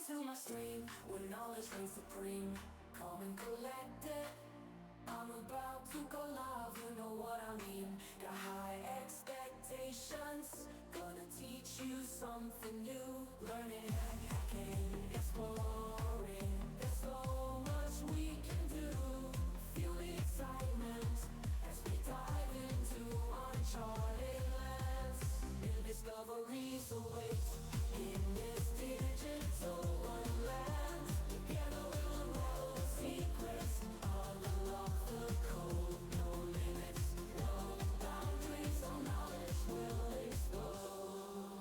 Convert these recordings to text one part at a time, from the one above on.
to my stream, where knowledge reigns supreme. Calm and collected, I'm about to go live, you know what I mean. Got high expectations, gonna teach you something new. Learning, hacking, exploring, there's so much we can do. Feel the excitement as we dive into uncharted lands. New discoveries await in this digital wonderland. Together we'll unravel the secrets, unlock the code. No limits, no boundaries, all knowledge will explode.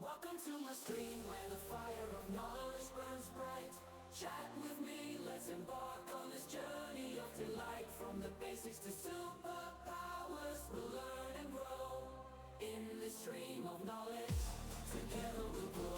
Welcome to my stream, where the fire of knowledge burns bright. Chat with me, let's embark on this journey of delight. From the basics to superpowers, we'll learn and grow. In this stream of knowledge, together we'll grow.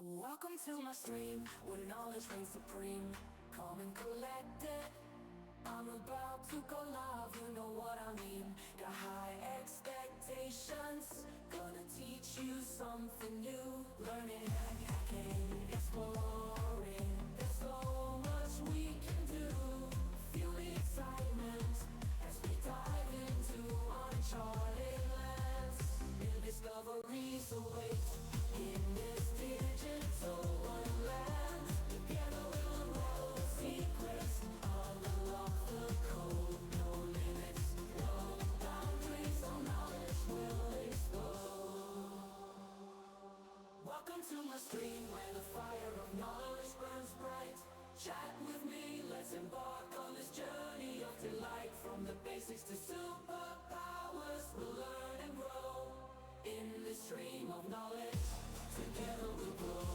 Welcome to my stream, where knowledge reigns supreme. Calm and collected, I'm about to go live, you know what I mean. Got high expectations, gonna teach you something new. Learning, hacking, exploring, there's so much we can do. Feel the excitement as we dive into uncharted lands. New discoveries await in this digital wonderland. Together we'll unravel the secrets, unlock the code. No limits, no boundaries, all knowledge will explode. Welcome to my stream, where the fire of knowledge burns bright. Chat with me, let's embark on this journey of delight. From the basics to superpowers, we'll learn and grow. In this stream of knowledge, together we'll grow.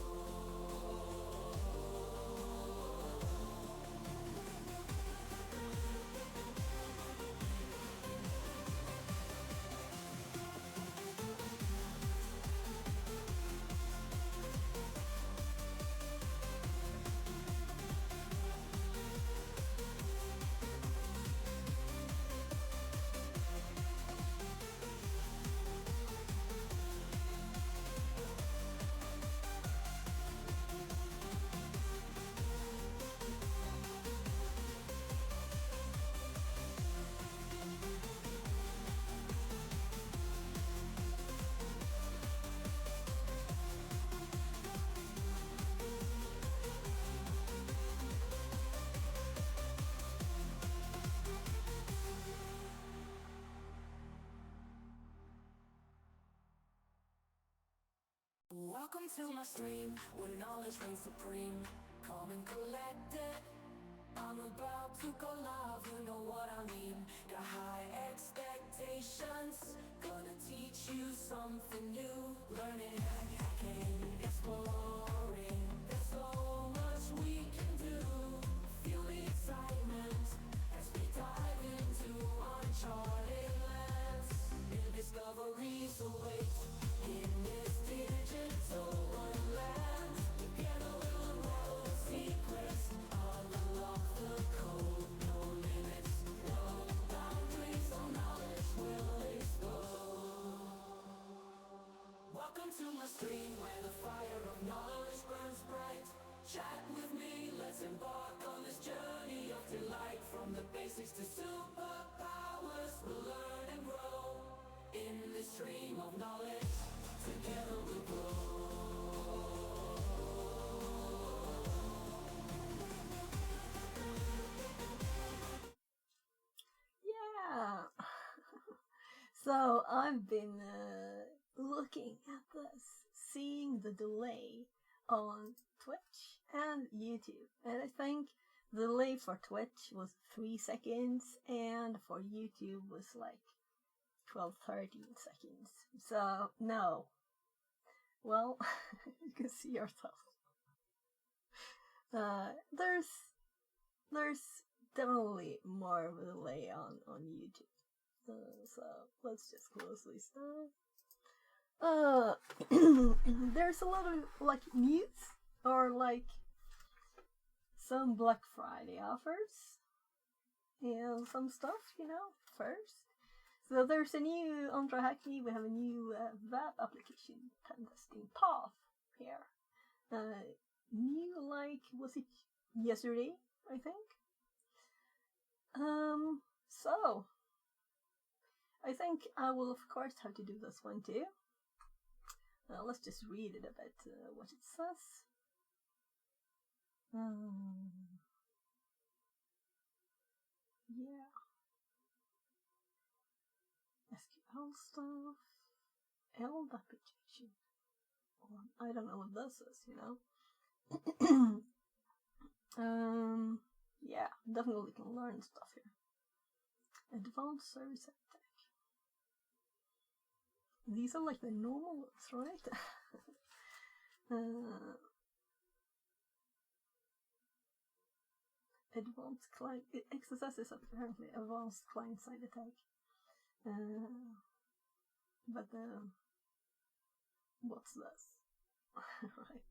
Welcome to my stream, where knowledge reigns supreme. Calm and collected, I'm about to go live, you know what I mean. Got high expectations, gonna teach you something new. Learning, hacking, exploring, there's so much we can do. Feel the excitement as we dive into uncharted lands. New discoveries await in this digital wonderland. Together we'll unravel the secrets, unlock the code. No limits, no boundaries, all knowledge will explode. Welcome to my stream, where the fire of knowledge burns bright. Chat with me, let's embark on this journey of delight. From the basics to superpowers, we'll learn and grow. In this stream of knowledge, together we'll grow. So I've been looking at this, seeing the delay on Twitch and YouTube, and I think the delay for Twitch was 3 seconds, and for YouTube was like 12-13 seconds. So no. Well, you can see yourself. There's definitely more of a delay on YouTube. So let's just close this down. There's a lot of like news or like some Black Friday offers and some stuff, first. So there's a new on TryHackMe. We have a new web application pen testing path here. New, like, was it yesterday, I think? So I think I will of course have to do this one too. Let's just read it a bit, what it says. Yeah. SQL stuff. Eld application. I don't know what this is, Yeah, definitely can learn stuff here. Advanced service attack. These are like the normal ones, right? Advanced client XSS is apparently advanced client-side attack. But what's this? Right.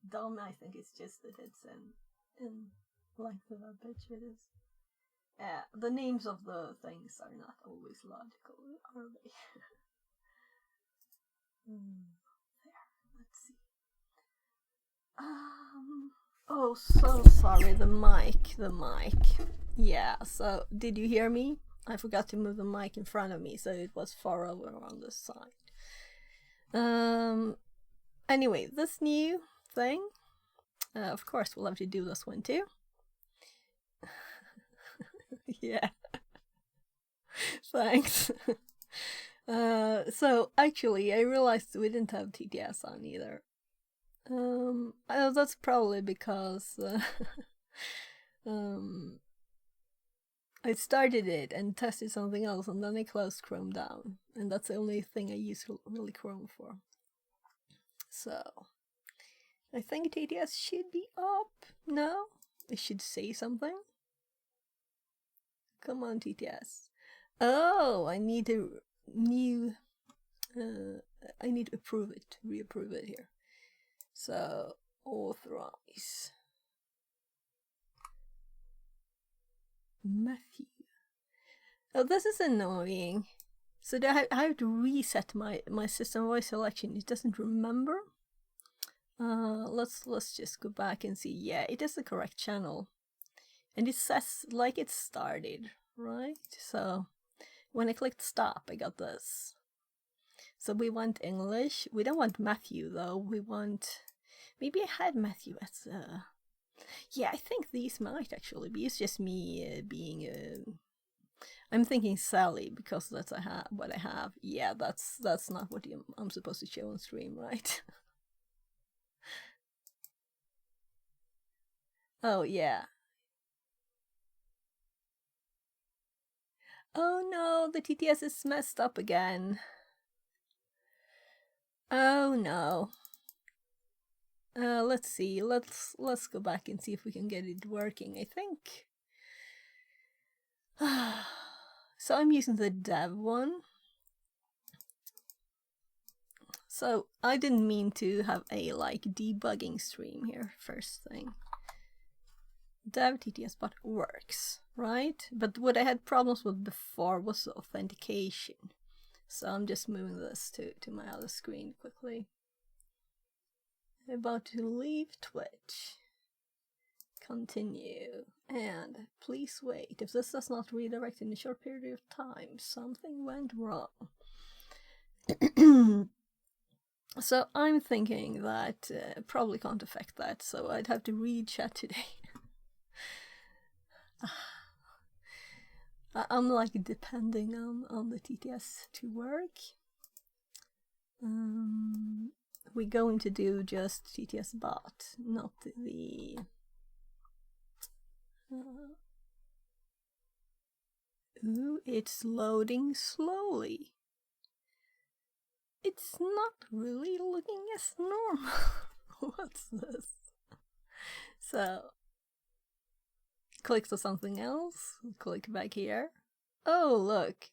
Dumb, I think it's just that it's in like the web page it is. The names of the things are not always logical, are they? There, let's see. Oh, so sorry, the mic. Yeah, so did you hear me? I forgot to move the mic in front of me, so it was far over on the side. Anyway, this new thing, of course we'll have to do this one too. Yeah. Thanks. So actually I realized we didn't have TTS on either. That's probably because I started it and tested something else, and then I closed Chrome down, and that's the only thing I use really Chrome for. So I think TTS should be up. No, it should say something. Come on, TTS. Oh, I need to approve it, reapprove it here. So authorize Matthew. Oh, this is annoying. So I have to reset my system voice selection. It doesn't remember. Let's just go back and see. Yeah, it is the correct channel, and it says like it started, right? So when I clicked stop, I got this. So we want English. We don't want Matthew though. We want, maybe I had Matthew as yeah, I think these might actually be. It's just me being I'm thinking Sally because that's what I have. Yeah, that's not what I'm supposed to show on stream, right? Oh yeah. Oh no, the TTS is messed up again. Oh no. Let's see. Let's go back and see if we can get it working. I think. So I'm using the dev one. So I didn't mean to have a like debugging stream here. First thing. Dev TTS bot works, right? But what I had problems with before was the authentication. So I'm just moving this to my other screen quickly. About to leave Twitch. Continue. And please wait. If this does not redirect in a short period of time, something went wrong. So I'm thinking that probably can't affect that, so I'd have to read chat today. I'm like depending on the TTS to work. We're going to do just TTS bot, not the ooh, it's loading slowly. It's not really looking as normal. What's this? So, click to something else, click back here. Oh, look,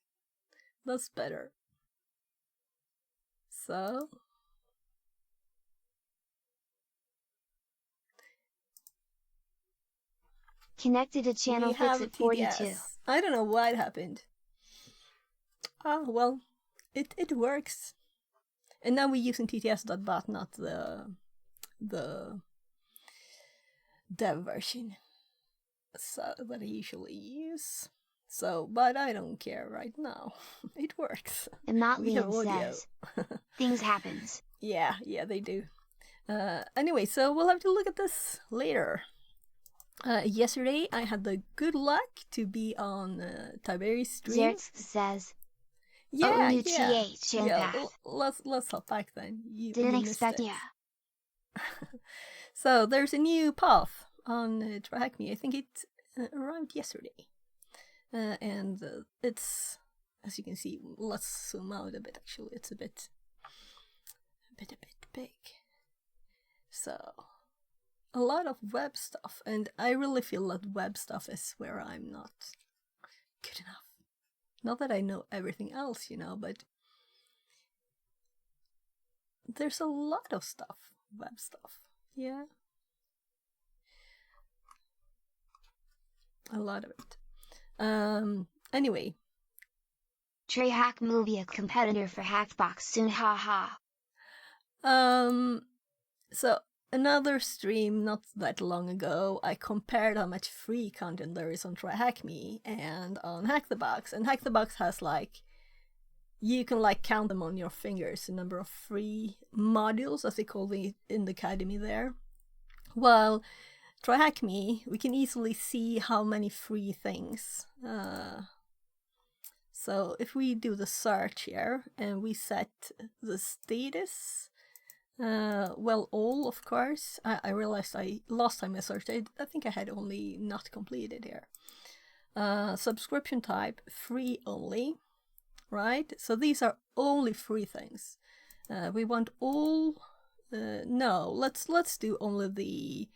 that's better. So, Connected to channel we have fix at 42. TTS. I don't know what happened. Ah, well, it works. And now we're using TTS.bot, not the dev version so that I usually use. So, but I don't care right now. It works. And not We have Liam audio. says. Things happens. Yeah, they do. Anyway, so we'll have to look at this later. Yesterday, I had the good luck to be on Tiberi's stream. Zertz says. Yeah, new yeah. TH Yeah, empath. let's hop back then. Didn't you missed expect it. ya. So there's a new path on TryHackMe. I think it arrived yesterday, and it's, as you can see. Let's zoom out a bit. Actually, it's a bit big. So a lot of web stuff, and I really feel that web stuff is where I'm not good enough. Not that I know everything else, but there's a lot of stuff, web stuff. Yeah. A lot of it. Anyway. TryHack will be a competitor for Hackbox soon, haha. So another stream not that long ago, I compared how much free content there is on TryHackMe and on Hack the Box. And Hack the Box has you can count them on your fingers, the number of free modules, as they call it in the academy there. While TryHackMe, we can easily see how many free things. So if we do the search here and we set the status, all, of course. I realized last time I searched, I think I had only not completed here. Subscription type, free only, right? So these are only free things. We want all. No, let's do only the.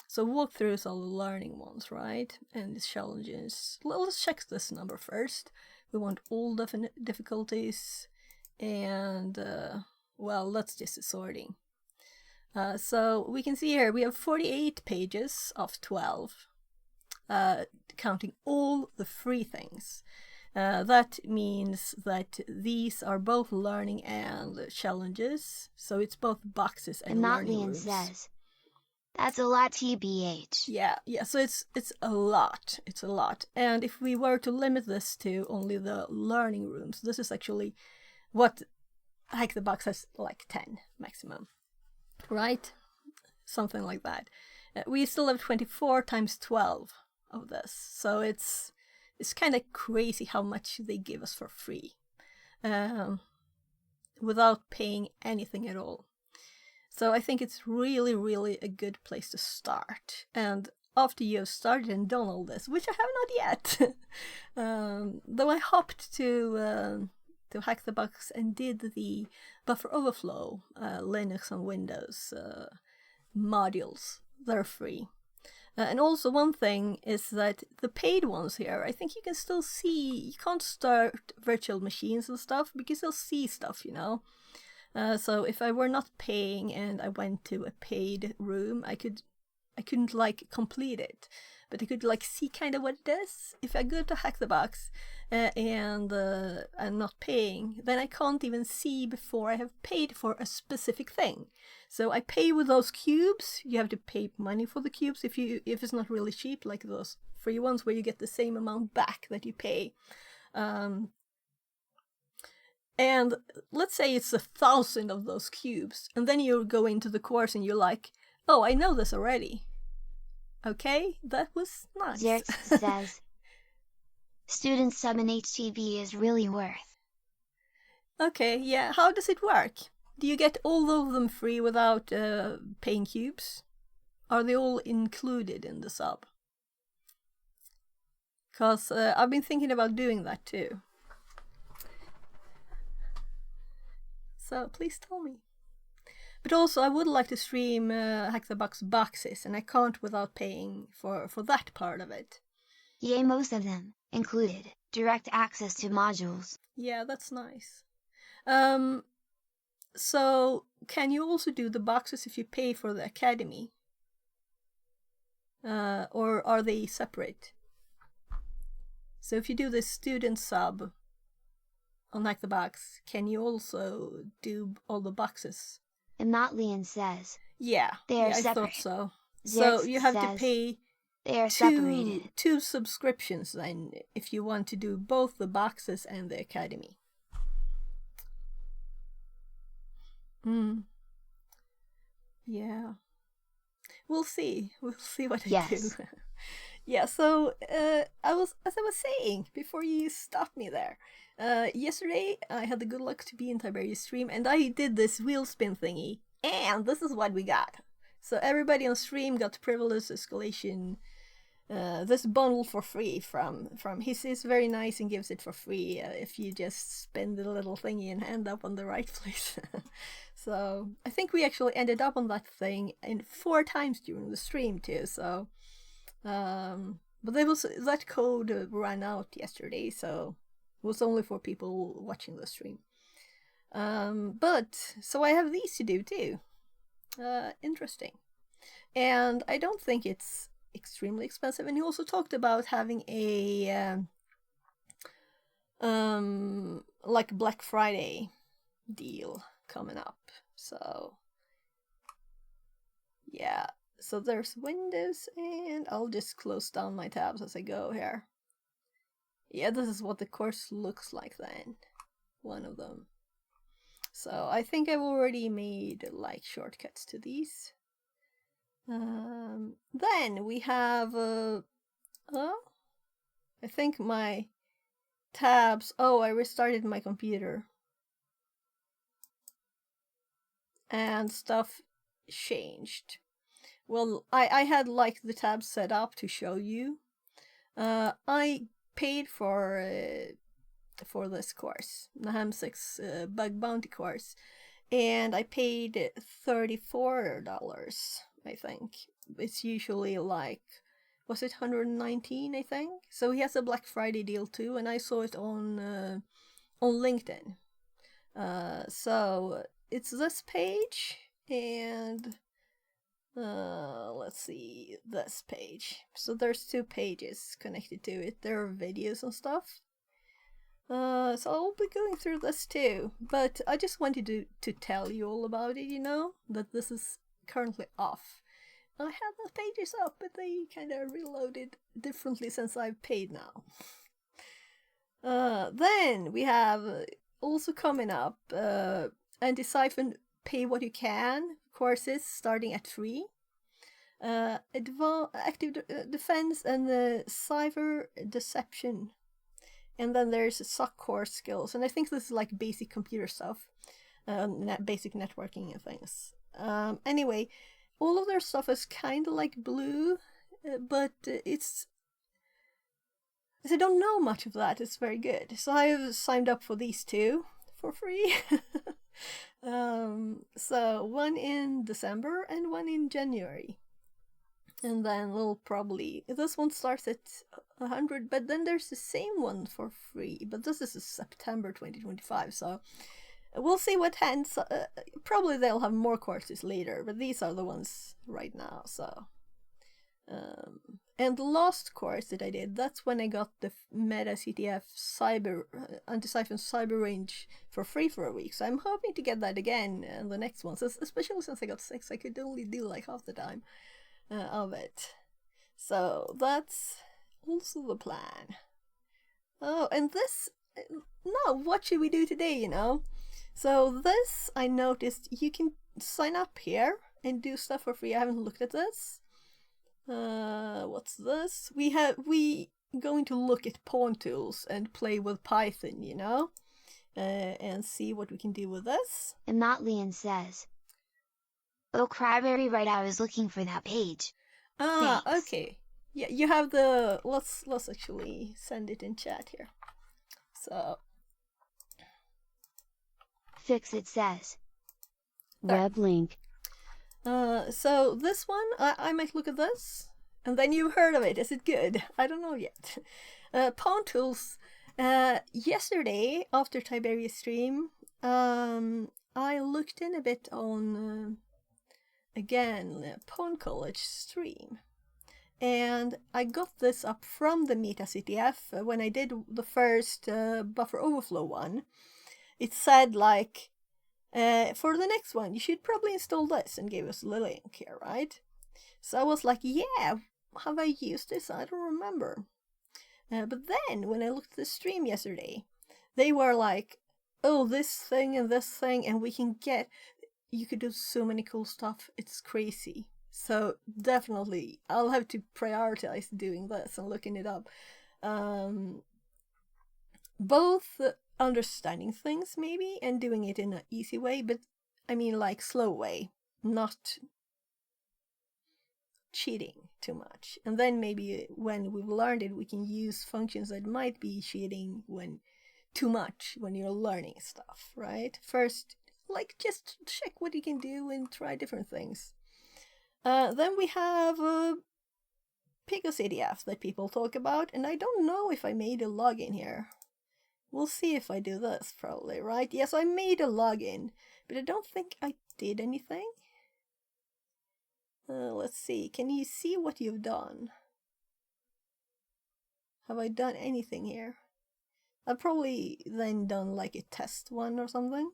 So walkthroughs are the learning ones, right? And the challenges. Let's check this number first. We want all difficulties. And, that's just the sorting. So we can see here we have 48 pages of 12, counting all the free things. That means that these are both learning and challenges. So it's both boxes and learning rooms. Says. That's a lot, TBH. Yeah. So it's a lot. It's a lot. And if we were to limit this to only the learning rooms, this is actually what Hack the Box has 10 maximum, right? Something like that. We still have 24 times 12 of this, so it's kind of crazy how much they give us for free, without paying anything at all. So I think it's really, really a good place to start. And after you have started and done all this, which I have not yet, though I hopped to Hack the Box and did the buffer overflow Linux and Windows modules. They're free. And also one thing is that the paid ones here, I think you can still see, you can't start virtual machines and stuff, but you can still see stuff, So if I were not paying and I went to a paid room, I couldn't complete it, but I could see kind of what it is. If I go to Hack the Box and I'm not paying, then I can't even see before I have paid for a specific thing. So I pay with those cubes. You have to pay money for the cubes if it's not really cheap, like those free ones where you get the same amount back that you pay. And let's say it's 1,000 of those cubes, and then you go into the course and you're like, oh, I know this already. Okay, that was nice. Xerx says, student sub in HTV is really worth. Okay, yeah, how does it work? Do you get all of them free without paying cubes? Are they all included in the sub? Because I've been thinking about doing that too. So please tell me. But also, I would like to stream Hack the Box boxes, and I can't without paying for that part of it. Yay, most of them included direct access to modules. Yeah, that's nice. So, can you also do the boxes if you pay for the Academy? Or are they separate? So if you do the student sub on Hack the Box, can you also do all the boxes? And Motlian says, Yeah, they are I separate. thought so. Xerx So you have to says pay they are separated. two subscriptions then if you want to do both the boxes and the Academy. Yeah. We'll see. We'll see what I do. Yeah, so as I was saying before you stopped me there, yesterday I had the good luck to be in Tiberius stream and I did this wheel spin thingy, and this is what we got. So everybody on stream got Privilege Escalation, this bundle for free from he's very nice and gives it for free if you just spin the little thingy and end up on the right place. So I think we actually ended up on that thing in 4 times during the stream too. So but that code ran out yesterday, so it was only for people watching the stream. But so I have these to do too. Interesting. And I don't think it's extremely expensive. And he also talked about having a like Black Friday deal coming up. So yeah, so there's Windows, and I'll just close down my tabs as I go here. Yeah, this is what the course looks like then, one of them. So I think I've already made like shortcuts to these. Then we have I think my tabs. Oh, I restarted my computer and stuff changed. Well, I had like the tabs set up to show you. I paid for this course, Naham 6 Bug Bounty course, and I paid $34, I think. It's usually like, was it 119, I think? So he has a Black Friday deal too, and I saw it on LinkedIn. So it's this page, and let's see, this page. So there's 2 pages connected to it. There are videos and stuff. So I'll be going through this too, but I just wanted to tell you all about it, you know, that this is currently off. I have the pages up, but they kind of reloaded differently since I've paid now. Then we have also coming up Anti-Siphon Pay What You Can courses starting at 3. Active Defense and the Cyber Deception. And then there's SOC core skills, and I think this is like basic computer stuff, basic networking and things. Anyway, all of their stuff is kind of like blue, but it's... I don't know much of that. It's very good. So I've signed up for these 2 for free. So one in December and one in January. And then we'll probably... This one starts at 100, but then there's the same one for free. But this is September 2025, so we'll see what happens. Probably they'll have more courses later, but these are the ones right now, so... and the last course that I did, that's when I got the Meta CTF Anti-Siphon Cyber Range for free for a week. So I'm hoping to get that again in the next one. So especially since I got 6, I could only do like half the time of it. So that's also the plan. Oh, and this... No, what should we do today, you know? So this, I noticed, you can sign up here and do stuff for free. I haven't looked at this. What's this? We going to look at pawn tools and play with Python, you know, and see what we can do with this. And Motlian says, "Oh Cryberry, right, I was looking for that page." Ah, Thanks. okay. Yeah, you have the. Let's actually send it in chat here. So. Fixit says, There. "Web link." So this one, I might look at this, and then you've heard of it. Is it good? I don't know yet. Pawn tools. Yesterday after Tiberius stream, I looked in a bit on again Pawn College stream, and I got this up from the MetaCTF when I did the first buffer overflow one. It said like, for the next one, you should probably install this, and gave us the link here, right? So I was like, yeah, have I used this? I don't remember. But then, when I looked at the stream yesterday, they were like, oh, this thing, and we can get, you could do so many cool stuff, it's crazy. So definitely, I'll have to prioritize doing this and looking it up. Both understanding things maybe and doing it in an easy way, but I mean like slow way, not cheating too much. And then maybe when we've learned it, we can use functions that might be cheating when too much when you're learning stuff, right? First, like just check what you can do and try different things. Then we have PicoCDF that people talk about, and I don't know if I made a login here. We'll see if I do this, probably, right? Yes, I made a login, but I don't think I did anything. Let's see. Can you see what you've done? Have I done anything here? I've probably then done like a test one or something.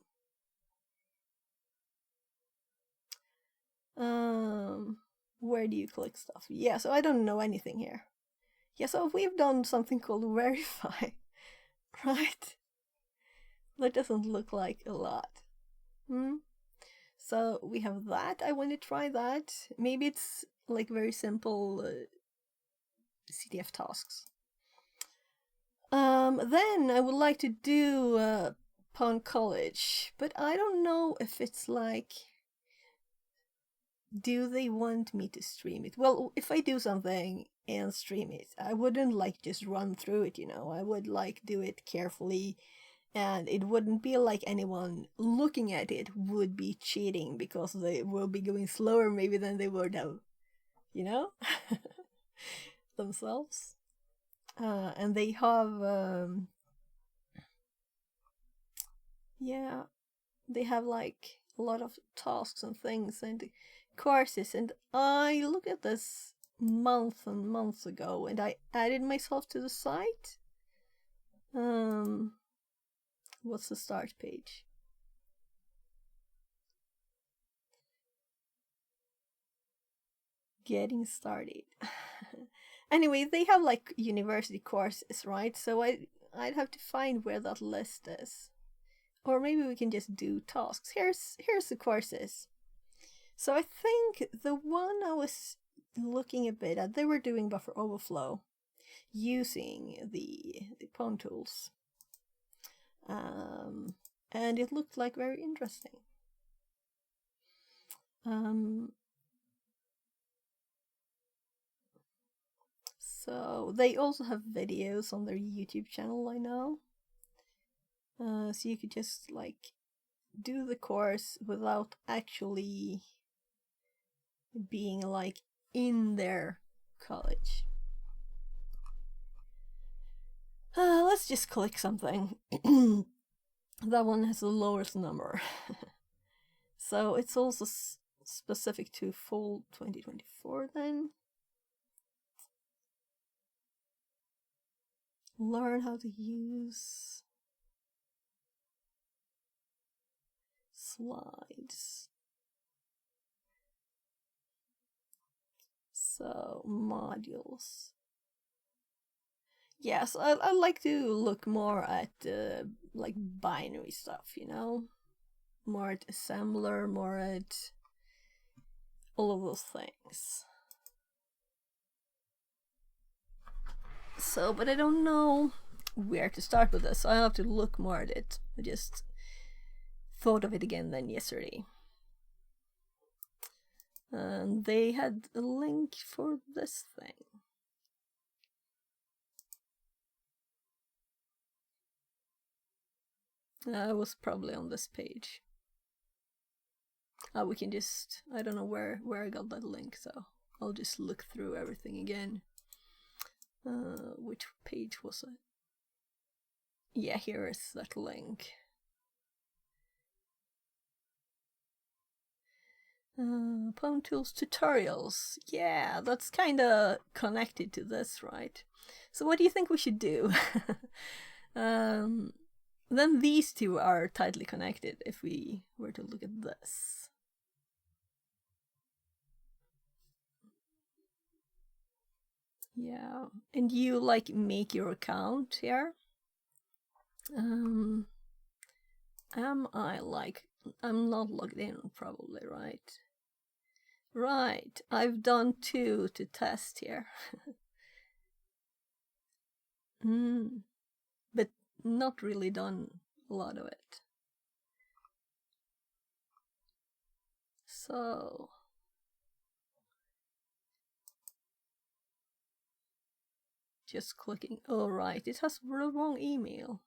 Where do you click stuff? Yeah, so I don't know anything here. Yeah, so we've done something called verify, right? That doesn't look like a lot. So we have that. I want to try that. Maybe it's like very simple CTF tasks. Then I would like to do Pawn College, but I don't know if it's like, do they want me to stream it? Well, if I do something and stream it, I wouldn't like just run through it, you know. I would like do it carefully, and it wouldn't be like anyone looking at it would be cheating because they will be going slower maybe than they would have, you know, themselves. And they have, yeah, they have like a lot of tasks and things and courses. And I looked at this months and months ago, and I added myself to the site. What's the start page? Getting started. Anyway, they have like university courses, right? So I'd have to find where that list is. Or maybe we can just do tasks. Here's the courses. So I think the one I was looking a bit at, they were doing buffer overflow using the pawn tools. And it looked like very interesting. So they also have videos on their YouTube channel, I know. So you could just like do the course without actually being like in their college. Let's just click something. That one has the lowest number. So it's also specific to fall 2024 then. Learn how to use slides. So modules. Yes, I like to look more at like binary stuff, you know? More at assembler, more at all of those things. So, but I don't know where to start with this, so I have to look more at it. I just thought of it again then yesterday. And they had a link for this thing. It was probably on this page. We can just, I don't know where I got that link, so I'll just look through everything again. Which page was it? Yeah, here is that link. Poem Tools tutorials. Yeah, that's kind of connected to this, right? So what do you think we should do? Then these two are tightly connected if we were to look at this. Yeah, and you like make your account here. Am I like, I'm not logged in probably, right? Right, I've done 2 to test here. But not really done a lot of it. So just clicking, oh right, it has the wrong email.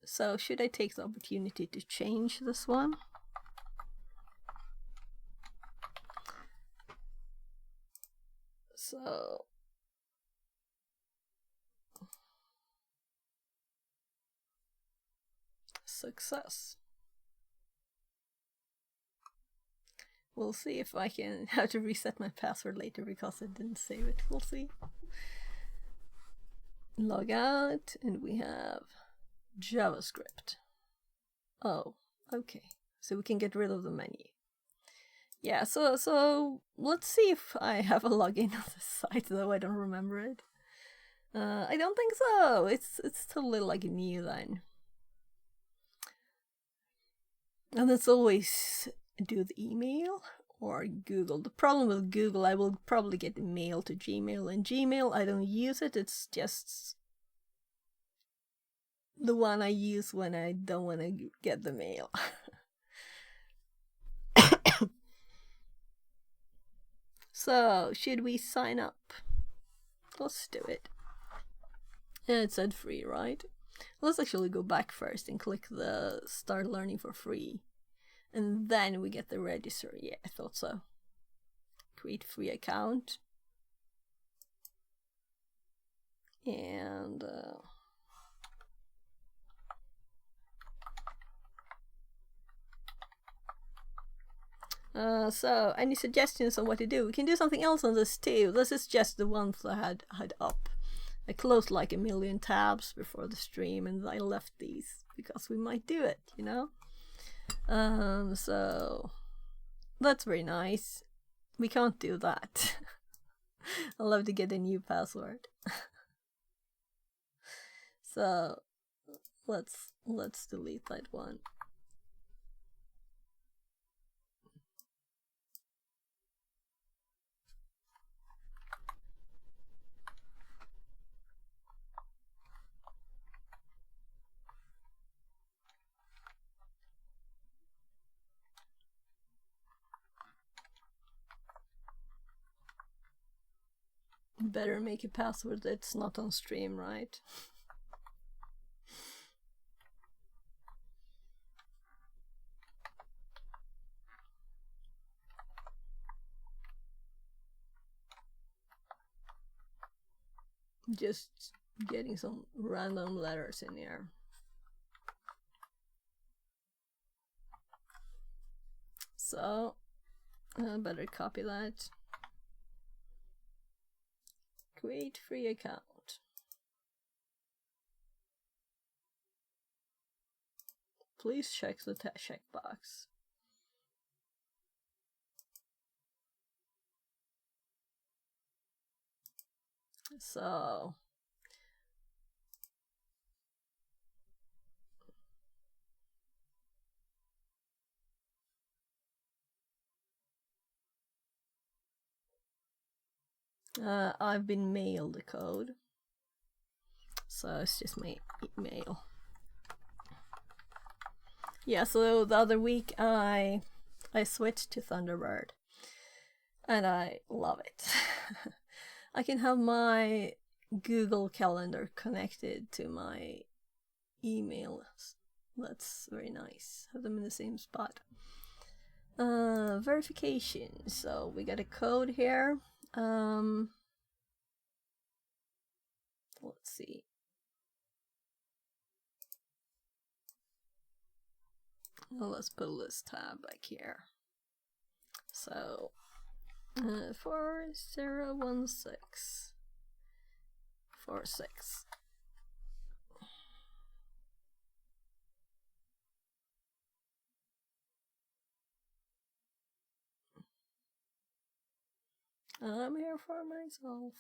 So should I take the opportunity to change this one? So success. We'll see if I can have to reset my password later because I didn't save it. We'll see. Log out, and we have JavaScript. Oh, okay. So we can get rid of the menu. Yeah, so let's see if I have a login on this site, though I don't remember it. I don't think so. It's totally like new then. And it's always do the email or Google. The problem with Google, I will probably get the mail to Gmail, and Gmail, I don't use it. It's just the one I use when I don't want to get the mail. So, should we sign up? Let's do it. It said free, right? Let's actually go back first and click the start learning for free. And then we get the register. Yeah, I thought so. Create free account. And so any suggestions on what to do? We can do something else on this too. This is just the ones I had up. I closed like 1 million tabs before the stream, and I left these because we might do it, you know? So that's very nice. We can't do that. I'll have to get a new password. So let's delete that one. Better make a password that's not on stream, right? Just getting some random letters in here. So I better copy that. Create free account. Please check the checkbox. So I've been mailed the code, so it's just my email. Yeah, so the other week I switched to Thunderbird, and I love it. I can have my Google Calendar connected to my emails. That's very nice. Have them in the same spot. Verification. So we got a code here. Let's see. Well, let's pull this tab back here. So 401646. I'm here for myself.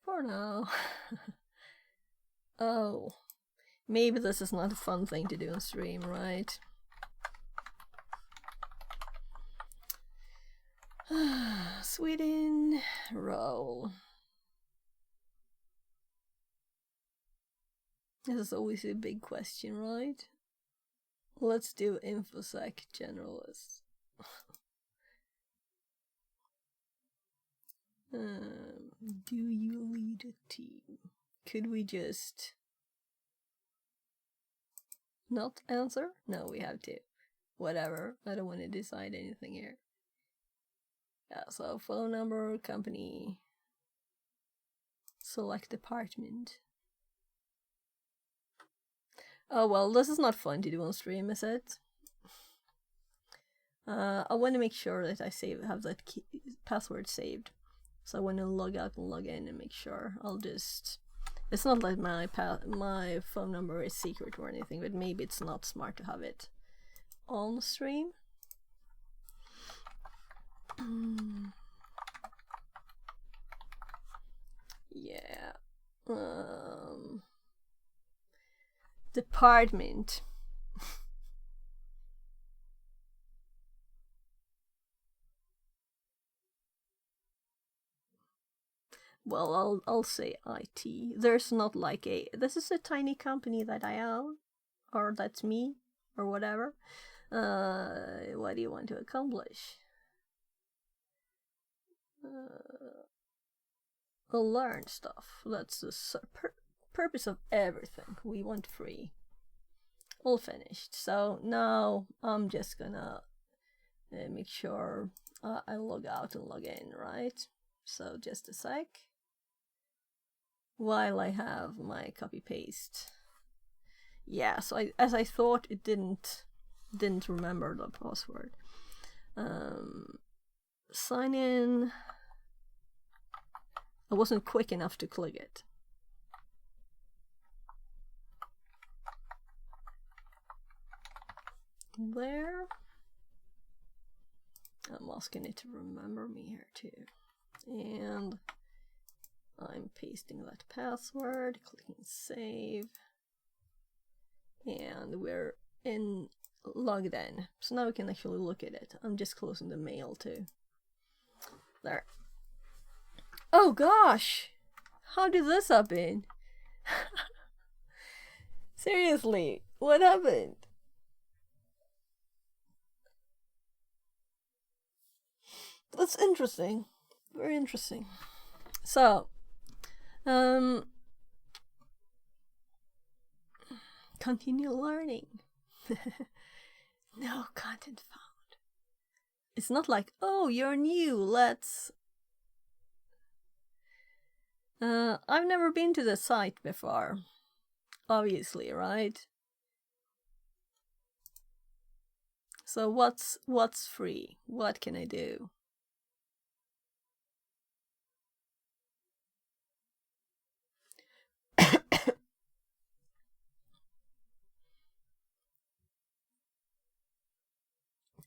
For now. Oh. Maybe this is not a fun thing to do on stream, right? Sweden, roll. This is always a big question, right? Let's do InfoSec generalist. Do you lead a team? Could we just not answer? No, we have to. Whatever. I don't want to decide anything here. Yeah, so phone number, company, select department. Oh well, this is not fun to do on stream, is it? I want to make sure that I have that password saved. So I want to log out and log in and make sure. It's not like my phone number is secret or anything, but maybe it's not smart to have it on stream. Yeah. Department. Well, I'll say IT. There's not like this is a tiny company that I own, or that's me, or whatever. What do you want to accomplish? Learn stuff. That's the purpose of everything. We want free. All finished. So now I'm just gonna make sure I log out and log in, right? So just a sec. While I have my copy paste. Yeah, so as I thought, it didn't remember the password. Sign in. I wasn't quick enough to click it. There. I'm asking it to remember me here too. And I'm pasting that password, clicking save. And we're logged in. So now we can actually look at it. I'm just closing the mail too. There. Oh gosh! How did this happen? Seriously, what happened? That's interesting. Very interesting. So, continue learning. No content found. It's not like, oh, you're new, let's... I've never been to the site before. Obviously, right? So what's free? What can I do?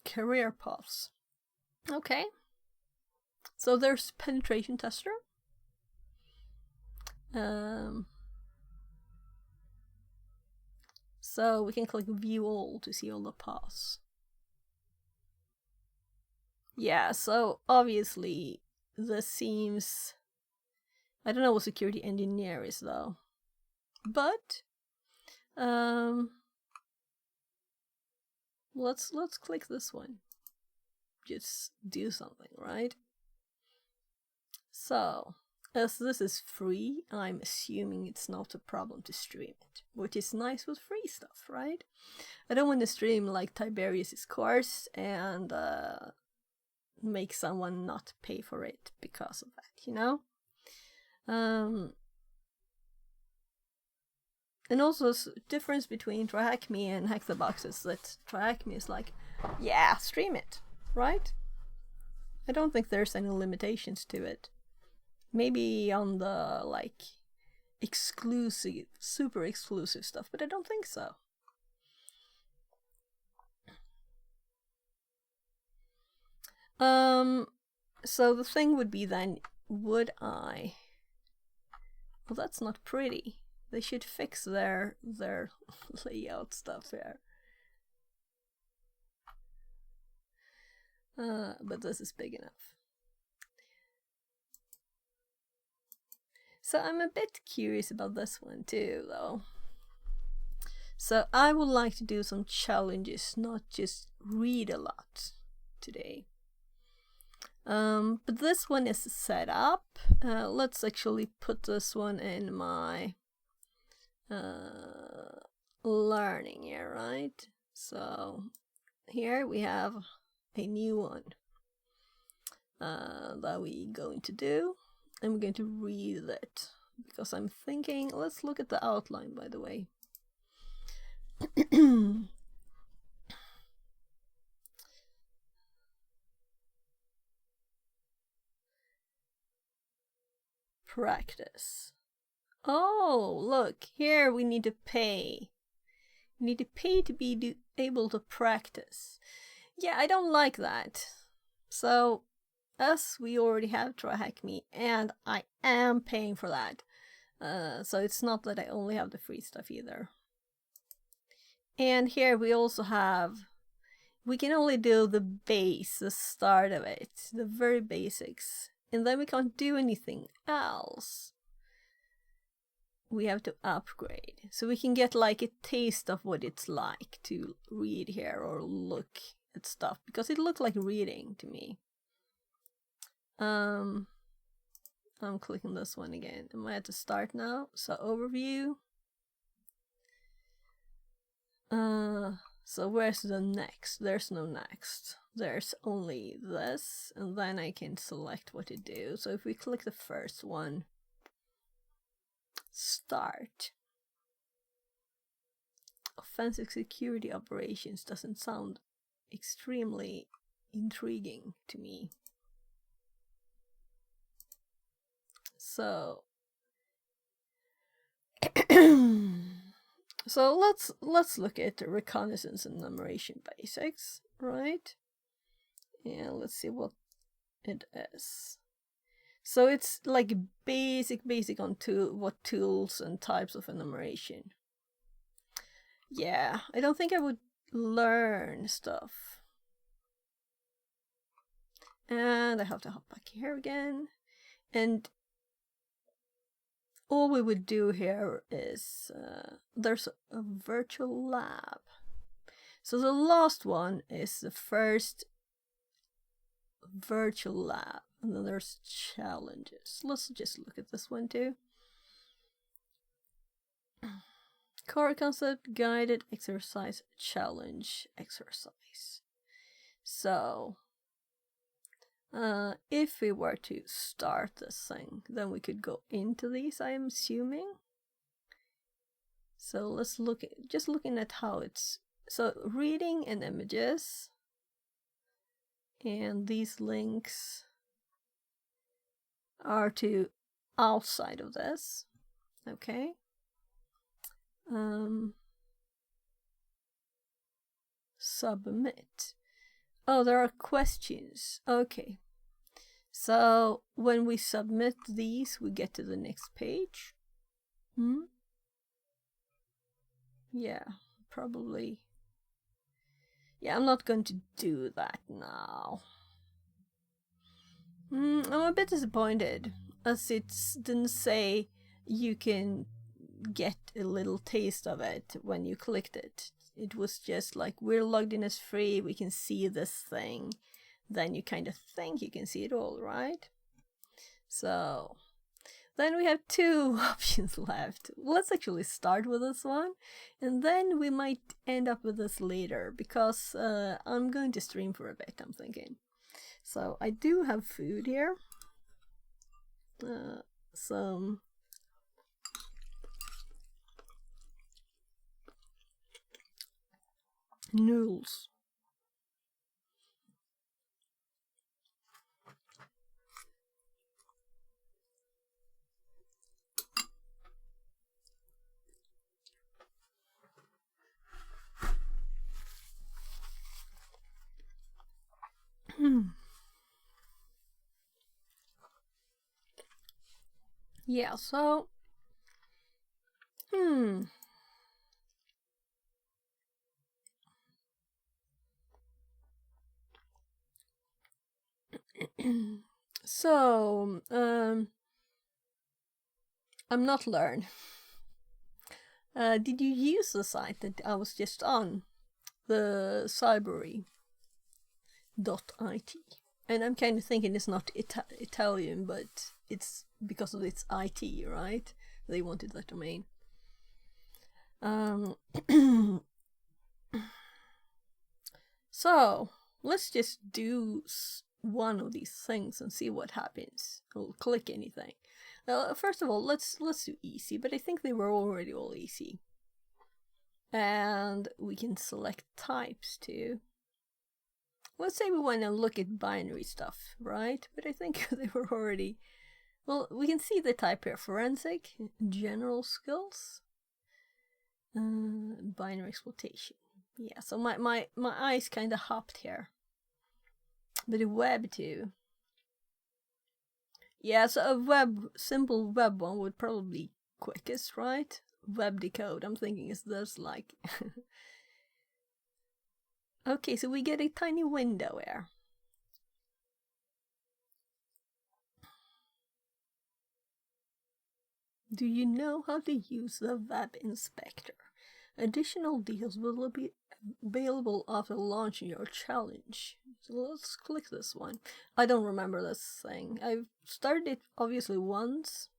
Career paths. Okay. So there's penetration tester. So we can click view all to see all the paths. Yeah, so obviously this seems... I don't know what security engineer is though. But let's click this one. Just do something, right? So, as this is free, I'm assuming it's not a problem to stream it, which is nice with free stuff, right? I don't want to stream like Tiberius's course and make someone not pay for it because of that, you know? And also, difference between TryHackMe and HackTheBox is that TryHackMe is like, yeah, stream it, right? I don't think there's any limitations to it. Maybe on the, like, exclusive, super exclusive stuff, but I don't think so. So the thing would be then, would I... Well, that's not pretty. They should fix their layout stuff here. But this is big enough. So I'm a bit curious about this one too, though. So I would like to do some challenges, not just read a lot today. But this one is set up. Let's actually put this one in my learning here, right? So here we have a new one that we're going to do, and we're going to read it because I'm thinking, let's look at the outline, by the way. Practice. Oh, look, here we need to pay. We need to pay to be able to practice. Yeah, I don't like that. So, as we already have TryHackMe, and I am paying for that. So it's not that I only have the free stuff either. And here we also have, we can only do the base, the start of it, the very basics. And then we can't do anything else. We have to upgrade. So we can get like a taste of what it's like to read here or look at stuff, because it looked like reading to me. I'm clicking this one again. Am I at the start now? So overview. So where's the next? There's no next. There's only this, and then I can select what to do. So if we click the first one, start. Offensive security operations doesn't sound extremely intriguing to me. So so let's look at the reconnaissance and numeration basics, right? And let's see what it is. So it's like basic on what tools and types of enumeration. Yeah, I don't think I would learn stuff. And I have to hop back here again. And all we would do here is, there's a virtual lab. So the last one is the first virtual lab, and then there's challenges. Let's just look at this one too. Core concept, guided exercise, challenge exercise. So, if we were to start this thing, then we could go into these, I'm assuming. So let's look at, just looking at how it's, so reading and images, and these links are to outside of this, okay? Submit. Oh, there are questions. Okay. So when we submit these, we get to the next page. Yeah, probably. Yeah, I'm not going to do that now. I'm a bit disappointed, as it didn't say you can get a little taste of it when you clicked it. It was just like, we're logged in as free, we can see this thing. Then you kind of think you can see it all, right? So then we have 2 options left. Let's actually start with this one, and then we might end up with this later, because I'm going to stream for a bit, I'm thinking. So I do have food here. Some noodles. Yeah, so so I'm not learn. Did you use the site that I was just on, the Cybery.it? And I'm kind of thinking it's not Italian, but it's because of its IT, right? They wanted that domain. So let's just do one of these things and see what happens. We'll click anything. First of all, let's do easy, but I think they were already all easy. And we can select types too. Let's say we want to look at binary stuff, right? But I think they were already... Well, we can see the type here: forensic, general skills, binary exploitation. Yeah, so my eyes kind of hopped here. But the web too. Yeah, so a simple web one would probably be quickest, right? Web decode, I'm thinking is this like... Okay, so we get a tiny window here. Do you know how to use the web inspector? Additional details will be available after launching your challenge. So let's click this one. I don't remember this thing. I've started it obviously once.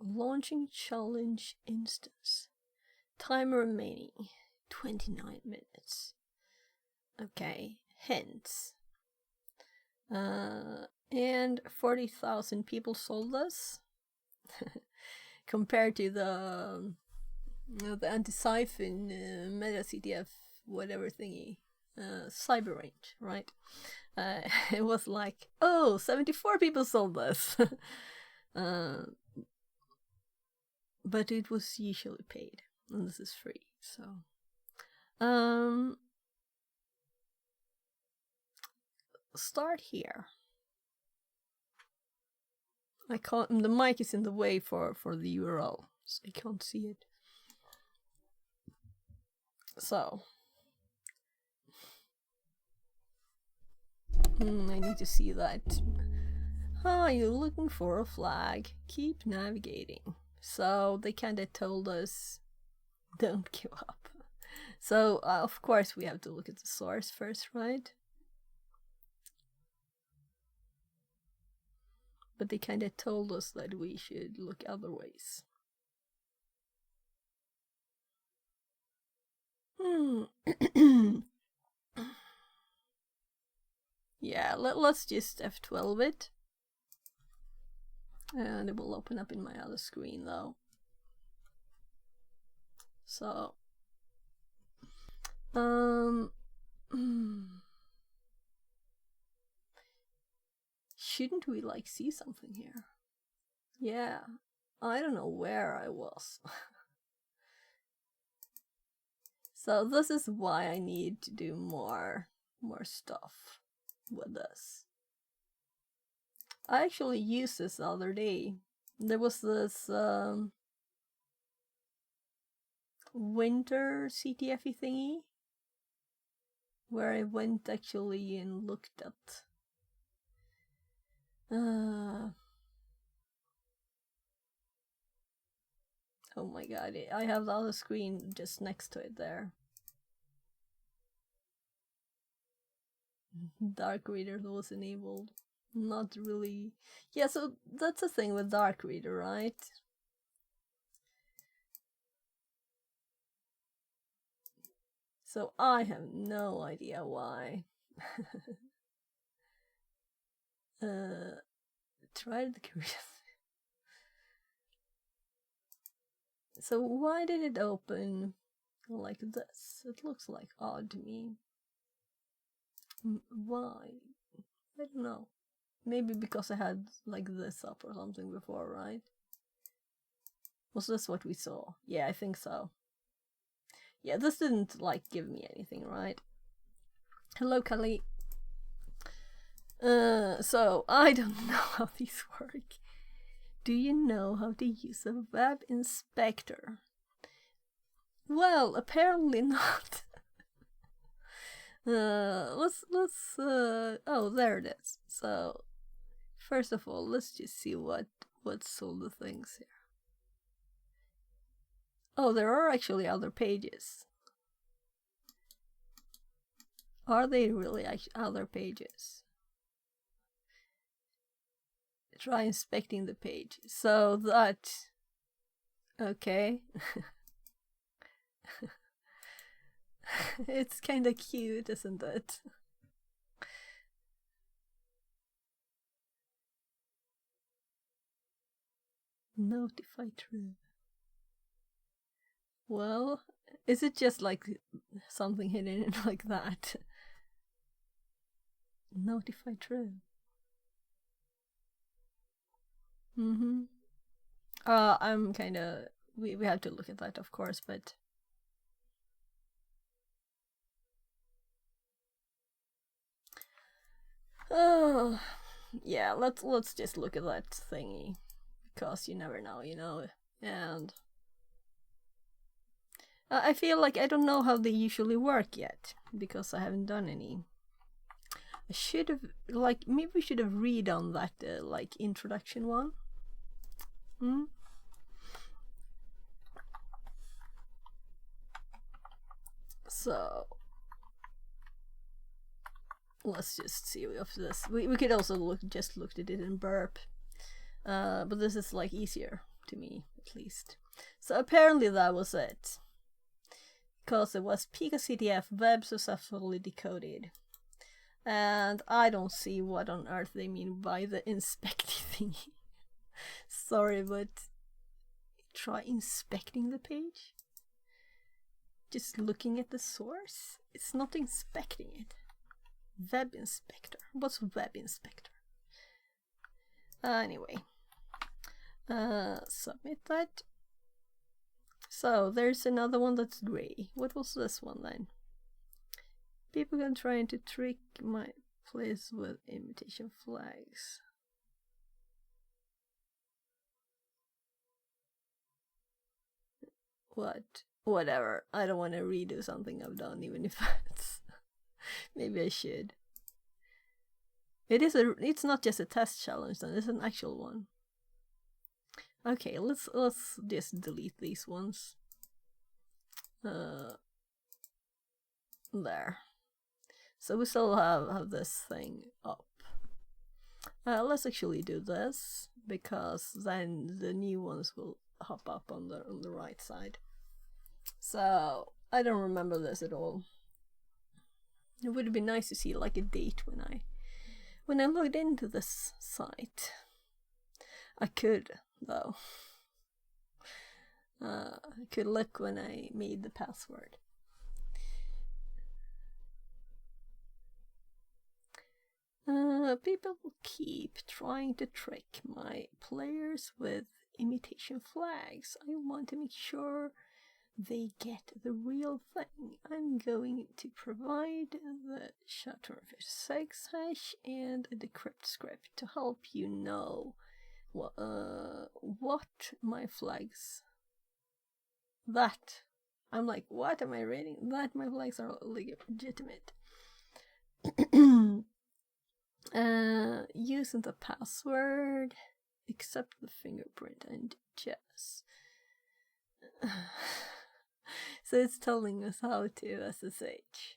Launching challenge instance. Timer remaining 29 minutes. Okay, hints. And 40,000 people sold this. Compared to the anti-siphon MetaCTF whatever thingy, Cyberrange, right? It was like, oh, 74 people sold this. But it was usually paid, and this is free, so start here. I can't, the mic is in the way for the URL, so I can't see it. So I need to see that. Ah, you're looking for a flag. Keep navigating. So they kind of told us, don't give up. So of course we have to look at the source first, right? But they kind of told us that we should look other ways. Yeah, let's just F12 it. And it will open up in my other screen though. So shouldn't we like see something here? Yeah, I don't know where I was. So this is why I need to do more stuff with this. I actually used this the other day. There was this winter CTF thingy where I went actually and looked at Oh my god, I have the other screen just next to it there. Dark Reader was enabled. Not really. Yeah, so that's the thing with Dark Reader, right? So I have no idea why. Try the curious. So why did it open like this? It looks like odd to me. Why? I don't know. Maybe because I had like this up or something before, right? Was this what we saw? Yeah, I think so. Yeah, this didn't like give me anything, right? Hello, Kali. So I don't know how these work. Do you know how to use a web inspector? Well, apparently not. Oh, there it is. So, first of all, let's just see what's all the things here. Oh, there are actually other pages. Are they really other pages? Try inspecting the page. So that... Okay. It's kinda cute, isn't it? Notify true. Well, is it just like something hidden like that? Notify true. I'm kinda... We have to look at that, of course, but... Oh, yeah, let's just look at that thingy. Because you never know, you know? And... I feel like I don't know how they usually work yet, because I haven't done any. I should have, like, maybe we should have read on that, like, introduction one. So, let's just see if this, we could also look at it in burp. But this is, like, easier to me, at least. So apparently that was it. Because it was PicoCTF web successfully decoded. And I don't see what on earth they mean by the inspecting thingy. Sorry, but try inspecting the page. Just looking at the source. It's not inspecting it. Web inspector. What's web inspector? Anyway. Submit that. So there's another one that's gray. What was this one then? People can trying to trick my place with imitation flags. What? Whatever. I don't want to redo something I've done, even if it's... Maybe I should. It's not just a test challenge then, it's an actual one. Okay, let's just delete these ones. There. So we still have this thing up. Let's actually do this, because then the new ones will hop up on the right side. So I don't remember this at all. It would be nice to see like a date when I logged into this site. I could, though. I could look when I made the password. People keep trying to trick my players with imitation flags. I want to make sure they get the real thing. I'm going to provide the SHA-256 hash and a decrypt script to help you know what my flags... That. I'm like, what am I reading? That my flags are legitimate. Using the password, accept the fingerprint and yes. So it's telling us how to SSH.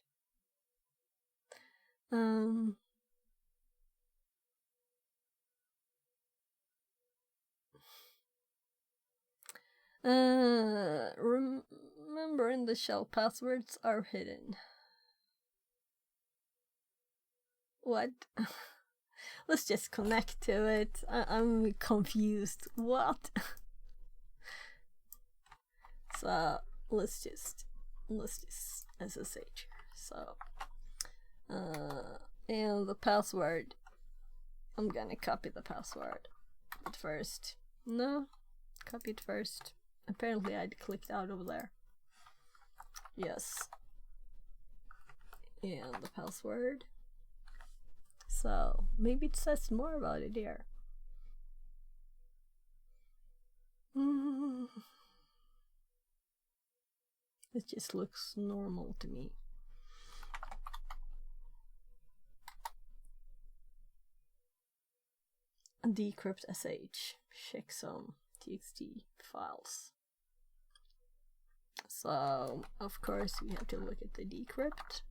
Remember, in the shell, passwords are hidden. What? Let's just connect to it. I'm confused. What? So let's just SSH. So and the password, I'm gonna copy the password at first. No, copy it first. Apparently I'd clicked out over there. Yes. And the password. So maybe it says more about it here. It just looks normal to me. Decrypt sh, checksum txt files. So of course we have to look at the decrypt.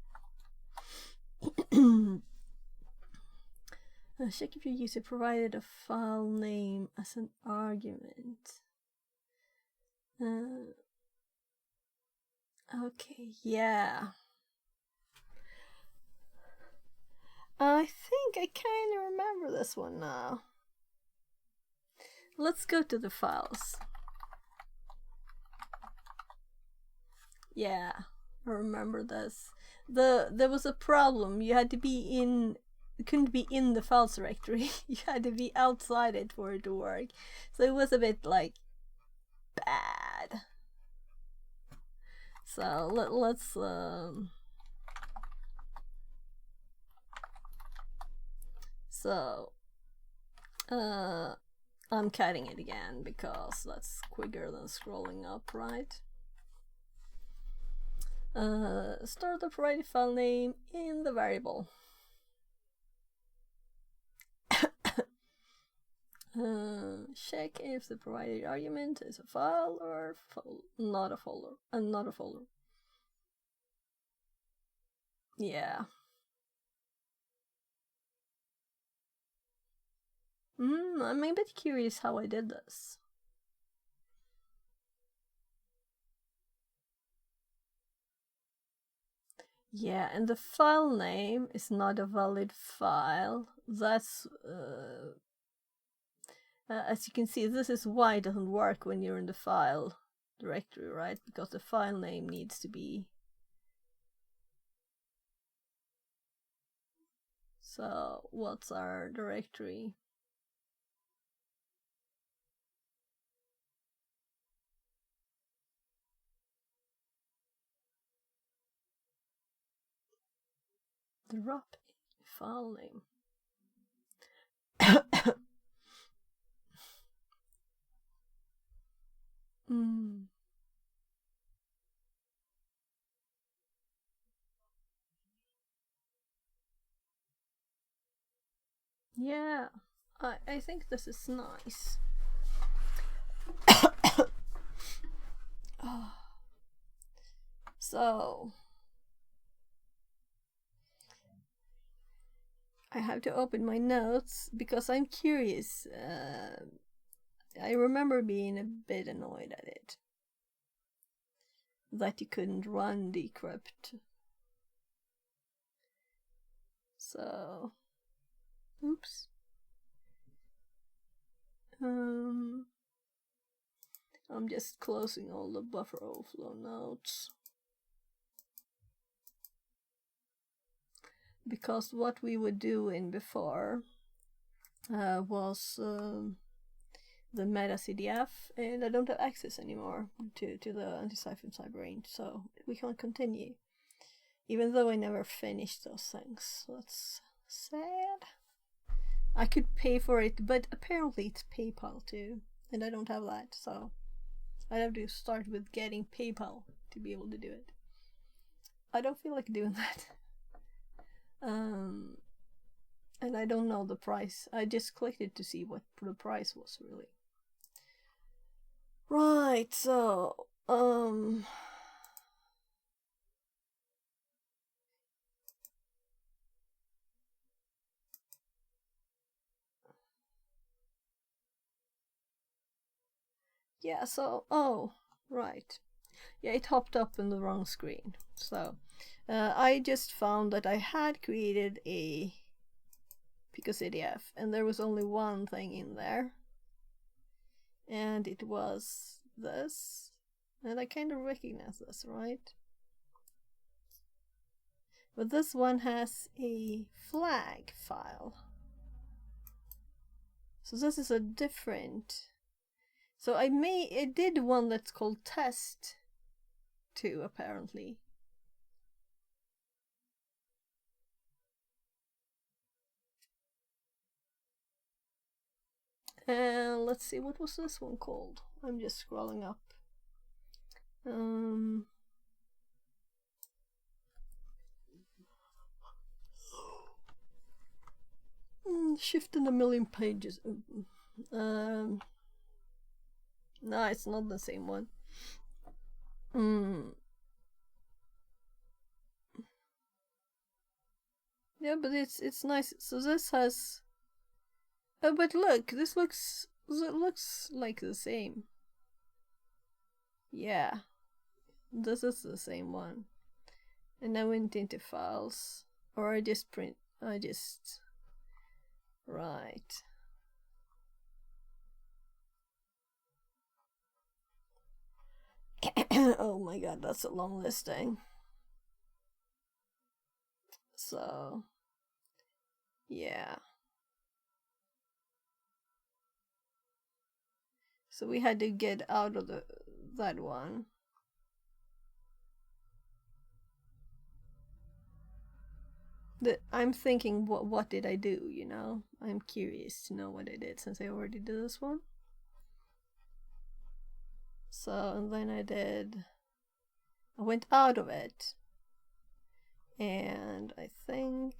Check if your user provided a file name as an argument. Okay, yeah. I think I kind of remember this one now. Let's go to the files. Yeah, I remember this. There was a problem. You had to be in, you couldn't be in the files directory. You had to be outside it for it to work. So it was a bit like bad. So let's I'm cutting it again because that's quicker than scrolling up, right? Store the provided file name in the variable. Check if the provided argument is a file or not a folder. Not a folder. Yeah. I'm a bit curious how I did this. Yeah, and the file name is not a valid file. That's as you can see, this is why it doesn't work when you're in the file directory, right? Because the file name needs to be. So what's our directory? Drop file name. Yeah, I think this is nice. So I have to open my notes because I'm curious. I remember being a bit annoyed at it. That you couldn't run decrypt. So, oops. I'm just closing all the buffer overflow notes. Because what we were doing before was the meta CDF, and I don't have access anymore to the anti-siphon cyber, so we can't continue. Even though I never finished those things. That's sad. I could pay for it, but apparently it's PayPal too, and I don't have that, so I'd have to start with getting PayPal to be able to do it. I don't feel like doing that. And I don't know the price. I just clicked it to see what the price was really. Right, so yeah, so oh, right. Yeah, it hopped up in the wrong screen. So I just found that I had created a Picosdf and there was only one thing in there. And it was this. And I kind of recognize this, right? But this one has a flag file. So this is a different. So I did one that's called test 2 apparently. And let's see, what was this one called? I'm just scrolling up. Shifting a million pages. No, it's not the same one. Yeah, but it's nice. So this has. Oh, but look, it looks like the same. Yeah, this is the same one. And I went into files, or I just right. Oh my god, that's a long listing. So, yeah. So we had to get out of that one. I'm thinking, what did I do, you know? I'm curious to know what I did since I already did this one. So, and then I went out of it. And I think...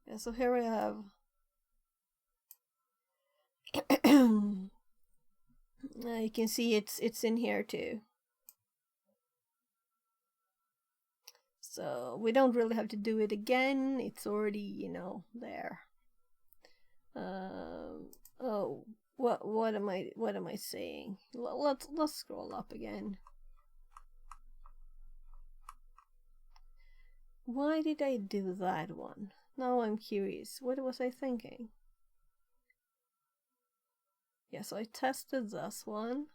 yeah, so here I have... you can see it's in here too. So we don't really have to do it again. It's already, you know, there. Oh, what am I saying? Let's scroll up again. Why did I do that one? Now I'm curious. What was I thinking? Yeah, so I tested this one.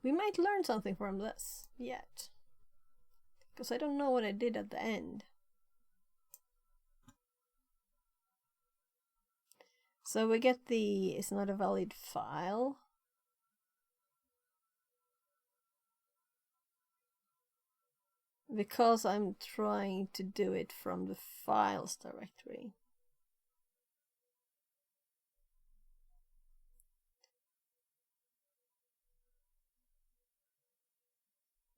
We might learn something from this yet. Because I don't know what I did at the end. So we get it's not a valid file. Because I'm trying to do it from the files directory.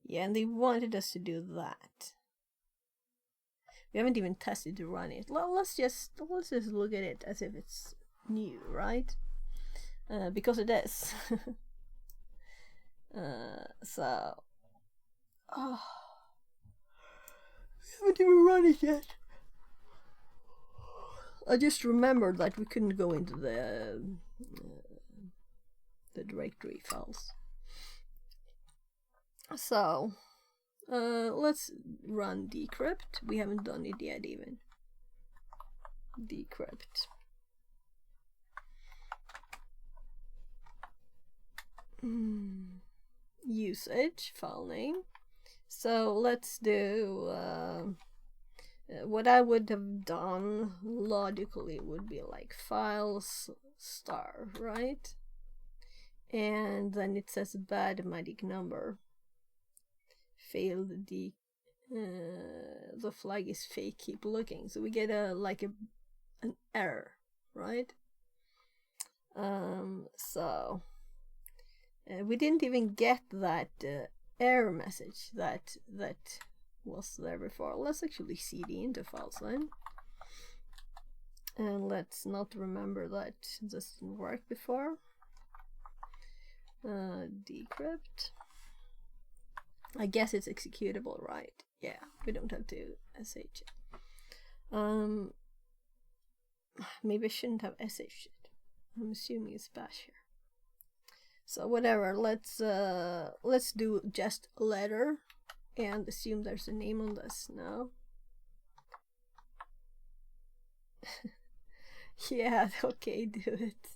Yeah, and they wanted us to do that. We haven't even tested to run it. Let's just look at it as if it's new, right? Because it is. So, oh, we haven't even run it yet. I just remembered that we couldn't go into the directory files. So, let's run decrypt. We haven't done it yet even. Decrypt. Usage, file name. So let's do what I would have done logically would be like files star, right? And then it says bad magic number. Failed the flag is fake, keep looking. So we get an error, right? So we didn't even get that error message that was there before. Let's actually see the interfiles then. And let's not remember that this didn't work before. Decrypt. I guess it's executable, right? Yeah, we don't have to sh it. Maybe I shouldn't have sh it. I'm assuming it's bash here. So whatever, let's do just letter and assume there's a name on this now. Yeah, okay, do it.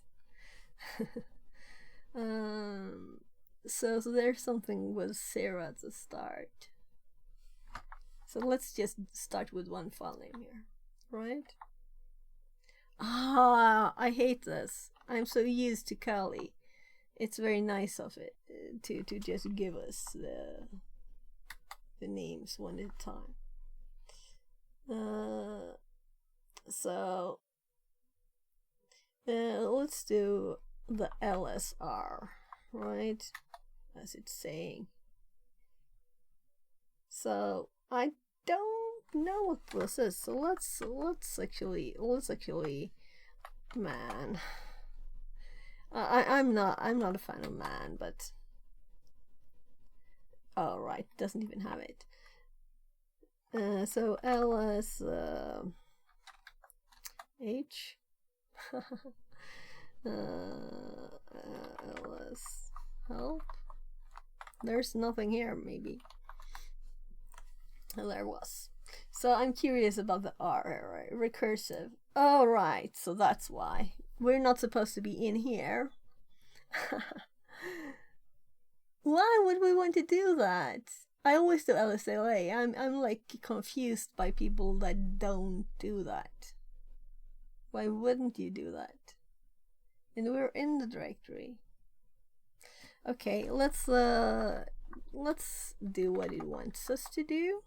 So there's something with 0 at the start. So let's just start with one file name here, right? Ah, I hate this. I'm so used to Kali. It's very nice of it to just give us the names one at a time. So let's do the LSR, right? As it's saying. So I don't know what this is. So let's actually man. I'm not a fan of man, but oh right, doesn't even have it. So ls h ls help. There's nothing here, maybe. There was. So I'm curious about the R error. Recursive. Oh right, so that's why. We're not supposed to be in here. Why would we want to do that? I always do LSLA. I'm like confused by people that don't do that. Why wouldn't you do that? And we're in the directory. Okay, let's do what it wants us to do.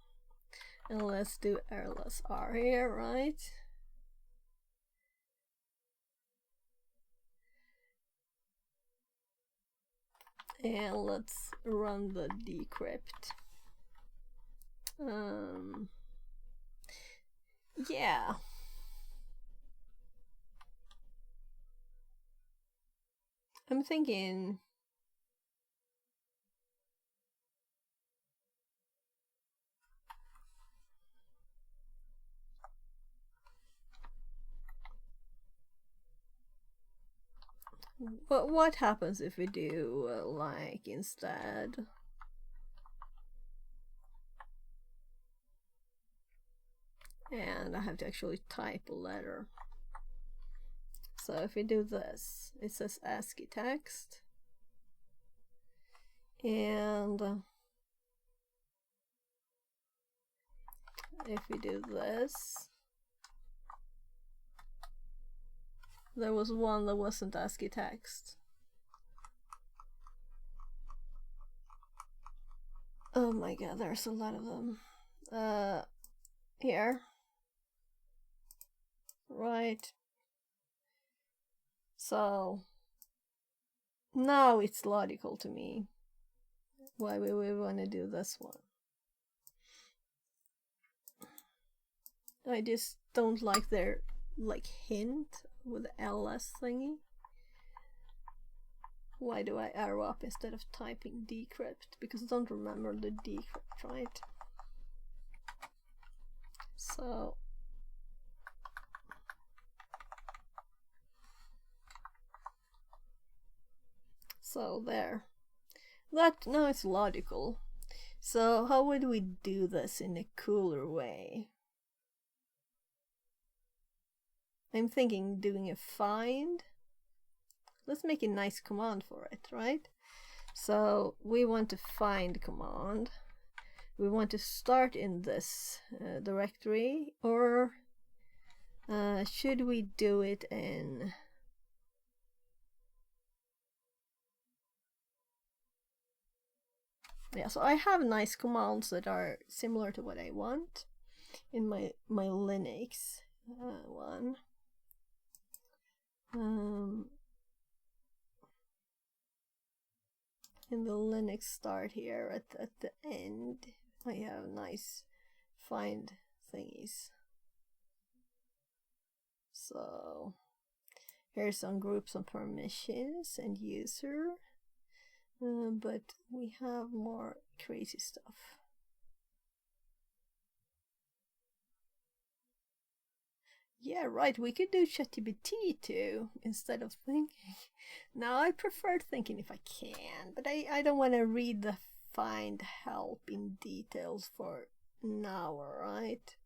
And let's do LSR here, right? And let's run the decrypt. Yeah. I'm thinking but what happens if we do like instead? And I have to actually type a letter. So if we do this, it says ASCII text. And if we do this, there was one that wasn't ASCII text. Oh my god, there's a lot of them. Here. Right. So now it's logical to me why we would want to do this one. I just don't like their like hint with the ls thingy. Why do I arrow up instead of typing decrypt? Because I don't remember the decrypt, right? So there. That now it's logical. So how would we do this in a cooler way? I'm thinking doing a find. Let's make a nice command for it, right? So we want to find command. We want to start in this directory, or should we do it in Yeah, so I have nice commands that are similar to what I want in my Linux one. In the Linux start here at the end, I have nice find thingies. So here's some groups and permissions and user, but we have more crazy stuff. Yeah, right, we could do ChatGPT too, instead of thinking. Now, I prefer thinking if I can, but I don't want to read the find help in details for an hour, right?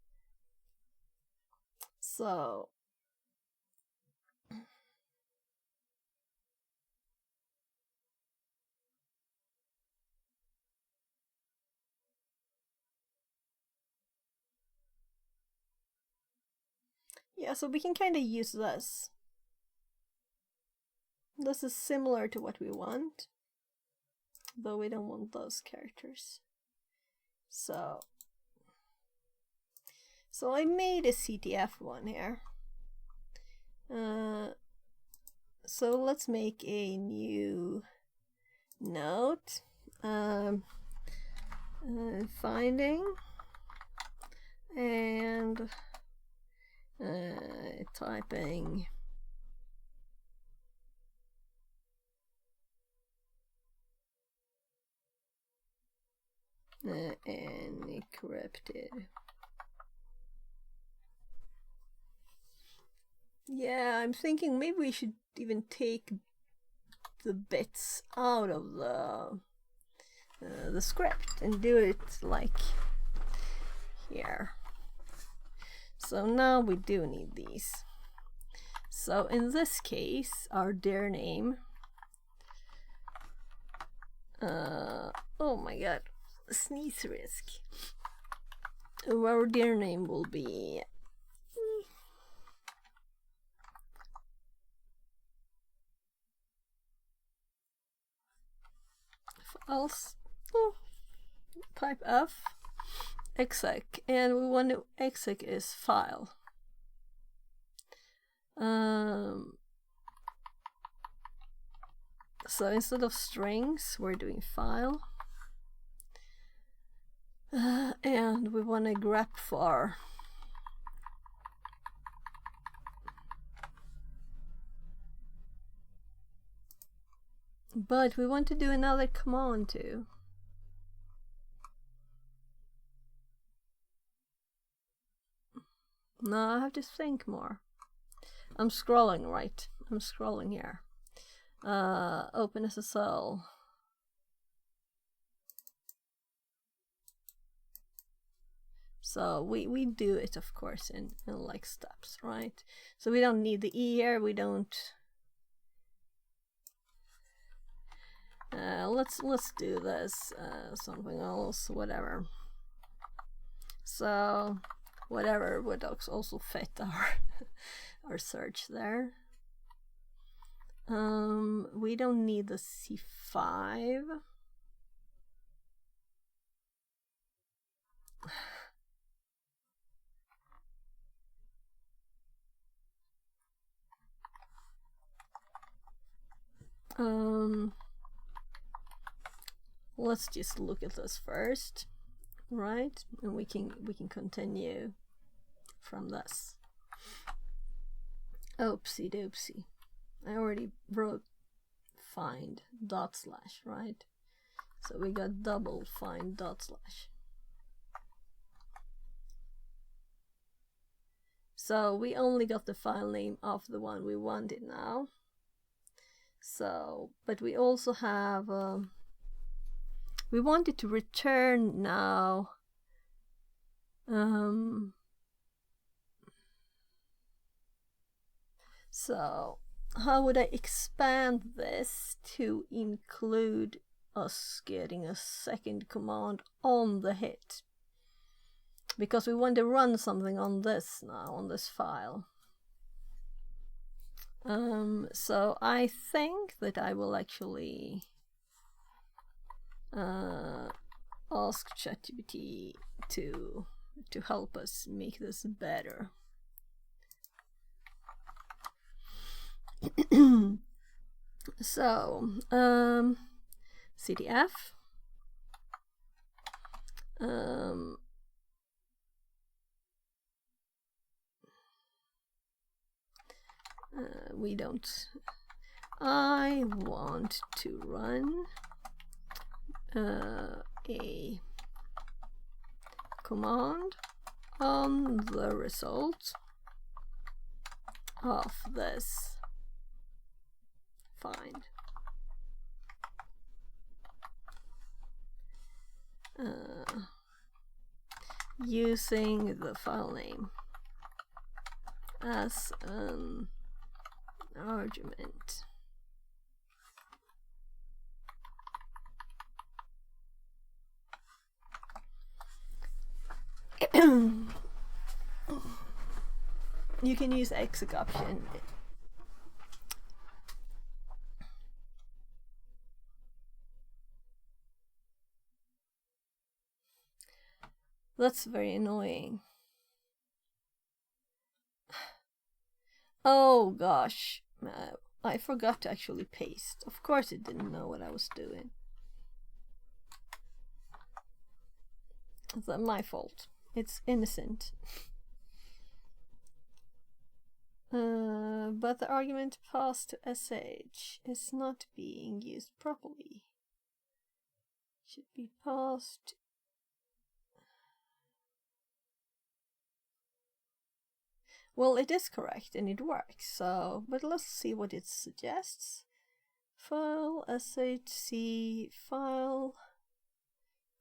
So... yeah, so we can kind of use this. This is similar to what we want, though we don't want those characters. So I made a CTF one here. So let's make a new note. Finding and typing encrypted. Yeah, I'm thinking maybe we should even take the bits out of the script and do it like here. So now we do need these. So in this case, our dir name, oh my god, sneeze risk. Our dir name will be else type F exec, and we want to exec is file. So instead of strings, we're doing file, and we want to grep var. But we want to do another command too. No, I have to think more. I'm scrolling, right? I'm scrolling here. OpenSSL. So we do it, of course, in like steps, right? So we don't need the E here. We don't. Let's do this. Something else, whatever. So whatever would also fit our search there. We don't need the C5. Let's just look at this first, right? And we can continue from this. Oopsie doopsie. I already wrote find dot slash, right? So we got double find dot slash. So we only got the file name of the one we wanted now. So, but we also have we wanted to return now so how would I expand this to include us getting a second command on the hit? Because we want to run something on this now, on this file. So I think that I will actually ask ChatGPT to help us make this better. So, CDF. We don't. I want to run a command on the result of this find. Using the file name as an argument. You can use exec option. That's very annoying. Oh gosh, I forgot to actually paste. Of course it didn't know what I was doing. It's not my fault. It's innocent. But the argument passed to SH is not being used properly. Should be passed. Well, it is correct and it works, so, but let's see what it suggests. File, shc, file,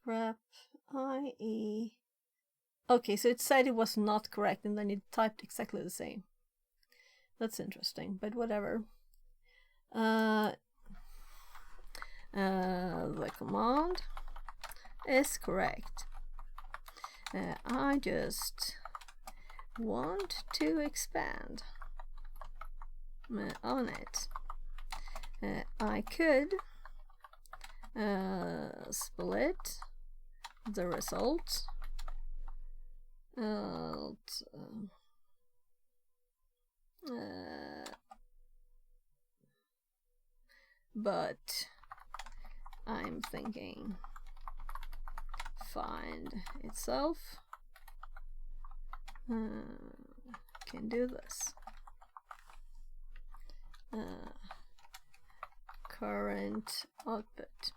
grep, IE. Okay, so it said it was not correct and then it typed exactly the same. That's interesting, but whatever. The command is correct. I just want to expand on it. I could split the result but I'm thinking find itself can do this. Current output.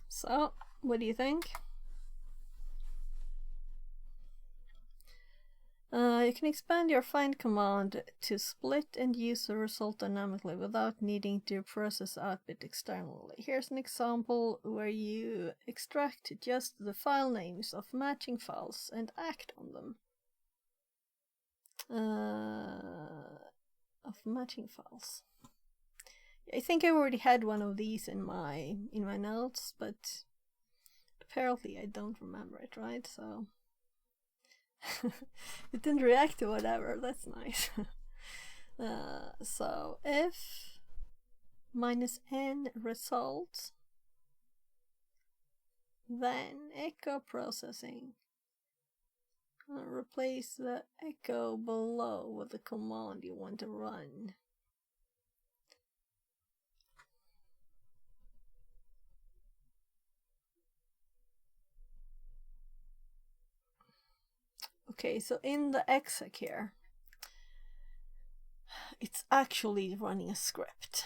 So, what do you think? You can expand your find command to split and use the result dynamically without needing to process output externally. Here's an example where you extract just the file names of matching files and act on them. Of matching files. I think I already had one of these in my notes, but apparently I don't remember it, right? So it didn't react to whatever. That's nice. So if -n results, then echo processing. Replace the echo below with the command you want to run. Okay, so in the exec here, it's actually running a script.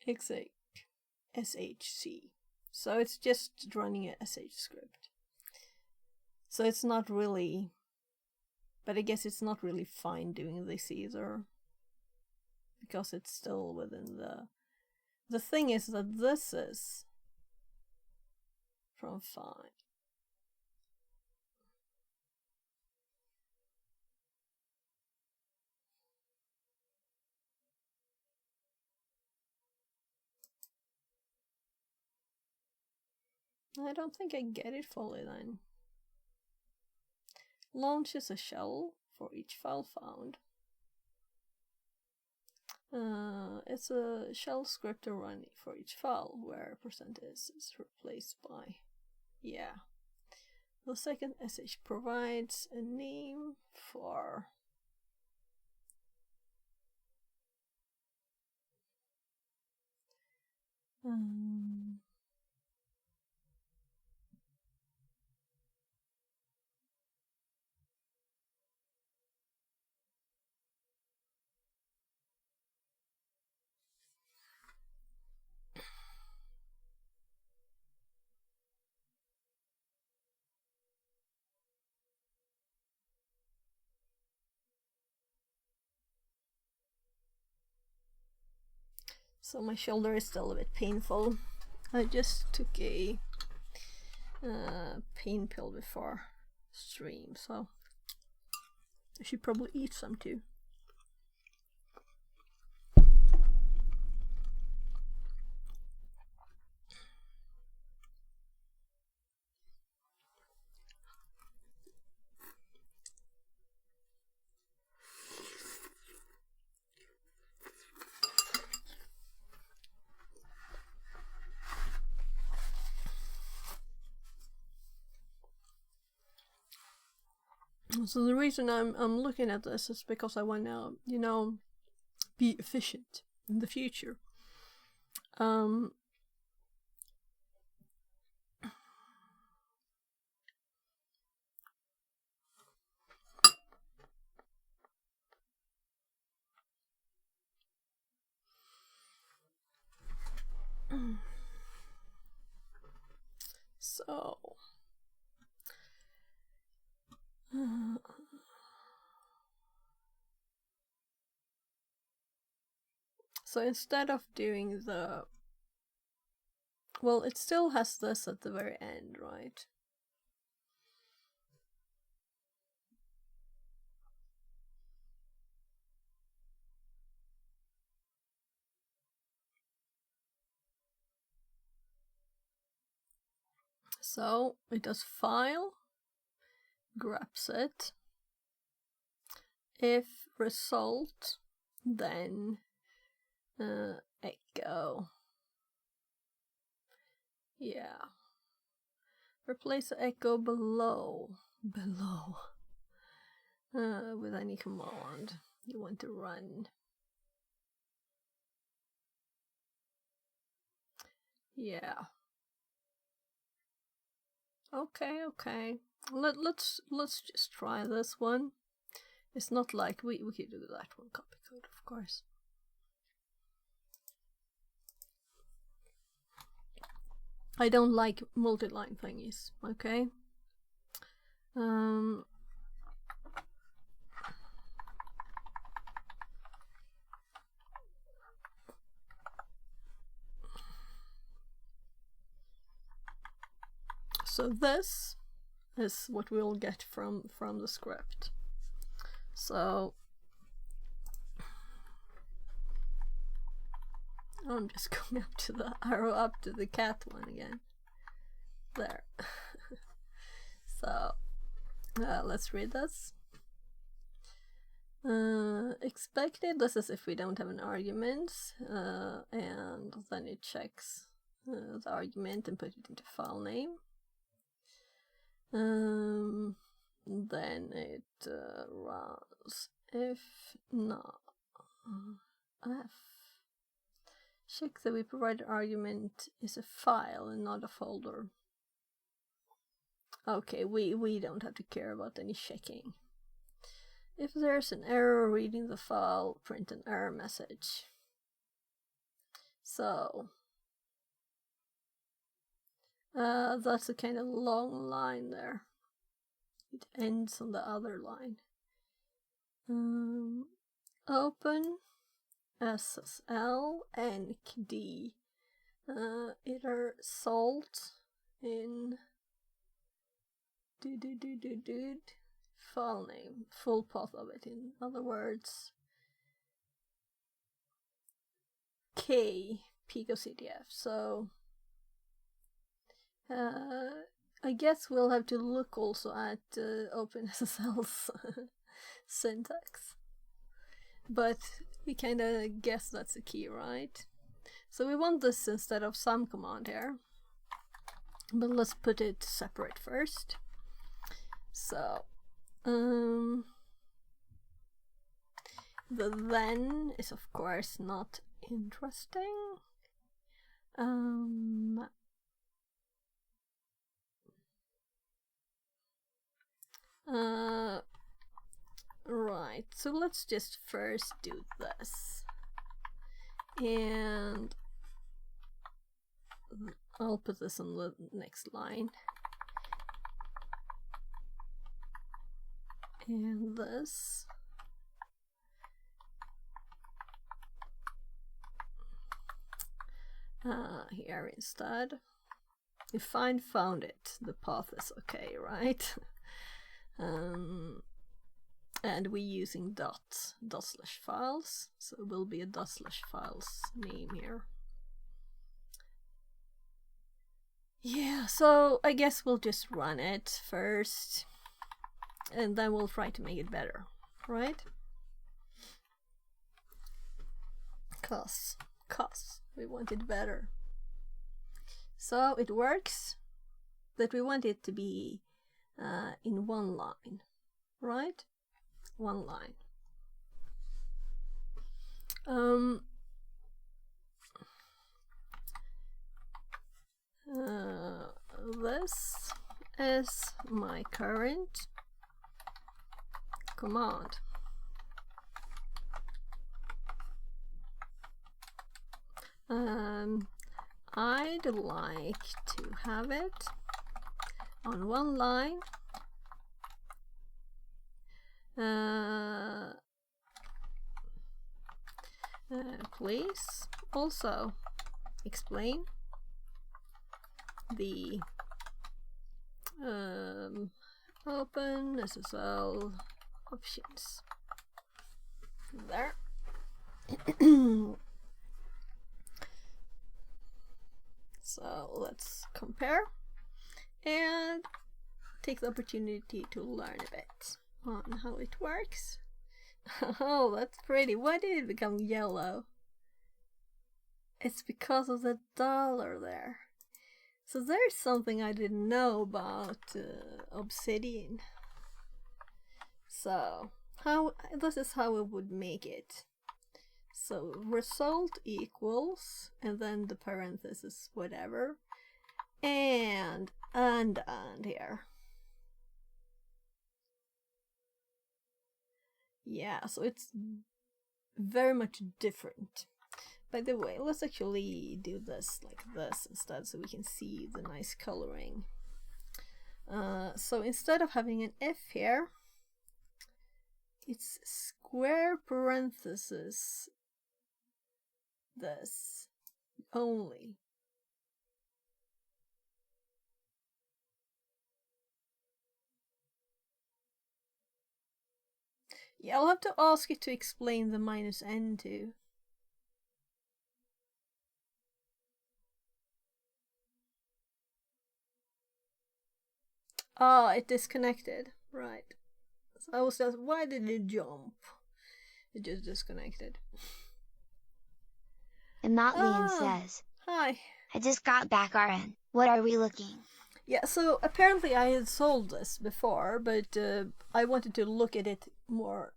Exec shc. So it's just running a sh script. So it's not really, but I guess it's not really fine doing this either, because it's still within the the thing is that this is from 5. I don't think I get it fully then. Launches a shell for each file found. It's a shell script to run for each file where % is replaced by. Yeah. The second sh provides a name for so my shoulder is still a bit painful. I just took a pain pill before stream, so I should probably eat some too. So the reason I'm looking at this is because I want to, you know, be efficient in the future. So so instead of doing the, well, it still has this at the very end, right? So it does file, grabs it. If result, then echo. Yeah. Replace the echo below with any command you want to run. Yeah. Okay. Let's just try this one. It's not like we could do that one copy code, of course. I don't like multi-line thingies, okay? So this is what we'll get from the script. So I'm just going up to the arrow, up to the cat one again. There. So let's read this. Expected, this is if we don't have an argument, and then it checks the argument and put it into file name. Then it runs if not f. Check that we provided argument is a file and not a folder. Okay, we don't have to care about any checking. If there's an error reading the file, print an error message. So that's a kind of long line there. It ends on the other line. Open SSL NKD Either salt in file name, full path of it, in other words, K picocdf. So I guess we'll have to look also at OpenSSL's syntax, but we kind of guess that's the key, right? So we want this instead of some command here, but let's put it separate first. So the then is of course not interesting. Right, so let's just first do this, and I'll put this on the next line, and this. Here instead. If find found it, the path is okay, right? And we're using dot slash files, so it will be a dot slash files name here. Yeah, so I guess we'll just run it first, and then we'll try to make it better, right? Cause we want it better. So it works, but we want it to be in one line, right? One line. This is my current command. I'd like to have it on one line. Please also explain the OpenSSL options. There. So let's compare and take the opportunity to learn a bit on how it works. Oh, that's pretty. Why did it become yellow? It's because of the dollar there. So there's something I didn't know about Obsidian. So this is how we would make it. So result equals, and then the parenthesis whatever, and here. Yeah, so it's very much different. By the way, let's actually do this like this instead so we can see the nice coloring. So instead of having an F here, it's square parenthesis this only. Yeah, I'll have to ask you to explain the -n too. Ah, it disconnected. Right. So I was just, why did it jump? It just disconnected. And Motlian says, hi. I just got back RN. What are we looking? Yeah, so apparently I had solved this before, but I wanted to look at it more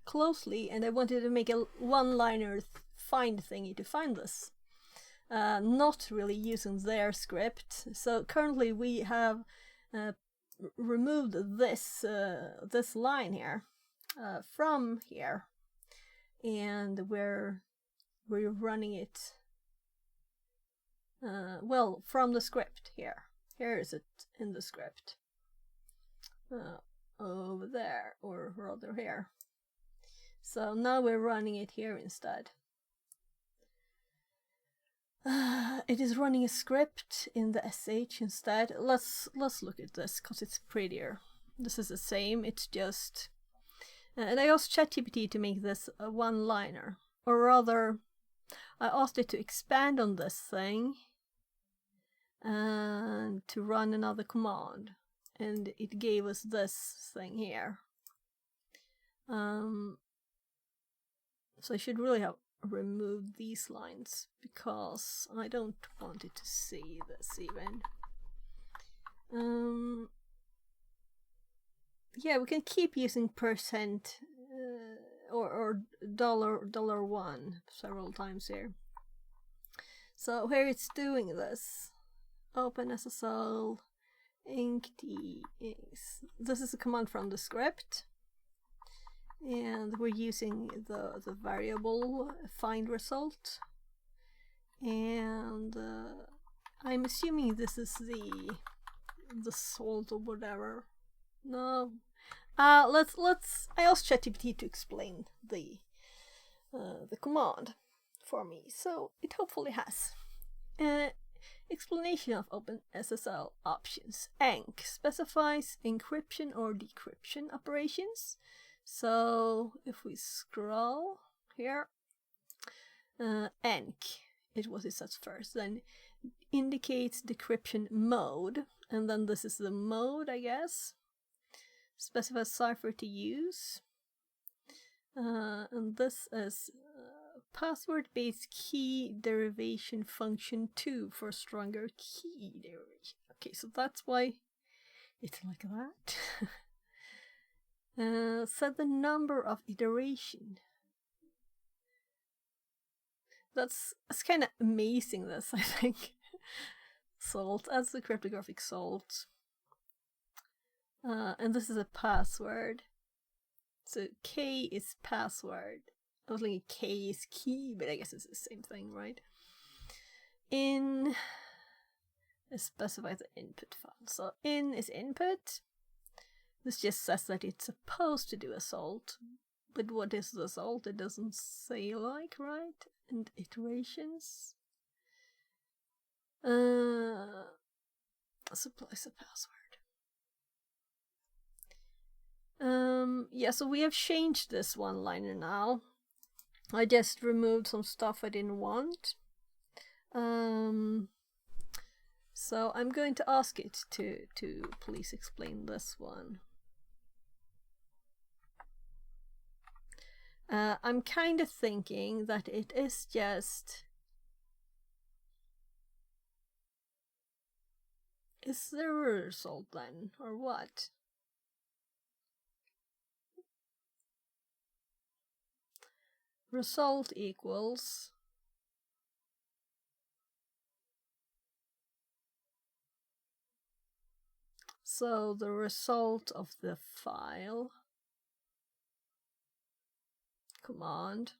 closely, and I wanted to make a one-liner find thingy to find this. Not really using their script. So currently we have removed this this line here from here, and we're running it well from the script here. Here is it in the script. Over there, or rather here. So now we're running it here instead. It is running a script in the SH instead. Let's look at this because it's prettier. This is the same. It's just, and I asked ChatGPT to make this a one-liner, or rather, I asked it to expand on this thing and to run another command, and it gave us this thing here. So I should really have removed these lines because I don't want it to see this even. Yeah, we can keep using percent or dollar one several times here. So here it's doing this. OpenSSL incd. This is a command from the script, and we're using the variable find result, and I'm assuming this is the salt or whatever. No, let's. I asked ChatGPT to explain the command for me, so it hopefully has. Explanation of OpenSSL options. ENC specifies encryption or decryption operations. So if we scroll here, ENC, what it says first, then indicates decryption mode, and then this is the mode, I guess. Specifies cipher to use, and this is password-based key derivation function 2 for stronger key derivation. Okay, so that's why it's like that. Set the number of iteration. That's kind of amazing, this, I think. Salt, adds the cryptographic salt. And this is a password. So K is password. I was thinking K is key, but I guess it's the same thing, right? In specifies the input file. So in is input. This just says that it's supposed to do a salt. But what is the salt? It doesn't say, like, right? And iterations. Supplies a password. Yeah, so we have changed this one-liner now. I just removed some stuff I didn't want. So I'm going to ask it to please explain this one. I'm kind of thinking that it is just... Is there a result then, or what? Result equals... So the result of the file command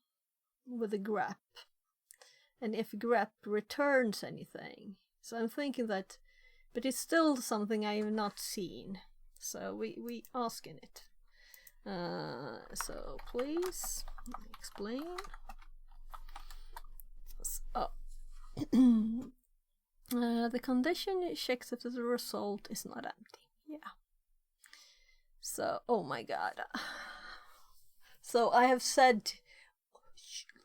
with a grep, and if grep returns anything. So I'm thinking that, but it's still something I have not seen. So we asking it. So please explain. Oh. The condition checks if the result is not empty. Yeah. So, oh my god. So I have said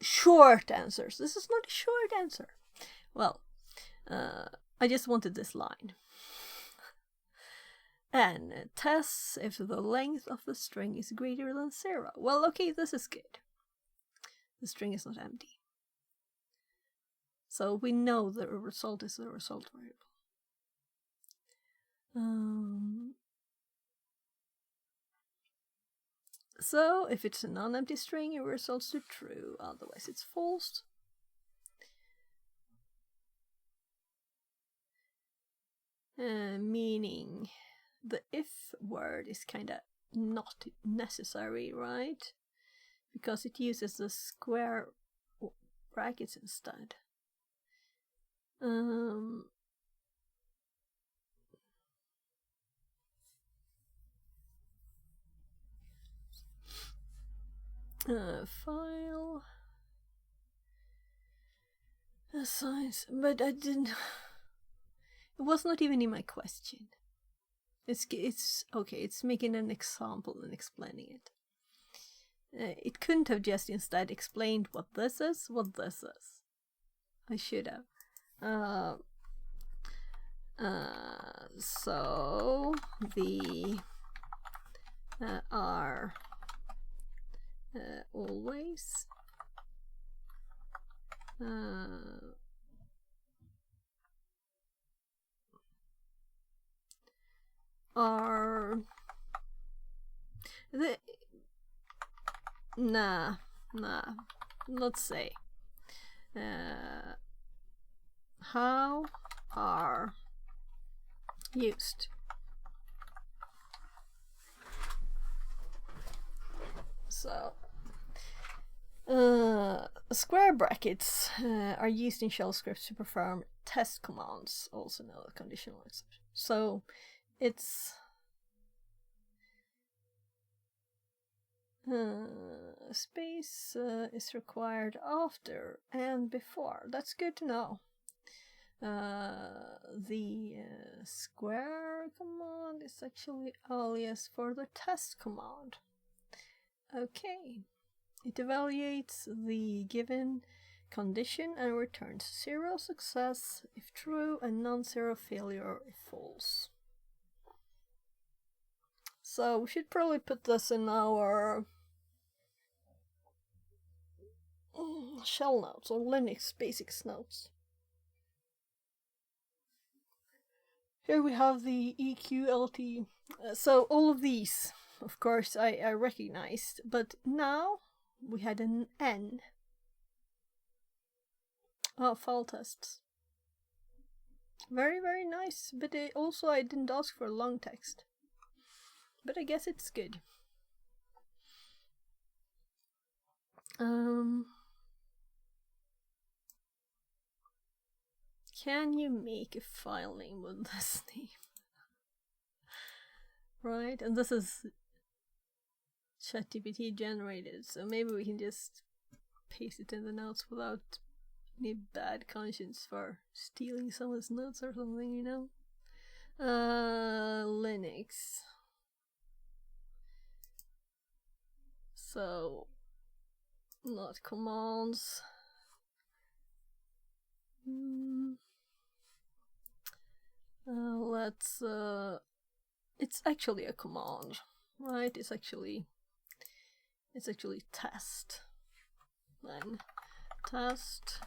short answers. This is not a short answer. Well, I just wanted this line. And tests if the length of the string is greater than 0. Well, okay, this is good. The string is not empty. So we know the result is the result variable. So if it's a non-empty string, it results to true, otherwise it's false. Meaning the if word is kind of not necessary, right? Because it uses the square brackets instead. File. Science, but I didn't. It was not even in my question. It's okay. It's making an example and explaining it. It couldn't have just instead explained what this is. I should have. So the are always are the let's say how are used. So square brackets are used in shell scripts to perform test commands, also known as conditional exception. So it's space is required after and before. That's good to know. The square command is actually alias for the test command. Okay, it evaluates the given condition and returns 0 success if true and non-zero failure if false. So we should probably put this in our shell notes or Linux basics notes. Here we have the EQLT. So all of these, of course, I recognized, but now we had an N. Oh, file tests. Very, very nice, but also I didn't ask for long text. But I guess it's good. Can you make a file name with this name? Right, and this is ChatGPT generated, so maybe we can just paste it in the notes without any bad conscience for stealing someone's notes or something, you know? Linux. So, not commands. Let's it's actually a command, right? It's actually test. Then test.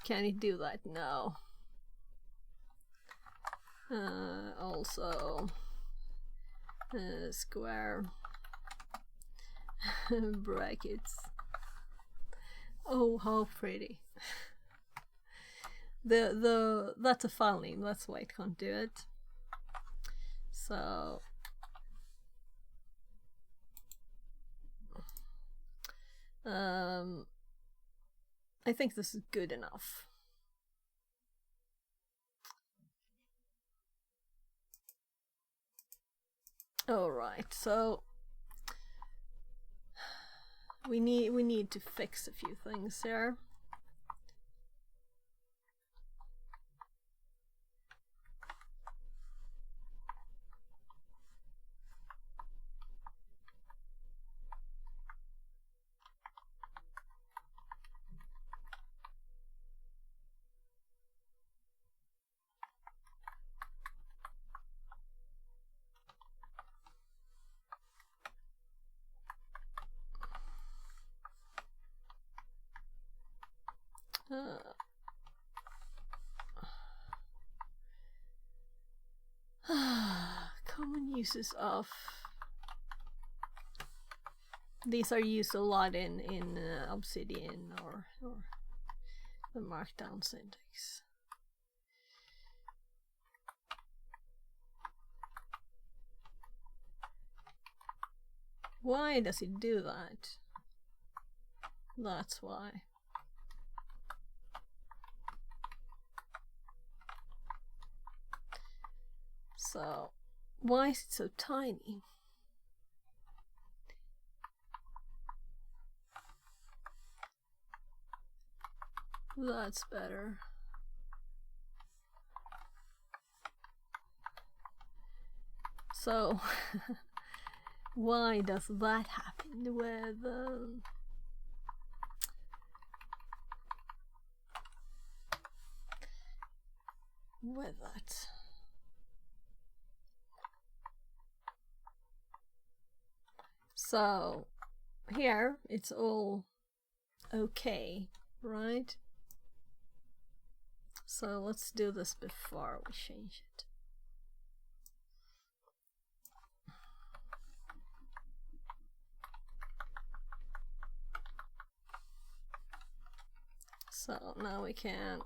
Can it do that? No. Also square brackets. Oh, how pretty. That's a file name, that's why it can't do it. So I think this is good enough. Alright, so we need to fix a few things here. Common uses of these are used a lot in Obsidian or the Markdown syntax. Why does it do that? That's why. So, why is it so tiny? That's better. So, why does that happen with that? So, here it's all okay, right? So let's do this before we change it. So now we can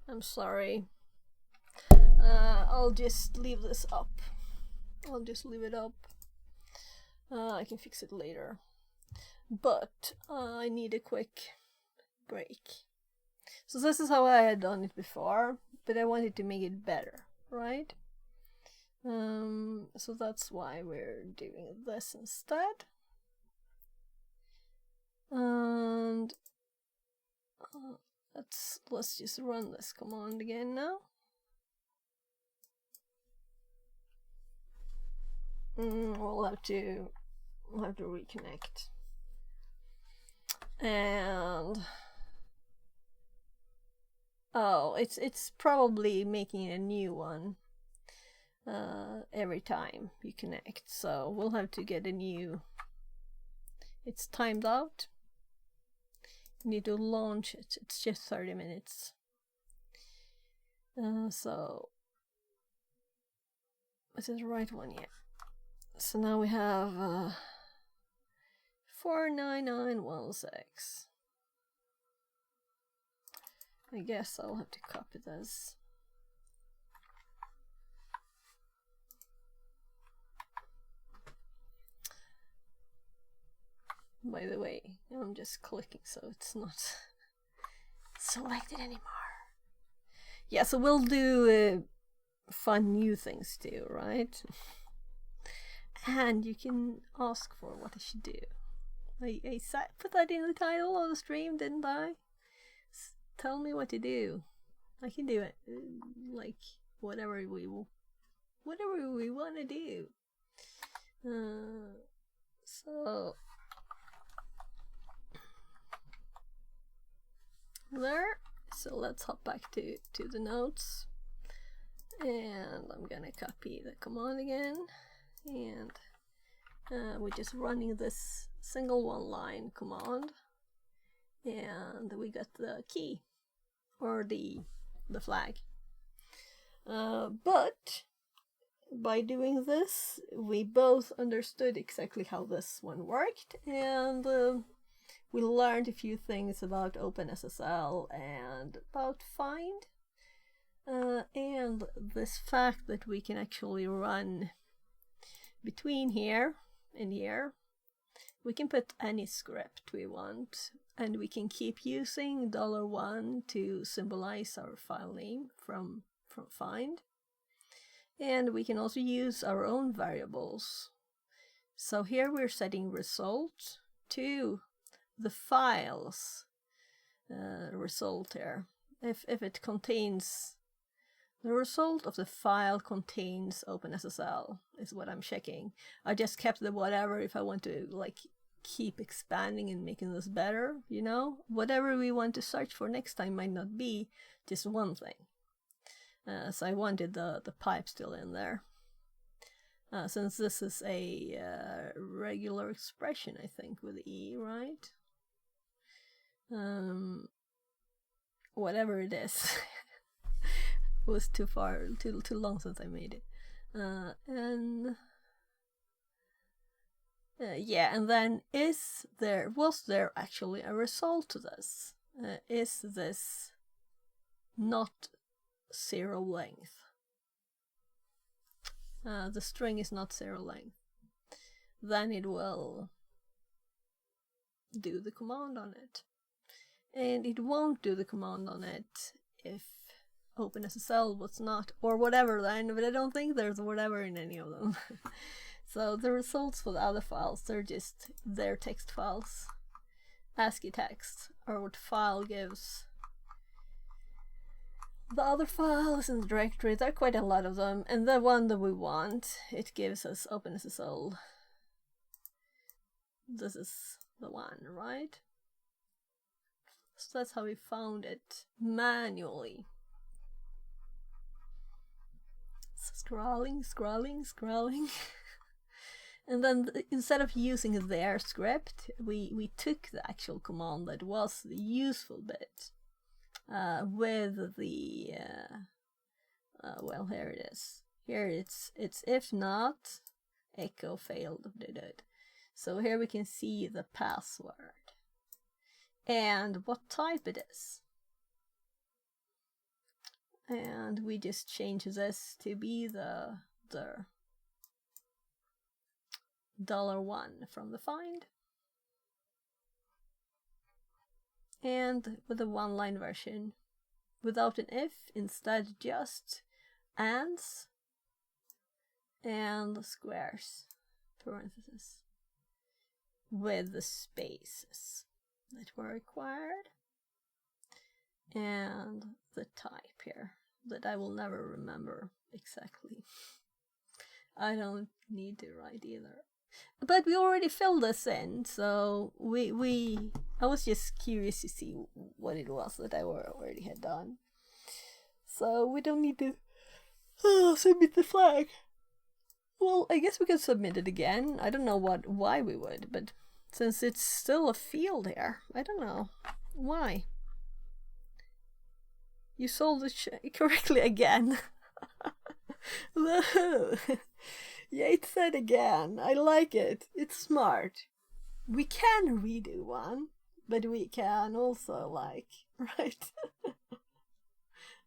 I'm sorry. I'll just leave this up. I'll just leave it up. I can fix it later. But I need a quick break. So this is how I had done it before, but I wanted to make it better, right? So that's why we're doing this instead. And let's just run this command again now. We'll have to reconnect. And oh, it's probably making a new one every time you connect, so we'll have to get a new. It's timed out. You need to launch it. It's just 30 minutes. So is it the right one yet? So now we have 49916. I guess I'll have to copy this. By the way, I'm just clicking so it's not selected anymore. Yeah, so we'll do fun new things too, right? And you can ask for what I should do. I put that in the title of the stream, didn't I? Tell me what to do. I can do it. Like whatever we want to do. So there. So let's hop back to the notes, and I'm gonna copy the command again, and we're just running this single one line command, and we got the key or the flag. But by doing this, we both understood exactly how this one worked, and we learned a few things about OpenSSL and about find, and this fact that we can actually run between here and here. We can put any script we want, and we can keep using $1 to symbolize our file name from find. And we can also use our own variables. So here we're setting result to the file's result here. If it contains, the result of the file contains OpenSSL is what I'm checking. I just kept the whatever if I want to like keep expanding and making this better, you know? Whatever we want to search for next time might not be just one thing. So I wanted the pipe still in there. Since this is a regular expression, I think, with E, right? Whatever it is. It was too long since I made it. Yeah, and then was there actually a result to this? Is this not 0 length? The string is not 0 length. Then it will do the command on it. And it won't do the command on it if OpenSSL, what's not, or whatever then, but I don't think there's whatever in any of them. So the results for the other files, they're just their text files. ASCII text, or what file gives the other files in the directory. There are quite a lot of them, and the one that we want, it gives us OpenSSL. This is the one, right? So that's how we found it manually. So scrolling. And then instead of using their script, we took the actual command that was the useful bit with the, well, here it is. Here it's if not, echo failed. So here we can see the password and what type it is. And we just change this to be the $1 from the find. And with a one-line version, without an if, instead just ands and squares, parentheses, with the spaces that were required, and the type here that I will never remember exactly. I don't need to write either. But we already filled this in, so I was just curious to see what it was that I already had done. So we don't need to submit the flag. Well, I guess we could submit it again. I don't know why we would, but since it's still a field here, I don't know why. You solved it correctly again. Whoa. Yates said again. I like it. It's smart. We can redo one, but we can also right?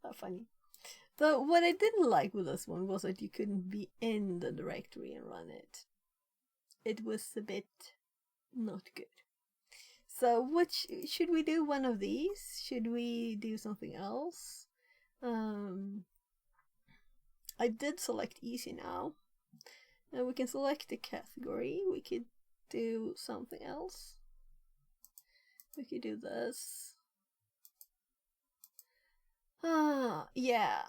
That's funny. So what I didn't like with this one was that you couldn't be in the directory and run it. It was a bit not good. So should we do one of these? Should we do something else? I did select easy now. And we can select the category. We could do something else. We could do this. Yeah.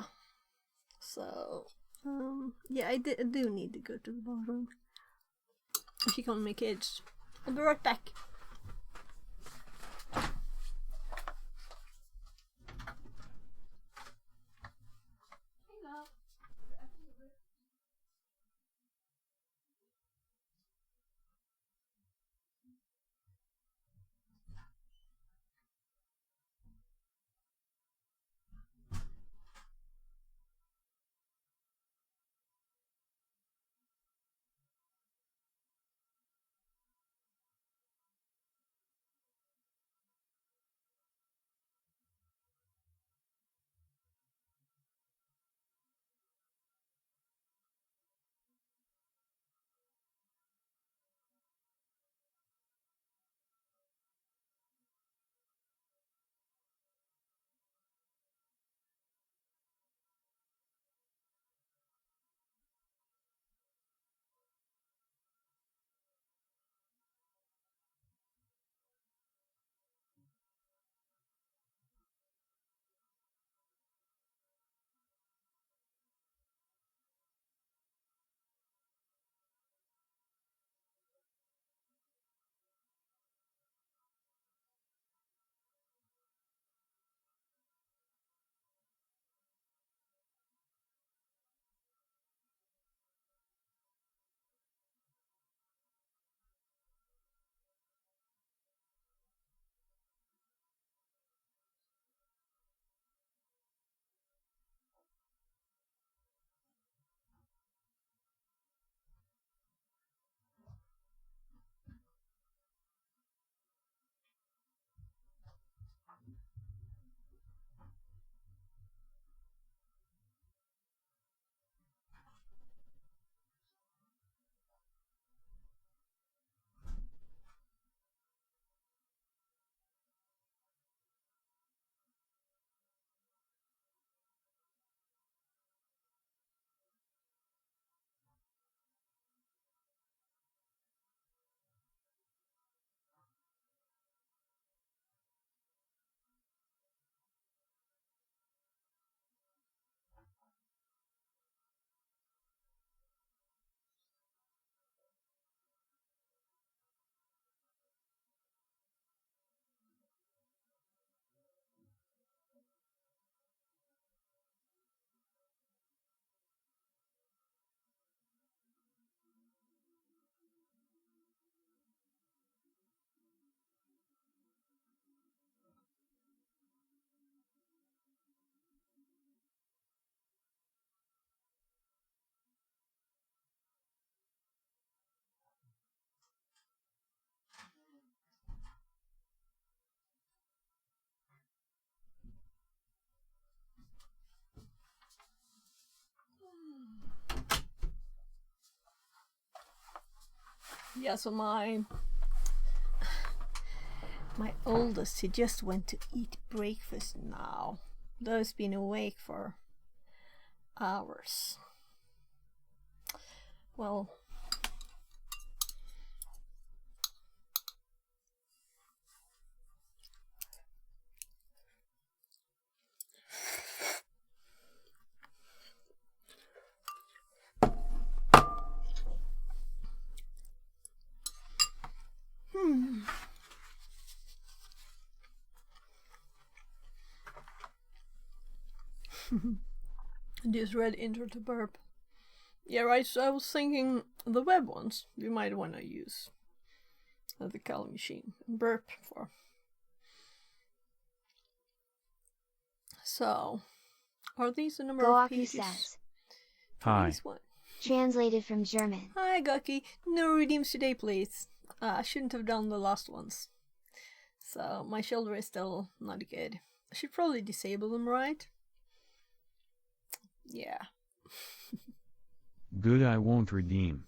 So, yeah, I do need to go to the bottom. If you call me kids. I'll be right back. Yeah, so my oldest, he just went to eat breakfast now. Though he's been awake for hours. Well, just read Intro to Burp. Yeah, right, so I was thinking the web ones you might want to use the Kali machine. Burp for. So, are these the number of Goaku pages? says. Hi. These one. Translated from German. Hi, Gucky. No redeems today, please. I shouldn't have done the last ones. So, my shoulder is still not good. I should probably disable them, right? Yeah. Good, I won't redeem.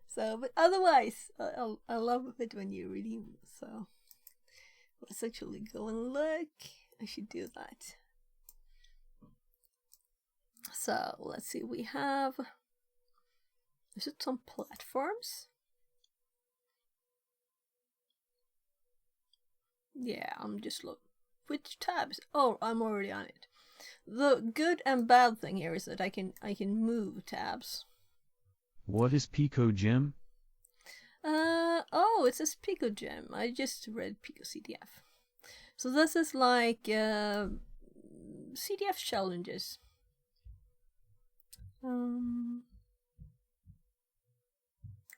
So, but otherwise, I love it when you redeem. So, let's actually go and look. I should do that. So, let's see. We have. Is it some platforms? Yeah, I'm just looking. Which tabs? Oh, I'm already on it. The good and bad thing here is that I can move tabs. What is Pico Gem? Oh, it says Pico Gem. I just read Pico CDF. So this is like CDF challenges.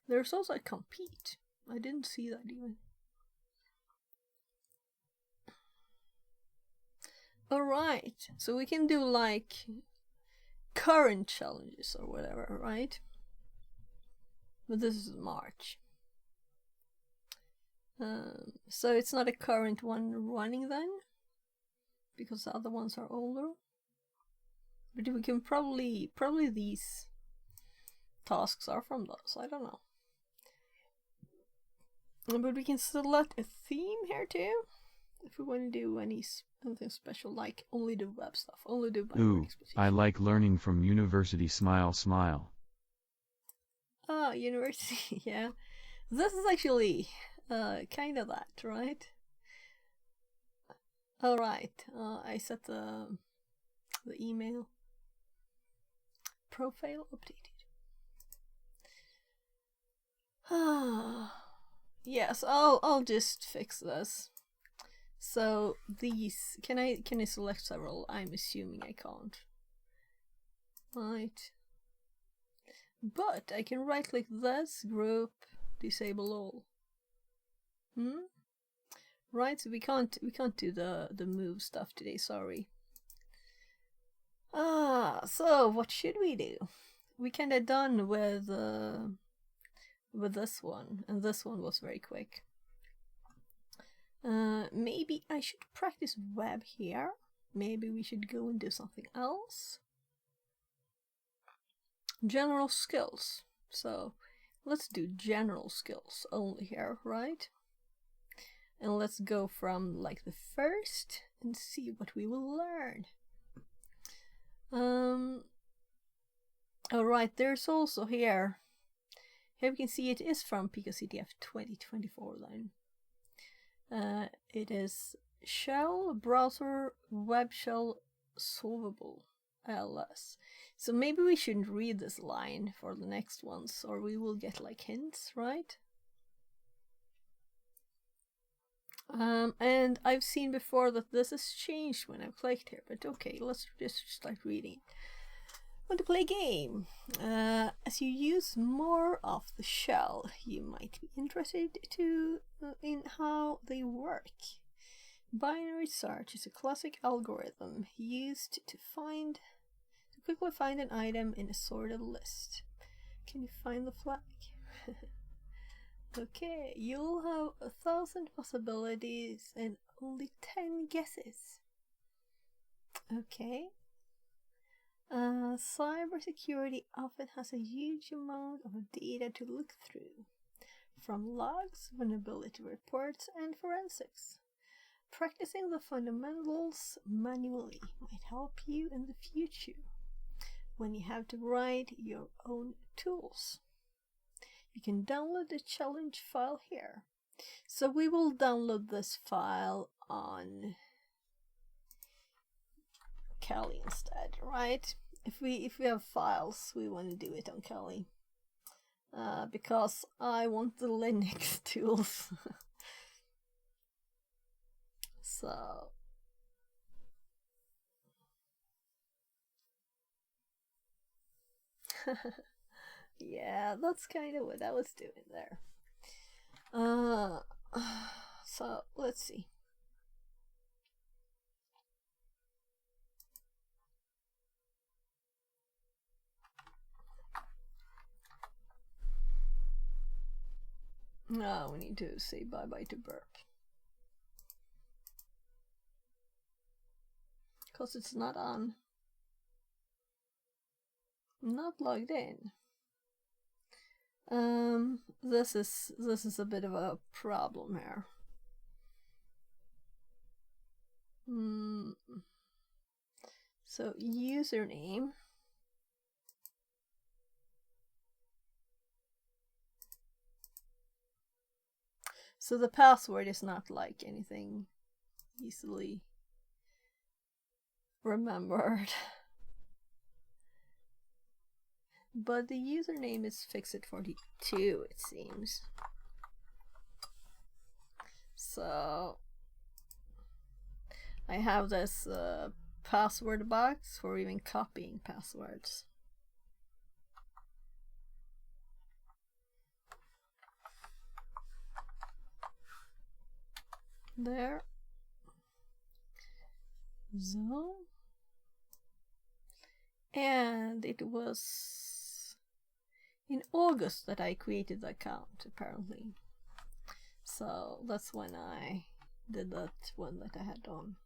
There's also a compete. I didn't see that even. Alright, so we can do like current challenges or whatever, right? But this is March. So it's not a current one running then? Because the other ones are older? But we can probably these tasks are from those, I don't know. But we can select a theme here too. If we want to do anything special, like only do web stuff, only do Ooh, I like learning from University. Smile, smile. Oh, university, yeah. This is actually kind of that, right? Alright, I set the email profile updated. Yes, I'll just fix this. So these can I select several? I'm assuming I can't. Right. But I can right click this group, disable all. Right, so we can't do the move stuff today, sorry. So what should we do? We kinda done with this one, and this one was very quick. Maybe I should practice web here. Maybe we should go and do something else. General skills. So let's do general skills only here, right? And let's go from like the first and see what we will learn. Alright, there's also here we can see it is from Pico CDF 2024 then. It is shell, browser, web shell, solvable, ls. So maybe we shouldn't read this line for the next ones, or we will get like hints, right? And I've seen before that this has changed when I've clicked here, but okay, let's just start reading. Want to play a game? As you use more of the shell, you might be interested in how they work. Binary search is a classic algorithm used to quickly find an item in a sorted list. Can you find the flag? Okay, you'll have 1,000 possibilities and only 10 guesses. Okay. Cybersecurity often has a huge amount of data to look through. from logs, vulnerability reports, and forensics. Practicing the fundamentals manually might help you in the future when you have to write your own tools. You can download the challenge file here. So we will download this file on Kali instead, right? If we have files, we want to do it on Kali. Because I want the Linux tools. So yeah, that's kind of what I was doing there. So let's see. No, we need to say bye-bye to burp. Because it's not on. Not logged in. This is a bit of a problem here. So username. So the password is not like anything easily remembered. But the username is Fixit42, it seems. So I have this password box for even copying passwords. There. So. And it was in August that I created the account, apparently. So that's when I did that one that I had on.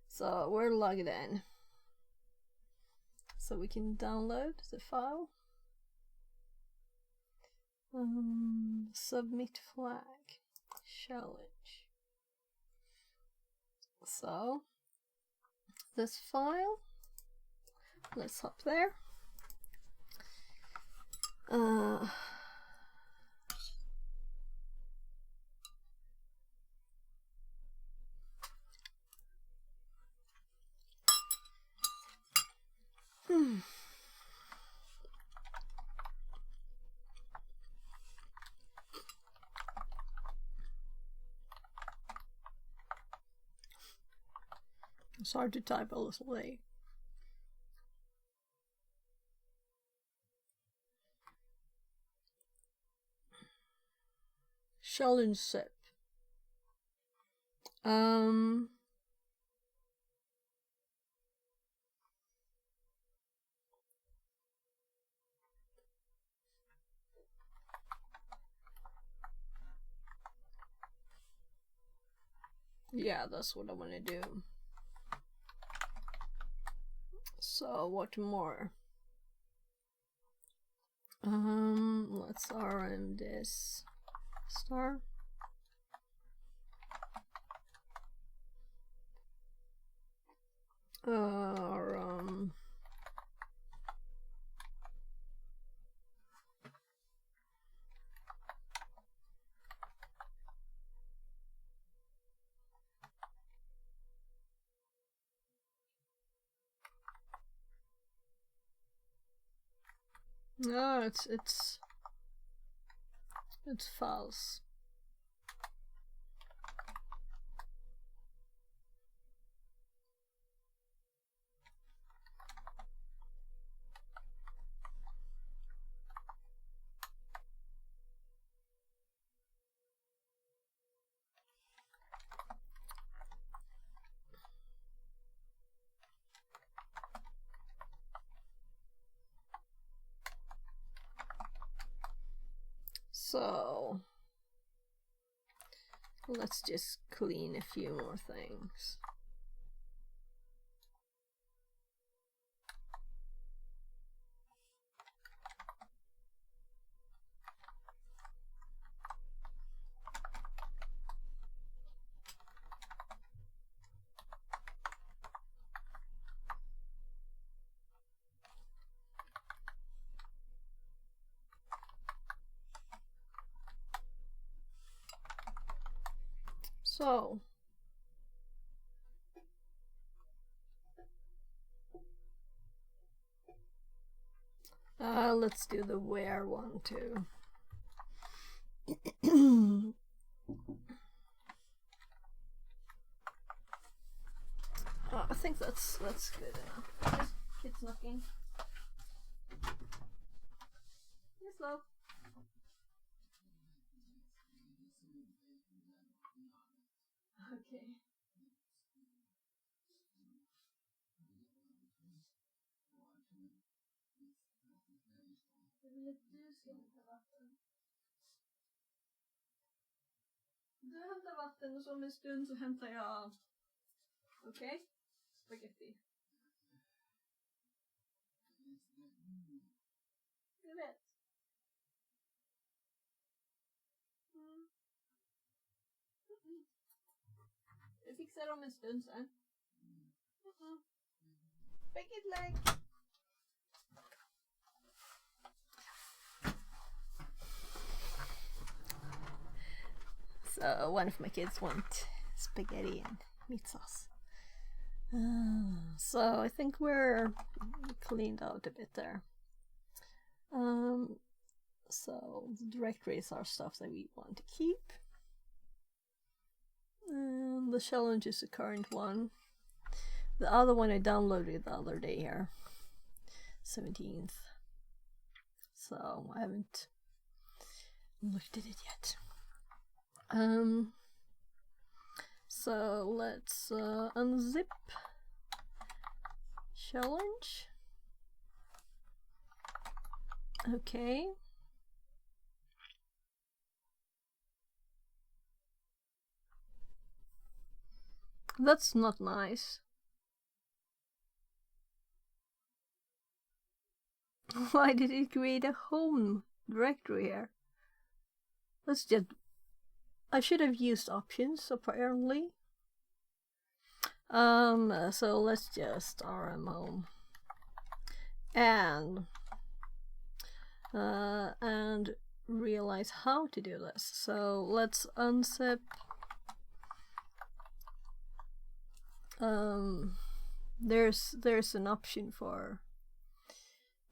So we're logged in. So we can download the file. Submit flag challenge. So this file, let's hop there. It's hard to type a little late. Challenge zip. Yeah, that's what I want to do. So what more? Let's rm this star. No, it's false. So let's just clean a few more things. So let's do the where one too. I think that's good enough. Just kids knocking. Yes, love. Okay. Du hämtar vatten och så om en stund så hämtar jag... Okej? Spaghetti. Jag vet. Jag fixar om en stund sen. Spaghetti like. So one of my kids want spaghetti and meat sauce. So I think we're cleaned out a bit there. So the directories are stuff that we want to keep. The challenge is the current one. The other one I downloaded the other day here, 17th. So I haven't looked at it yet. So let's unzip challenge. Okay. That's not nice. Why did it create a home directory here? Let's just... I should have used options, apparently. So let's just rm home. And realize how to do this. So let's unzip there's an option for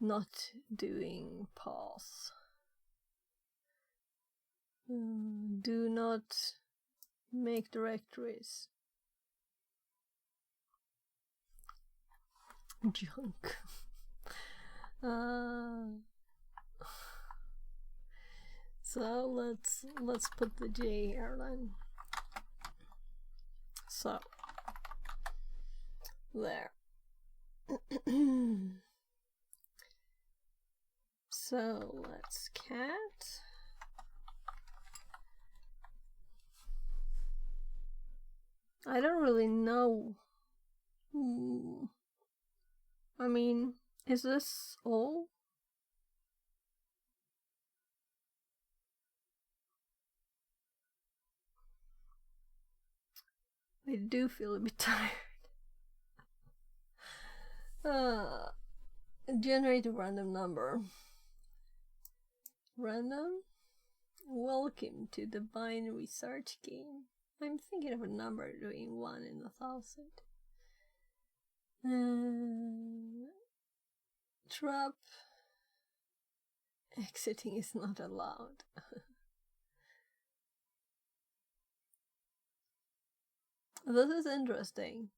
not doing pause. Do not make directories junk. So let's put the J here then. So there. So let's cat. I don't really know. I mean, is this all? I do feel a bit tired. Generate a random number. Random? Welcome to the binary search game. I'm thinking of a number doing 1 in 1,000. Trap. Exiting is not allowed. This is interesting.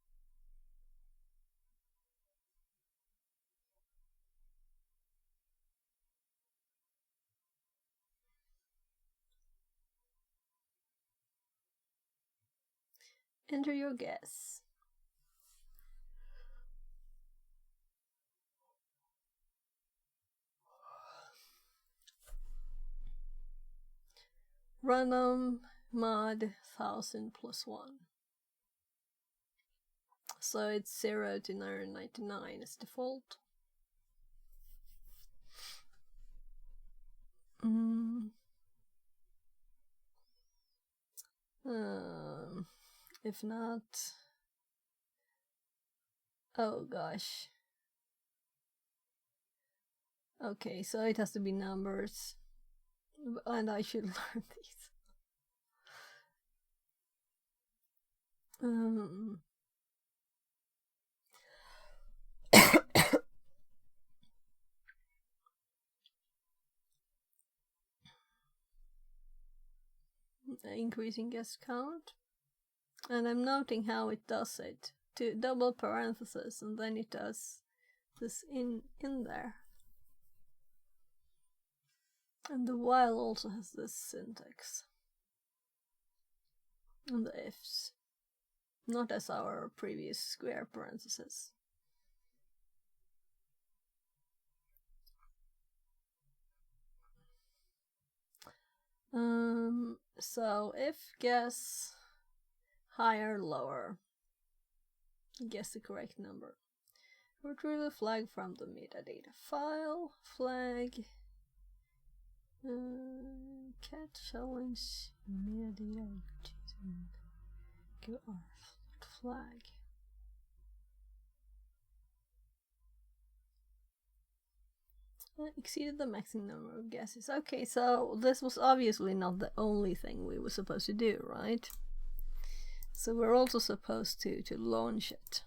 Enter your guess. Random mod 1,000 plus 1. So it's 0 to 999 as default. If not, oh gosh. Okay, so it has to be numbers, and I should learn these. Increasing guest count, and I'm noting how it does it to double parenthesis, and then it does this in there. And the while also has this syntax. And the ifs. Not as our previous square parentheses. So if guess higher, lower, guess the correct number. Retrieve a flag from the metadata file. Flag. Cat challenge metadata flag. Exceeded the maximum number of guesses. Okay, so this was obviously not the only thing we were supposed to do, right? So we're also supposed to launch it.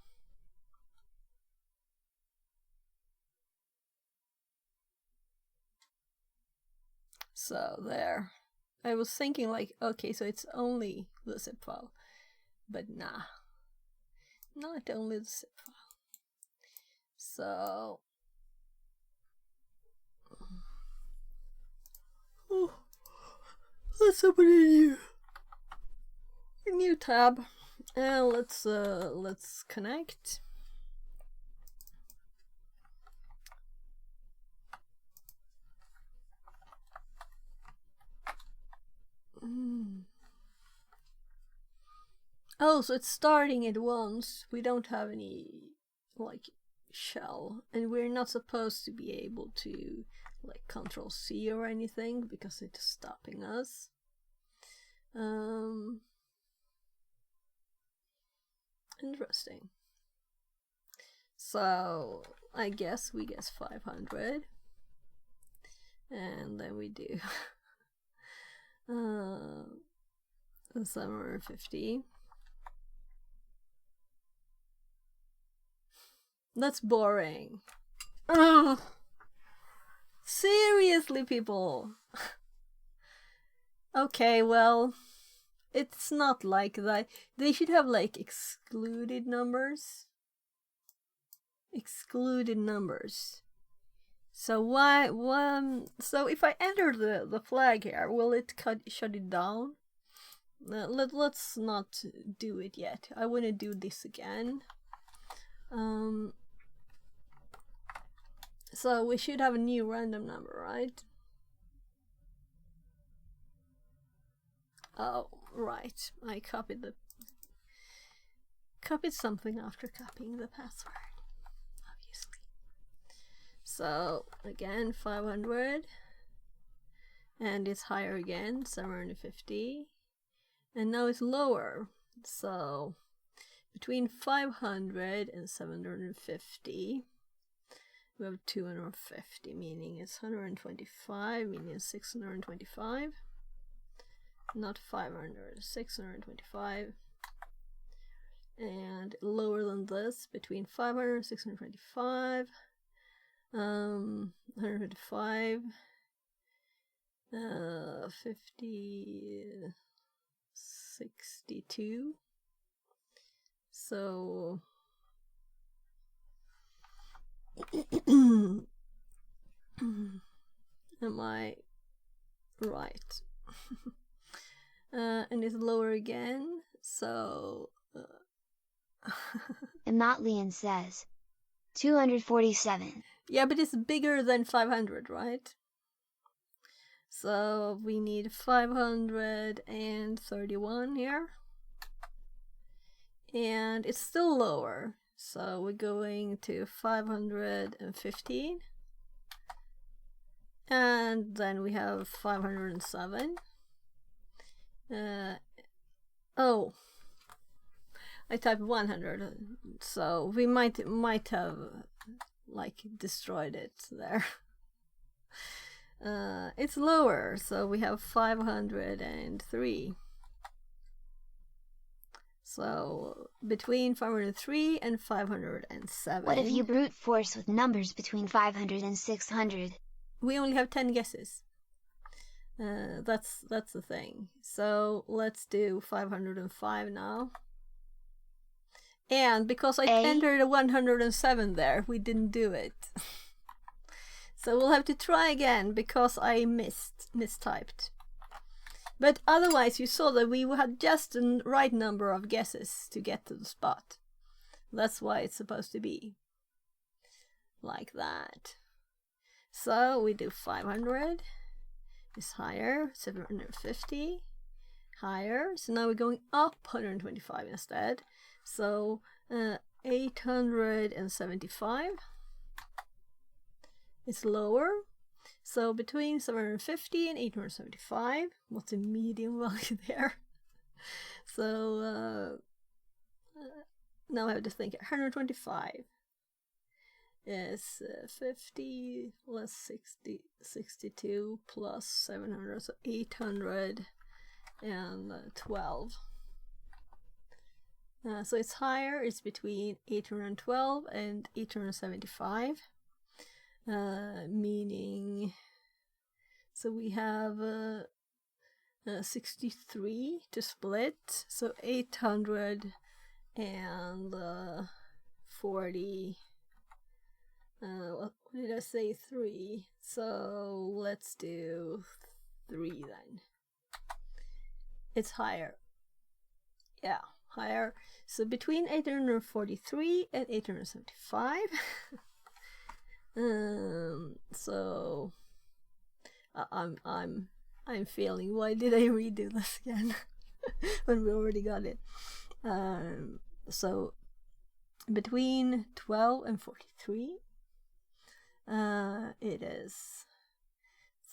So there. I was thinking like, okay, so it's only the zip file. But nah. Not only the zip file. So let's open a new tab, and let's connect. Oh, so it's starting at once. We don't have any like shell, and we're not supposed to be able to like Control C or anything because it's stopping us. Interesting. So I guess we guess 500, and then we do 750. That's boring. Ugh. Seriously, people. Okay, well, it's not like that. They should have like excluded numbers. Excluded numbers. So why? So if I enter the flag here, will it shut it down? Let's not do it yet. I want to do this again. So we should have a new random number, right? Oh, right. I copied something after copying the password, obviously. So again, 500, and it's higher again, 750, and now it's lower. So between 500 and 750. We have 250, meaning it's 125, meaning 625. Not 500, 625. And lower than this, between 500 and 625. 125. 50, 62. So am I right? And it's lower again, so And Notlian says 247. yeah, but it's bigger than 500, right? So we need 531 here, and it's still lower. So we're going to 515, and then we have 507. Oh, I typed 100, so we might have like destroyed it there. It's lower, so we have 503. So between 503 and 507. What if you brute force with numbers between 500 and 600? We only have 10 guesses. That's the thing. So let's do 505 now. And because I entered a 107 there, we didn't do it. So we'll have to try again because I mistyped. But otherwise you saw that we had just the right number of guesses to get to the spot. That's why it's supposed to be like that. So we do 500 is higher, 750 higher. So now we're going up 125 instead. So 875 is lower. So between 750 and 875, what's the medium value there? So now I have to think. 125 is 50 less 60, 62 plus 700, so 812. So it's higher, it's between 812 and 875, meaning, so we have 63 to split, so 840, what did I say, 3, so let's do 3 then. It's higher, yeah, higher. So between 843 and 875. So I'm failing. Why did I redo this again when we already got it? So between 12 and 43, it is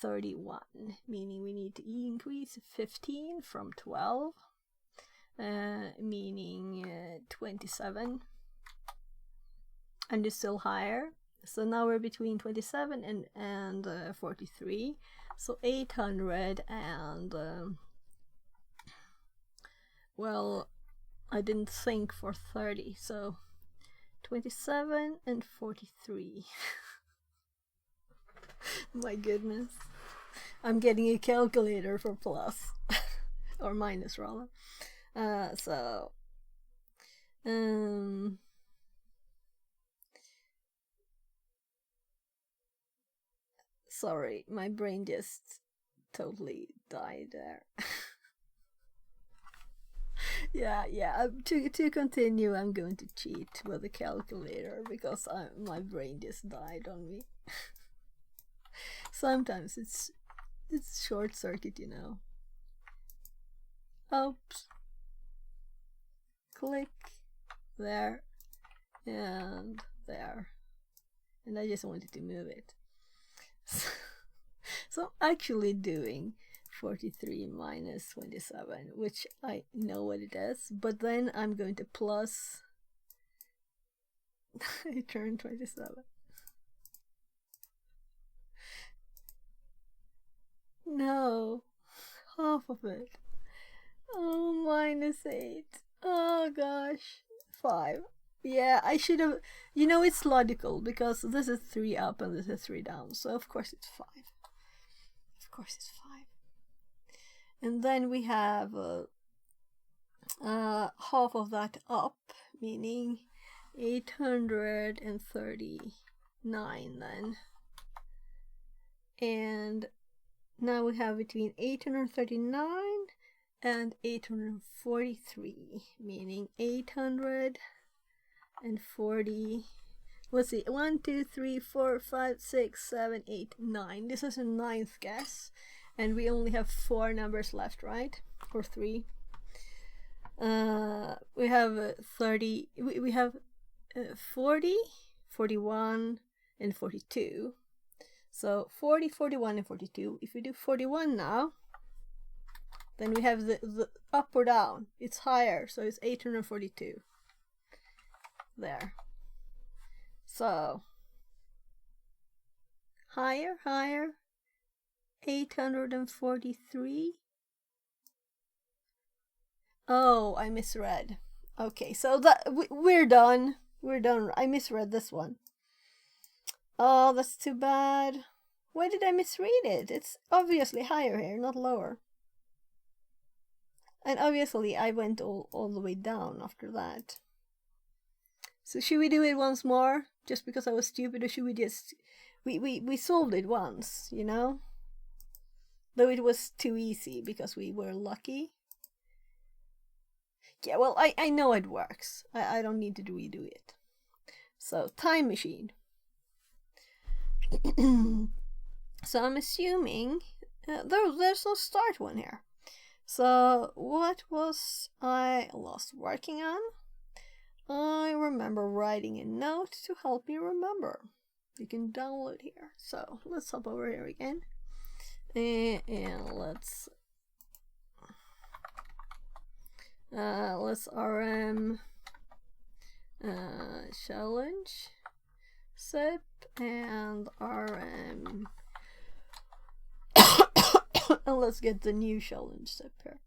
31, meaning we need to increase 15 from 12. Meaning 27, and it's still higher. So now we're between 27 and 43. So 800 and well, I didn't think for 30. So 27 and 43. My goodness, I'm getting a calculator for plus or minus rather. Sorry, my brain just totally died there. yeah. To continue, I'm going to cheat with the calculator because my brain just died on me. Sometimes it's short circuit, you know. Oops. Click there and there, and I just wanted to move it. So I'm actually doing 43 minus 27, which I know what it is, but then I'm going to plus I turned 27. No, half of it. Oh, minus 8. Oh gosh, 5. Yeah, I should have. You know, it's logical because this is 3 up and this is 3 down, so of course it's 5. Of course it's 5. And then we have half of that up, meaning 839 then. And now we have between 839 and 843, meaning 840. Let's see, 1, 2, 3, 4, 5, 6, 7, 8, 9. This is a 9th guess, and we only have 4 numbers left, right? Or 3. We have 30. We have 40, 41, and 42. So 40, 41, and 42. If we do 41 now, then we have the up or down. It's higher, so it's 842. There. So higher, 843. Oh, I misread. Okay, so we're done. We're done. I misread this one. Oh, that's too bad. Why did I misread it? It's obviously higher here, not lower. And obviously I went all the way down after that. So should we do it once more? Just because I was stupid, or should we just... We solved it once, you know? Though it was too easy because we were lucky. Yeah, well, I know it works. I don't need to redo it. So, time machine. So I'm assuming there's no start one here. So what was I last working on? I remember writing a note to help me remember. You can download here. So let's hop over here again. And let's RM challenge zip and RM and let's get the new challenge zip here.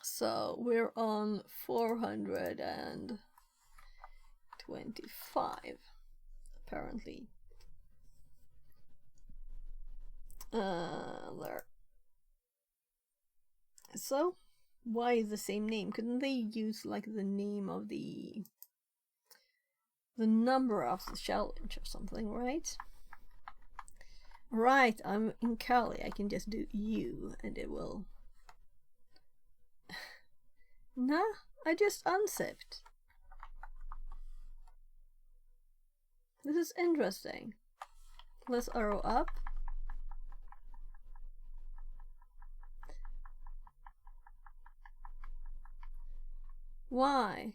So we're on 425 apparently. There. So why is the same name? Couldn't they use like the name of the number of the challenge or something, right? Right, I'm in Kali. I can just do U and it will... Nah, I just unzipped. This is interesting. Let's arrow up. Why?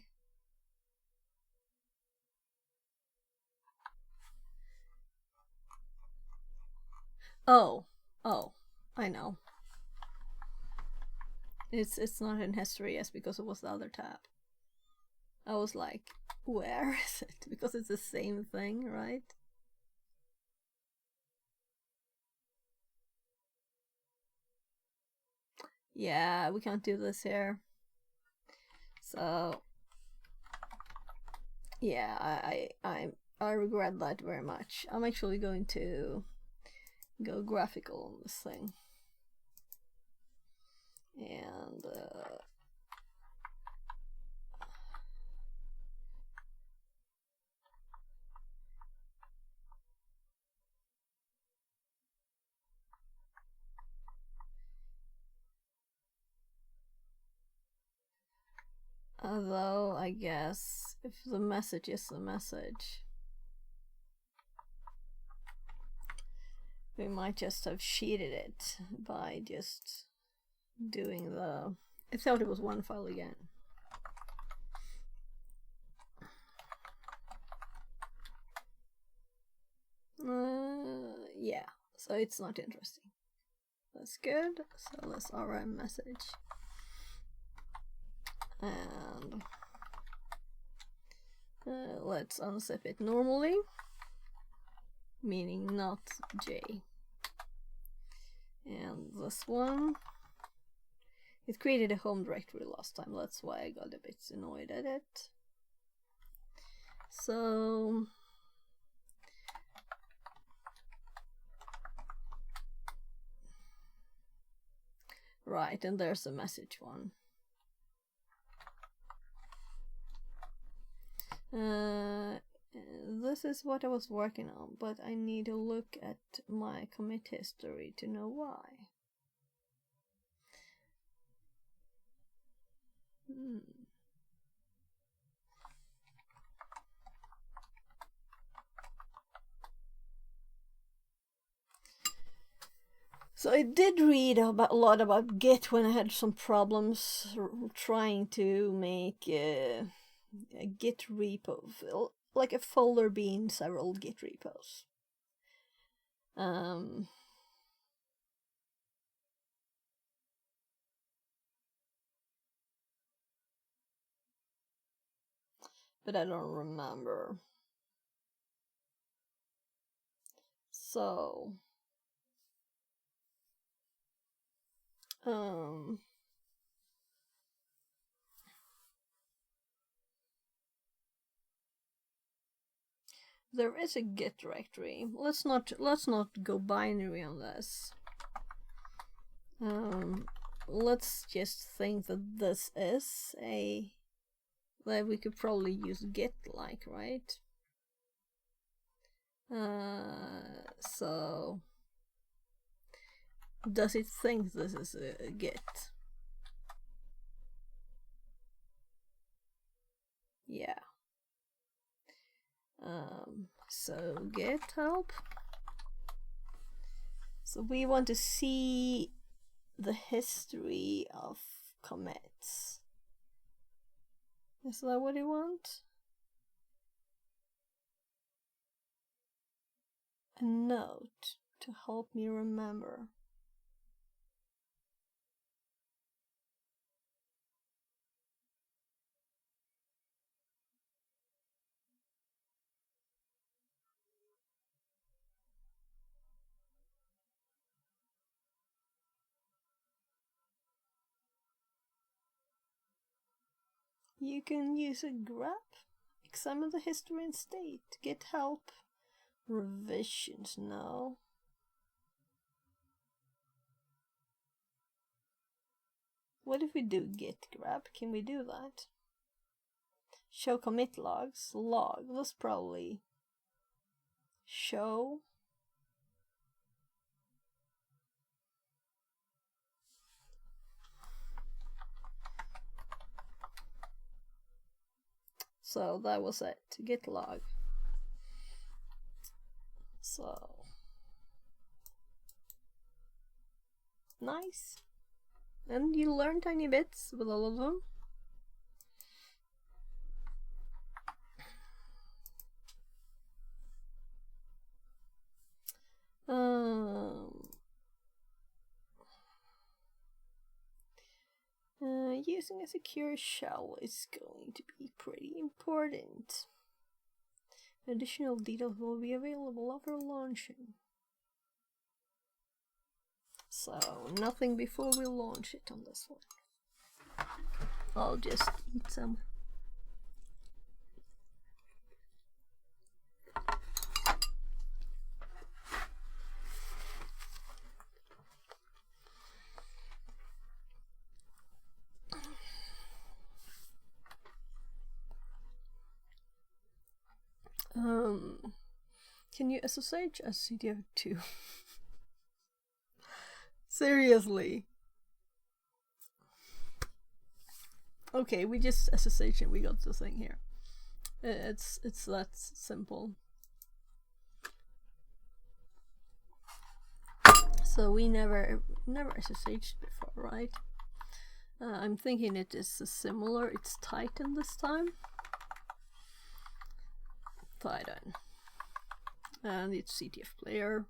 Oh, I know. It's not in history, yes, because it was the other tab. I was like, where is it? Because it's the same thing, right? Yeah, we can't do this here. So yeah, I regret that very much. I'm actually going to go graphical on this thing. And although I guess if the message is the message, we might just have cheated it by just doing the... I thought it was one file again. Yeah, so it's not interesting. That's good. So let's RM message. And let's unzip it normally, meaning not J. And this one, it created a home directory last time, that's why I got a bit annoyed at it. So right, and there's the message one. This is what I was working on, but I need to look at my commit history to know why. So I did read a lot about Git when I had some problems trying to make a Git repo, like a folder being several Git repos. But I don't remember. So there is a Git directory. Let's not go binary on this. Let's just think that this is that we could probably use Git like, right? So does it think this is a Git? Yeah. So Git help. So we want to see the history of commits. Is that what you want? A note to help me remember. You can use a grep, examine the history and state, get help, revisions, no. What if we do git grep? Can we do that? Show commit logs, log, that's probably show. So that was it, git log. So nice. And you learn tiny bits with all of them. Using a secure shell is going to be pretty important. Additional details will be available after launching. So, nothing before we launch it on this one. I'll just eat some. Can you SSH as CTF2? Seriously? Okay, we just SSH and we got the thing here. It's that simple. So we never SSH'd before, right? I'm thinking it is similar. It's Titan this time. Titan. And it's CTF player.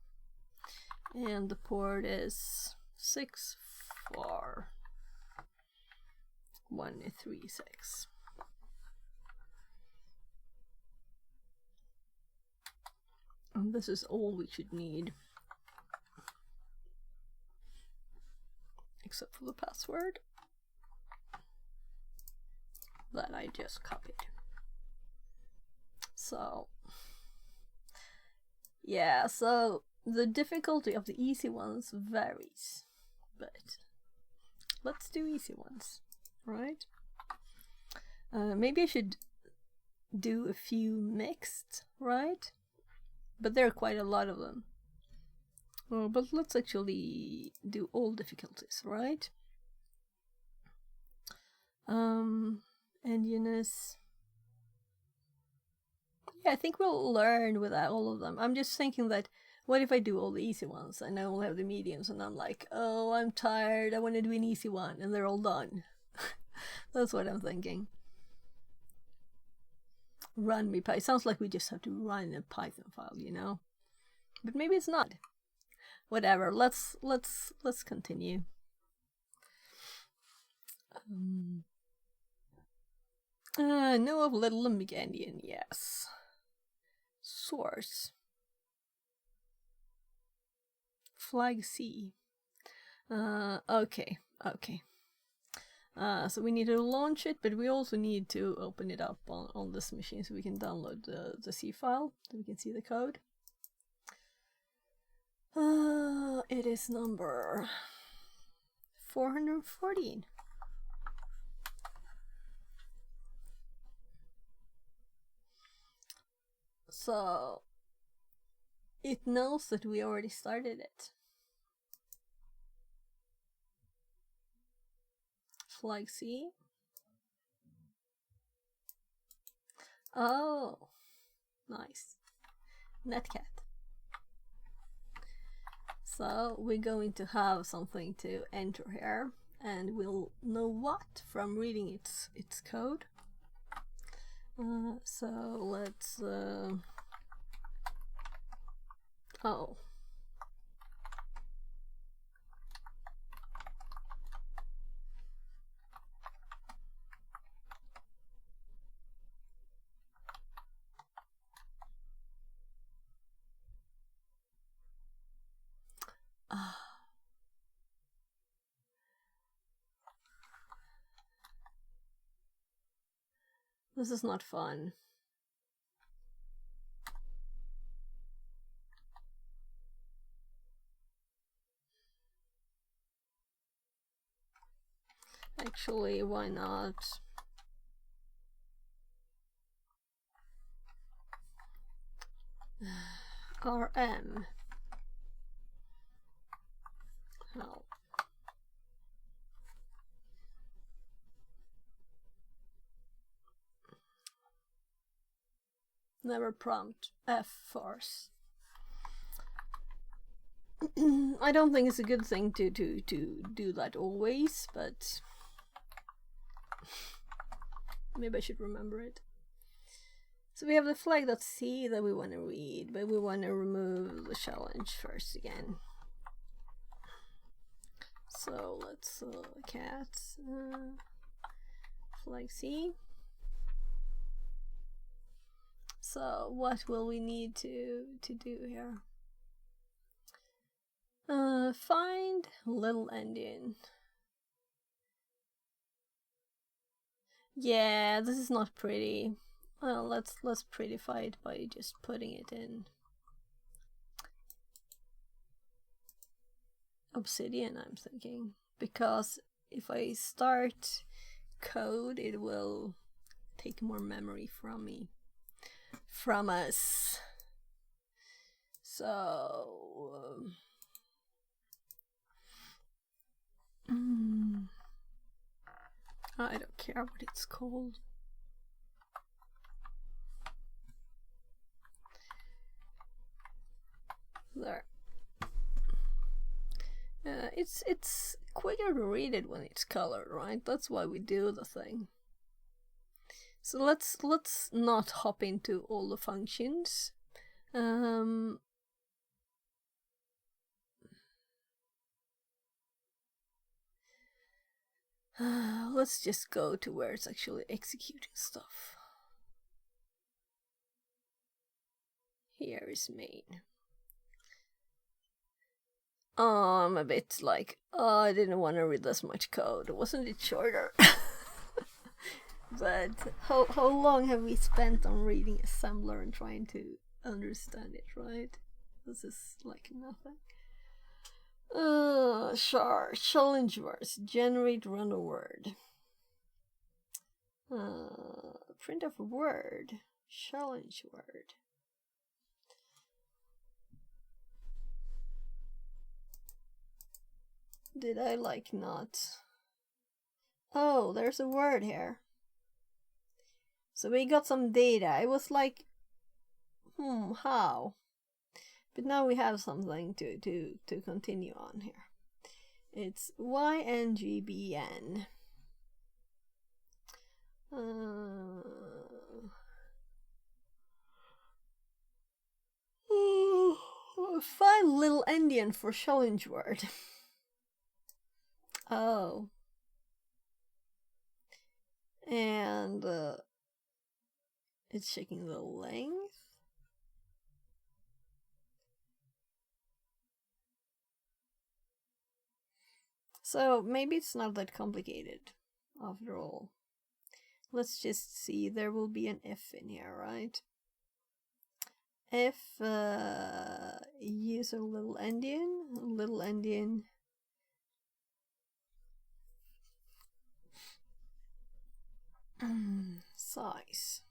And the port is 64136. And this is all we should need. Except for the password that I just copied. So yeah, so the difficulty of the easy ones varies, but let's do easy ones, right? Maybe I should do a few mixed, right? But there are quite a lot of them. But let's actually do all difficulties, right? Enginess. Yeah, I think we'll learn with all of them. I'm just thinking that, what if I do all the easy ones and I only have the mediums and I'm like, oh, I'm tired, I want to do an easy one, and they're all done. That's what I'm thinking. Run me Python. Sounds like we just have to run a Python file, you know? But maybe it's not. Whatever, let's continue. Know of Little Limbic Endian, yes. Source. Flag C. Okay. So we need to launch it, but we also need to open it up on this machine so we can download the C file, so we can see the code. It is number 414. So it knows that we already started it. Flag C. Oh, nice. Netcat. So we're going to have something to enter here, and we'll know what from reading its code. So let's oh. This is not fun. Actually, why not? RM. Help. Never prompt F force. I don't think it's a good thing to do that always, but maybe I should remember it. So we have the flag.c that we want to read, but we want to remove the challenge first again. So let's cat flag C. So what will we need to do here? Find little endian. Yeah, this is not pretty. Well, let's prettify it by just putting it in Obsidian, I'm thinking, because if I start code, it will take more memory from us. So I don't care what it's called. There. It's quicker to read it when it's colored, right? That's why we do the thing. So let's not hop into all the functions. Let's just go to where it's actually executing stuff. Here is main. I'm a bit like, oh, I didn't want to read this much code. Wasn't it shorter? But how long have we spent on reading assembler and trying to understand it, right? This is like nothing. Sure. Challenge words. Generate random word. Print of a word. Challenge word. Did I like not? Oh, there's a word here. So we got some data. I was like, how? But now we have something to continue on here. It's YNGBN. Find little endian for challenge word. Oh. And it's checking the length. So maybe it's not that complicated. after all. Let's just see, there will be an F in here, right? F, use a little endian, size.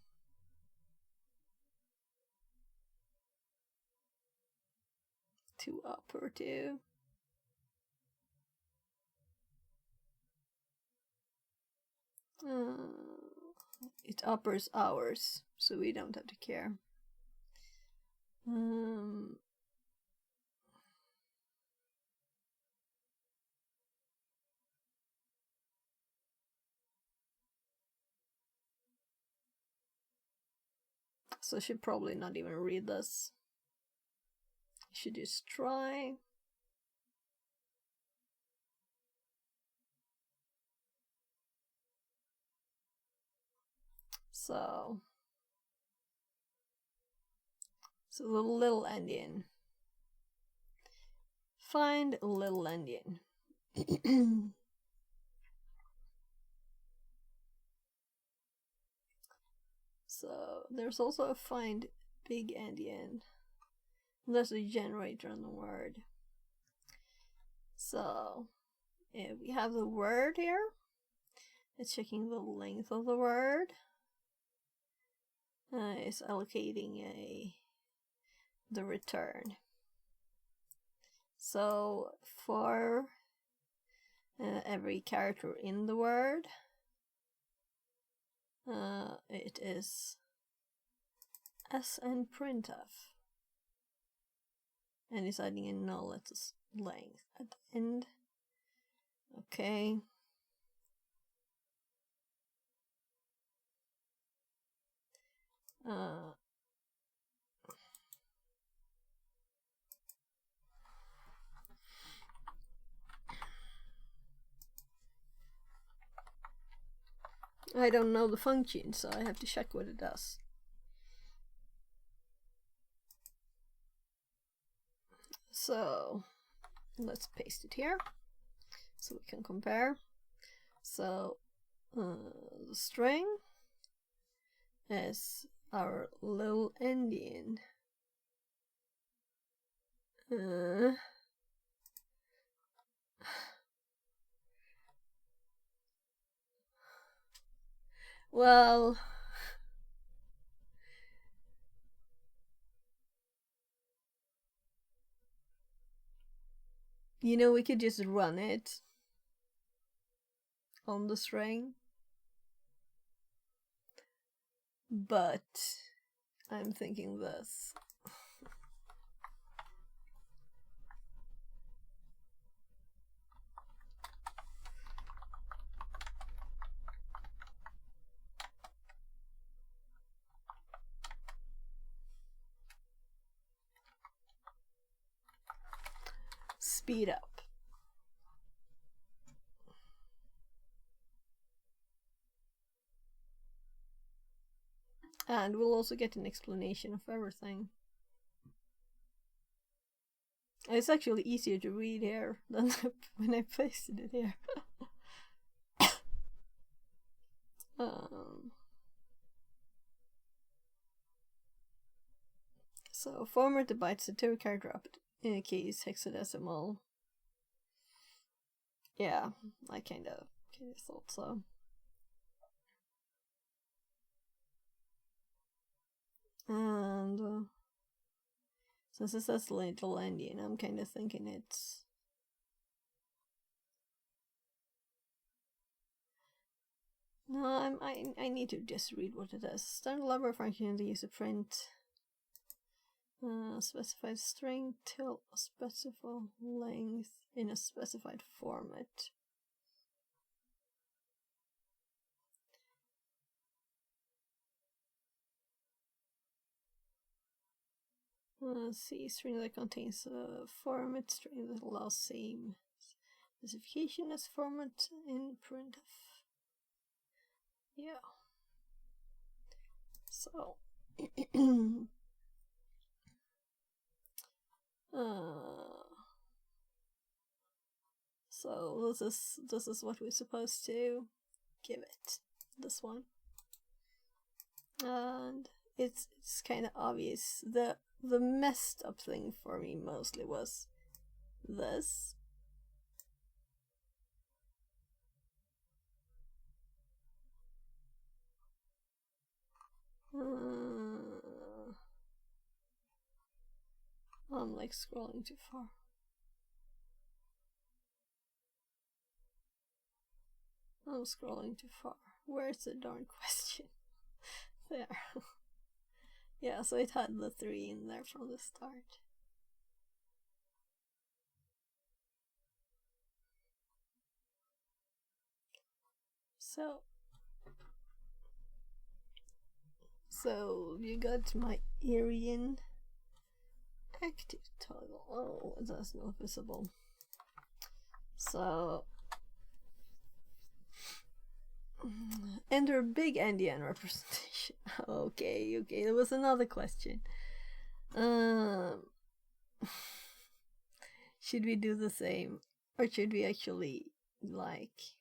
To upper to. It uppers ours, so we don't have to care. So I should probably not even read this. I should just try. So the little endian. Find little endian. So there's also a find big endian. There's a generator on the word. So if we have the word here, it's checking the length of the word. It's allocating the return. So for every character in the word, it is s and printf, and it's adding a null at the length at the end. Okay. I don't know the function, so I have to check what it does. So let's paste it here so we can compare. So the string is our little endian. Well, you know, we could just run it on the string, but I'm thinking this. Speed up. And we'll also get an explanation of everything. It's actually easier to read here than when I pasted it here. So format the bytes to 2-character up in a case hexadecimal. Yeah, I kind of thought so. And since it says little endian, I'm kind of thinking it's no. I need to just read what it is. Standard library function to use a print specified string till a specified length in a specified format. Let's see, string that contains a format string that allows same specification as format in printf. Yeah. So so this is what we're supposed to give it this one. And it's kind of obvious. The messed up thing for me mostly was this. I'm like scrolling too far. I'm scrolling too far. Where's the darn question? There. Yeah, so it had the 3 in there from the start. So you got my Aryan active toggle. Oh, that's not visible. So enter big Endian representation. Okay, there was another question. Should we do the same, or should we actually like?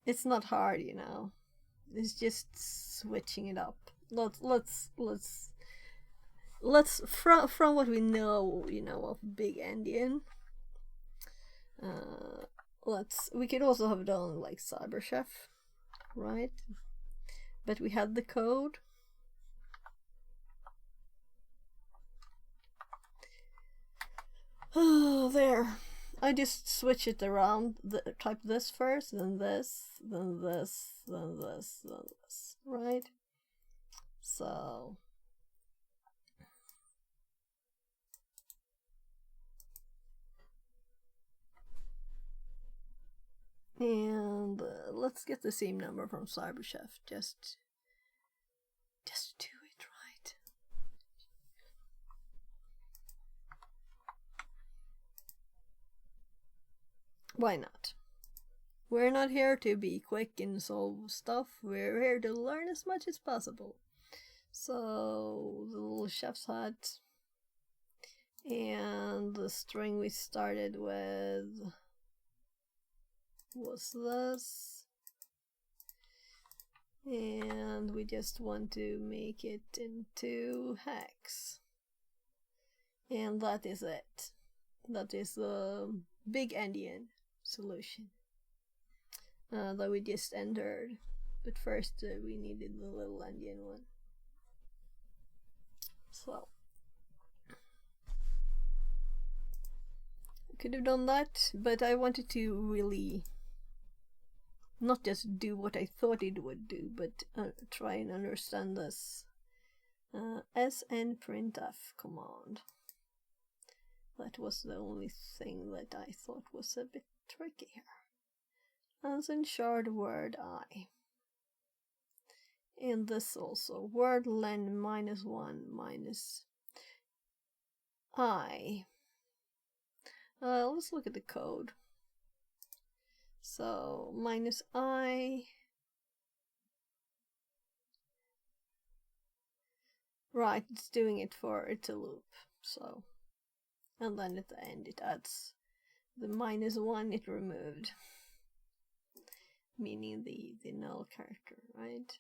It's not hard, you know. It's just switching it up. Let's from what we know, you know, of big Endian. We could also have done like CyberChef, right? But we had the code. Oh, there. I just switch it around. Type this first, then this, then this, then this, then this, right? So and let's get the same number from CyberChef. Just do it right. Why not? We're not here to be quick and solve stuff. We're here to learn as much as possible. So the little chef's hat and the string we started with was this, and we just want to make it into hex, and that is it. That is the big Endian solution that we just entered, but first we needed the little Endian one. So could have done that, but I wanted to really not just do what I thought it would do, but try and understand this snprintf command. That was the only thing that I thought was a bit tricky here. As in shard word I. And this also, word len -1 minus I. Let's look at the code. So minus I. Right, it's doing it for it's a loop. So, and then at the end it adds the -1 it removed, meaning the null character, right?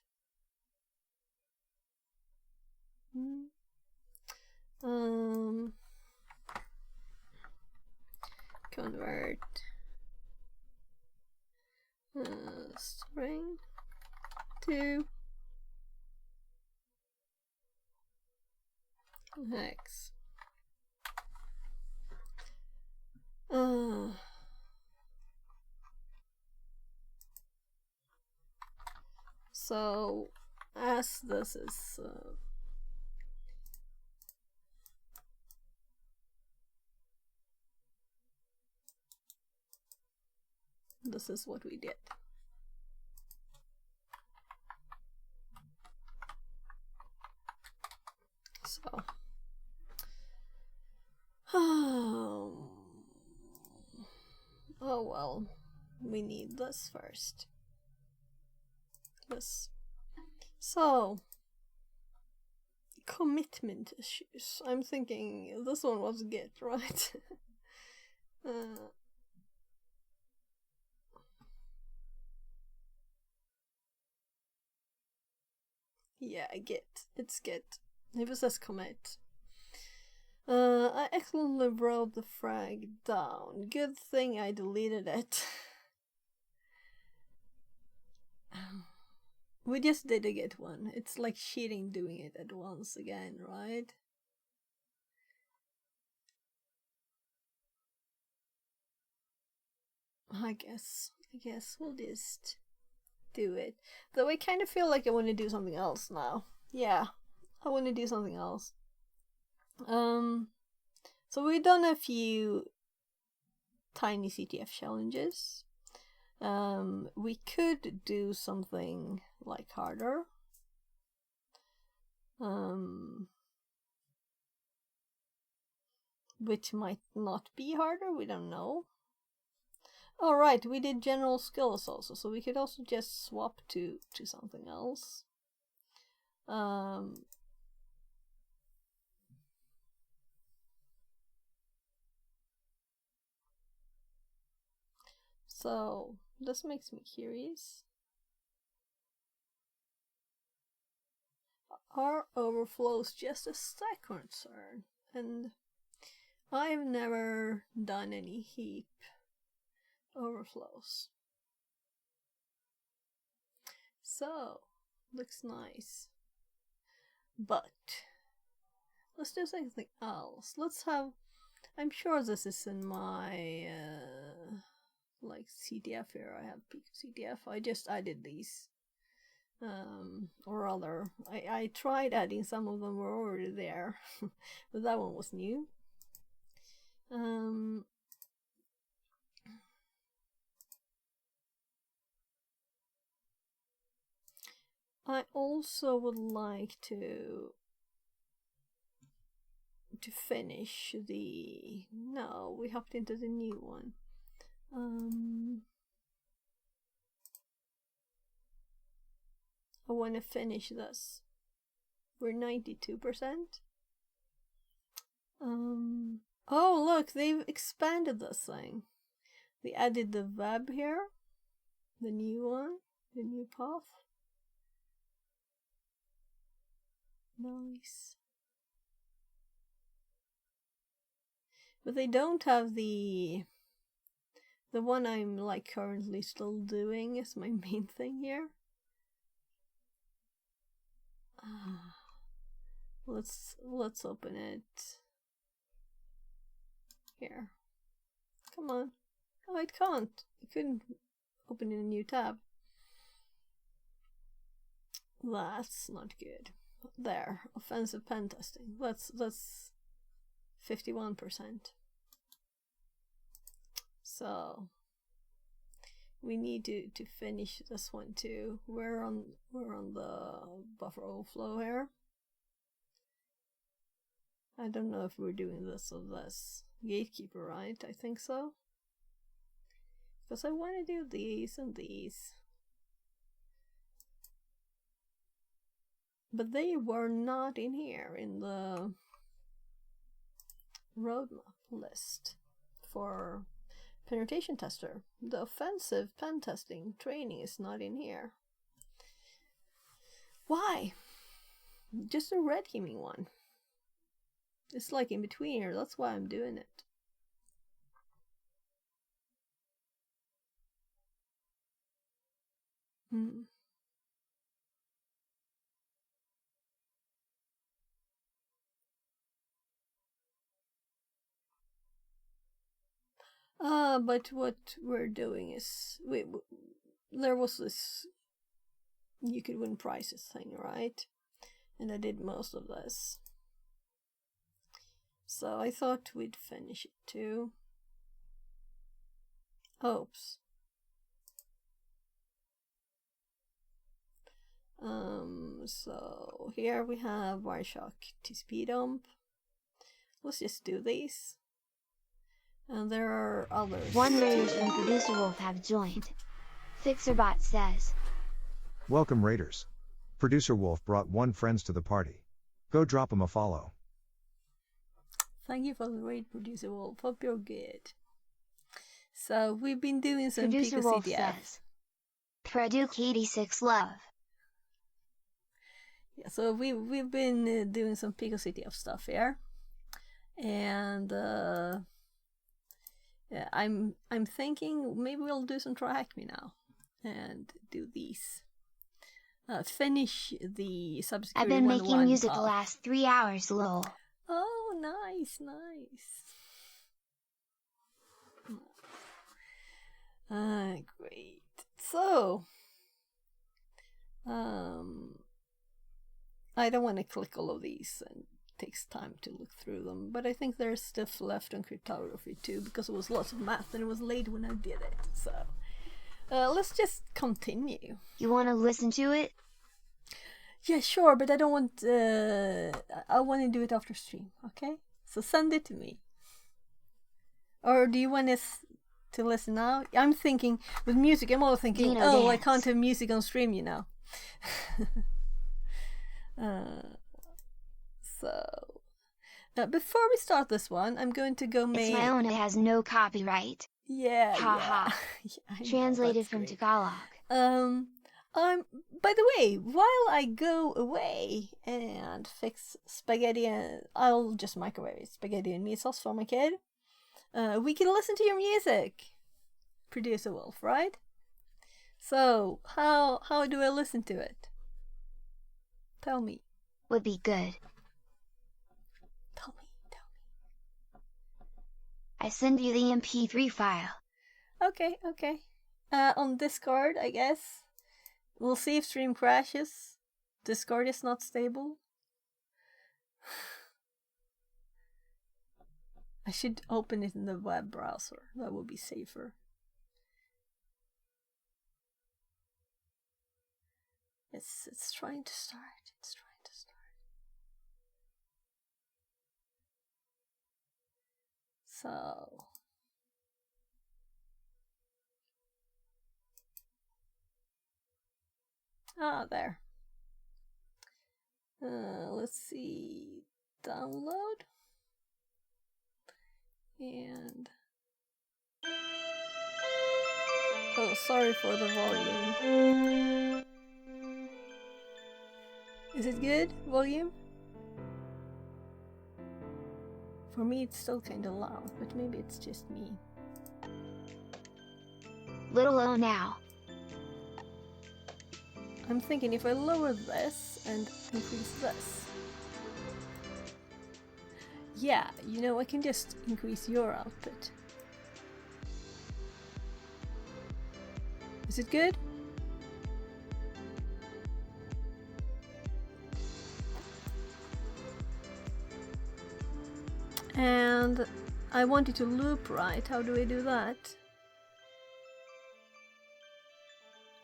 Convert string to hex. So as this is this is what we did. So oh well, we need this first. This. So commitment issues. I'm thinking this one was Git, right? Yeah, I get. It's good. It was just commit. I accidentally wrote the frag down. Good thing I deleted it. We just did get one. It's like cheating doing it at once again, right? I guess we'll just do it. Though I kind of feel like I want to do something else now. Yeah, I want to do something else. So we've done a few tiny CTF challenges. We could do something like harder. Which might not be harder, we don't know. Oh right, we did general skills also, so we could also just swap to something else. So this makes me curious. Are overflows just a stack concern? And I've never done any heap overflows. So, looks nice. But, let's do something else. Let's have, I'm sure this is in my, like CTF here. I have Pico CTF. I just added these. Or rather, I tried adding some of them were already there. But that one was new. I also would like to finish the... No, we hopped into the new one. I want to finish this. We're 92%. Oh look, they've expanded this thing. They added the web here. The new one. The new path. Nice. But they don't have the one I'm like currently still doing is my main thing here. Let's open it here. Come on. Oh, it can't. It couldn't open in a new tab. That's not good. There, offensive pen testing. That's 51%. So we need to finish this one too. We're on the buffer overflow here. I don't know if we're doing this or this. Gatekeeper, right? I think so. Because I want to do these and these. But they were not in here in the roadmap list for penetration tester. The offensive pen testing training is not in here. Why? Just a red teaming one. It's like in between here, that's why I'm doing it. But what we're doing is, there was this, you could win prizes thing, right? And I did most of this. So I thought we'd finish it too. Oops. So here we have Wireshark TCP dump. Let's just do these. And there are others. One Raiders and Producer Wolf have joined. FixerBot says, Welcome Raiders. Producer Wolf brought one friends to the party. Go drop him a follow. Thank you for the raid, Producer Wolf. Hope you're good. So we've been doing some Producer Wolf CTF. says, Produce 86 love. Yeah, so we've been doing some Pico City of stuff here, and yeah, I'm thinking maybe we'll do some Try Hack Me now, and do these. Finish the Cybersecurity I've been 101 making music the path. last 3 hours, lol. Oh, nice, nice. Great. So, I don't want to click all of these, and it takes time to look through them, but I think there's stuff left on cryptography too, because it was lots of math and it was late when I did it. So, let's just continue. You wanna listen to it? Yeah, sure, but I don't want. I want to do it after stream. Okay, so send it to me. Or do you want us to listen now? I'm thinking with music. I'm all thinking, Dino oh, I dance. can't have music on stream, you know. So before we start this one, I'm going to go It's make. my own, it has no copyright. Yeah, Ha yeah. ha. Yeah, I know, Translated that's from great. Tagalog. By the way, while I go away and fix spaghetti, and I'll just microwave spaghetti and meat sauce for my kid, we can listen to your music, Producer Wolf, right? So, how do I listen to it? Tell me. Would be good. Tell me. I send you the MP3 file. Okay. On Discord, I guess. We'll see if stream crashes. Discord is not stable. I should open it in the web browser. That would be safer. It's trying to start. So. There. Let's see. Download. And. Oh, sorry for the volume. Is it good, volume? For me, it's still kinda loud, but maybe it's just me. Little O now. I'm thinking if I lower this and increase this. Yeah, you know, I can just increase your output. Is it good? And I want it to loop right. How do I do that?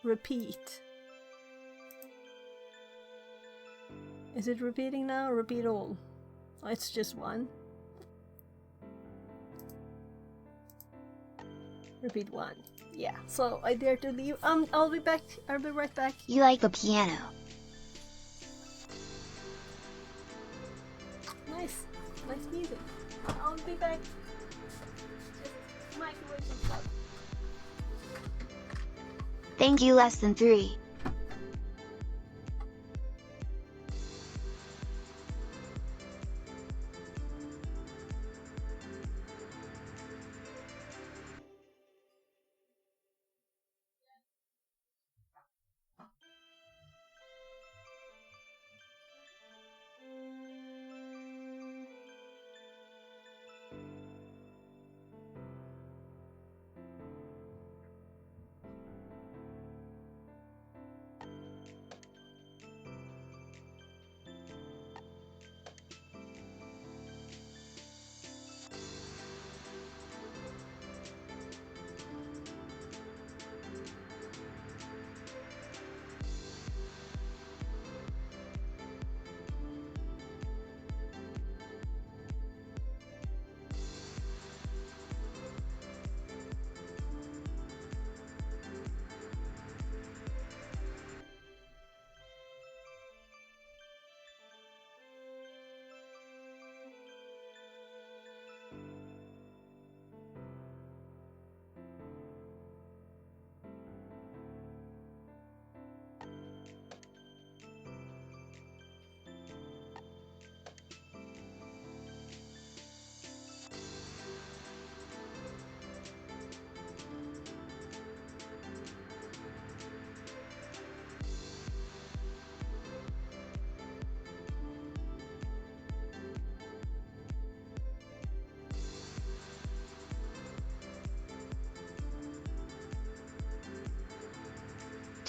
Repeat. Is it repeating now? Repeat all. Oh, it's just one. Repeat one. Yeah, so I dare to leave. I'll be back. I'll be right back. You like the piano. Nice music. I'll be back. Just microwave some stuff. Thank you, less than 3.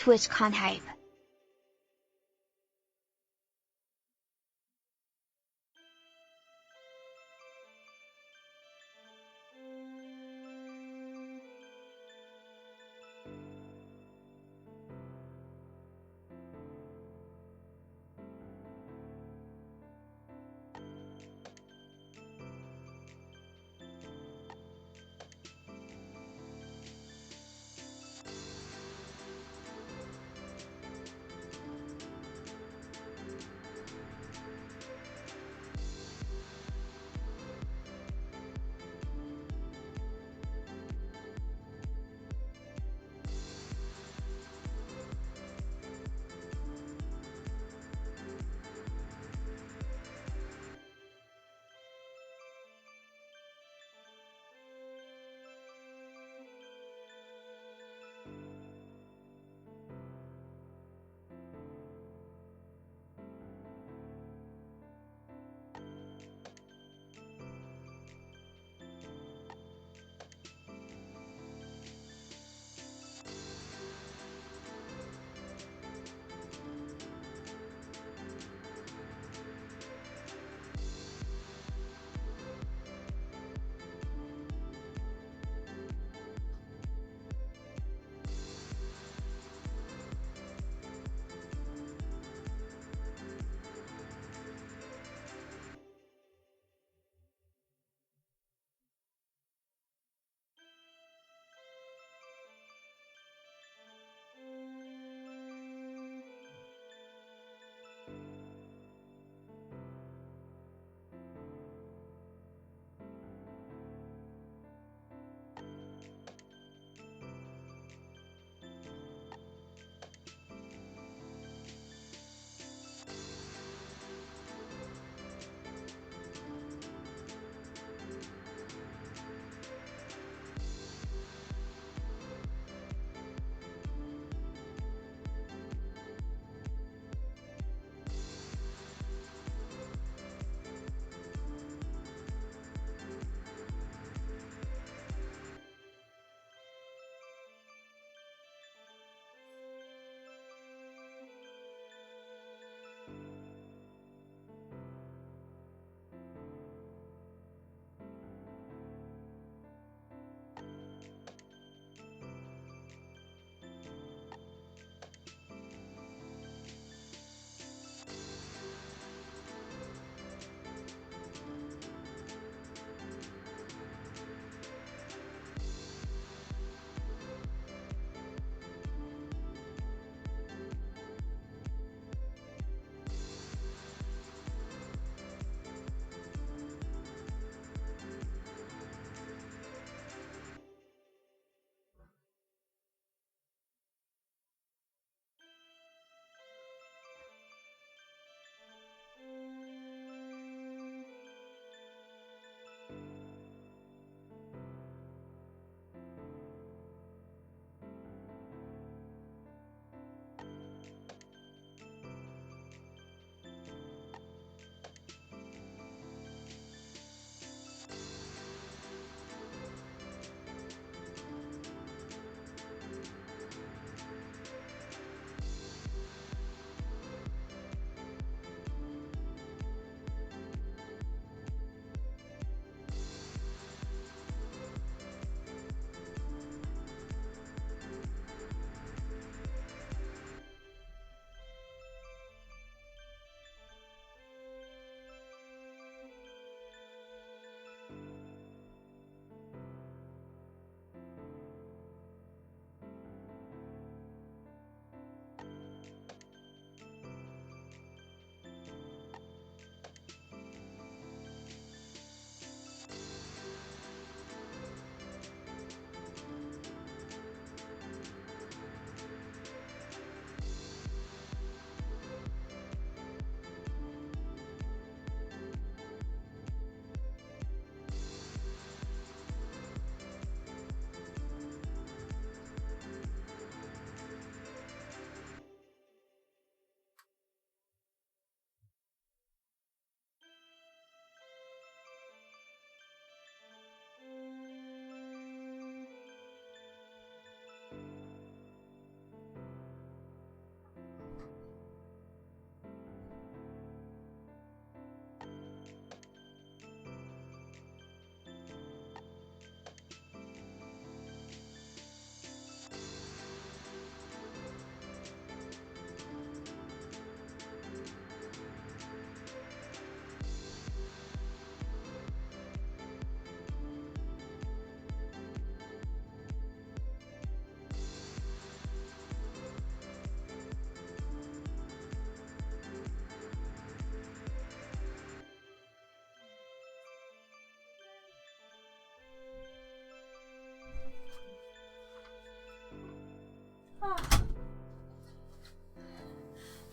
TwitchCon hype.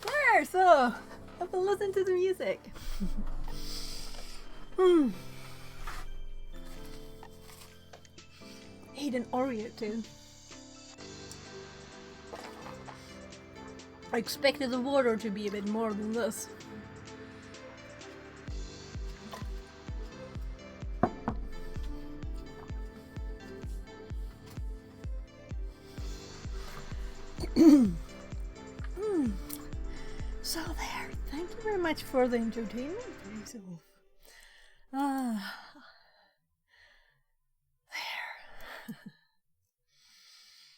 There, so have to listen to the music. Ate an Oreo too. I expected the water to be a bit more than this. So there, thank you very much for the entertainment. Ah, there.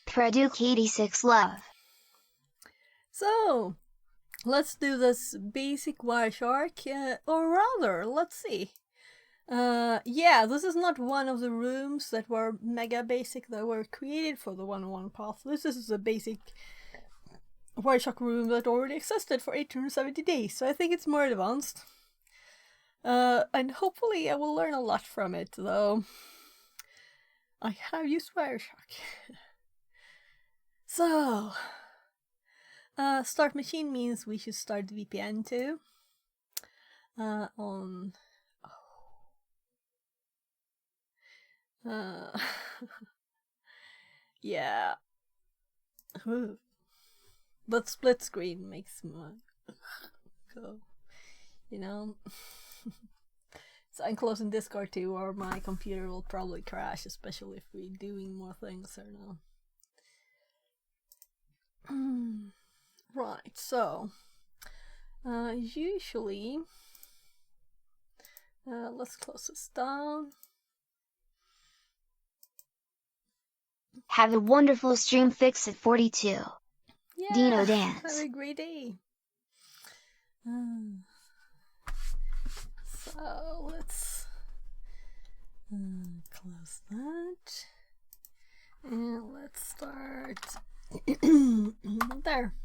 Produk 86 Love. So, let's do this basic Wireshark, or rather, let's see. Yeah, this is not one of the rooms that were mega basic that were created for the 101 path. This is a basic Wireshark room that already existed for 870 days, so I think it's more advanced. And hopefully I will learn a lot from it, though. I have used Wireshark. So, start machine means we should start VPN too. Yeah. But split screen makes my go, you know. So I'm closing Discord too, or my computer will probably crash, especially if we're doing more things or no. Right, so usually let's close this down. Have a wonderful stream. Fix at 42. Yeah, Dino Dance. have a great day. So let's close that, and let's start there.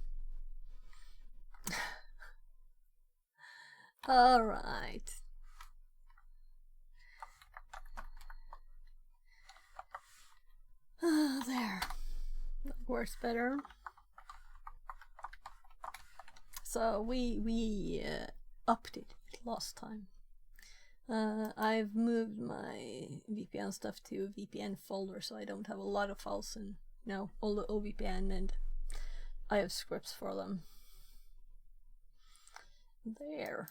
All right. There. That works better. So we upped it last time. I've moved my VPN stuff to a VPN folder, so I don't have a lot of files in, all the OVPN, and I have scripts for them. There.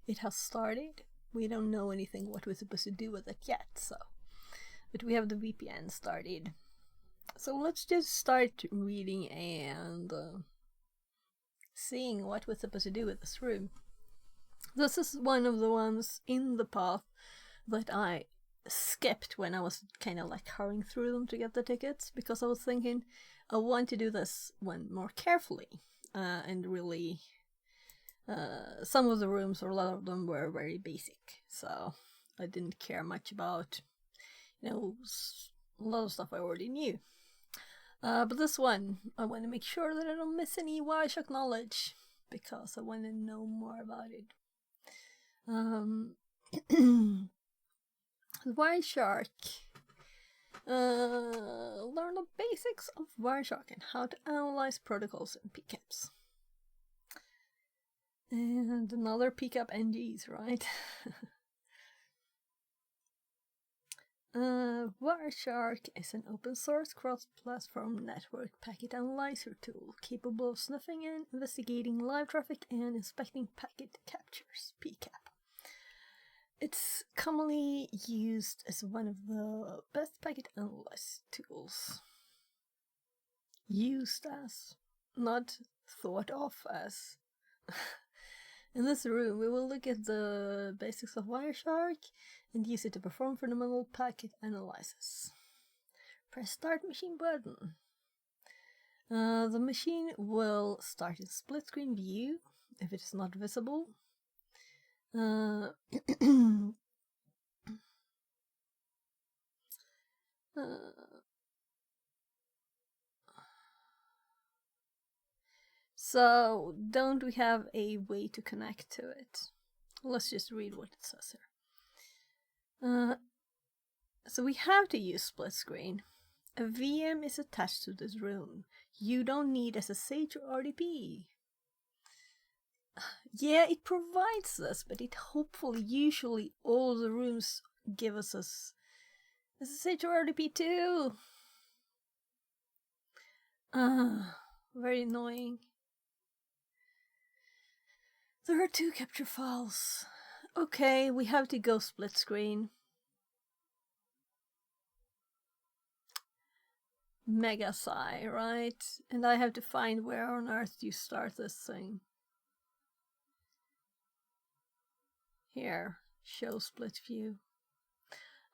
It has started. We don't know anything what we're supposed to do with it yet, but we have the VPN started. So let's just start reading and seeing what we're supposed to do with this room. This is one of the ones in the path that I skipped when I was kind of like hurrying through them to get the tickets, because I was thinking I want to do this one more carefully, and really some of the rooms, or a lot of them, were very basic, so I didn't care much about, a lot of stuff I already knew. But this one, I want to make sure that I don't miss any Wireshark knowledge, because I want to know more about it. Wireshark. Learn the basics of Wireshark and how to analyze protocols and PCAPs. And another PCAP NGs, right? Wireshark is an open source cross-platform network packet analyzer tool capable of sniffing and investigating live traffic and inspecting packet captures, PCAP. It's commonly used as one of the best packet analysis tools. Used as, not thought of as. In this room, we will look at the basics of Wireshark and use it to perform fundamental packet analysis. Press Start Machine button. The machine will start in split screen view if it is not visible. So, don't we have a way to connect to it? Let's just read what it says here. So we have to use split screen. A VM is attached to this room. You don't need SSH or RDP. Yeah, it provides this, but it hopefully, usually all the rooms give us SSH or RDP too. Very annoying. There are 2 capture files. Okay, we have to go split screen. Mega sigh, right? And I have to find where on earth you start this thing. Here, show split view.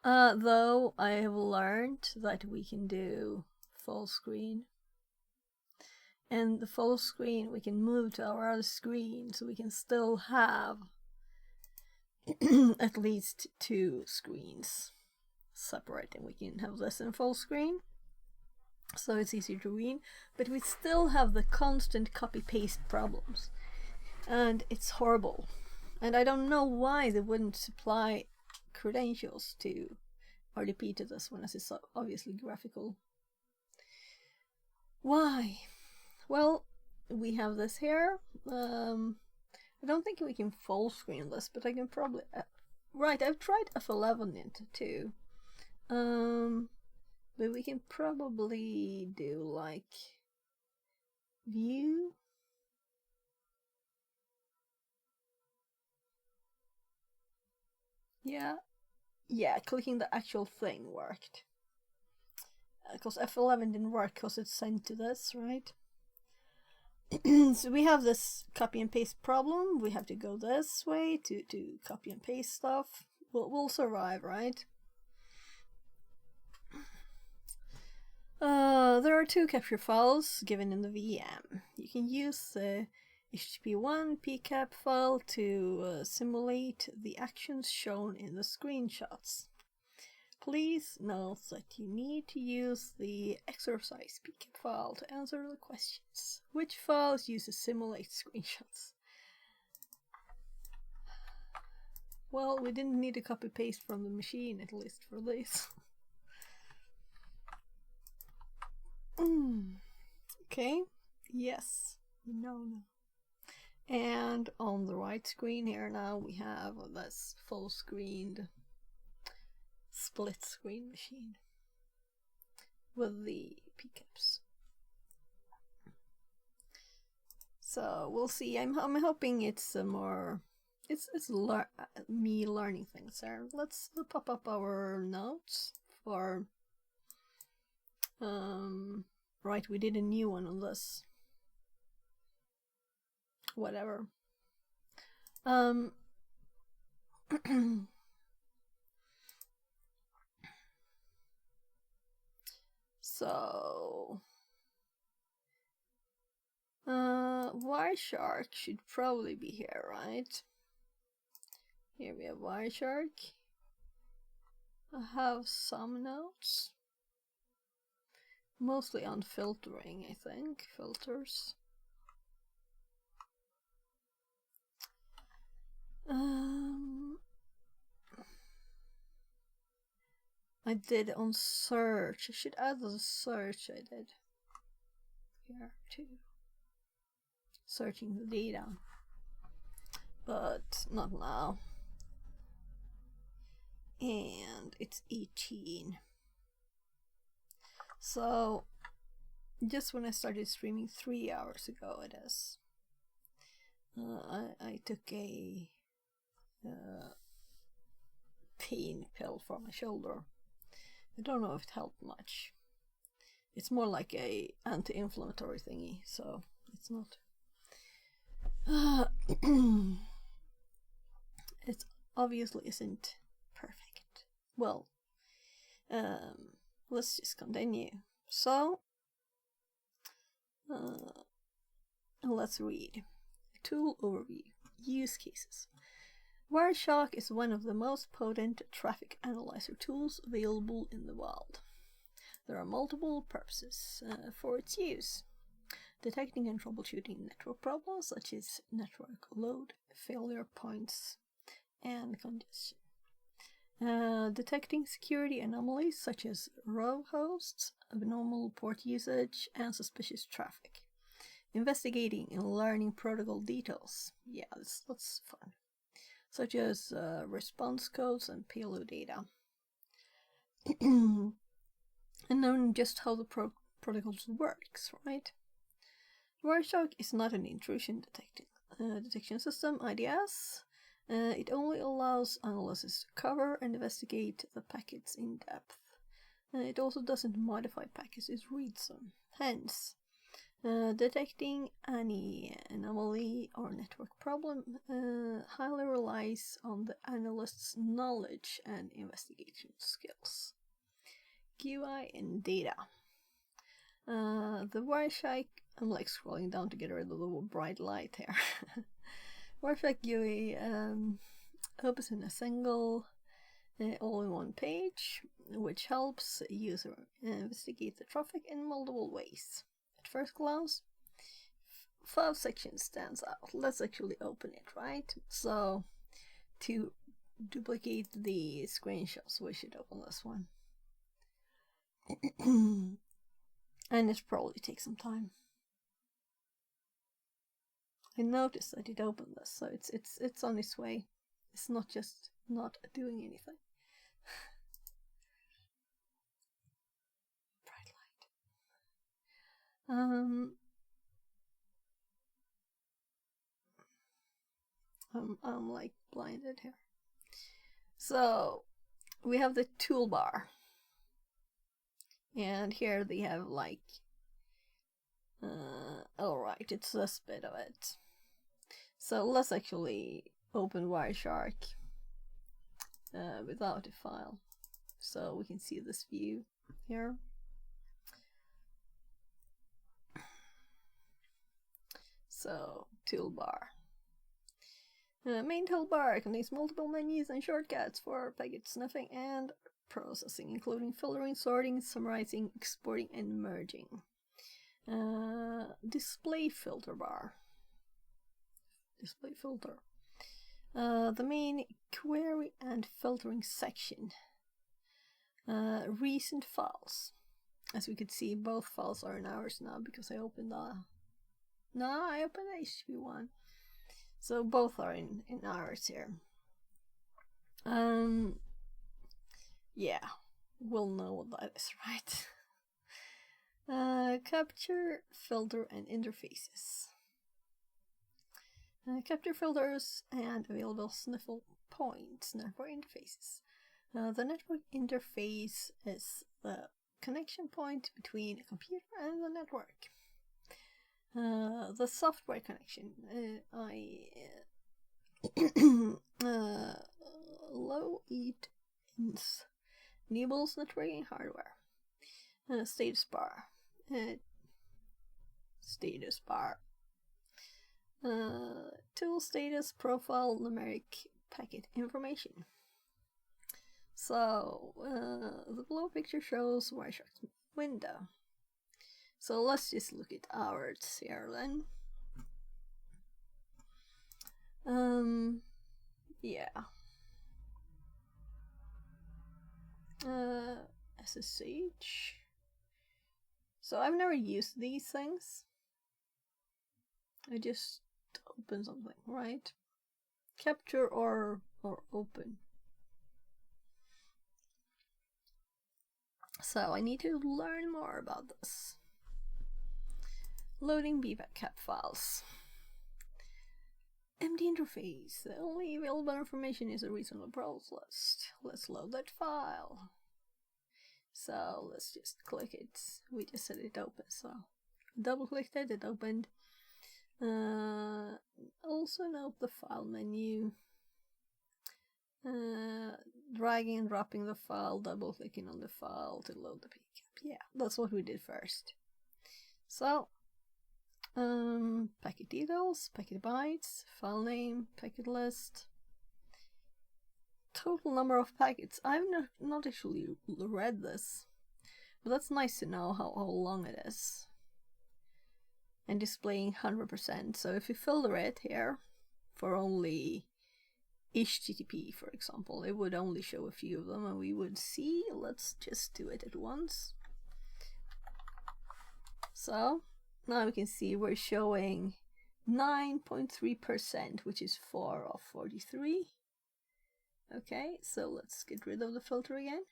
Though I have learned that we can do full screen. And the full screen we can move to our other screen, so we can still have at least 2 screens separating. We can have this in full screen, so it's easier to read, but we still have the constant copy-paste problems. And it's horrible. And I don't know why they wouldn't supply credentials to RDP to this one, as it's obviously graphical. Why? Well, we have this here. I don't think we can full screen this, but I can probably... right, I've tried F11 into too. But we can probably do like view. Yeah, clicking the actual thing worked. Because F11 didn't work because it's sent to this, right? So we have this copy and paste problem. We have to go this way to copy and paste stuff. We'll survive, right? There are 2 capture files given in the VM. You can use the HTTP1 PCAP file to simulate the actions shown in the screenshots. Please note that you need to use the exercise PCAP file to answer the questions. Which files use to simulate screenshots? Well, we didn't need to copy paste from the machine, at least for this. Okay, yes, no. And on the right screen here now we have this full screened split screen machine with the PCAPs. So we'll see. I'm hoping it's more. It's me learning things there. Let's pop up our notes for. Right, we did a new one on this. Whatever. So Wireshark should probably be here, right? Here we have Wireshark. I have some notes. Mostly on filtering, I think. Filters. I did on search. I should add the search I did here too. Searching the data. But not now. And it's 18. So just when I started streaming 3 hours ago it is. I took a pain pill for my shoulder. I don't know if it helped much. It's more like a anti-inflammatory thingy, so it's not. It obviously isn't perfect. Well, let's just continue. So, let's read. Tool overview. Use cases. Wireshark is one of the most potent traffic analyzer tools available in the world. There are multiple purposes for its use. Detecting and troubleshooting network problems such as network load, failure points, and congestion. detecting security anomalies such as rogue hosts, abnormal port usage, and suspicious traffic. Investigating and learning protocol details. Yeah, that's fun. Such as response codes and payload data. And knowing just how the protocols works, right? Wireshark is not an intrusion detection system, IDS. It only allows analysts to cover and investigate the packets in depth. It also doesn't modify packets it reads them. Hence, detecting any anomaly or network problem highly relies on the analyst's knowledge and investigation skills. GUI and data. The Wireshark, I'm like scrolling down to get rid of the bright light here. Wireshark GUI opens in a single all-in-one page, which helps the user investigate the traffic in multiple ways. At first glance, 5 sections stands out. Let's actually open it, right? So, to duplicate the screenshots, we should open this one. And it probably takes some time. I noticed that it opened this, so it's on its way. It's not just not doing anything. Bright light. I'm like blinded here. So we have the toolbar, and here they have like alright, it's this bit of it. So let's actually open Wireshark without a file, so we can see this view here. So toolbar. Main toolbar contains multiple menus and shortcuts for packet sniffing and processing, including filtering, sorting, summarizing, exporting, and merging. Display filter bar. Display filter. The main query and filtering section. Recent files. As we could see, both files are in ours now because I opened I opened HTTP one. So both are in ours here. Yeah, we'll know what that is, right? Capture, filter, and interfaces. Capture filters and available sniffle points, network interfaces. The network interface is the connection point between a computer and the network. The software connection, low EAT-INS enables networking hardware. Status bar. Status bar. Tool status profile numeric packet information. So the below picture shows Wireshark's window. So let's just look at ours here then. Yeah. SSH. So I've never used these things. I just open something, right? Capture or open. So I need to learn more about this. Loading BPAP files. Empty interface. The only available information is a reasonable browse list. Let's load that file. So let's just click it. We just said it open, so double clicked it, it opened. Also note the file menu. Dragging and dropping the file, double clicking on the file to load the PCAP. Yeah, that's what we did first. So packet details, packet bytes, file name, packet list, total number of packets. I've not actually read this, but that's nice to know how long it is. And displaying 100%. So if you filter it here for only HTTP, for example, it would only show a few of them, and we would see. Let's just do it at once. So now we can see we're showing 9.3%, which is 4 of 43. Okay, so let's get rid of the filter again.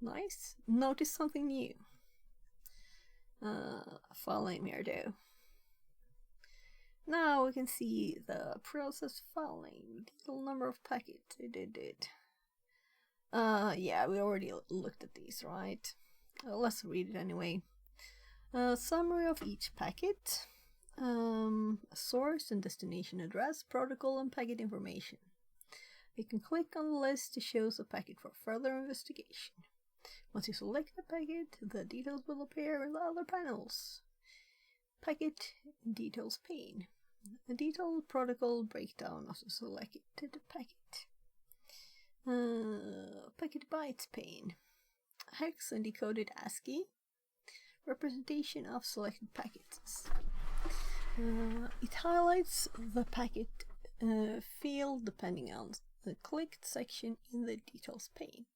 Nice. Notice something new. File name here though. Now we can see the process file name, total number of packets. Yeah, we already looked at these, right? Let's read it anyway. Summary of each packet, source and destination address, protocol and packet information. You can click on the list to show the packet for further investigation. Once you select the packet, the details will appear in the other panels. Packet details pane. A detailed protocol breakdown of the selected packet. Packet bytes pane. Hex and decoded ASCII. Representation of selected packets. It highlights the packet field depending on the clicked section in the details pane.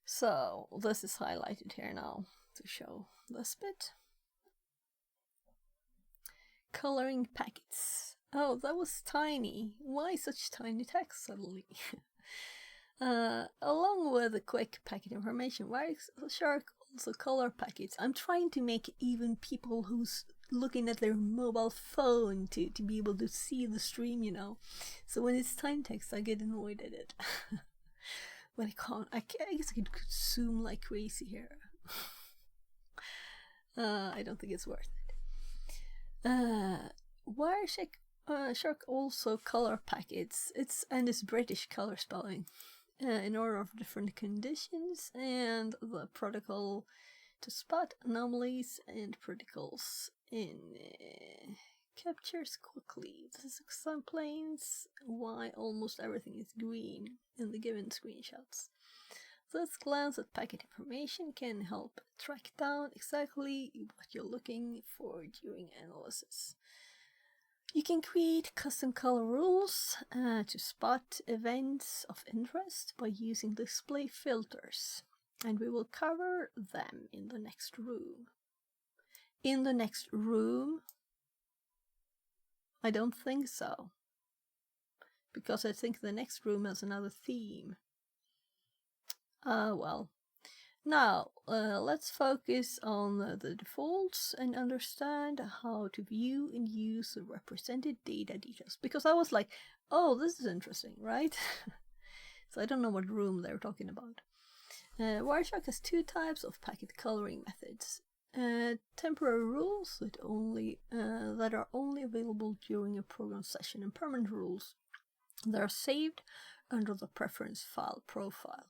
So this is highlighted here now to show this bit. Coloring packets. Oh, that was tiny. Why such tiny text suddenly? Along with the quick packet information, Wireshark also color packets. I'm trying to make even people who's looking at their mobile phone to be able to see the stream, you know. So when it's tiny text, I get annoyed at it. But I can't. I guess I could zoom like crazy here. I don't think it's worth it. Wireshark also color packets. It's British color spelling in order of different conditions and the protocol to spot anomalies and particles in captures quickly. This explains why almost everything is green in the given screenshots. This glance at packet information can help track down exactly what you're looking for during analysis. You can create custom color rules to spot events of interest by using display filters, and we will cover them in the next room. In the next room? I don't think so, because I think the next room has another theme. Well. Now, let's focus on the defaults and understand how to view and use the represented data details. Because I was like, oh, this is interesting, right? So I don't know what room they're talking about. Wireshark has two types of packet coloring methods. Temporary rules that are only available during a program session, and permanent rules that are saved under the preference file profile.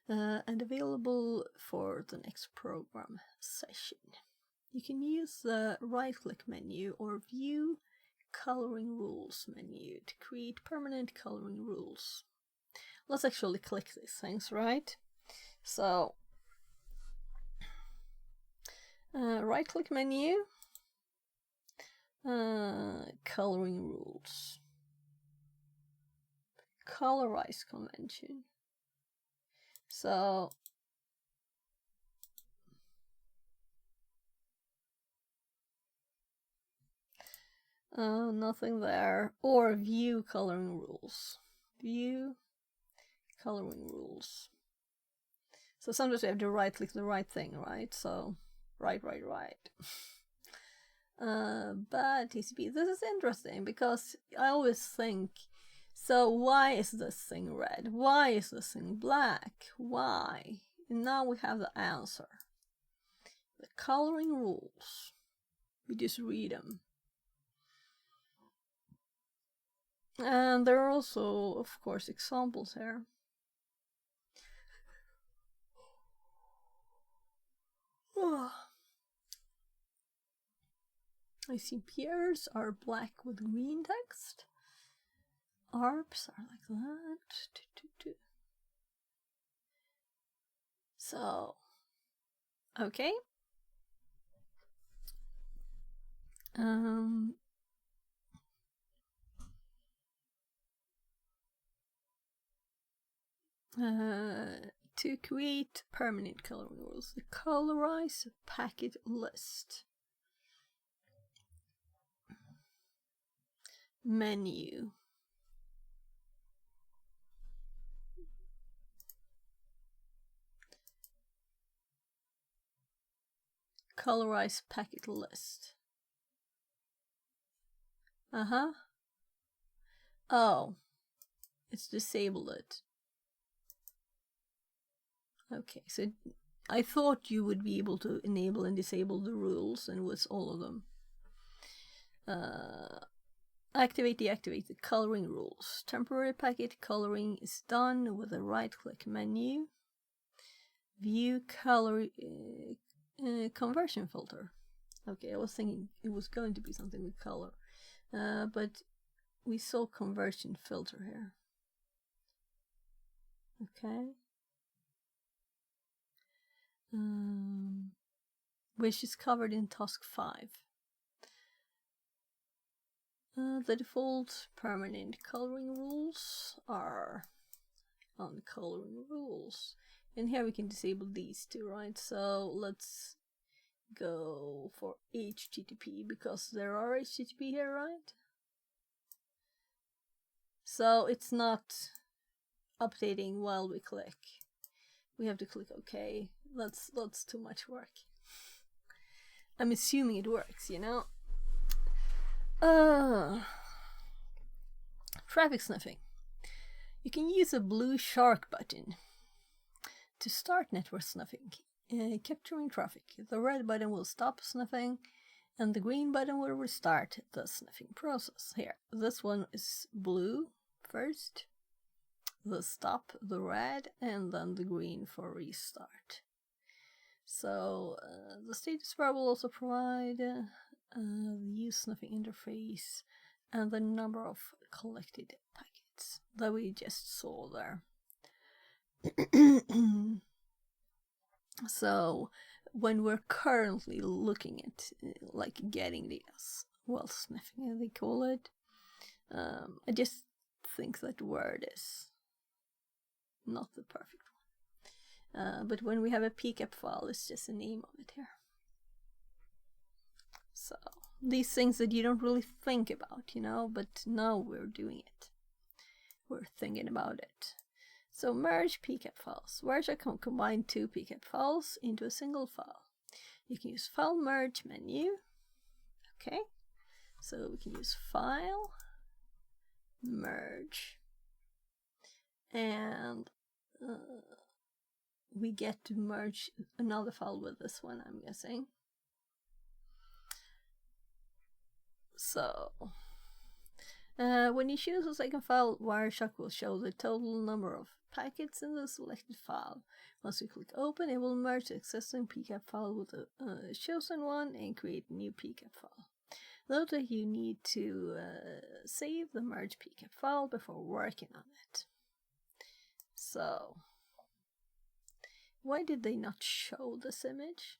And available for the next program session. You can use the right-click menu or View Coloring Rules menu to create permanent coloring rules. Let's actually click these things, right? So, right-click menu, coloring rules, colorize convention. So, nothing there. Or view coloring rules. View coloring rules. So sometimes we have to right click the right thing, right? So, right. But TCP, this is interesting because I always think, so why is this thing red? Why is this thing black? Why? And now we have the answer. The coloring rules. We just read them. And there are also, of course, examples here. ICPers are black with green text. ARPs are like that. So, okay. To create permanent coloring rules, colorize packet list. Menu. Colorize packet list. Oh, it's disabled it. Okay, so I thought you would be able to enable and disable the rules, and with all of them. Activate, deactivate the coloring rules. Temporary packet coloring is done with a right-click menu. View color conversion filter. Okay, I was thinking it was going to be something with color, but we saw conversion filter here. Okay. Which is covered in task 5. The default permanent coloring rules are on coloring rules. And here we can disable these two, right? So let's go for HTTP because there are HTTP here, right? So it's not updating while we click. We have to click OK. That's too much work. I'm assuming it works, you know? Traffic sniffing. You can use a blue shark button to start network sniffing, capturing traffic. The red button will stop sniffing, and the green button will restart the sniffing process. Here, this one is blue first, the stop, the red, and then the green for restart. So the status bar will also provide the use sniffing interface and the number of collected packets that we just saw there. So when we're currently looking at like getting these, well, sniffing as they call it, I just think that word is not the perfect one. But when we have a PCAP file, it's just the name of it here. So these things that you don't really think about, you know, but now we're doing it. We're thinking about it. So merge PCAP files. Where I can combine two PCAP files into a single file. You can use file merge menu. Okay, so we can use file merge, and we get to merge another file with this one, I'm guessing. So when you choose a second file, Wireshark will show the total number of packets in the selected file. Once you click open, it will merge the existing PCAP file with the chosen one and create a new PCAP file. Note that you need to save the merged PCAP file before working on it. So why did they not show this image?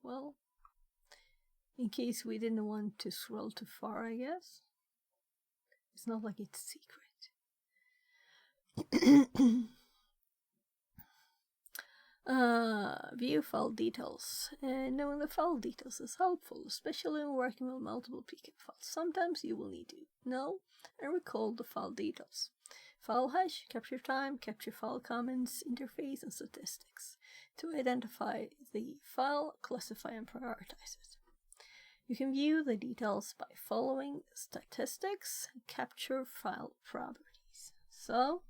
Well, in case we didn't want to scroll too far, I guess. It's not like it's secret. View file details. Knowing the file details is helpful, especially when working with multiple PCAP files. Sometimes you will need to know and recall the file details. File hash, capture time, capture file comments, interface, and statistics. To identify the file, classify, and prioritize it. You can view the details by following statistics, capture file properties. So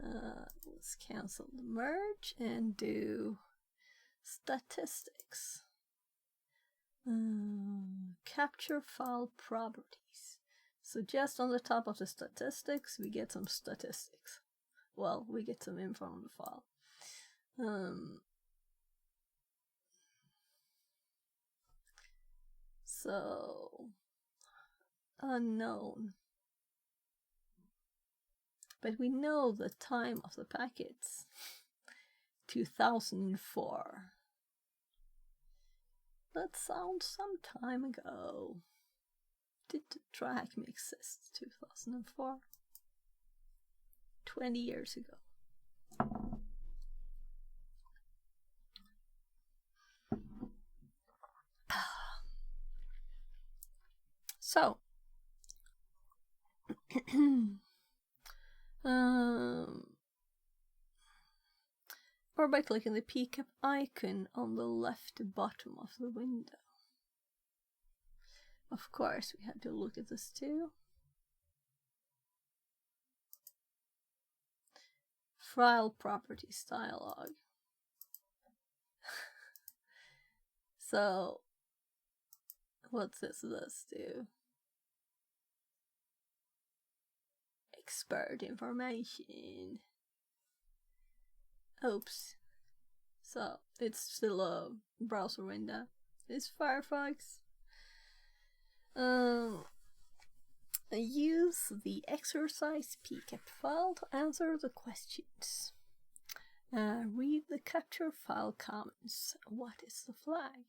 let's cancel the merge and do statistics. Capture file properties. So just on the top of the statistics, we get some statistics. Well, we get some info on the file. So, unknown. But we know the time of the packets. 2004. That sounds some time ago. Did the track make exist 2004? 20 years ago. So, or by clicking the PCAP icon on the left bottom of the window. Of course, we had to look at this too. File properties dialog. So, what does this do? Expert information. Oops. So, it's still a browser window. It's Firefox. Use the exercise PCAP file to answer the questions. Read the capture file comments. What is the flag?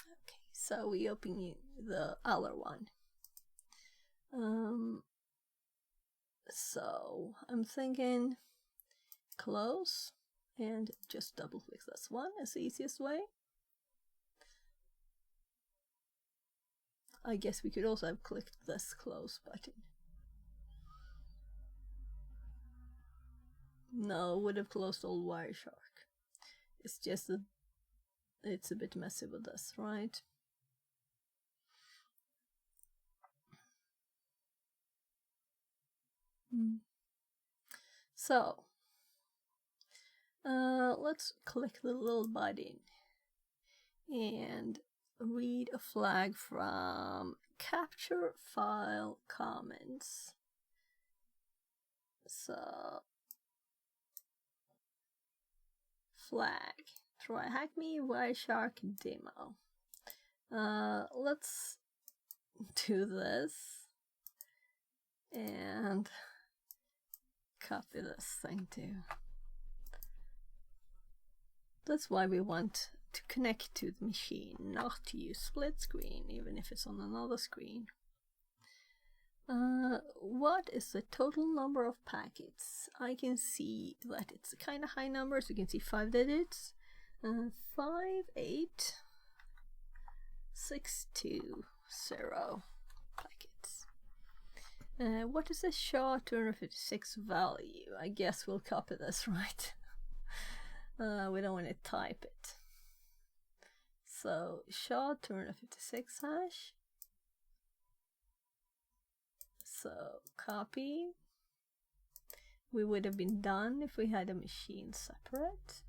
Okay, so we open the other one. So I'm thinking close and just double click this one as the easiest way. I guess we could also have clicked this close button. No, would have closed old Wireshark. It's just that it's a bit messy with this, right? So, let's click the little button and read a flag from capture file comments. So, flag, try hack me Wireshark demo. Let's do this and copy this thing too. That's why we want to connect to the machine, not to use split screen, even if it's on another screen. What is the total number of packets? I can see that it's a kind of high number, so you can see 5 digits. 58620 packets. What is the SHA-256 value? I guess we'll copy this, right? We don't want to type it. So SHA-256 hash. So copy. We would have been done if we had a machine separate.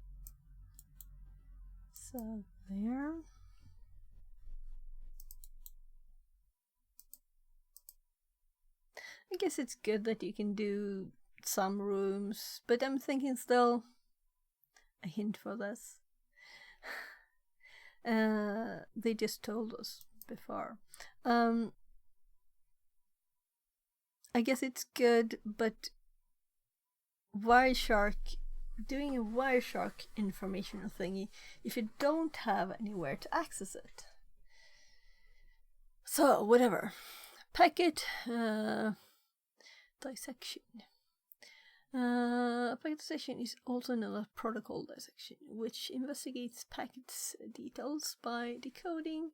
So there. I guess it's good that you can do some rooms, but I'm thinking still a hint for this. They just told us before. I guess it's good, but Wireshark, doing a Wireshark informational thingy, if you don't have anywhere to access it. So, whatever. Packet dissection. Packet dissection is also known as protocol dissection, which investigates packets details by decoding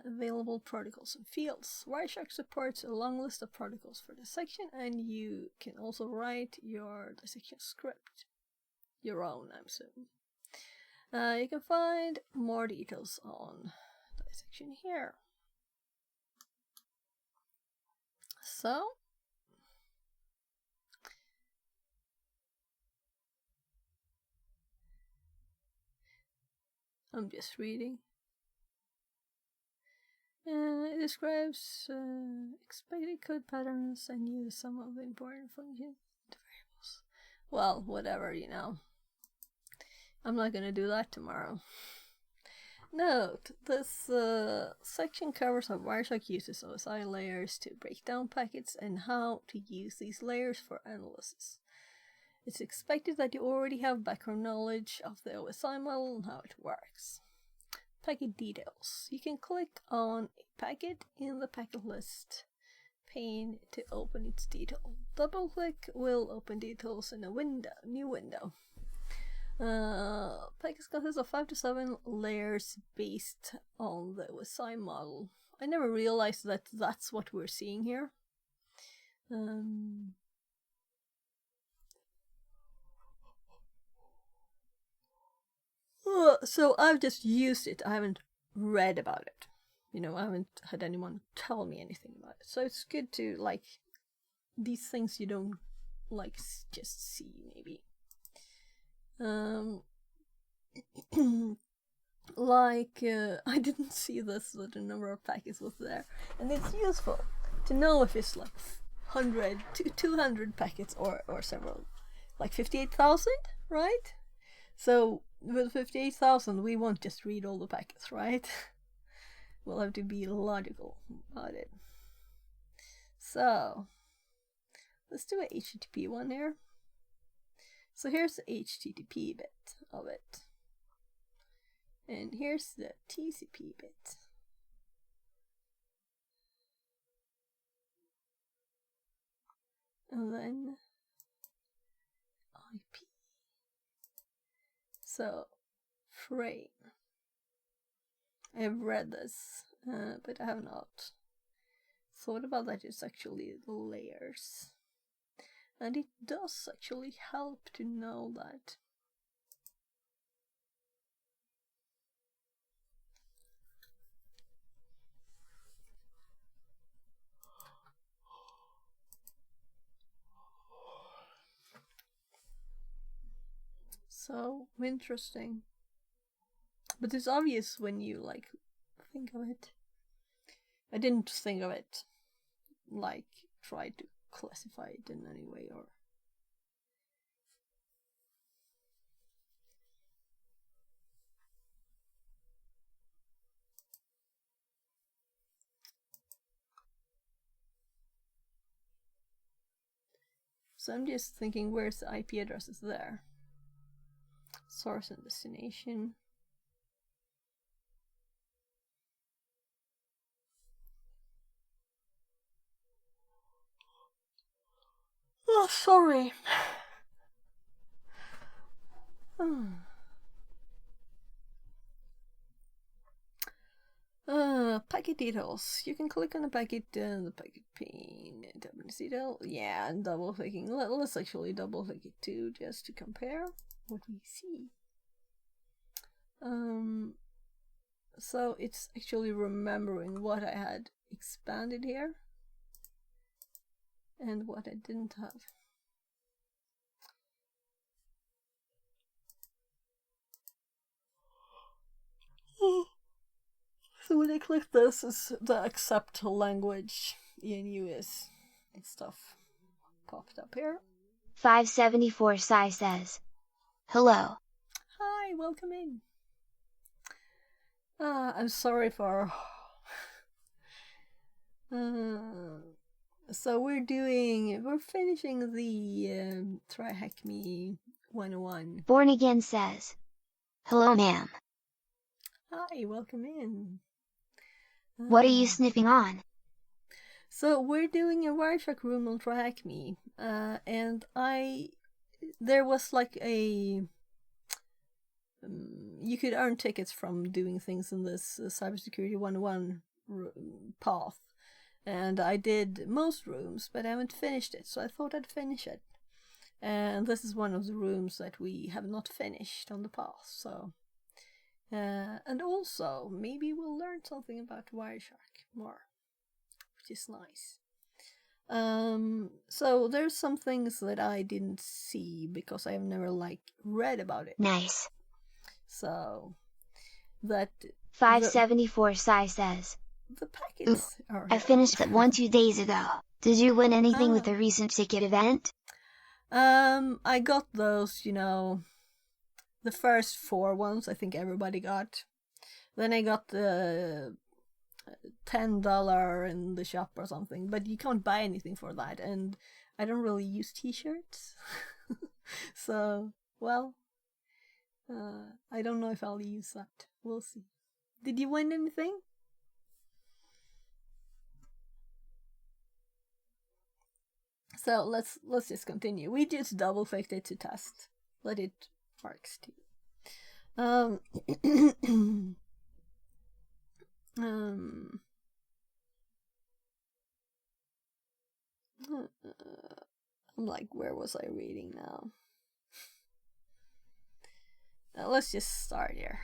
available protocols and fields. Wireshark supports a long list of protocols for dissection, and you can also write your dissection script. Your own, I'm assuming. You can find more details on dissection here. So, I'm just reading. It describes expected code patterns and uses some of the important functions and variables. Well, whatever, you know. I'm not gonna do that tomorrow. Note, this section covers how Wireshark uses OSI layers to break down packets and how to use these layers for analysis. It's expected that you already have background knowledge of the OSI model and how it works. Packet details. You can click on a packet in the packet list pane to open its detail. Double click will open details in a window, new window. Package consists of 5 to 7 layers based on the OSI model. I never realized that that's what we're seeing here. So I've just used it. I haven't read about it. You know, I haven't had anyone tell me anything about it. So it's good to, like, these things you don't, like, just see, maybe. I didn't see this, that the number of packets was there. And it's useful to know if it's like 100 to 200 packets or several. Like 58,000, right? So with 58,000, we won't just read all the packets, right? We'll have to be logical about it. So let's do a HTTP one here. So here's the HTTP bit of it. And here's the TCP bit. And then IP. So frame. I have read this, but I have not thought about that. It's actually the layers. And it does actually help to know that. So interesting. But it's obvious when you, like, think of it. I didn't think of it, like, try to classify it in any way or... So I'm just thinking, where's the IP addresses there? Source and destination. Oh, sorry. Packet details. You can click on the packet pane, detail. Yeah, and double clicking. Let's actually double click it too, just to compare what we see. So it's actually remembering what I had expanded here and what I didn't have. So when I click this, is the accept language in US and stuff popped up here. 574 Sai says, hello. Hi, welcome in. I'm sorry for... so we're finishing the Try Hack Me 101. Born Again says, hello ma'am. Hi, welcome in. What are you sniffing on? So we're doing a Wireshark room on Try Hack Me, and there was like a... you could earn tickets from doing things in this Cybersecurity 101 path. And I did most rooms, but I haven't finished it, so I thought I'd finish it. And this is one of the rooms that we have not finished on the path, so... and also, maybe we'll learn something about Wireshark more, which is nice. So there's some things that I didn't see because I have never, like, read about it. Nice. So, that... 574 Sai says, the packets are... I finished that one 2 days ago. Did you win anything with the recent ticket event? I got those, you know, the first 4 ones I think everybody got. Then I got the $10 in the shop or something, but you can't buy anything for that, and I don't really use t-shirts. So, well, I don't know if I'll use that. We'll see. Did you win anything? So let's just continue. We just double clicked it to test. Let it works too. um I'm like, where was I reading now? Let's just start here.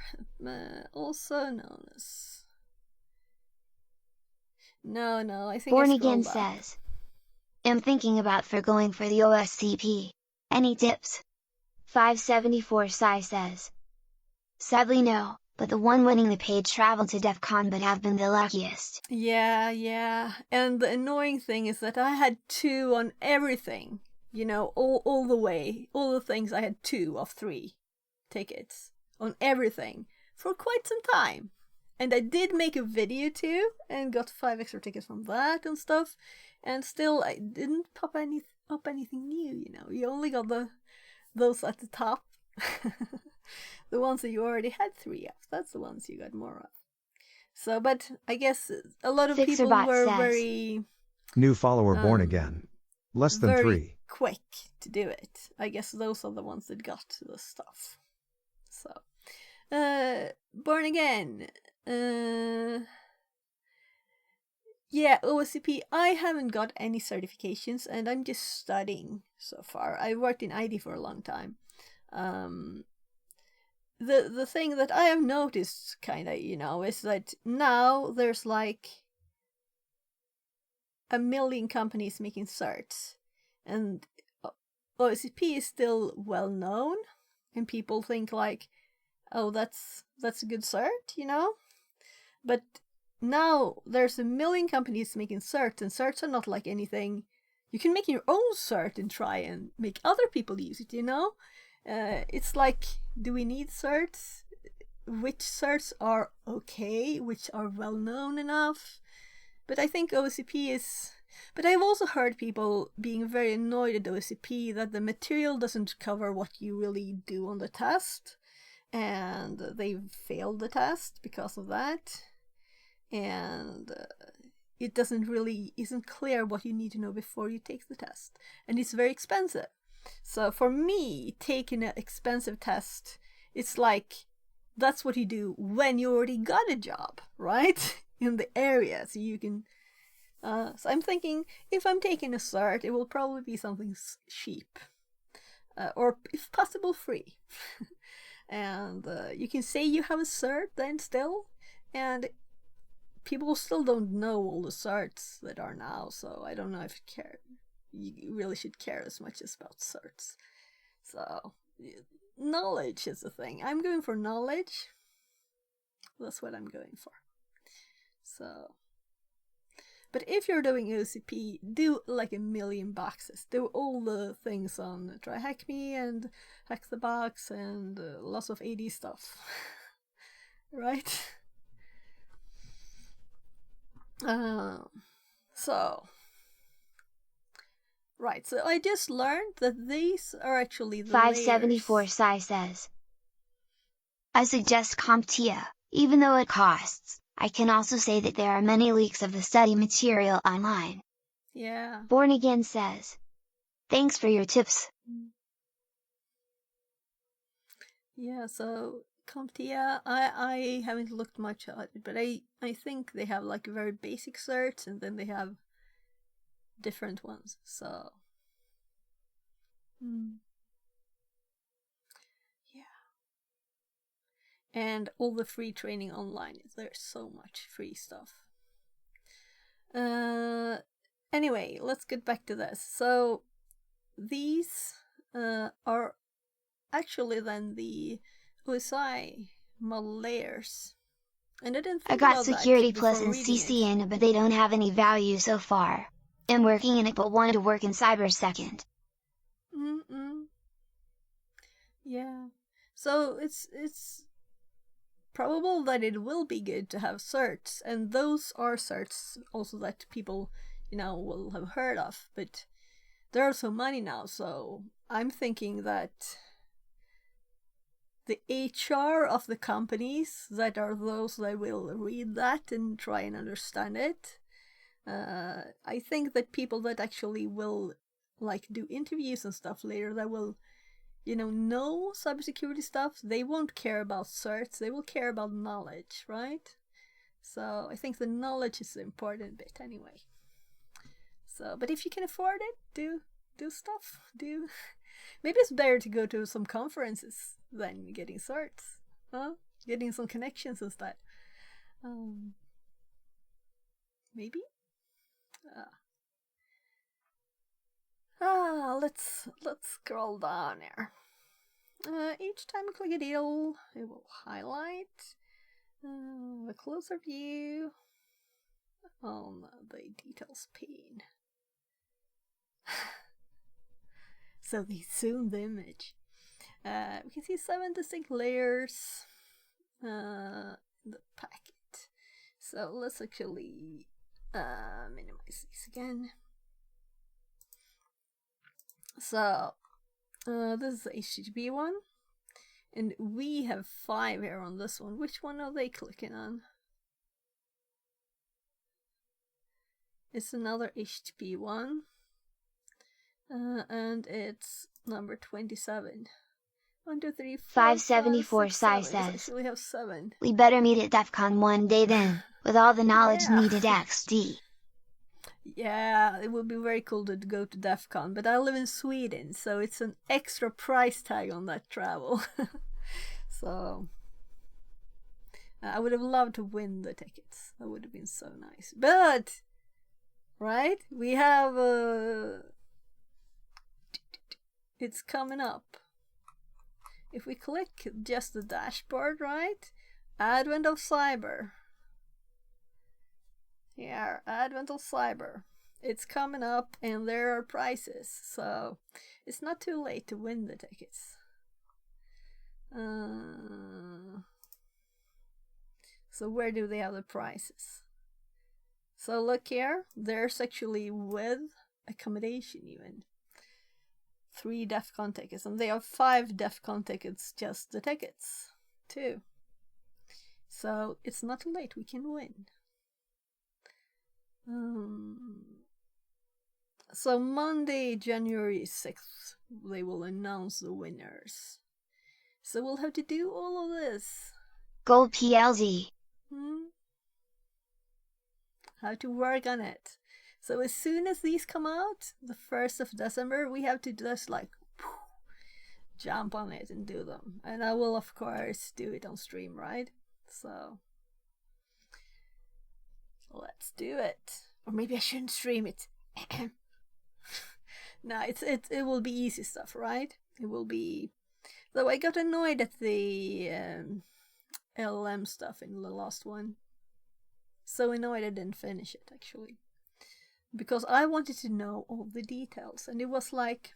Also known as... No, I think Born I Again scrolled up. says, am thinking about going for the OSCP. Any tips? 574 Sai says, sadly no, but the one winning the page traveled to DEF CON but have been the luckiest. Yeah. And the annoying thing is that I had 2 on everything. You know, all the way. All the things I had 2 of 3 tickets on everything for quite some time. And I did make a video too and got 5 extra tickets from that and stuff. And still I didn't pop anything new, you know. You only got those at the top. The ones that you already had 3 of. That's the ones you got more of. So, but I guess a lot of people Fixerbot were says, very... New follower Born Again. Less than very 3. quick to do it. I guess those are the ones that got the stuff. So, Born Again. Yeah, OSCP. I haven't got any certifications, and I'm just studying so far. I worked in ID for a long time. The thing that I have noticed, kind of, you know, is that now there's like 1 million companies making certs, and OSCP is still well known, and people think like, oh, that's a good cert, you know. But now there's 1 million companies making certs, and certs are not like anything. You can make your own cert and try and make other people use it, you know. It's like, do we need certs? Which certs are okay? Which are well known enough? But I think OSCP is... But I've also heard people being very annoyed at OSCP that the material doesn't cover what you really do on the test. And they've failed the test because of that. And it isn't clear what you need to know before you take the test. And it's very expensive. So for me, taking an expensive test, it's like, that's what you do when you already got a job, right? In the area, so you can... so I'm thinking, if I'm taking a cert, it will probably be something cheap. Or if possible, free. And you can say you have a cert then still, and people still don't know all the certs that are now, so I don't know if you really should care as much as about certs. So, knowledge is the thing. I'm going for knowledge. That's what I'm going for. So, but if you're doing OCP, do like 1 million boxes. Do all the things on Try Hack Me and Hack the Box and lots of AD stuff. Right? Right, so I just learned that these are actually the 574 layers. Sai says, I suggest CompTIA, even though it costs. I can also say that there are many leaks of the study material online. Yeah. Born Again says, thanks for your tips. Yeah, so CompTIA, I haven't looked much at it, but I think they have like very basic certs, and then they have different ones, so... Yeah. And all the free training online, there's so much free stuff. Anyway, let's get back to this. So, these are actually then the OSI model layers. And I didn't think I got about Security that Plus and CC in it, but they don't have any value so far. I'm working in it but wanted to work in Cybersecond. Yeah. So it's probable that it will be good to have certs, and those are certs also that people, you know, will have heard of, but there are so many now, so I'm thinking that the HR of the companies that are those that will read that and try and understand it, I think that people that actually will like do interviews and stuff later that will, know cybersecurity stuff, they won't care about certs, they will care about knowledge, right? So I think the knowledge is the important bit anyway. So, but if you can afford it, do stuff. Maybe it's better to go to some conferences than getting certs, huh? Getting some connections instead. Maybe. Let's scroll down here. Each time I click a deal, it will highlight a closer view on the details pane. So they zoom the image. We can see 7 distinct layers in the packet. So let's actually minimize these again. So this is the HTTP one, and we have 5 here on this one. Which one are they clicking on? It's another HTTP one, and it's number 27. 1, 2, 3, 4, 574 5, 6, Sai 7. says, We have 7. we better meet at DEF CON one day then, with all the knowledge Yeah. needed XD. Yeah, it would be very cool to go to DEF CON, but I live in Sweden, so it's an extra price tag on that travel. So I would have loved to win the tickets. That would have been so nice. But right, we have it's coming up. If we click just the dashboard, right? Advent of Cyber. Yeah, Advent of Cyber. It's coming up and there are prizes, so it's not too late to win the tickets. So where do they have the prizes? So look here, there's actually with accommodation even. 3 DEF CON tickets, and they have 5 DEF CON tickets, just the tickets, too. So it's not too late, we can win. So Monday, January 6th, they will announce the winners. So we'll have to do all of this. Gold PLZ. How to work on it. So as soon as these come out, the 1st of December, we have to just like jump on it and do them. And I will of course do it on stream, right? So let's do it. Or maybe I shouldn't stream it. No, it will be easy stuff, right? It will be. Though I got annoyed at the LLM stuff in the last one. So annoyed I didn't finish it actually. Because I wanted to know all the details, and it was like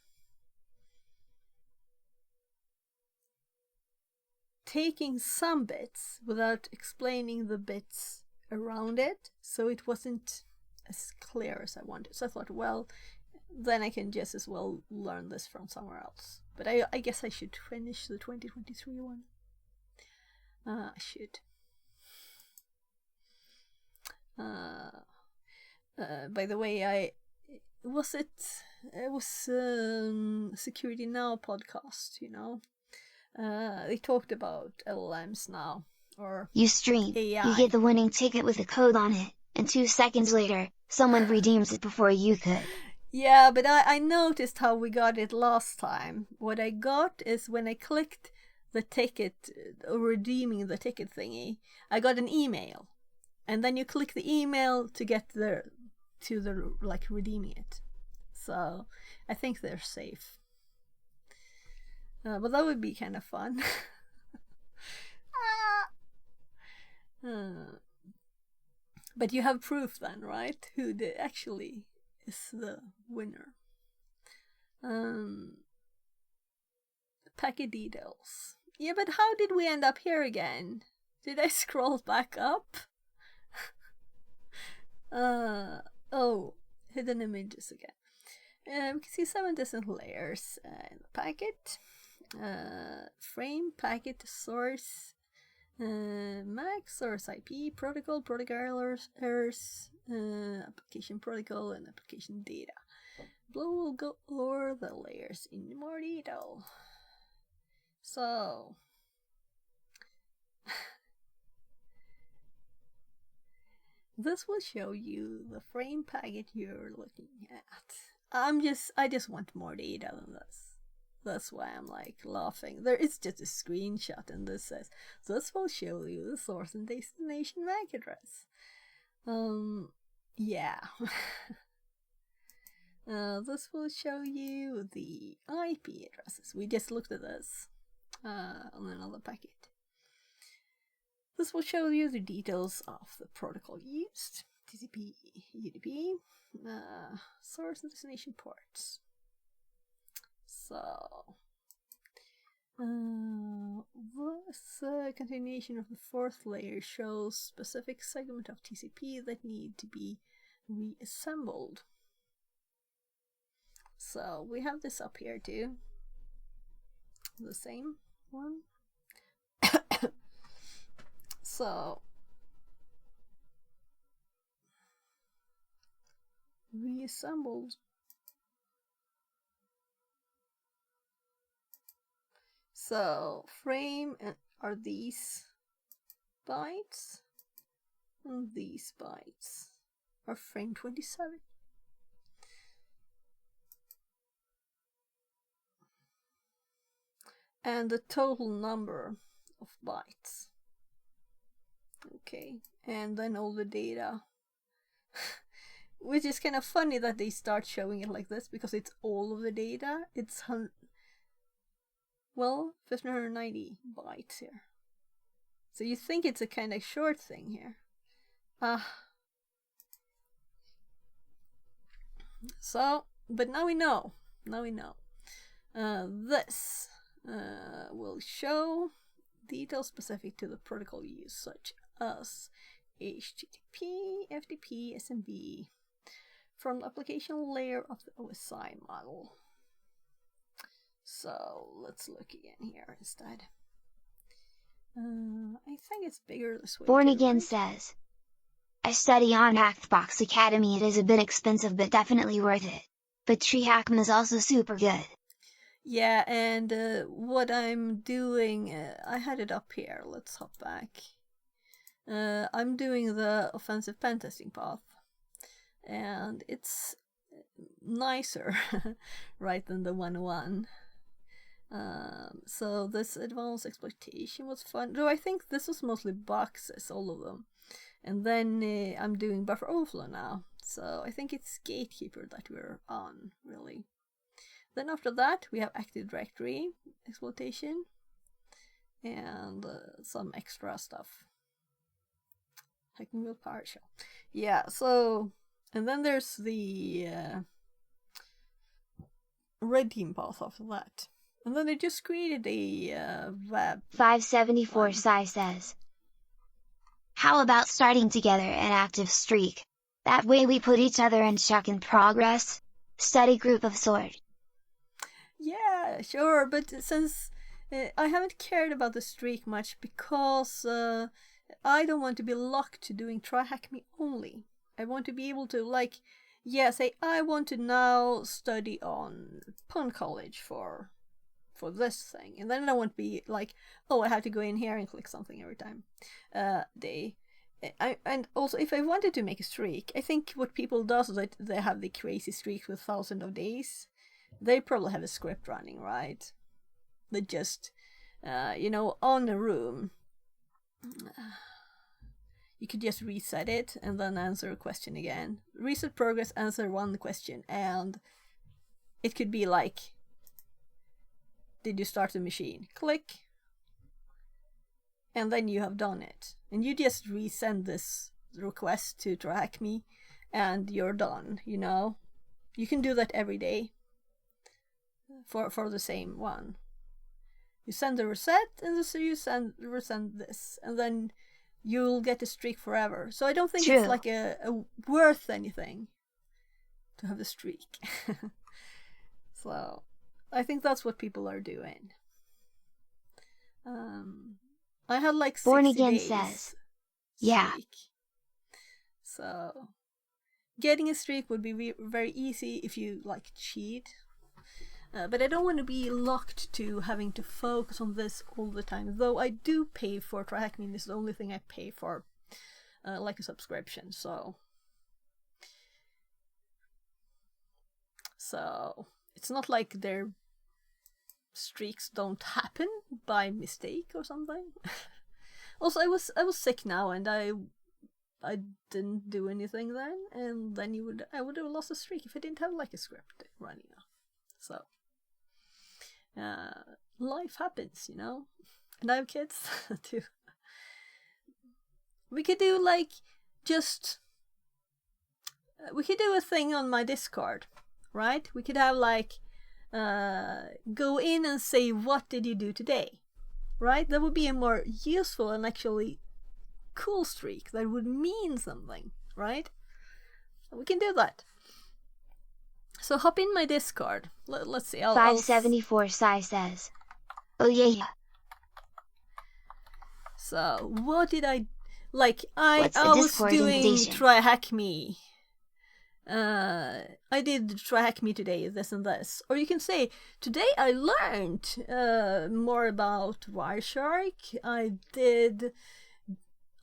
taking some bits without explaining the bits around it, so it wasn't as clear as I wanted. So I thought, well, then I can just as well learn this from somewhere else. But I guess I should finish the 2023 one. I should. By the way, it was Security Now podcast, they talked about LLMs now, or You stream, AI. you get the winning ticket with a code on it, and 2 seconds later, someone redeems it before you could. Yeah, but I noticed how we got it last time. What I got is when I clicked the ticket, redeeming the ticket thingy, I got an email. And then you click the email to get redeeming it. So I think they're safe. But that would be kind of fun. But you have proof then, right? Who actually is the winner. Packet details. Yeah, but how did we end up here again? Did I scroll back up? Oh, hidden images again. We can see 7 different layers in the packet. Frame, packet, source, MAC, source IP, protocol errors, application protocol, and application data. Blue will go over the layers in more detail. So this will show you the frame packet you're looking at. I just want more data than this. That's why I'm like laughing. There is just a screenshot and this says, this will show you the source and destination MAC address. Yeah. This will show you the IP addresses. We just looked at this on another packet. This will show you the details of the protocol used, TCP, UDP, source and destination ports. So, this continuation of the fourth layer shows specific segment of TCP that need to be reassembled. So, we have this up here too, the same one. So, reassembled. So, frame are these bytes, and these bytes are frame 27. And the total number of bytes. Okay, and then all the data. Which is kind of funny that they start showing it like this, because it's all of the data. It's 1590 bytes here. So you think it's a kind of short thing here. So, but now we know. This will show details specific to the protocol used, such as HTTP, FTP, SMB, from the application layer of the OSI model. So let's look again here instead. I think it's bigger this way. Born too, Again right? says, I study on Hackbox Academy. It is a bit expensive but definitely worth it. But TreeHackM is also super good. Yeah, and what I'm doing, I had it up here. Let's hop back. I'm doing the offensive pen testing path, and it's nicer, right, than the 101. So this advanced exploitation was fun. Though I think this was mostly boxes, all of them. And then I'm doing buffer overflow now. So I think it's Gatekeeper that we're on, really. Then after that, we have Active Directory exploitation and some extra stuff. Hacking with PowerShell. Yeah, so, and then there's the red team path after that. And then they just created a web. 574 Sai says, how about starting together an active streak? That way we put each other in check in progress. Study group of sort. Yeah, sure, but since I haven't cared about the streak much because I don't want to be locked to doing TryHackMe only. I want to be able to, like, say I want to now study on Pwn College for this thing, and then I don't want to be like, oh, I have to go in here and click something every time. And also, if I wanted to make a streak, I think what people do is that they have the crazy streaks with thousands of days. They probably have a script running, right? They just, on a room, you could just reset it and then answer a question again. Reset progress, answer one question, and it could be like, did you start the machine? Click. And then you have done it. And you just resend this request to TryHackMe and you're done, You can do that every day for the same one. You send the reset and so you resend this. And then you'll get a streak forever. So I don't think it's like a worth anything to have a streak. So I think that's what people are doing. I had like 60 Born Again days says, streak. yeah. So getting a streak would be very easy if you like cheat. But I don't want to be locked to having to focus on this all the time. Though I do pay for TryHackMe. This is the only thing I pay for, like a subscription. So it's not like their streaks don't happen by mistake or something. Also, I was sick now, and I didn't do anything then, and then I would have lost a streak if I didn't have like a script running now. So life happens, you know. And I have kids too. We could do like we could do a thing on my Discord, right? We could have like go in and say, what did you do today? Right? That would be a more useful and actually cool streak that would mean something, right? We can do that. So hop in my Discord. Let's see. 574 Sai says, "Oh yeah." So what did I like? I What's the was Discord doing invitation? TryHackMe. I did TryHackMe today, this and this. Or you can say, today I learned more about Wireshark. I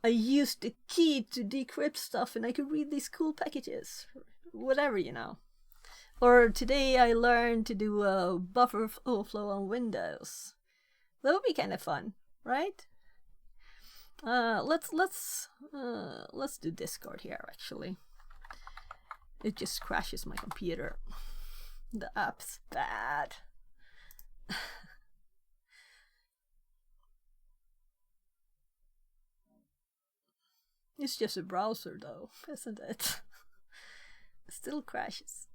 used a key to decrypt stuff and I could read these cool packages. Whatever, you know. Or today I learned to do a buffer overflow on Windows. That would be kind of fun, right? Let's do Discord here, actually. It just crashes my computer. The app's bad. It's just a browser though, isn't it? It still crashes.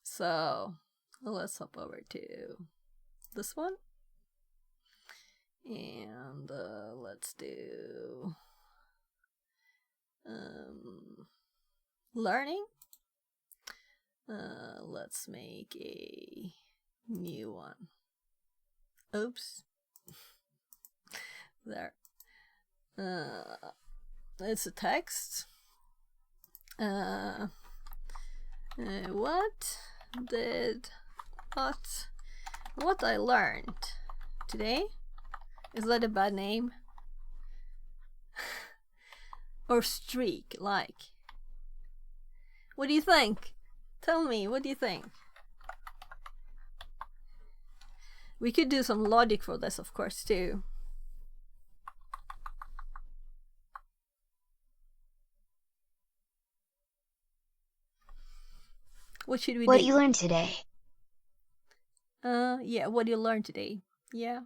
So let's hop over to this one. And let's do learning. Let's make a new one. Oops. There. It's a text. What I learned today? Is that a bad name? Or streak, like? What do you think? Tell me, what do you think? We could do some logic for this, of course, too. What should we do? What you learned today? Yeah, what do you learn today? Yeah.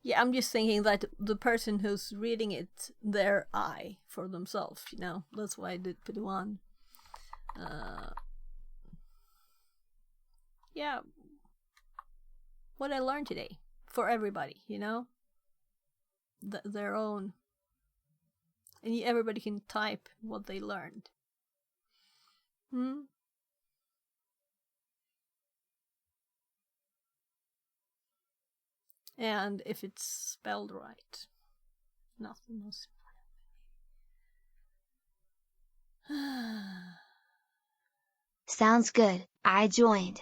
Yeah, I'm just thinking that the person who's reading it, their eye for themselves, you know? That's why I did put one. Yeah. What I learned today. For everybody, you know? Their own. And everybody can type what they learned. And if it's spelled right. Nothing else. Sounds good. I joined.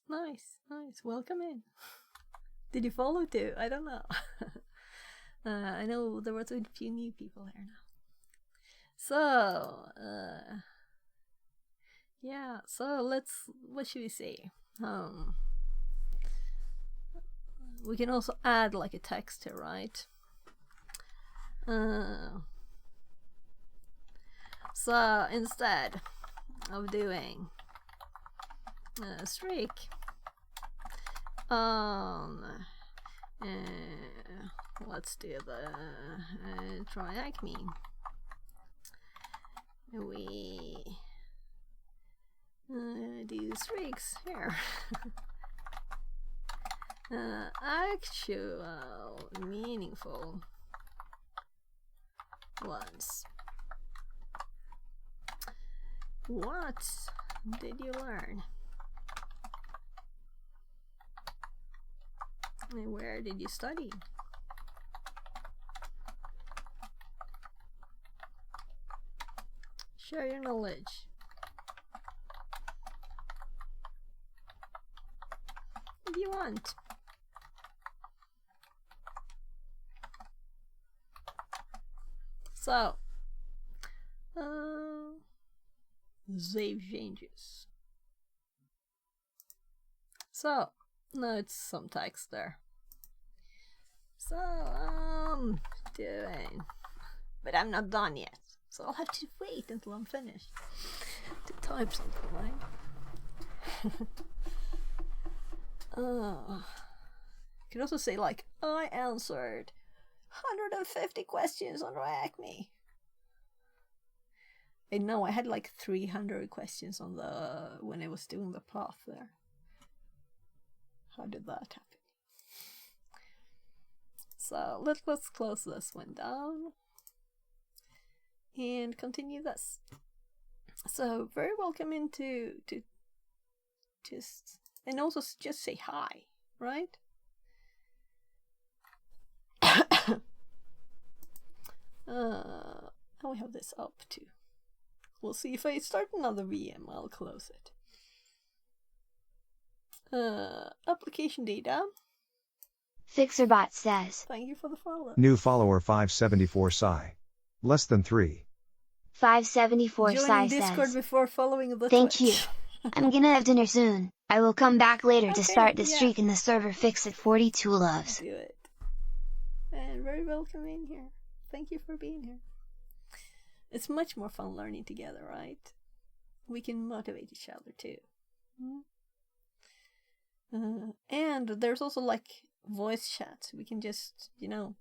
Nice. Welcome in. Did you follow too? I don't know. I know there was a few new people here now. So, yeah. So what should we say? We can also add like a text here, right? So instead of doing a streak let's do the TryHackMe. We do streaks here. Actual meaningful ones. What did you learn? And where did you study? Share your knowledge. If you want. So, save changes. So, no, it's some text there. So, doing, but I'm not done yet. So I'll have to wait until I'm finished to type something, right? You can also say like, I answered 150 questions on Reacme. And no, I had like 300 questions on the when I was doing the path there. How did that happen? So let's close this one down and continue this. So very welcome into to just, and also just say hi, right? We have this up too. We'll see if I start another VM, I'll close it. Application data. Fixerbot says, Thank you for the follow. New follower 574 Psy. Less than 3. 574 Sai Joining Discord says, before following the thank you. Twitch. I'm gonna have dinner soon. I will come back later to Okay, start the yeah. streak in the server fix at 42 loves. Do it. And very welcome in here. Thank you for being here. It's much more fun learning together, right? We can motivate each other too. And there's also like voice chat. We can just, you know,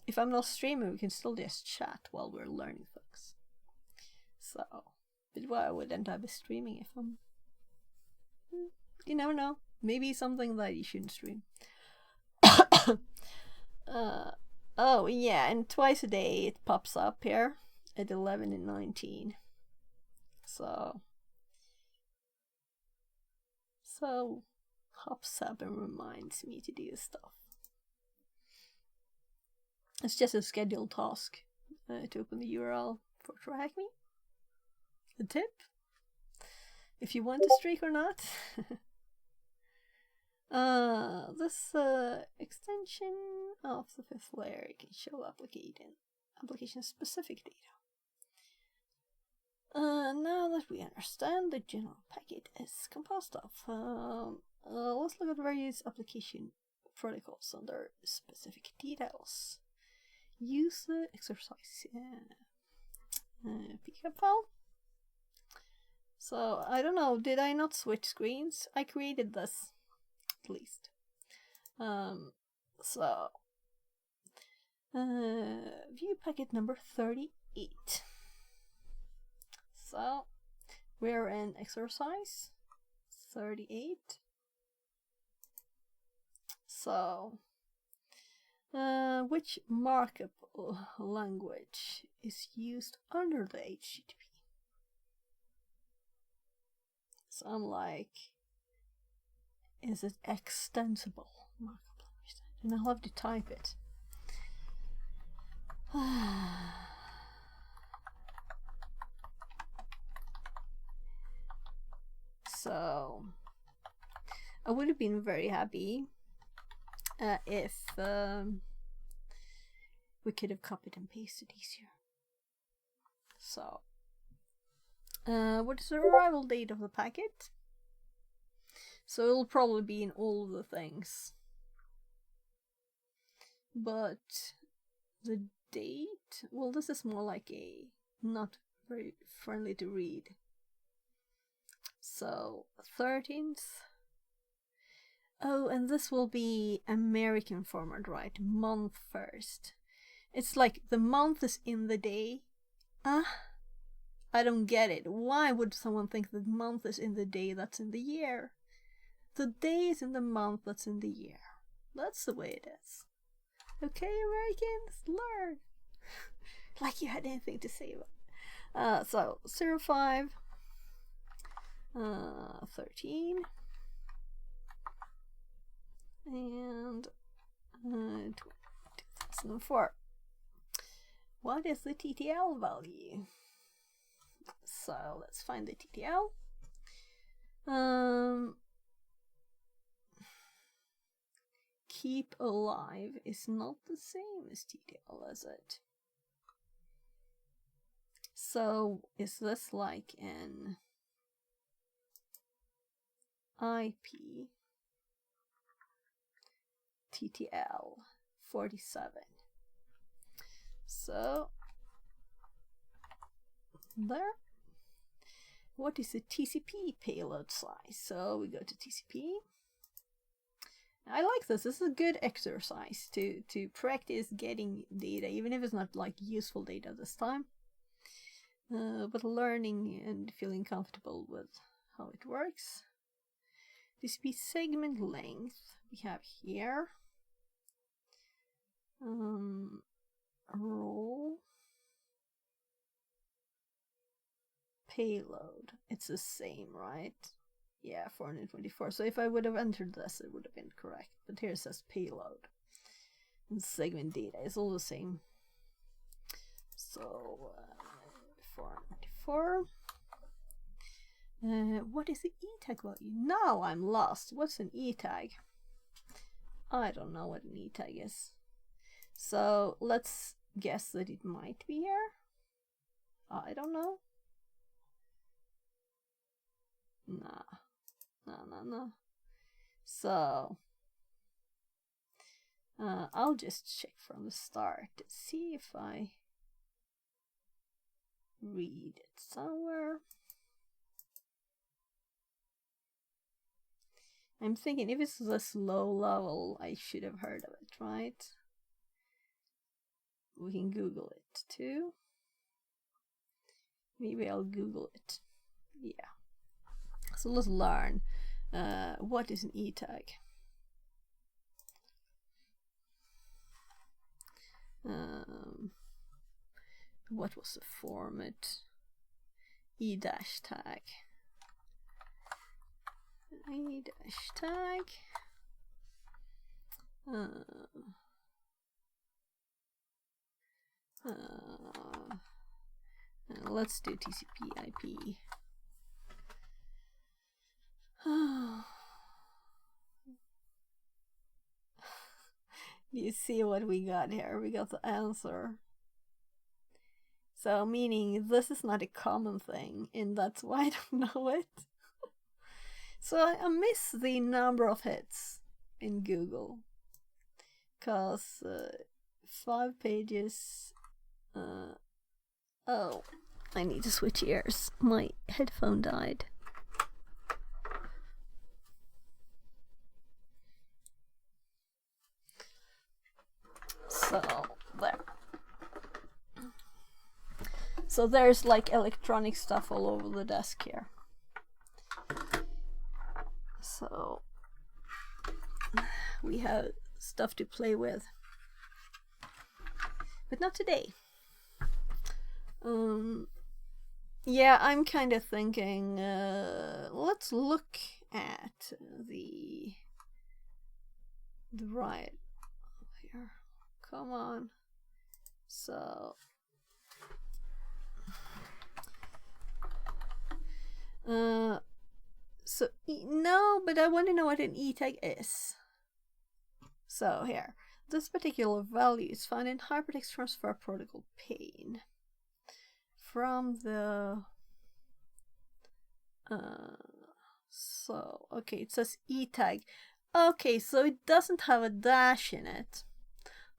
if I'm not streaming, we can still just chat while we're learning things. So, but why wouldn't I be streaming if I'm... You never know. Maybe something that you shouldn't stream. Oh yeah, and twice a day it pops up here at 11 and 19. So pops up and reminds me to do stuff. It's just a scheduled task to open the URL for Reacme. A tip, if you want to streak or not. This extension of the 5th layer can show application specific data. Now that we understand the general packet is composed of, let's look at various application protocols under specific details. Use the exercise pickup file. So I don't know, did I not switch screens? I created this at least. View packet number 38. So we're in exercise 38. So which markup language is used under the HTTP? So I'm like, is it extensible markup language? And I'll have to type it. So I would have been very happy if we could have copied and pasted easier. So what is the arrival date of the packet? So it'll probably be in all of the things. But the date, well, this is more like a not very friendly to read. So 13th. Oh, and this will be American format, right? Month first. It's like the month is in the day. I don't get it. Why would someone think the month is in the day that's in the year? The day is in the month that's in the year. That's the way it is. Okay, Americans, learn. Like you had anything to say about it. So 05 13. and 2004. What is the TTL value? So let's find the TTL. Keep alive is not the same as TTL, is it? So is this like an IP TTL 47? So there. What is the TCP payload size? So we go to TCP. I like this. This is a good exercise to practice getting data, even if it's not like useful data this time. But learning and feeling comfortable with how it works. TCP segment length we have here. Role. Payload. It's the same, right? Yeah, 424. So if I would have entered this, it would have been correct. But here it says payload. And segment data is all the same. So 494. What is the E-tag value? Now I'm lost. What's an E-tag? I don't know what an E-tag is. So let's guess that it might be here. I don't know. No. So I'll just check from the start to see if I read it somewhere. I'm thinking if it's this low level, I should have heard of it, right? We can Google it too. Maybe I'll Google it. Yeah. So let's learn what is an E-tag. What was the format? E-tag. E-tag. Let's do TCP IP. You see what we got here? We got the answer. So meaning this is not a common thing, and that's why I don't know it. So I miss the number of hits in Google, cause 5 pages. Oh, I need to switch ears. My headphone died. So there. So there's like electronic stuff all over the desk here. So we have stuff to play with, but not today. Yeah, I'm kind of thinking, let's look at the right here. Come on. So no, but I want to know what an E-tag is. So here, this particular value is found in Hypertext Transfer Protocol pane. From the so okay, it says E-tag. Okay, so it doesn't have a dash in it.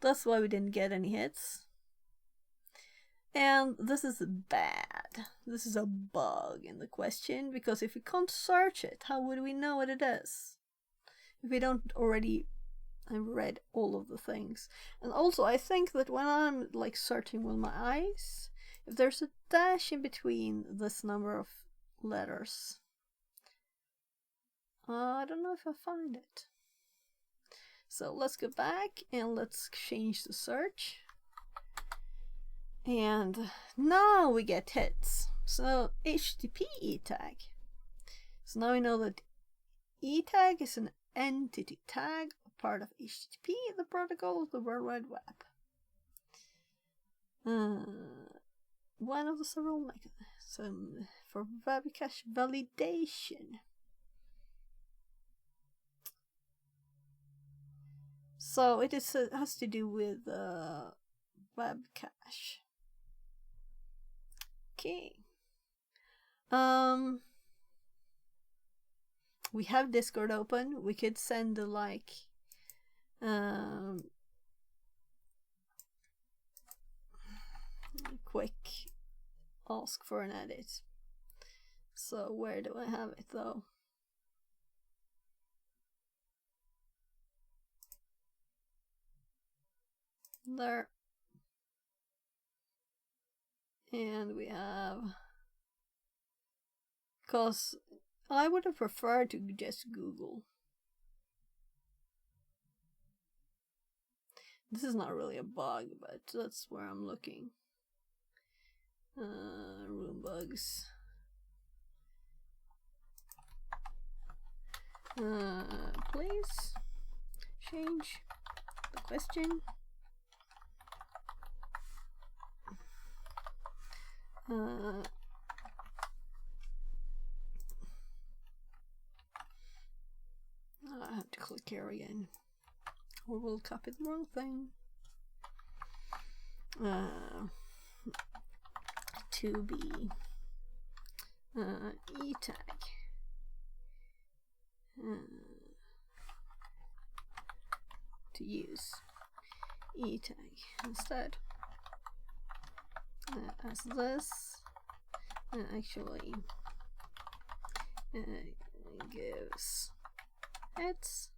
That's why we didn't get any hits. And this is bad. This is a bug in the question, because if we can't search it, how would we know what it is? If we don't already have read all of the things. And also I think that when I'm like searching with my eyes, if there's a dash in between this number of letters, I don't know if I find it. So let's go back and let's change the search. And now we get hits. So HTTP E-tag. So now we know that E-tag is an entity tag part of HTTP, the protocol of the World Wide Web. One of the several mechanisms for web cache validation. So it has to do with web cache. Okay. We have Discord open. We could send a quick ask for an edit. So where do I have it though? There. And we have, because I would have preferred to just Google. This is not really a bug, but that's where I'm looking. Room bugs. Please change the question. I have to click here again, or we'll copy the wrong thing. To be e-tag. To use e-tag instead. As this actually gives hits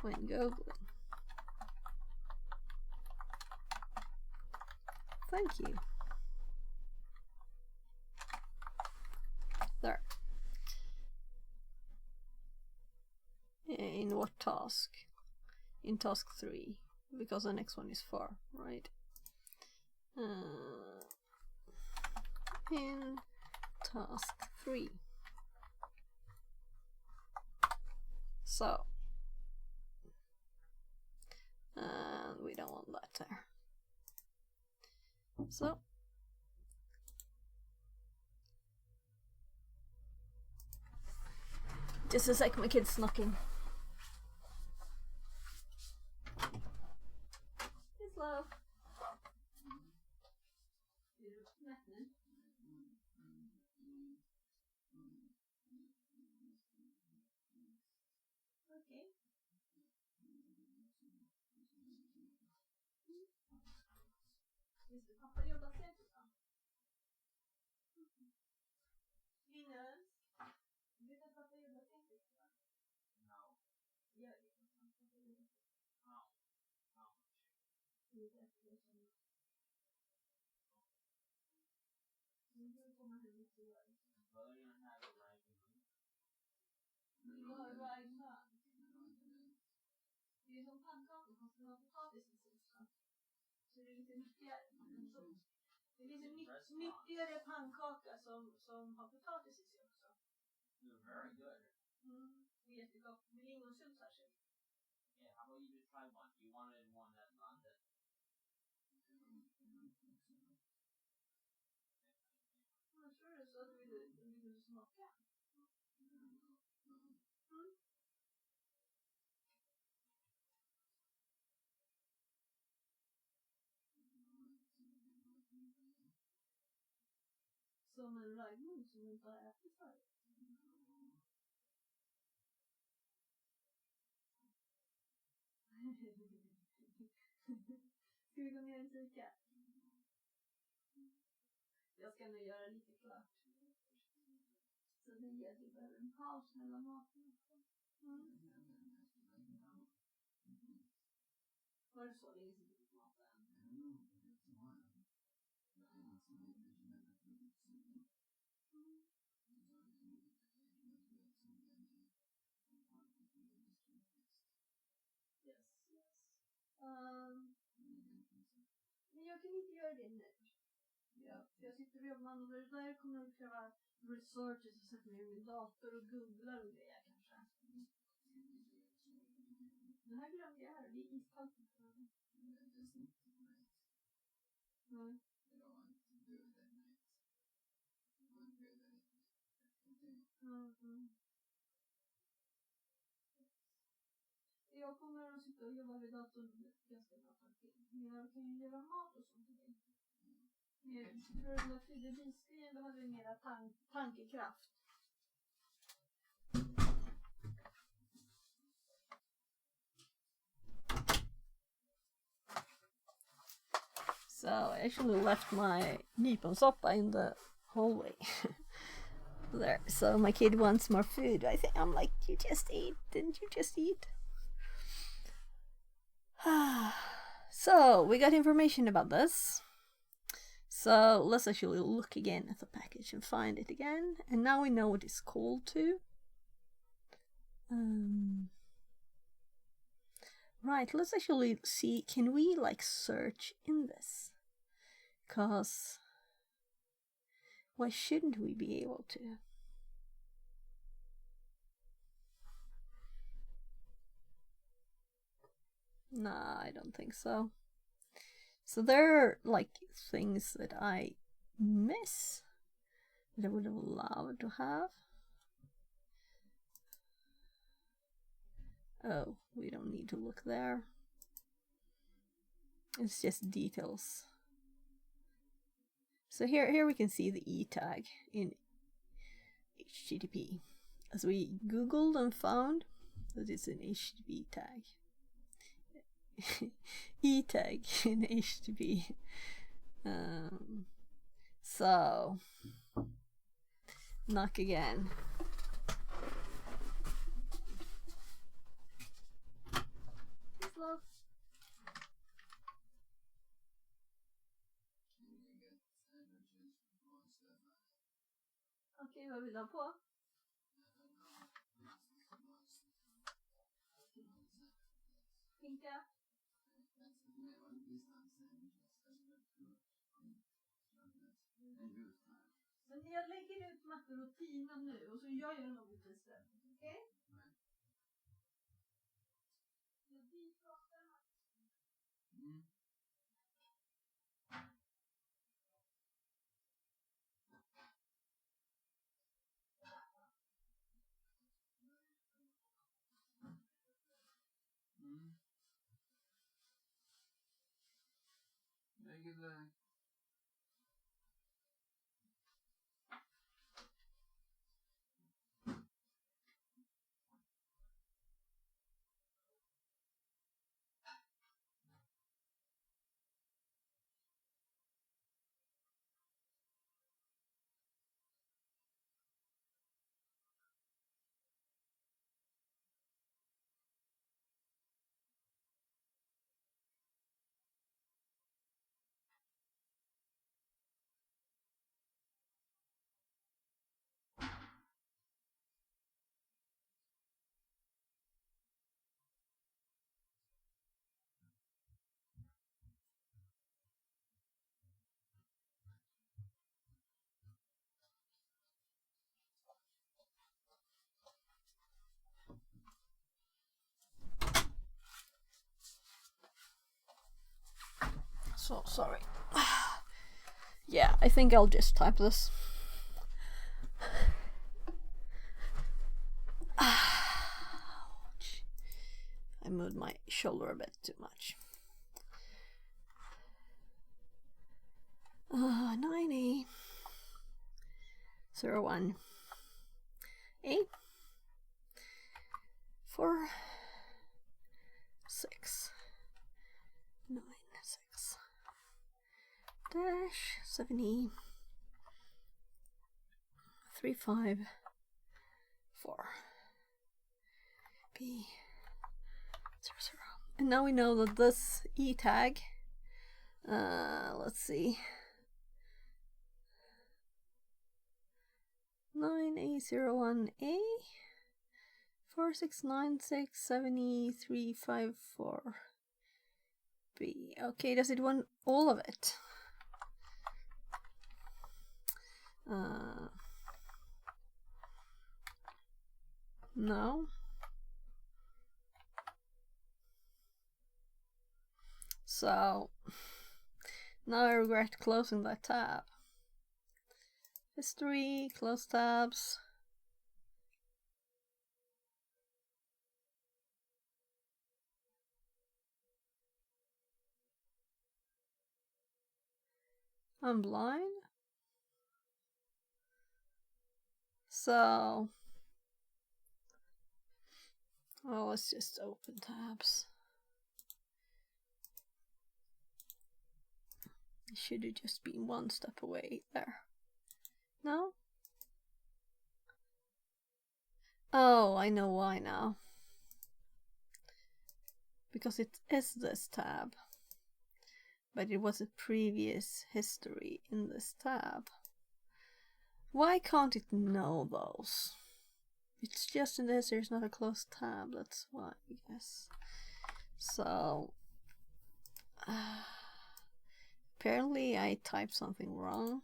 when googling. Thank you. There. In what task? In task 3, because the next one is 4, right? In task 3. So, and we don't want that there. So, just a sec, my kid's knocking. Yes, love. Okay. Just pappa jobbar säkert då? Linus? Vet att pappa jobbar säkert då? No. Gör det. How? How much? Nu kommer han ut i år. Well, you're gonna have it right here. No, right now. Det är som pannkakor fast den har potatis i sig också. Så det är lite nyttigare. Det är lite nyttigare pannkaka som har potatis i sig också. You're very good. Det är jättegott. Med lingonsylt särskilt. Yeah, how about you just try one? You wanted one that London. Jag tror det är så att vi vill smaka. Som en raggmun som inte har ätit förut. Ska vi gå ner och fika? Jag ska nu göra lite klart. Så det ger dig väl en paus mellan maten. Var det så länge sedan du fick mat än? Men jag kan inte göra det nu. Ja, jag sitter och jobbar och det där kommer att kräva researches och sätta mig i min dator och googlar och grejer kanske. Det här glömde jag här. Det är iskallt fortfarande. Nej. Jag kommer att sitta och jobba vid datorn ganska bra tag till. Men jag kan ju göra mat och sånt till dig. För den där 3D-bilsgrejen behöver vi mera tankekraft. So I actually left my nipponsoppa in the hallway there. So my kid wants more food. I'm like, you just ate, didn't you just eat? So we got information about this. So let's actually look again at the package and find it again. And now we know what it's called too. Right, let's actually see, can we like search in this? Cause why shouldn't we be able to? Nah, I don't think so. So there are like things that I miss that I would have loved to have. Oh, we don't need to look there. It's just details. So here we can see the E tag in HTTP. As we googled and found that it's an HTTP tag. E tag in HTTP. So knock again. Love. Okej, vad vill du ha på? Pinka? Men jag lägger ut mackor och tina nu och så gör jag något istället, okej? Jag bifrostar mackor. Lägg So sorry. Yeah, I think I'll just type this. I moved my shoulder a bit too much. 9A 01 A 4 6 9 6 dash 7E 3 5 4 B 00. And now we know that this E tag, let's see, 9A01A 46967E354B. Okay, does it want all of it? No. So now I regret closing that tab. History, close tabs. I'm blind. So, well, let's just open tabs. It should have just been one step away there. No? Oh, I know why now. Because it is this tab. But it was a previous history in this tab. Why can't it know those? It's just in this, there's not a closed tab, that's why, I guess. So, apparently I typed something wrong.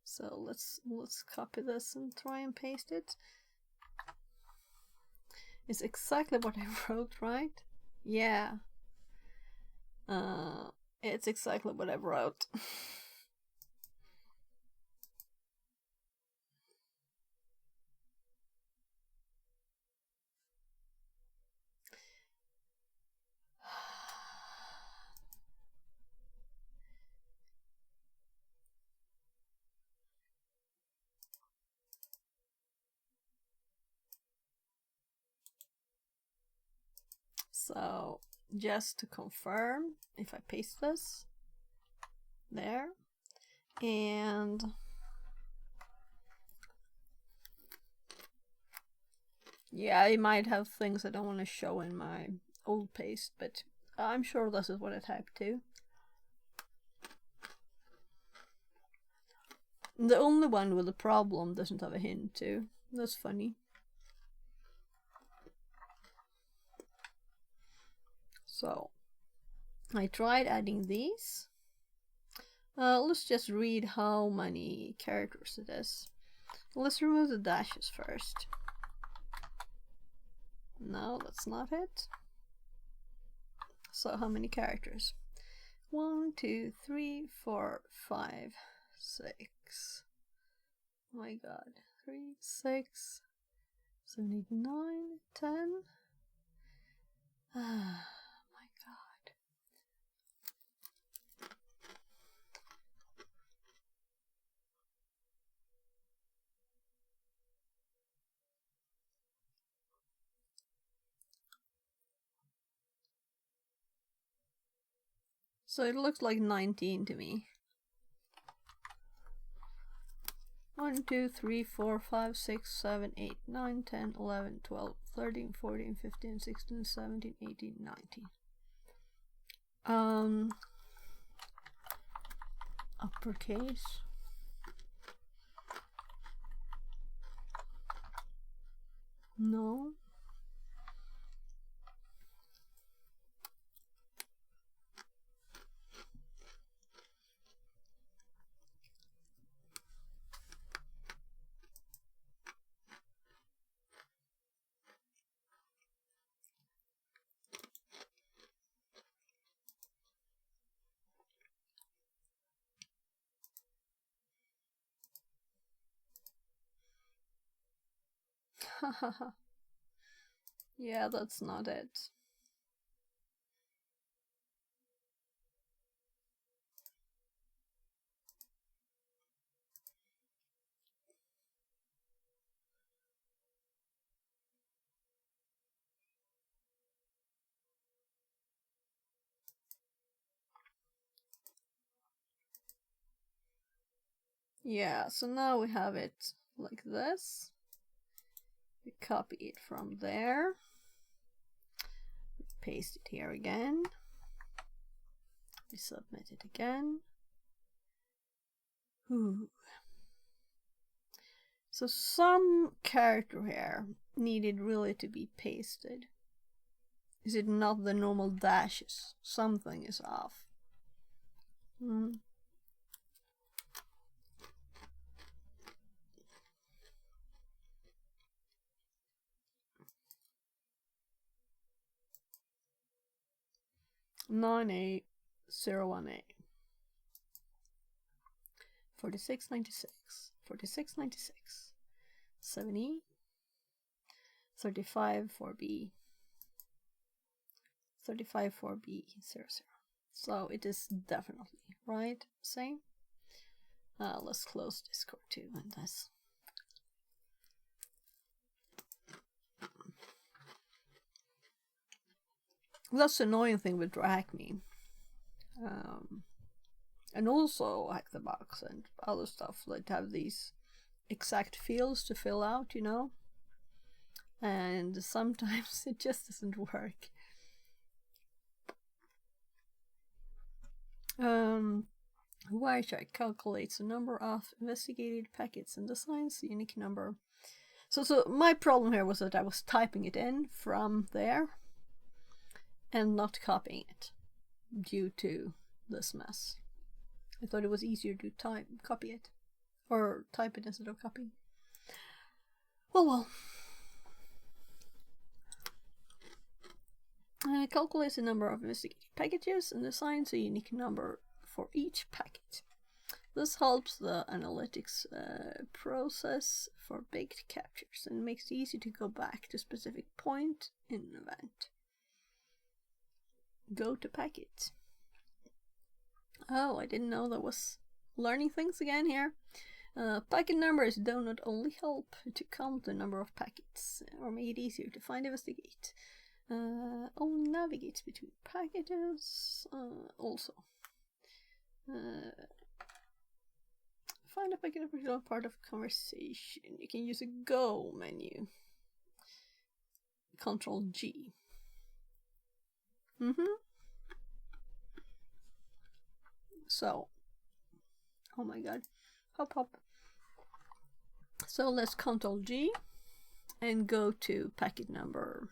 So let's copy this and try and paste it. It's exactly what I wrote, right? Yeah. It's exactly what I wrote. So just to confirm, if I paste this there, and yeah, I might have things I don't want to show in my old paste, but I'm sure this is what I typed too. The only one with a problem doesn't have a hint too. That's funny. So I tried adding these. Let's just read how many characters it is. Let's remove the dashes first. No, that's not it. So how many characters? 1, 2, 3, 4, 5, 6. Oh my god. 3, 6, 7, 8, 9, 10. Ah, my god. So it looks like 19 to me. 1, 2, 3, 4, 5, 6, 7, 8, 9, 10, 11, 12, 13, 14, 15, 16, 17, 18, 19. Uppercase. No. Yeah, that's not it. Yeah, so now we have it like this. We copy it from there. We paste it here again. We submit it again. Ooh. So some character here needed really to be pasted. Is it not the normal dashes? Something is off. 9A 01A 4696 4696 7E 35 4B 35 4B 00. So it is definitely right. Same. Let's close Discord too and this. That's the annoying thing with DragMe. And also Hack the Box and other stuff that have these exact fields to fill out, you know? And sometimes it just doesn't work. Wireshark calculates the number of investigated packets and assigns the unique number. So my problem here was that I was typing it in from there and not copying it due to this mess. I thought it was easier to copy it, or type it instead of copying. Well. Calculates the number of investigated packages and assigns a unique number for each packet. This helps the analytics process for baked captures and makes it easy to go back to a specific point in an event. Go to packet. Oh, I didn't know that was learning things again here. Packet numbers do not only help to count the number of packets or make it easier to find and investigate. Only navigates between packages. Also, find a packet particular part of conversation. You can use a Go menu. Control G. So, oh my god, hop hop. So let's Control G and go to packet number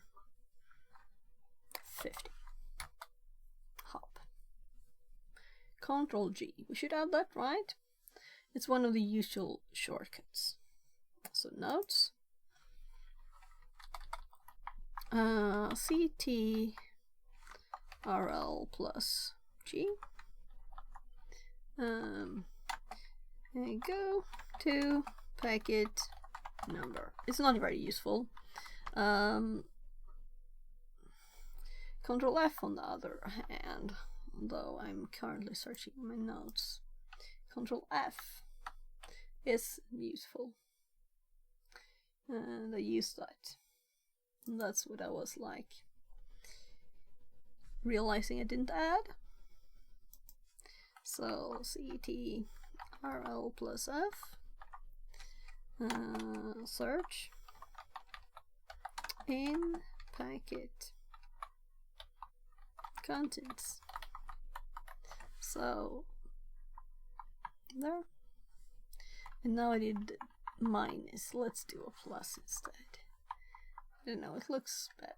50. Hop. Control G. We should add that, right? It's one of the usual shortcuts. So notes. CTRL plus G. And go to packet number. It's not very useful. Control F on the other hand, though I'm currently searching my notes. Control F is useful. And I used that. And that's what I was like realizing I didn't add. So CTRL plus F, search in packet contents. So there. And now I did minus. Let's do a plus instead. I don't know, it looks better.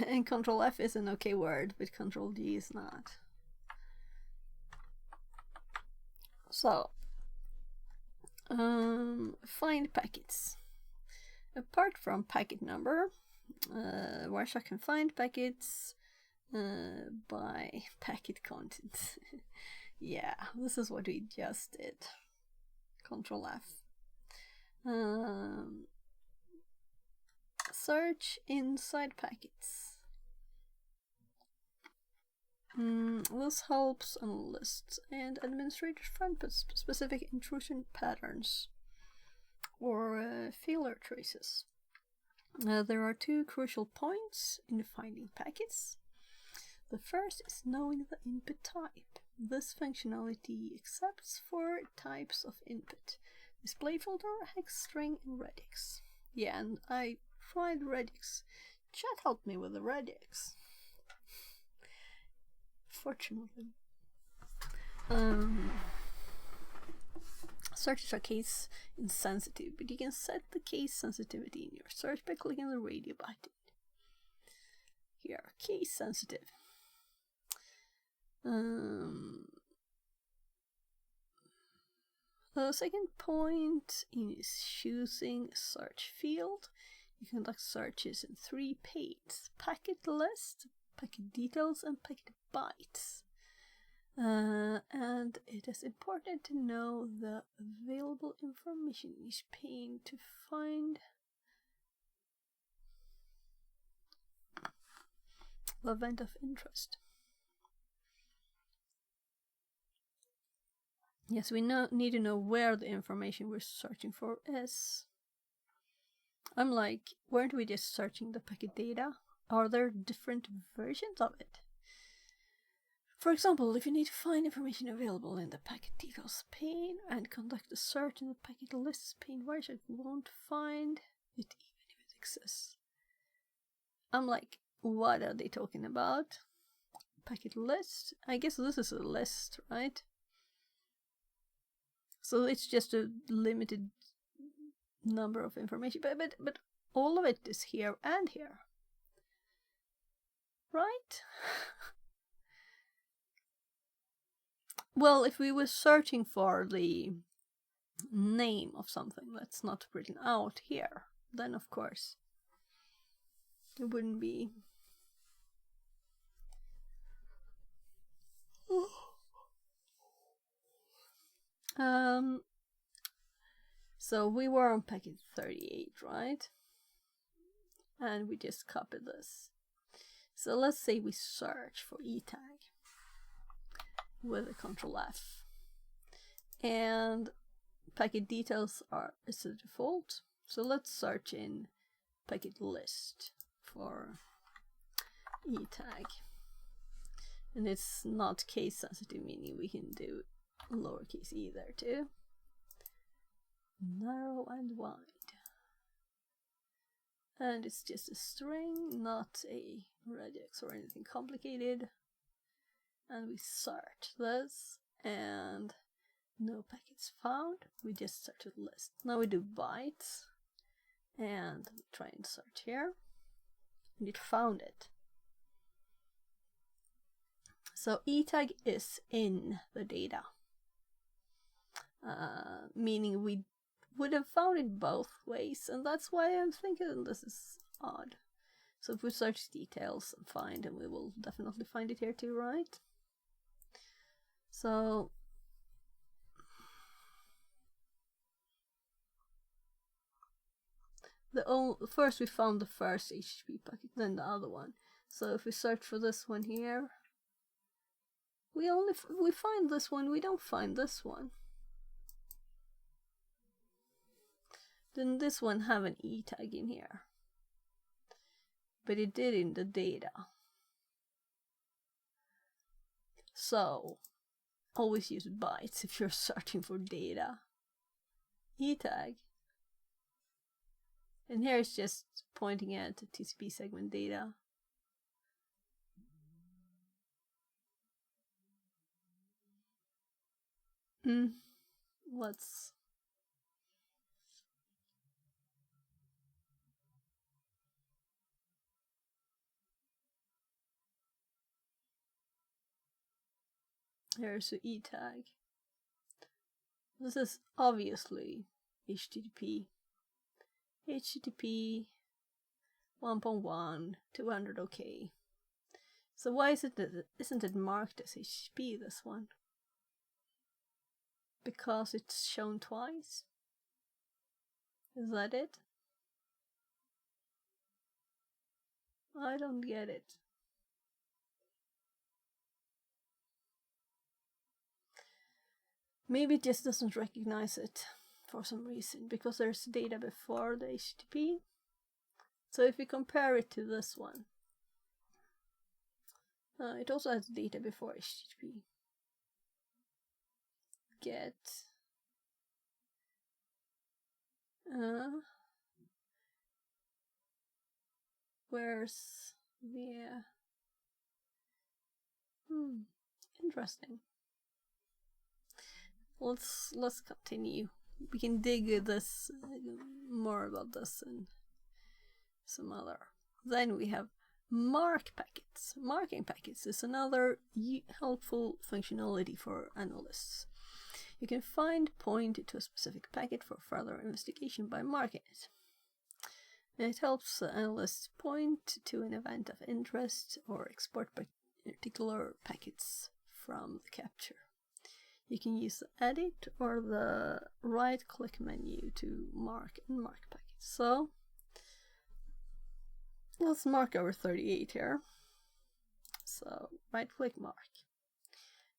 And Control F is an okay word, but Control G is not. So, find packets. Apart from packet number, Wireshark can find packets by packet content. Yeah, this is what we just did. Control F. Search inside packets. This helps analysts and administrators find specific intrusion patterns or failure traces. There are two crucial points in finding packets. The first is knowing the input type. This functionality accepts 4 types of input: display filter, hex string, and regex. Yeah, and I tried regex. Chat helped me with the regex. Fortunately. Searches are case insensitive, but you can set the case sensitivity in your search by clicking the radio button. Here, case sensitive. The second point is choosing a search field. You conduct searches in 3 paths: packet list, packet details, and packet bytes. And it is important to know the available information in each pane to find the event of interest. Yes, we need to know where the information we're searching for is. I'm like, weren't we just searching the packet data? Are there different versions of it? For example, if you need to find information available in the packet details pane and conduct a search in the packet lists pane, version won't find it even if it exists. I'm like, what are they talking about? Packet list? I guess this is a list, right? So it's just a limited number of information, but all of it is here and here, right? Well, if we were searching for the name of something that's not written out here, then of course it wouldn't be. So we were on packet 38, right? And we just copied this. So let's say we search for etag with a Control F. And packet details is the default. So let's search in packet list for etag. And it's not case sensitive, meaning we can do lowercase e there too. Narrow and wide. And it's just a string, not a regex or anything complicated. And we search this, and no packets found. We just search the list. Now we do bytes, and try and search here, and it found it. So etag is in the data, meaning we would have found it both ways, and that's why I'm thinking this is odd. So if we search details and find, and we will definitely find it here too, right? So first we found the first HTTP packet, then the other one. So if we search for this one here, we find this one, we don't find this one. Then this one have an etag in here, but it did in the data. So always use bytes if you're searching for data. Etag, and here it's just pointing at the TCP segment data. Let's here's the etag. This is obviously HTTP. HTTP 1.1 200 OK. So why isn't it marked as HTTP, this one? Because it's shown twice? Is that it? I don't get it. Maybe it just doesn't recognize it for some reason, because there's data before the HTTP. So if we compare it to this one, it also has data before HTTP. Get where's the interesting. Let's continue. We can dig this more about this and some other. Then we have mark packets. Marking packets is another helpful functionality for analysts. You can point to a specific packet for further investigation by marking it. It helps the analyst point to an event of interest or export particular packets from the capture. You can use the edit or the right click menu to mark and mark packets. So let's mark our 38 here. So right click mark.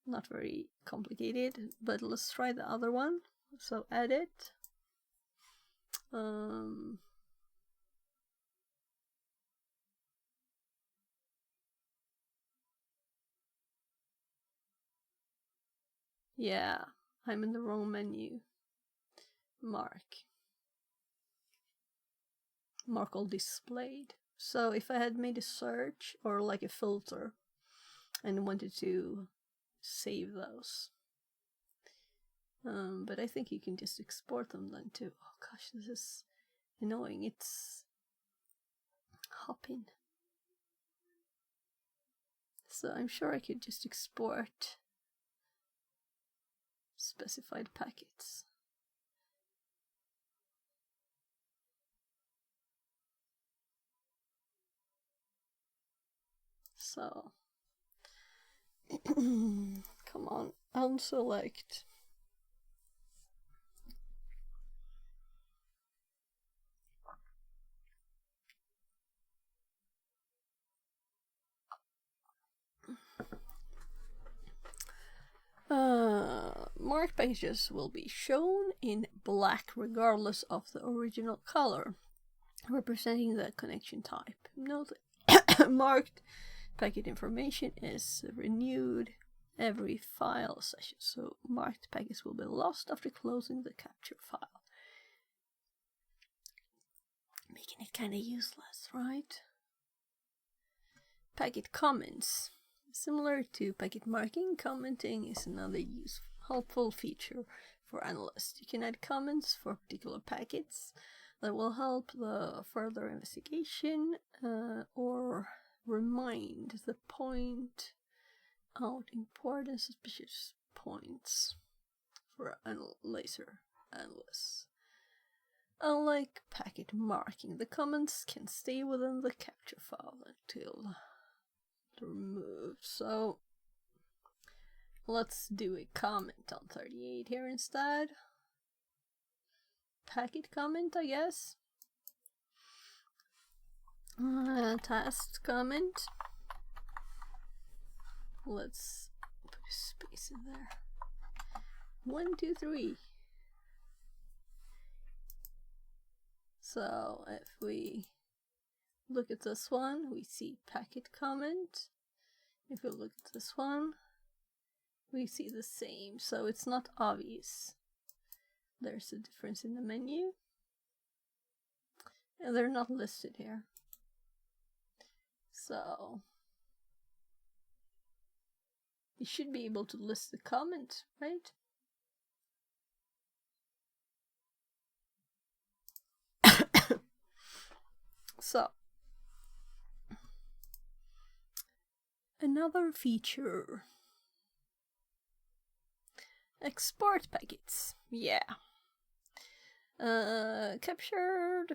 Not very complicated, but let's try the other one. So edit. Yeah, I'm in the wrong menu. Mark all displayed. So if I had made a search or like a filter and wanted to save those, but I think you can just export them then too. Oh gosh, this is annoying. It's hopping. So I'm sure I could just export specified packets. So come on, unselect. Marked packages will be shown in black regardless of the original color, representing the connection type. Note that marked packet information is renewed every file session, so marked packets will be lost after closing the capture file. Making it kind of useless, right? Packet comments. Similar to packet marking, commenting is another helpful feature for analysts. You can add comments for particular packets that will help the further investigation or remind the point out important suspicious points for later analysts. Unlike packet marking, the comments can stay within the capture file until removed. So let's do a comment on 38 here instead. Packet comment, I guess. Task comment. Let's put a space in there. 1, 2, 3. So if we look at this one, we see packet comment. If we look at this one, we see the same. So it's not obvious. There's a difference in the menu. And they're not listed here. So you should be able to list the comment, right? So another feature. Export packets. Yeah. Capture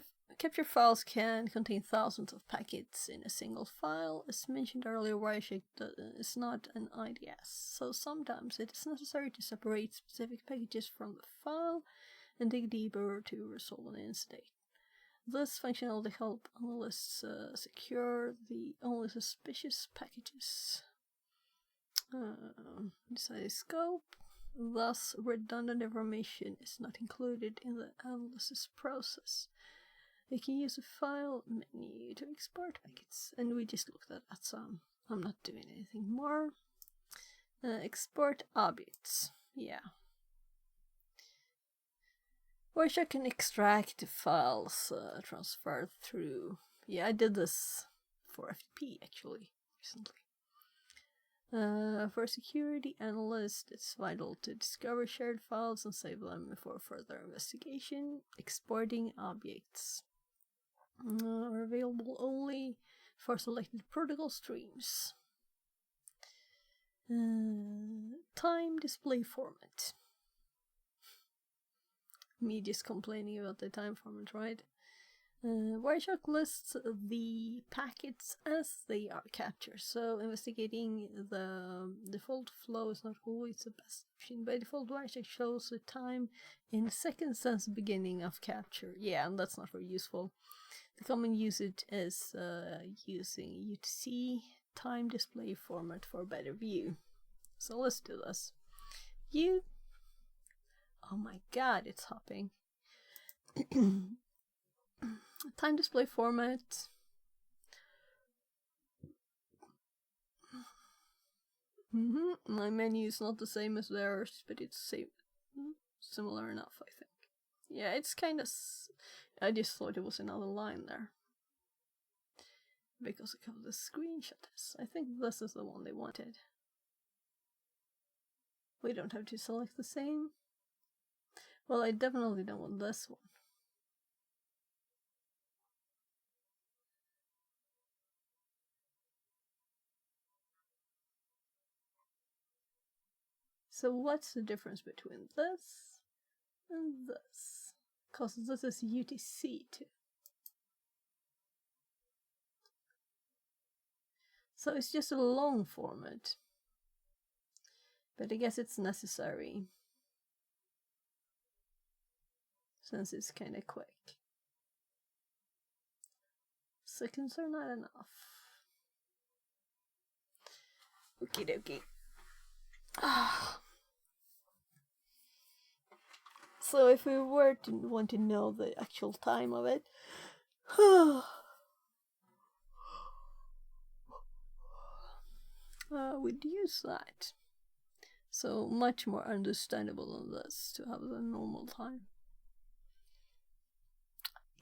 files can contain thousands of packets in a single file. As mentioned earlier, Wireshark is not an IDS, so sometimes it is necessary to separate specific packages from the file and dig deeper to resolve an incident. This functionality helps analysts secure the only suspicious packages. Decided scope. Thus, redundant information is not included in the analysis process. You can use a file menu to export packets, and we just looked at that, so I'm not doing anything more. Export objects. Yeah. Wireshark can extract files transferred through. Yeah, I did this for FTP actually recently. For security analysts, it's vital to discover shared files and save them for further investigation. Exporting objects are available only for selected protocol streams. Time display format. Me just complaining about the time format, right? Wireshark lists the packets as they are captured, so investigating the default flow is not always the best option. By default, Wireshark shows the time in seconds since the beginning of capture. Yeah, and that's not very useful. The common usage is using UTC time display format for a better view. So let's do this. Oh my god, it's hopping. Time display format. My menu is not the same as theirs, but it's similar enough, I think. Yeah, it's kind of. I just thought it was another line there because of the screenshot is. I think this is the one they wanted. We don't have to select the same. Well, I definitely don't want this one. So what's the difference between this and this? Because this is UTC too. So it's just a long format. But I guess it's necessary. Since it's kind of quick. Seconds are not enough. Okie dokie. So if we were to want to know the actual time of it, we'd use that. So much more understandable than this to have the normal time.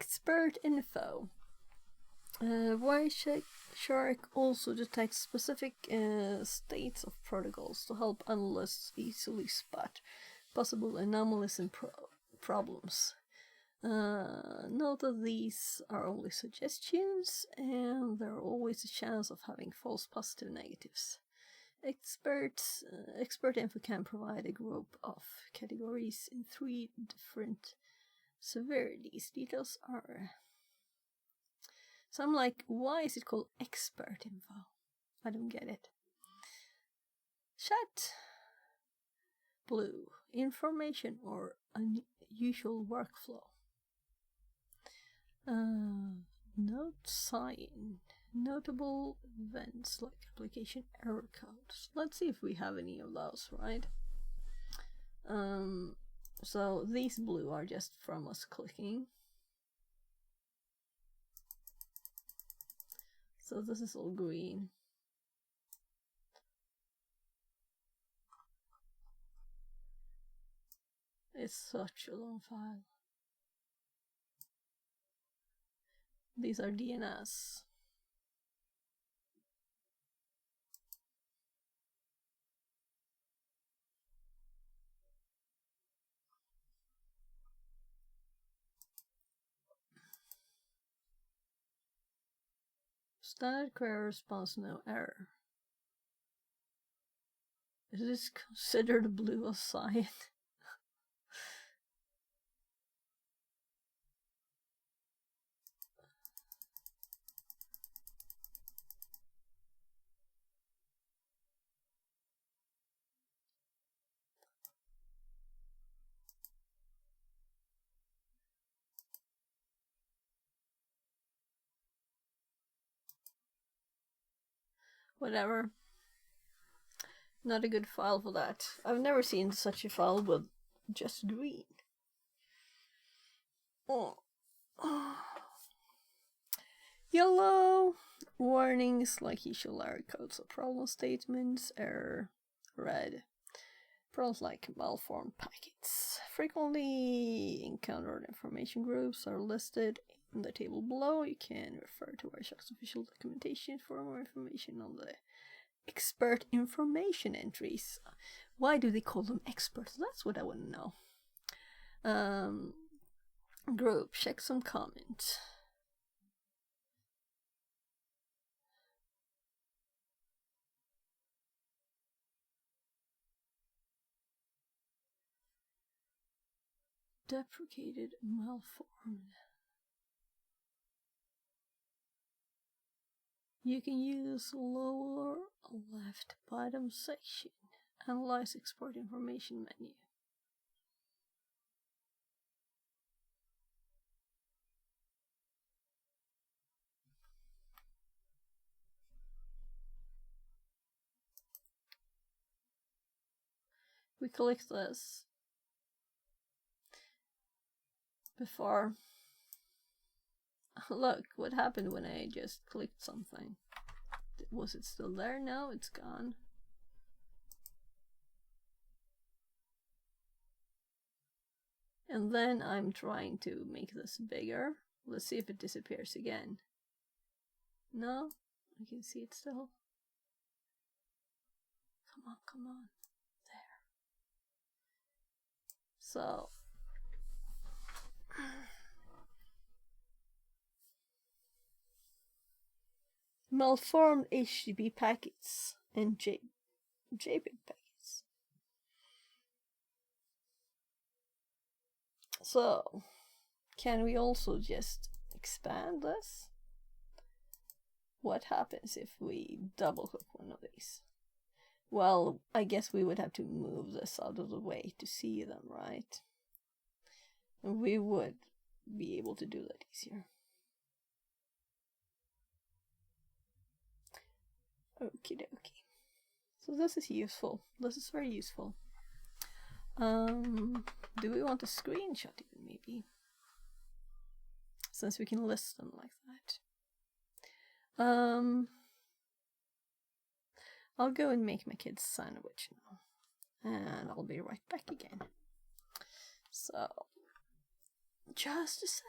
Expert info. Wireshark also detects specific states of protocols to help analysts easily spot possible anomalies and problems. Note that these are only suggestions, and there are always a chance of having false positive negatives. Expert info can provide a group of categories in 3 different severities. Details are. So I'm like, why is it called expert info? I don't get it. Chat. Blue. Information or unusual workflow. Note sign. Notable events like application error codes. Let's see if we have any of those, right? So these blue are just from us clicking. So this is all green. It's such a long file. These are DNS. Standard query response, no error. Is this considered blue or cyan? Whatever. Not a good file for that. I've never seen such a file with just green. Oh. Yellow. Warnings like usual error codes or problem statements. Error. Red. Problems like malformed packets. Frequently encountered information groups are listed in the table below. You can refer to Wireshark's official documentation for more information on the expert information entries. Why do they call them experts? That's what I want to know. Group, check some comment. Deprecated, malformed. You can use lower left bottom section. Analyze export information menu. We click this before. Look what happened when I just clicked something. Was it still there? No, it's gone. And then I'm trying to make this bigger. Let's see if it disappears again. No, I can see it still. Come on, come on. There. So malformed HTTP packets and JPEG packets. So, can we also just expand this? What happens if we double click one of these? Well, I guess we would have to move this out of the way to see them, right? And we would be able to do that easier. Okie dokie. So this is useful. This is very useful. Do we want a screenshot even, maybe? Since we can list them like that. I'll go and make my kids sandwich now. And I'll be right back again. So, just a sec.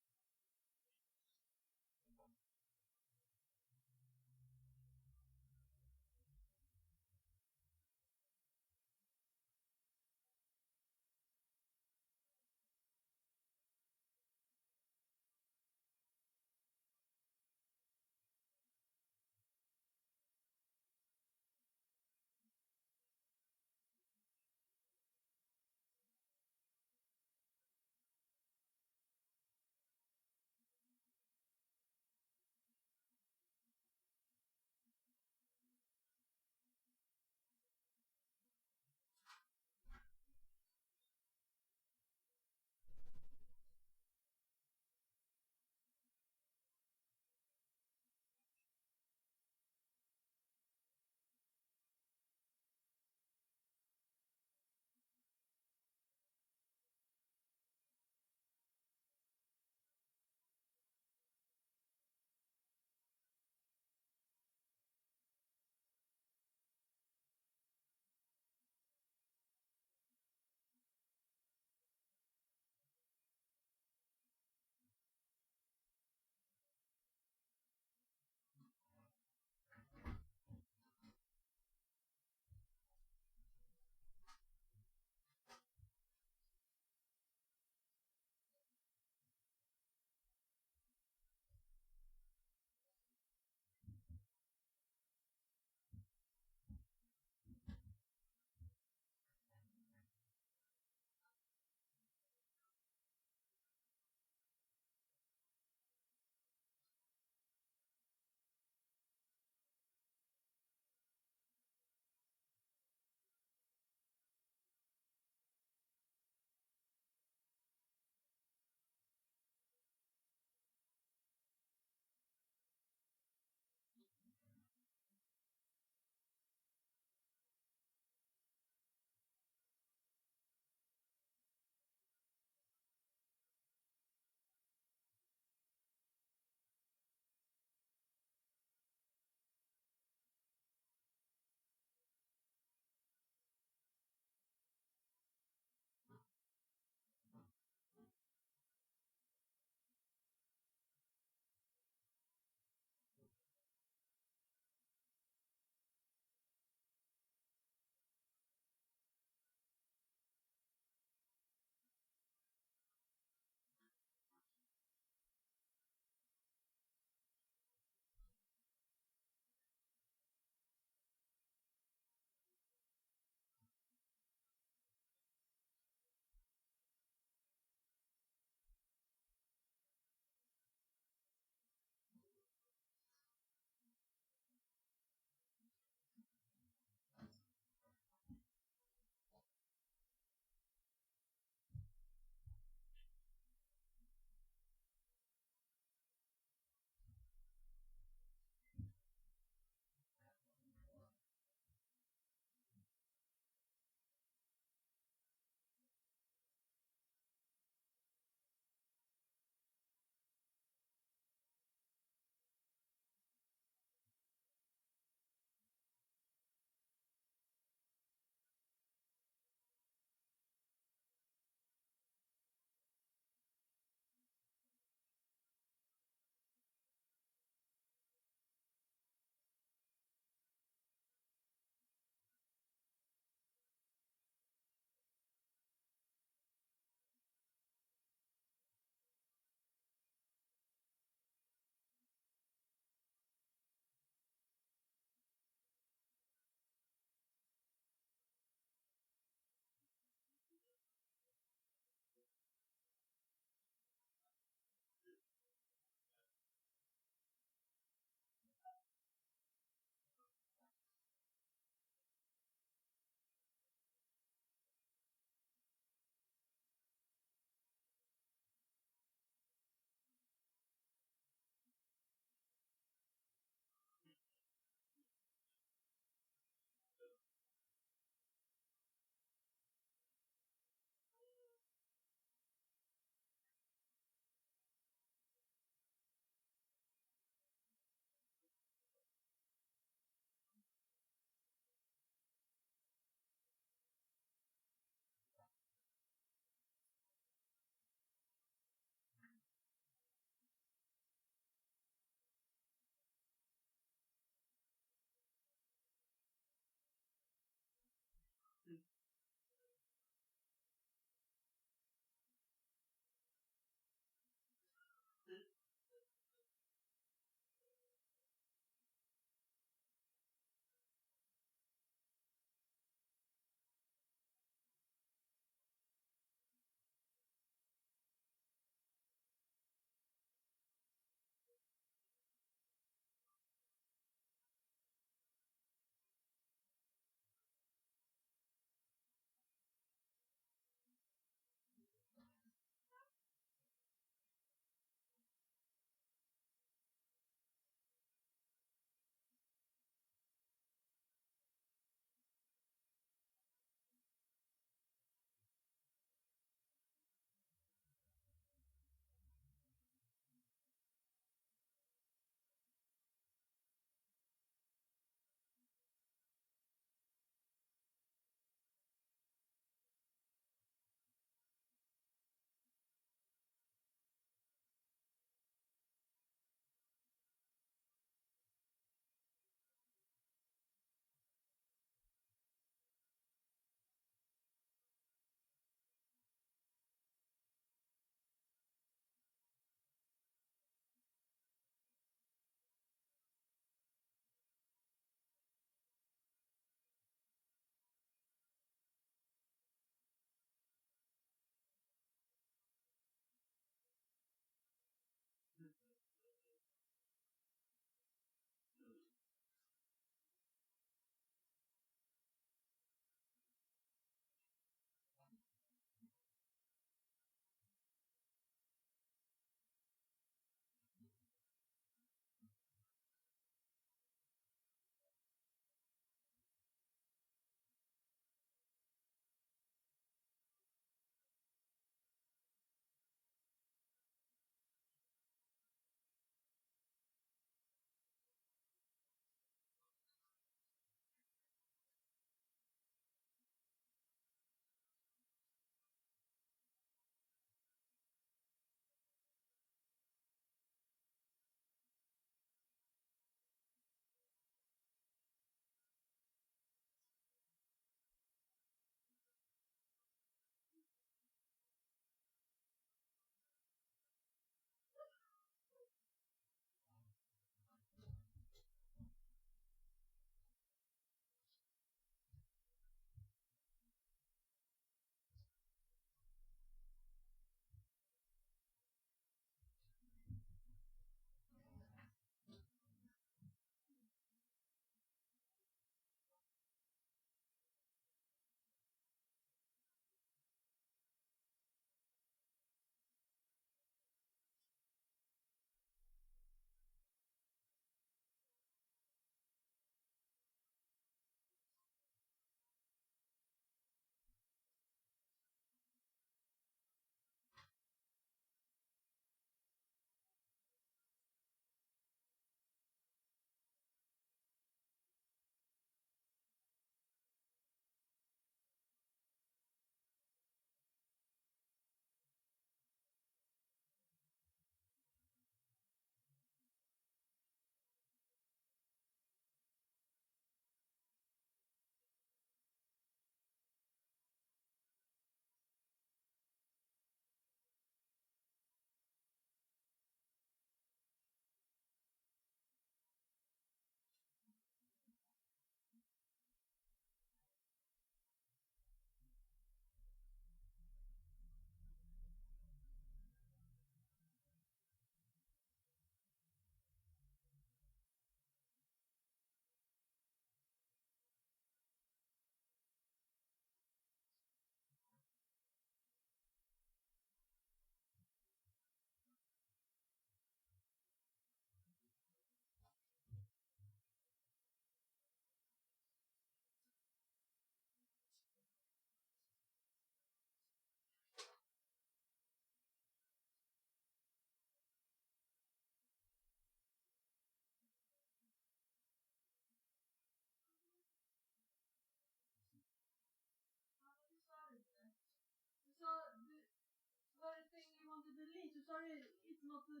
sorry, it's not the.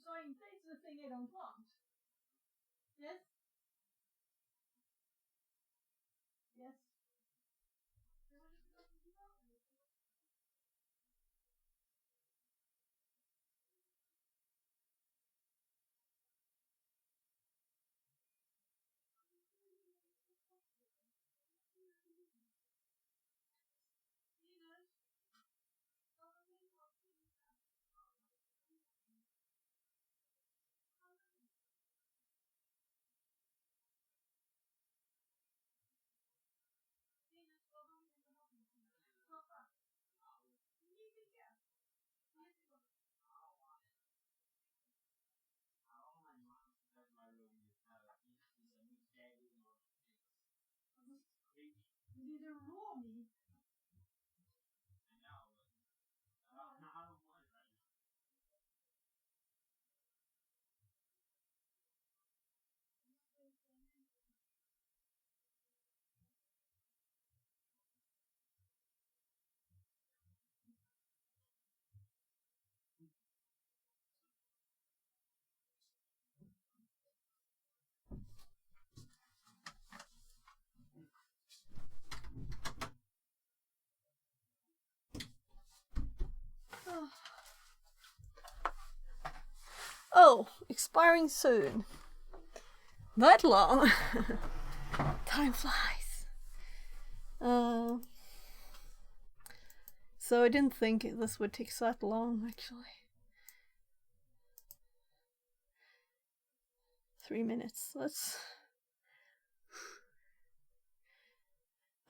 Sorry, it's the thing I don't want. Yes? Yes. Did they roll me? Oh, expiring soon. That long. Time flies. So I didn't think this would take that long, actually. 3 minutes. Let's.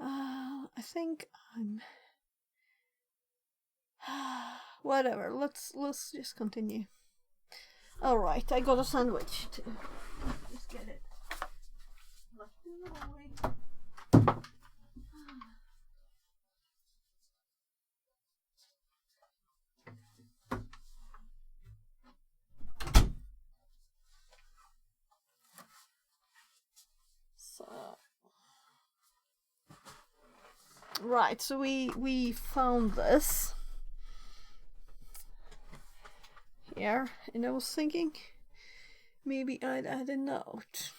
I think I'm. Whatever. Let's just continue. All right, I got a sandwich too. Just get it. So, right, so we found this here, and I was thinking maybe I'd add a note.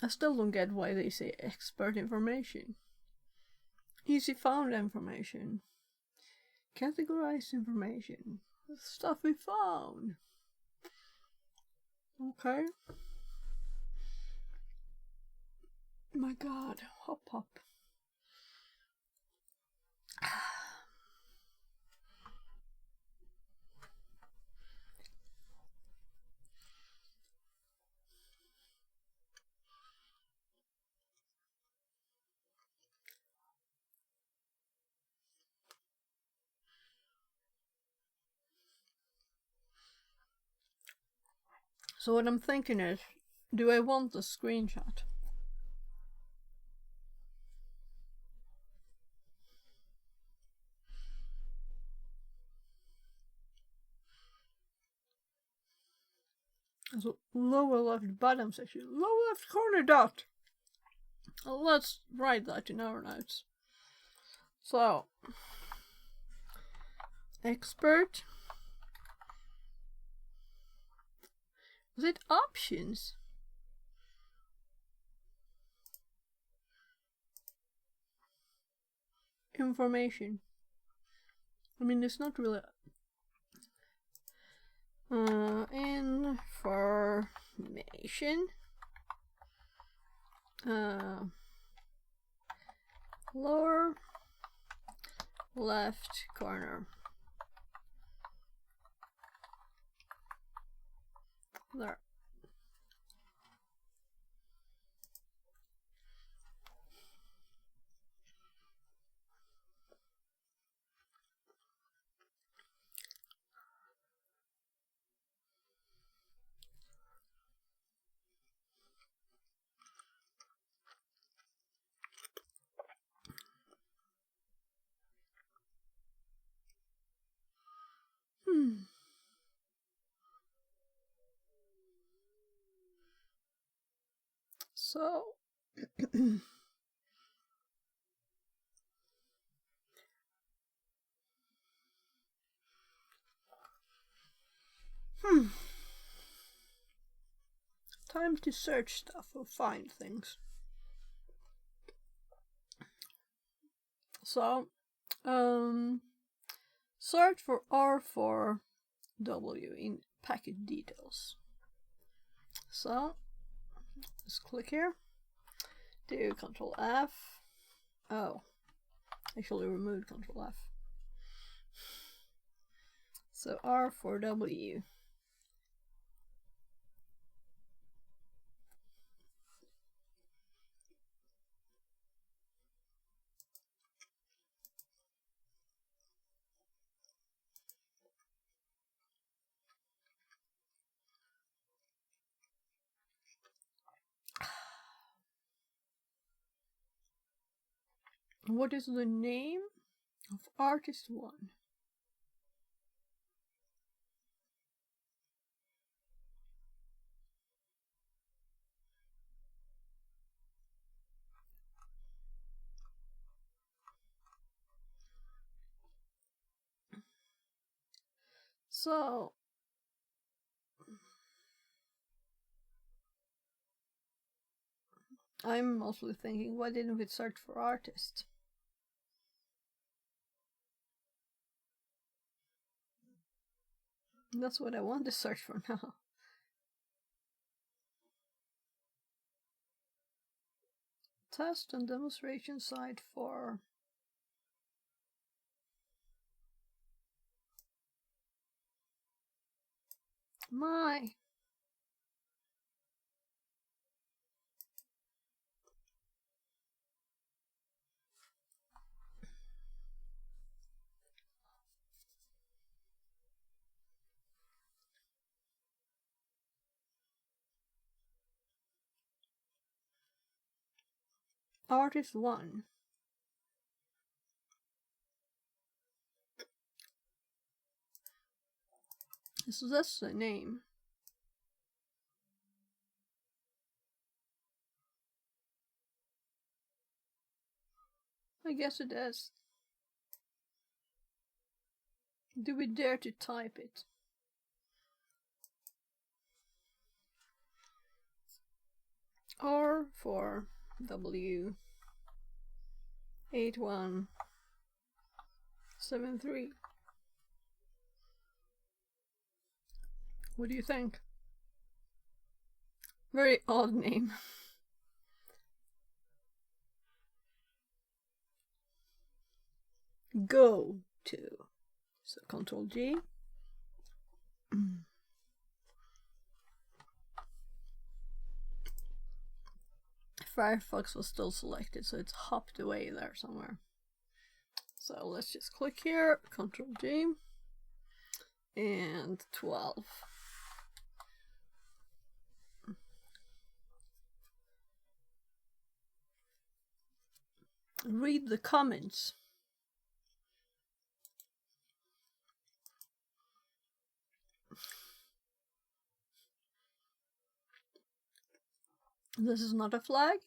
I still don't get why they say expert information. Easy found information. Categorized information. The stuff we found. Okay. My god, hop hop. So what I'm thinking is, do I want the screenshot? So lower left bottom section, lower left corner dot. Let's write that in our notes. So, expert. Was it options? Information. I mean, it's not really. Information. Lower left corner. There. So time to search stuff or find things. So search for R4W in packet details. So just click here, do Control F. Oh, actually removed Control F. So R4W. What is the name of artist 1? So I'm mostly thinking, why didn't we search for artist? That's what I want to search for now. Test and demonstration site for my artist 1. So that's the name. I guess it is. Do we dare to type it? R4W 8173. What do you think? Very odd name. Go to. So Control G. Firefox was still selected, so it's hopped away there somewhere. So let's just click here, Control G, and 12. Read the comments. This is not a flag.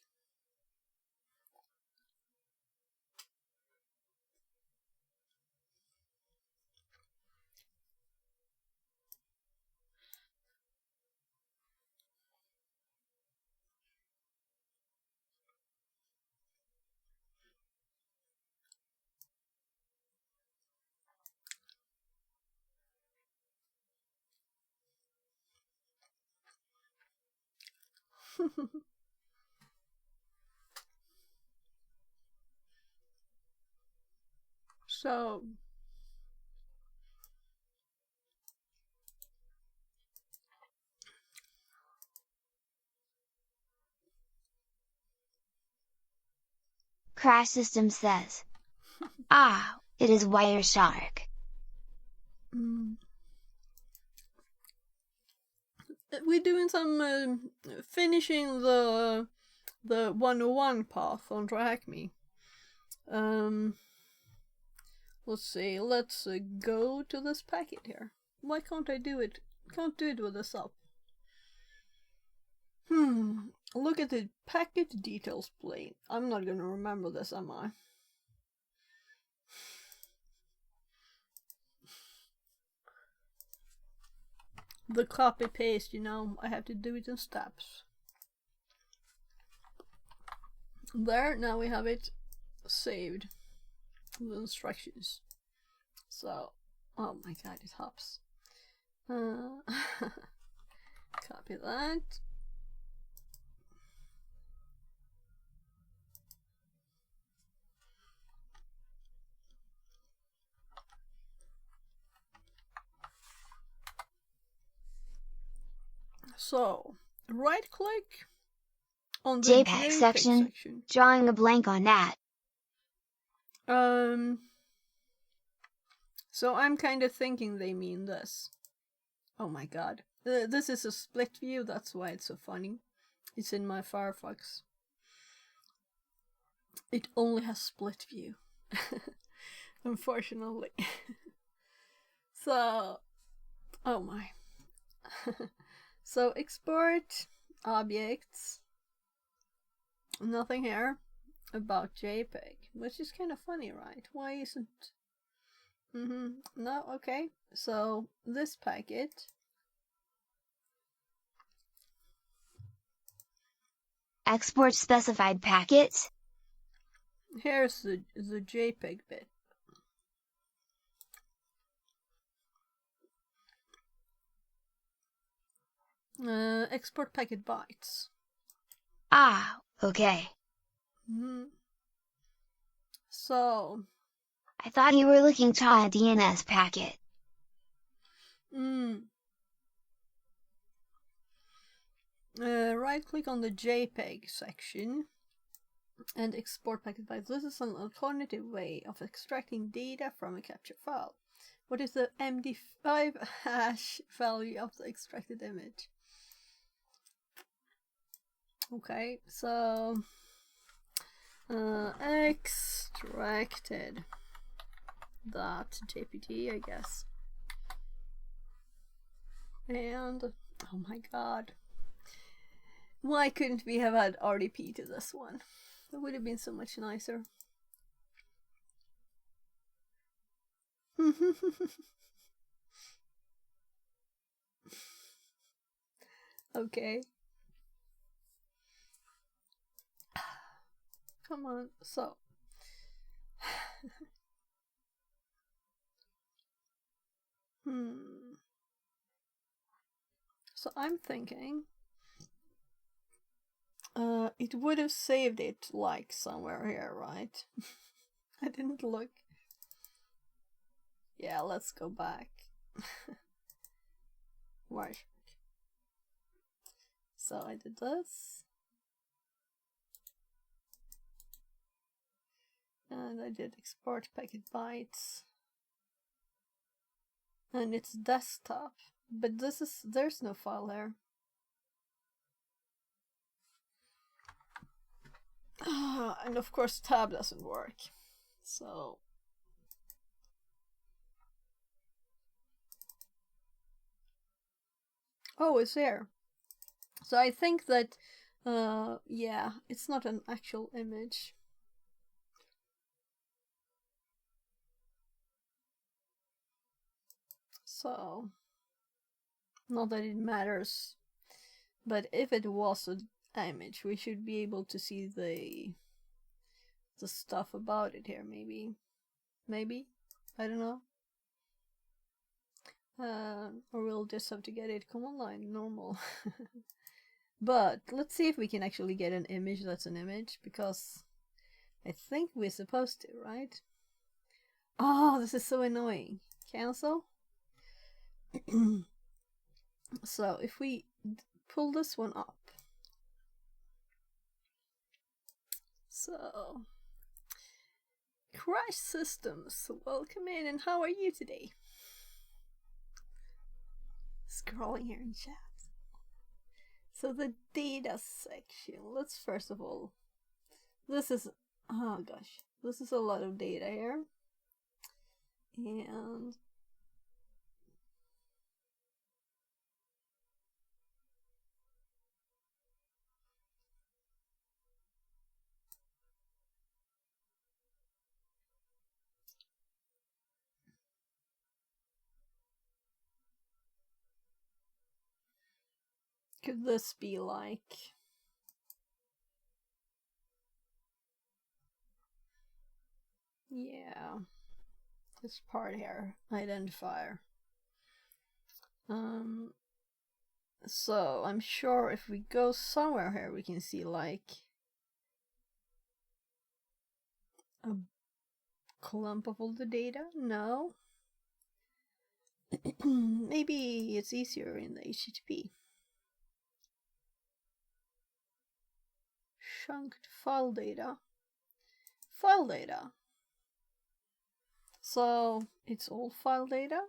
So Crash System says. Ah, it is Wireshark. we're doing some finishing the 101 path on TryHackMe. Let's see, let's go to this packet here. Why can't I do it? Can't do it with this up. Look at the packet details plane. I'm not gonna remember this, am I? The copy paste, you know, I have to do it in steps. There, now we have it saved. The instructions. So, oh my god, it hops. Copy that. So, right click on the JPEG section. Drawing a blank on that. So I'm kind of thinking they mean this. Oh my god. This is a split view, that's why it's so funny. It's in my Firefox. It only has split view. Unfortunately. So, oh my. So export objects. Nothing here about JPEG, which is kind of funny, right? Why isn't... No, okay. So this packet. Export specified packets. Here's the JPEG bit. Export packet bytes. Ah, okay. So, I thought you were looking to a DNS packet. Right click on the JPEG section and export packet bytes. This is an alternative way of extracting data from a capture file. What is the MD5 hash value of the extracted image? Okay, so extracted .jpg, I guess. And oh my god, why couldn't we have had RDP to this one? That would have been so much nicer. Okay. Come on, so. So I'm thinking it would have saved it like somewhere here, right? I didn't look. Yeah, let's go back. Right. So I did this. And I did export packet bytes. And it's desktop. But there's no file here. And of course tab doesn't work. So oh, it's there. So I think that yeah, it's not an actual image. So not that it matters, but if it was an image, we should be able to see the stuff about it here. Maybe I don't know. Or we'll just have to get it command line normal. But let's see if we can actually get an image that's an image, because I think we're supposed to, right? Oh, this is so annoying. Cancel. So if we pull this one up. So Crash Systems, welcome in, and how are you today? Scrolling here in chat. So the data section, let's first of all, this is, oh gosh, this is a lot of data here. And could this be like? Yeah, this part here, identifier. So I'm sure if we go somewhere here, we can see like a clump of all the data. No. Maybe it's easier in the HTTP. Chunked file data. File data. So it's all file data.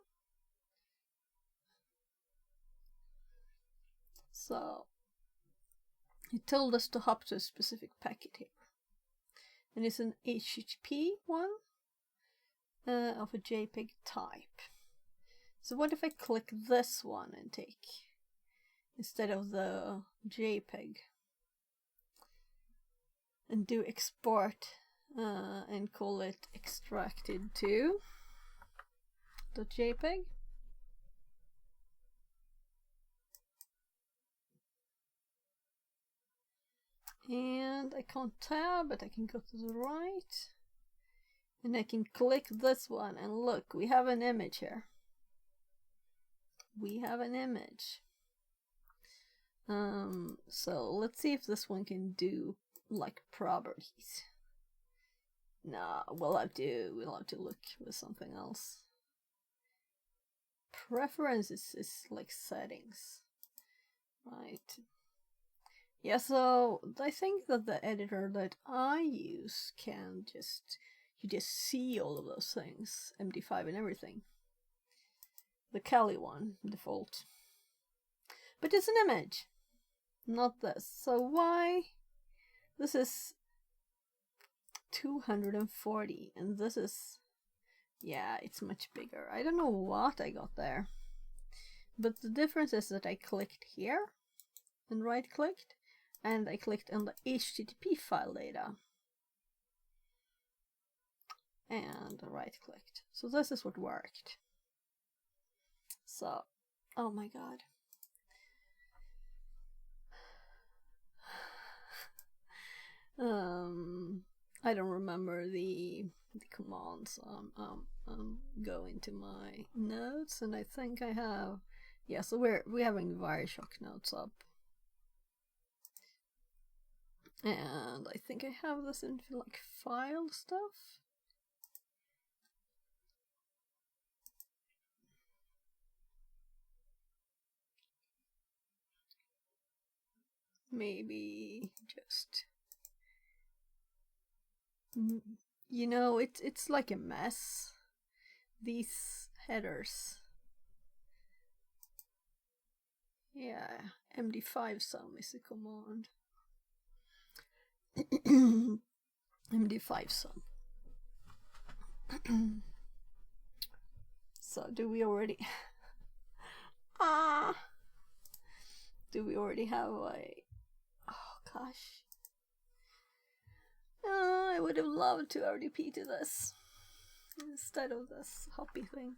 So it told us to hop to a specific packet here. And it's an HTTP one of a JPEG type. So what if I click this one and take, instead of the JPEG, and do export and call it extracted to .jpeg. And I can't tab, but I can go to the right. And I can click this one and look, we have an image here. We have an image. So let's see if this one can do like properties. Nah, we'll have to look with something else. Preferences is like settings, right? Yeah, so I think that the editor that I use can you just see all of those things, MD5 and everything. The Kali one, default. But it's an image, not this. So why? This is 240 and this is, yeah, it's much bigger. I don't know what I got there. But the difference is that I clicked here and right clicked and I clicked on the HTTP file data and right clicked. So this is what worked. So, oh my god. I don't remember the commands. Go into my notes and I think I have, yeah, so we're having Wireshark notes up. And I think I have this in like file stuff. Maybe just, you know, it's like a mess, these headers. Yeah, MD5 sum is a command. MD5 sum. So do we already do we already have a, oh gosh, I would have loved to RDP to this instead of this hoppy thing.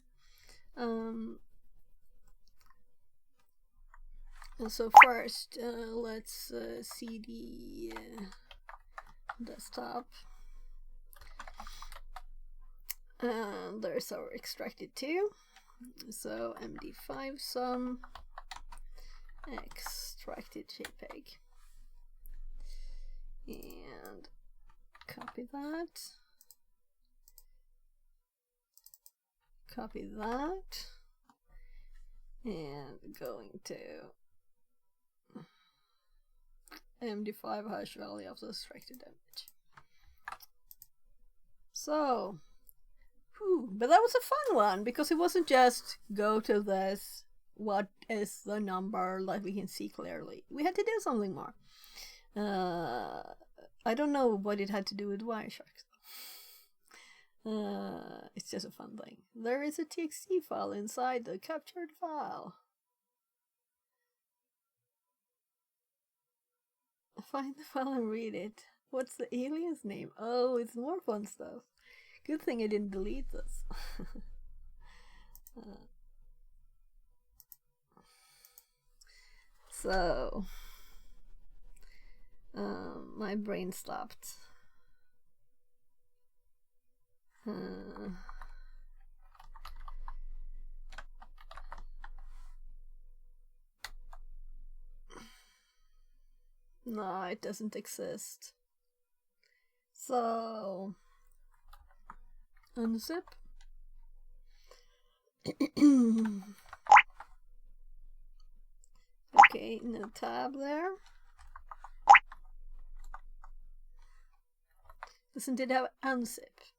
So first let's cd desktop, and there's our extracted to. So MD5 sum extracted JPEG, and copy that, and going to MD5 hash value of the extracted image. So, but that was a fun one because it wasn't just go to this, what is the number, like we can see clearly. We had to do something more. I don't know what it had to do with Wireshark. It's just a fun thing. There is a TXT file inside the captured file. Find the file and read it. What's the alien's name? Oh, it's more fun stuff. Good thing I didn't delete this. So, my brain stopped. No, it doesn't exist. So, unzip. Okay, no tab there. Doesn't it have unzip?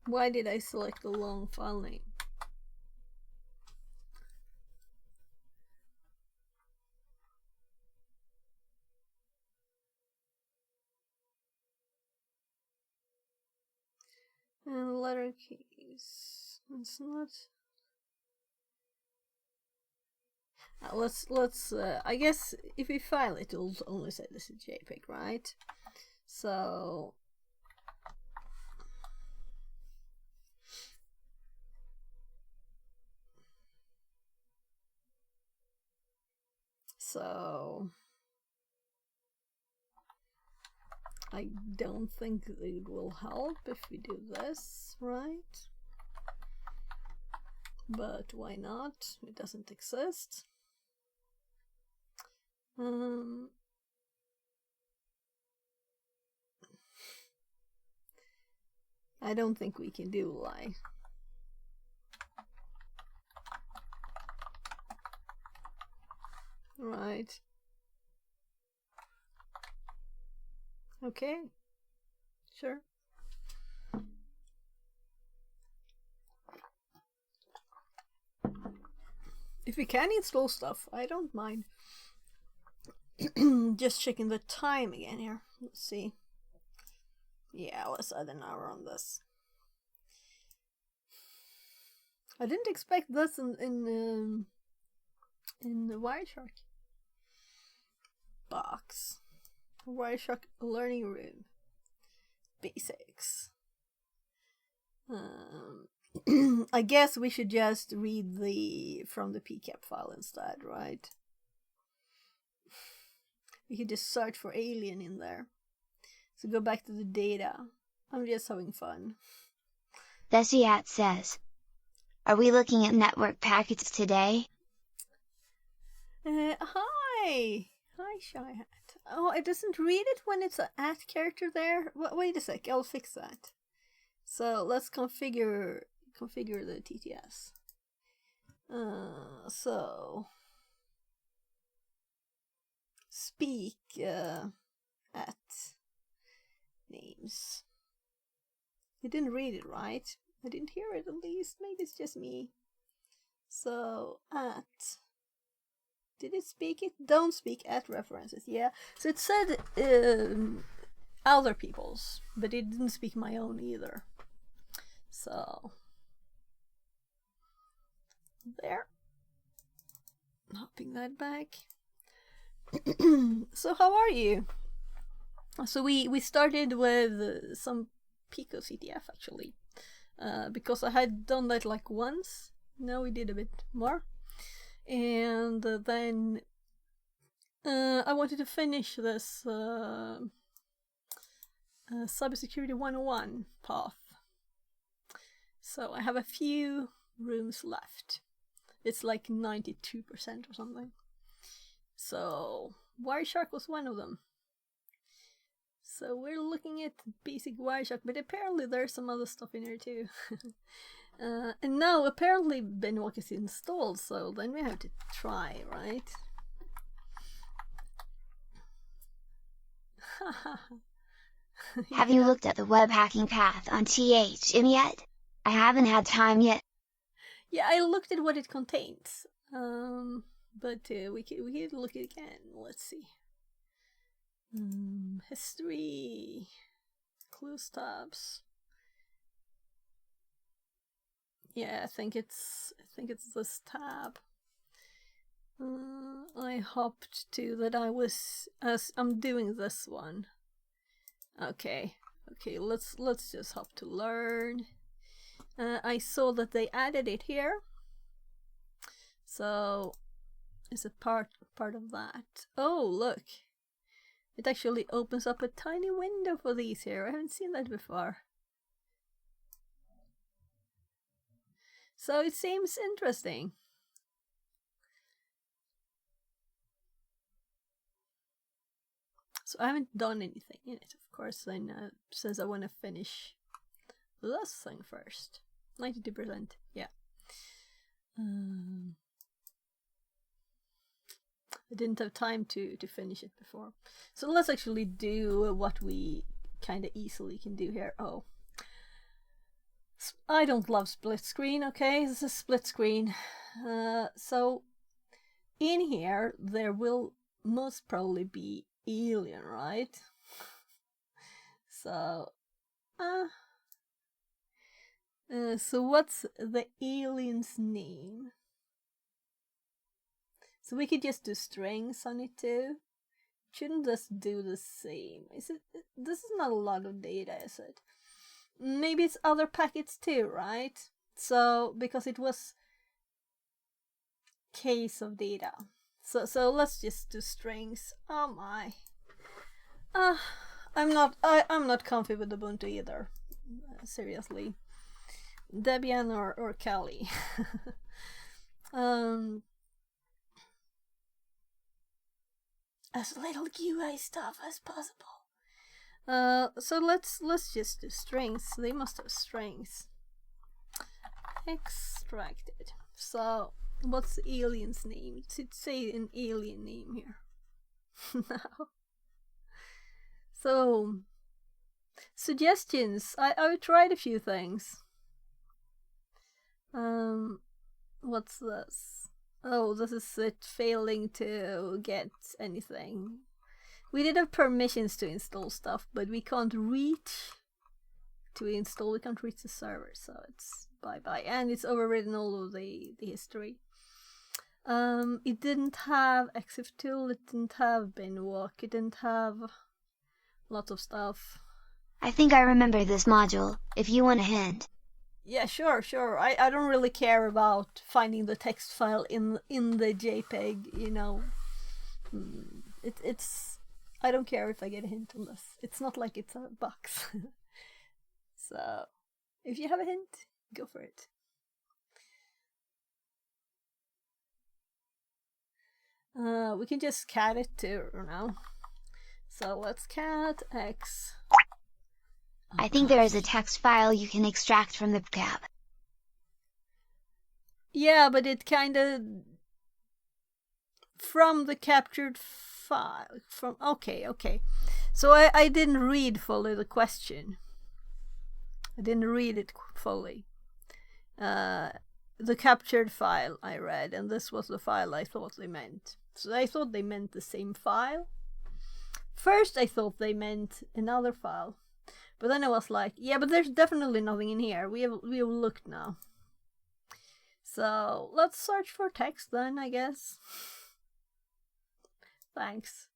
Why did I select the long file name? And letter keys. It's not. Let's. I guess if we file it, it'll only say this is JPEG, right? So. I don't think it will help if we do this, right? But why not? It doesn't exist. I don't think we can do lie. Right. Okay. Sure. If we can install stuff, I don't mind. Just checking the time again here. Let's see. Yeah, let's add an hour on this. I didn't expect this in the Wireshark box. Wireshark Learning Room Basics. I guess we should just read from the PCAP file instead, right? We could just search for alien in there. So go back to the data. I'm just having fun. Thesiat says, are we looking at network packets today? Hi! Hi, Shyhat. Oh, it doesn't read it when it's an @ character there? Wait a sec, I'll fix that. So let's configure the TTS. So speak at names. You didn't read it, right? I didn't hear it, at least. Maybe it's just me. So at. Did it speak it? Don't speak at references. Yeah. So it said other people's, but it didn't speak my own either. So there. Hopping that back. So how are you? So we started with some Pico CTF actually, because I had done that like once. Now we did a bit more, and then I wanted to finish this Cybersecurity 101 path. So I have a few rooms left. It's like 92% or something. So Wireshark was one of them. So we're looking at basic Wireshark, but apparently there's some other stuff in here too. And now apparently Benwalk is installed, so then we have to try, right? Have you looked at the web hacking path on THM yet? I haven't had time yet. Yeah, I looked at what it contains, but we could look at it again. Let's see. History, clues tabs. Yeah, I think it's this tab. I hopped to that. I'm doing this one. Okay, let's just hop to learn. I saw that they added it here. So it's a part of that. Oh, look. It actually opens up a tiny window for these here. I haven't seen that before. So it seems interesting. So I haven't done anything in it, of course, since I want to finish this thing first. 92%, yeah. I didn't have time to finish it before. So let's actually do what we kind of easily can do here. Oh. I don't love split screen, okay? This is split screen. So in here, there will most probably be alien, right? So, so what's the alien's name? So we could just do strings on it too. Shouldn't this do the same? Is it? This is not a lot of data, is it? Maybe it's other packets too, right? So because it was case of data. So let's just do strings. Oh my. I'm not comfy with Ubuntu either. Seriously. Debian or Kali. As little UI stuff as possible. So let's just do strings. They must have strings. Extracted. So what's the alien's name? Should say an alien name here. No. So suggestions. I've tried a few things. What's this? Oh, this is it failing to get anything. We did have permissions to install stuff, but we can't reach to install. We can't reach the server, so it's bye-bye. And it's overridden all of the history. It didn't have exiftool, it didn't have binwalk, it didn't have lots of stuff. I think I remember this module, if you want a hint. Yeah, sure. I don't really care about finding the text file in the JPEG, you know. It's I don't care if I get a hint on this. It's not like it's a box. So, if you have a hint, go for it. We can just cat it too, now. So let's cat x. I think there is a text file you can extract from the PCAP. Yeah, but it kinda from the captured file. From okay. So I didn't read fully the question. I didn't read it fully. The captured file I read, and this was the file I thought they meant. So I thought they meant the same file. First I thought they meant another file. But then I was like, yeah, but there's definitely nothing in here. We have looked now. So let's search for text then, I guess. Thanks.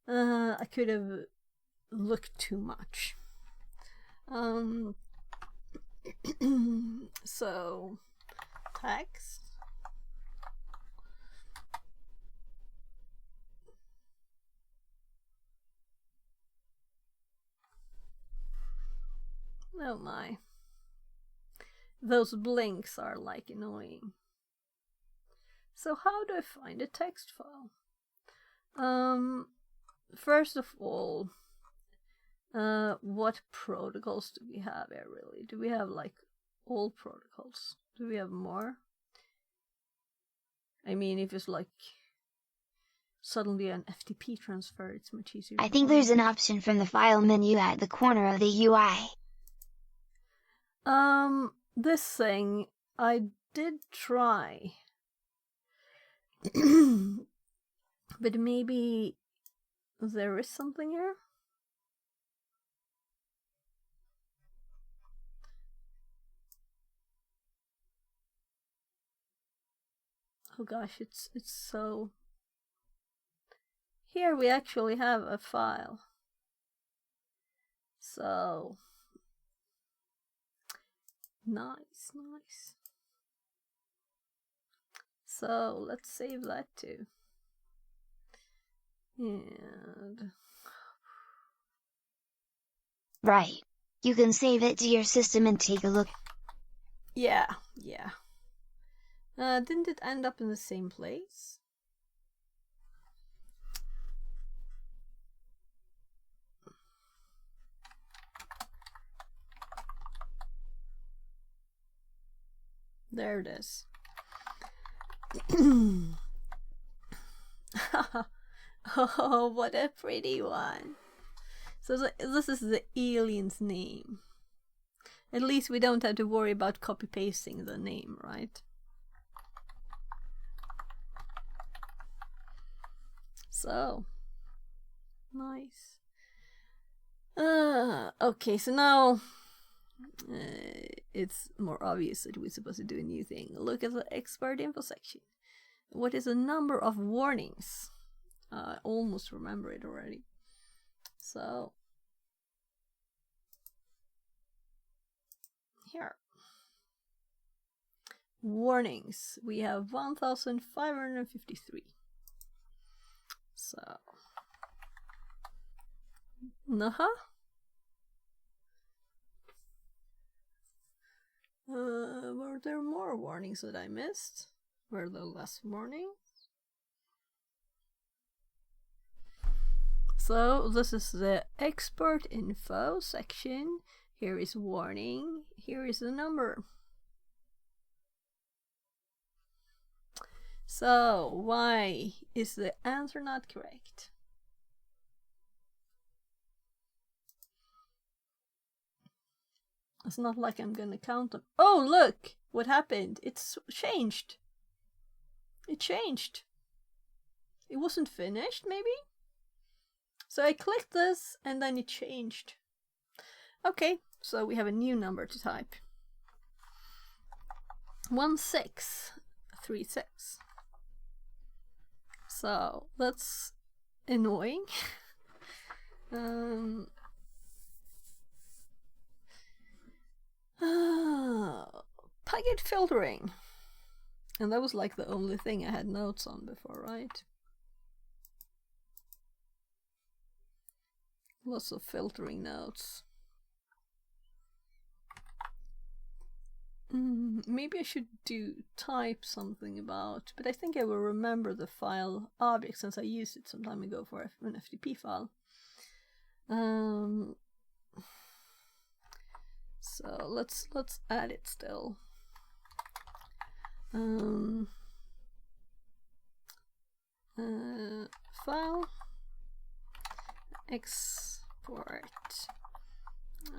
I could have looked too much. So text. Oh my. Those blinks are like annoying. So how do I find a text file? First of all, what protocols do we have here really? Do we have like all protocols? Do we have more? I mean, if it's like suddenly an FTP transfer, it's much easier. I think there's an option from the file menu at the corner of the UI. This thing I did try. But maybe there is something here? Oh gosh, it's so... Here we actually have a file. So... Nice, nice. So let's save that too. And Right. You can save it to your system and take a look. yeah. Didn't it end up in the same place? There it is. Oh, what a pretty one. So this is the alien's name. At least we don't have to worry about copy-pasting the name, right? So, nice. Okay, so now it's more obvious that we're supposed to do a new thing. Look at the expert info section. What is the number of warnings? I almost remember it already. So, here. Warnings. We have 1,553. So, were there more warnings that I missed? Were there less warnings? So this is the expert info section. Here is warning. Here is the number. So why is the answer not correct? It's not like I'm gonna count them. Oh, look! What happened? It's changed. It changed. It wasn't finished, maybe? So I clicked this and then it changed. Okay, so we have a new number to type. 1636. So that's annoying. Packet filtering. And that was like the only thing I had notes on before, right? Lots of filtering notes. Maybe I should type something about, but I think I will remember the file object since I used it some time ago for an FTP file. So let's add it still. File export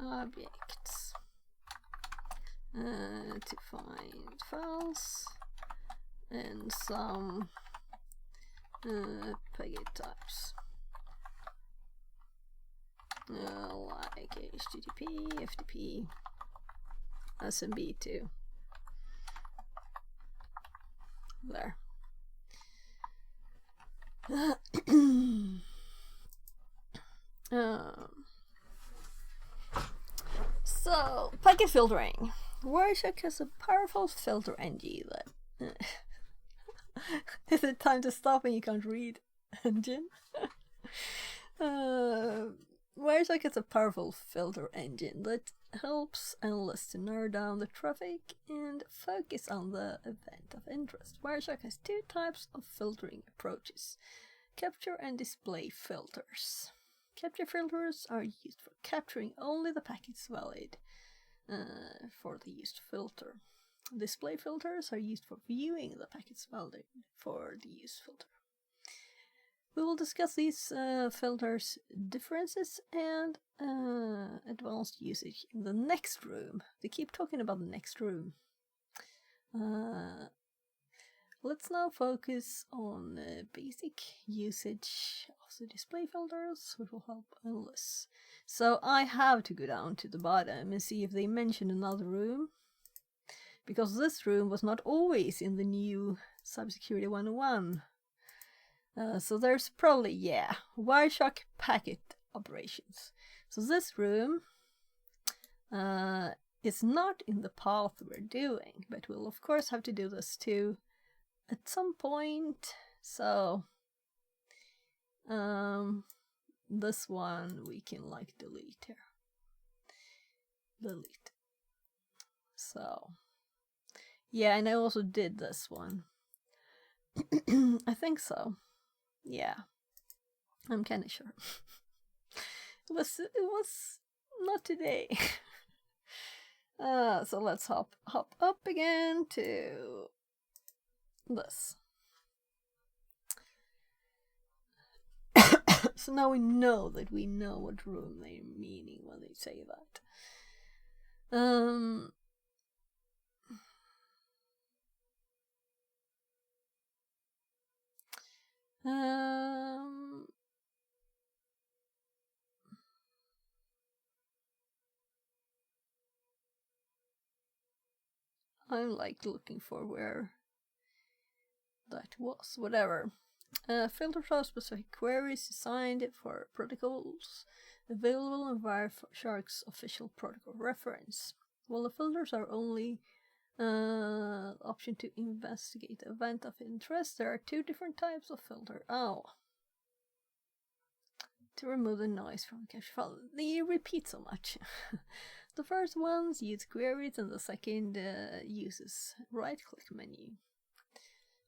objects to find files and some packet types like HTTP, FTP, SMB too. There. So, packet filtering. Wireshark has a powerful filter engine that... Is it time to stop and you can't read? Engine? Wireshark has a powerful filter engine that helps analysts to narrow down the traffic and focus on the event of interest. Wireshark has two types of filtering approaches: capture and display filters. Capture filters are used for capturing only the packets valid for the used filter. Display filters are used for viewing the packets valid for the used filter. We will discuss these filters' differences and advanced usage in the next room. They keep talking about the next room. Let's now focus on basic usage of the display filters, which will help analysts. So I have to go down to the bottom and see if they mention another room, because this room was not always in the new Cybersecurity 101. So there's probably, Wireshark packet operations. So this room is not in the path we're doing, but we'll of course have to do this too at some point. So this one we can like delete here. Delete. So yeah, and I also did this one. I think so. Yeah, I'm kind of sure. It was not today. So let's hop up again to this. So now we know what room they're meaning when they say that. I'm like looking for where that was. Whatever. Filters are specific queries designed for protocols available in Wireshark's official protocol reference. While the filters are only option to investigate event of interest, there are two different types of filter. Oh. To remove the noise from the cache file. They repeat so much. The first ones use queries and the second uses right-click menu.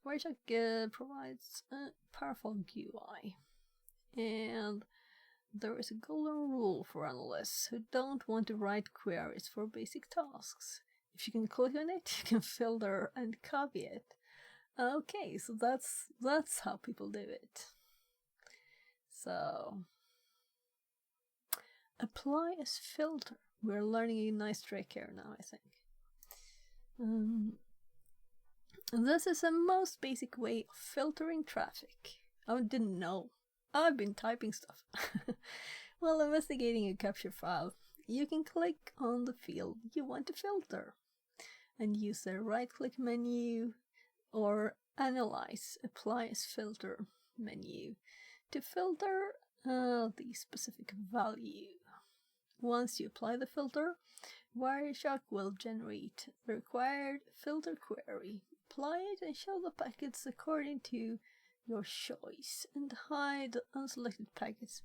Wireshark provides a powerful GUI, and there is a golden rule for analysts who don't want to write queries for basic tasks. If you can click on it, you can filter and copy it. Okay, so that's how people do it. So apply as filter. We're learning a nice trick here now, I think. This is the most basic way of filtering traffic. I didn't know. I've been typing stuff. While investigating a capture file, you can click on the field you want to filter and use the right-click menu or Analyze, Apply as Filter menu to filter the specific value. Once you apply the filter, Wireshark will generate the required filter query. Apply it and show the packets according to your choice, and hide unselected packets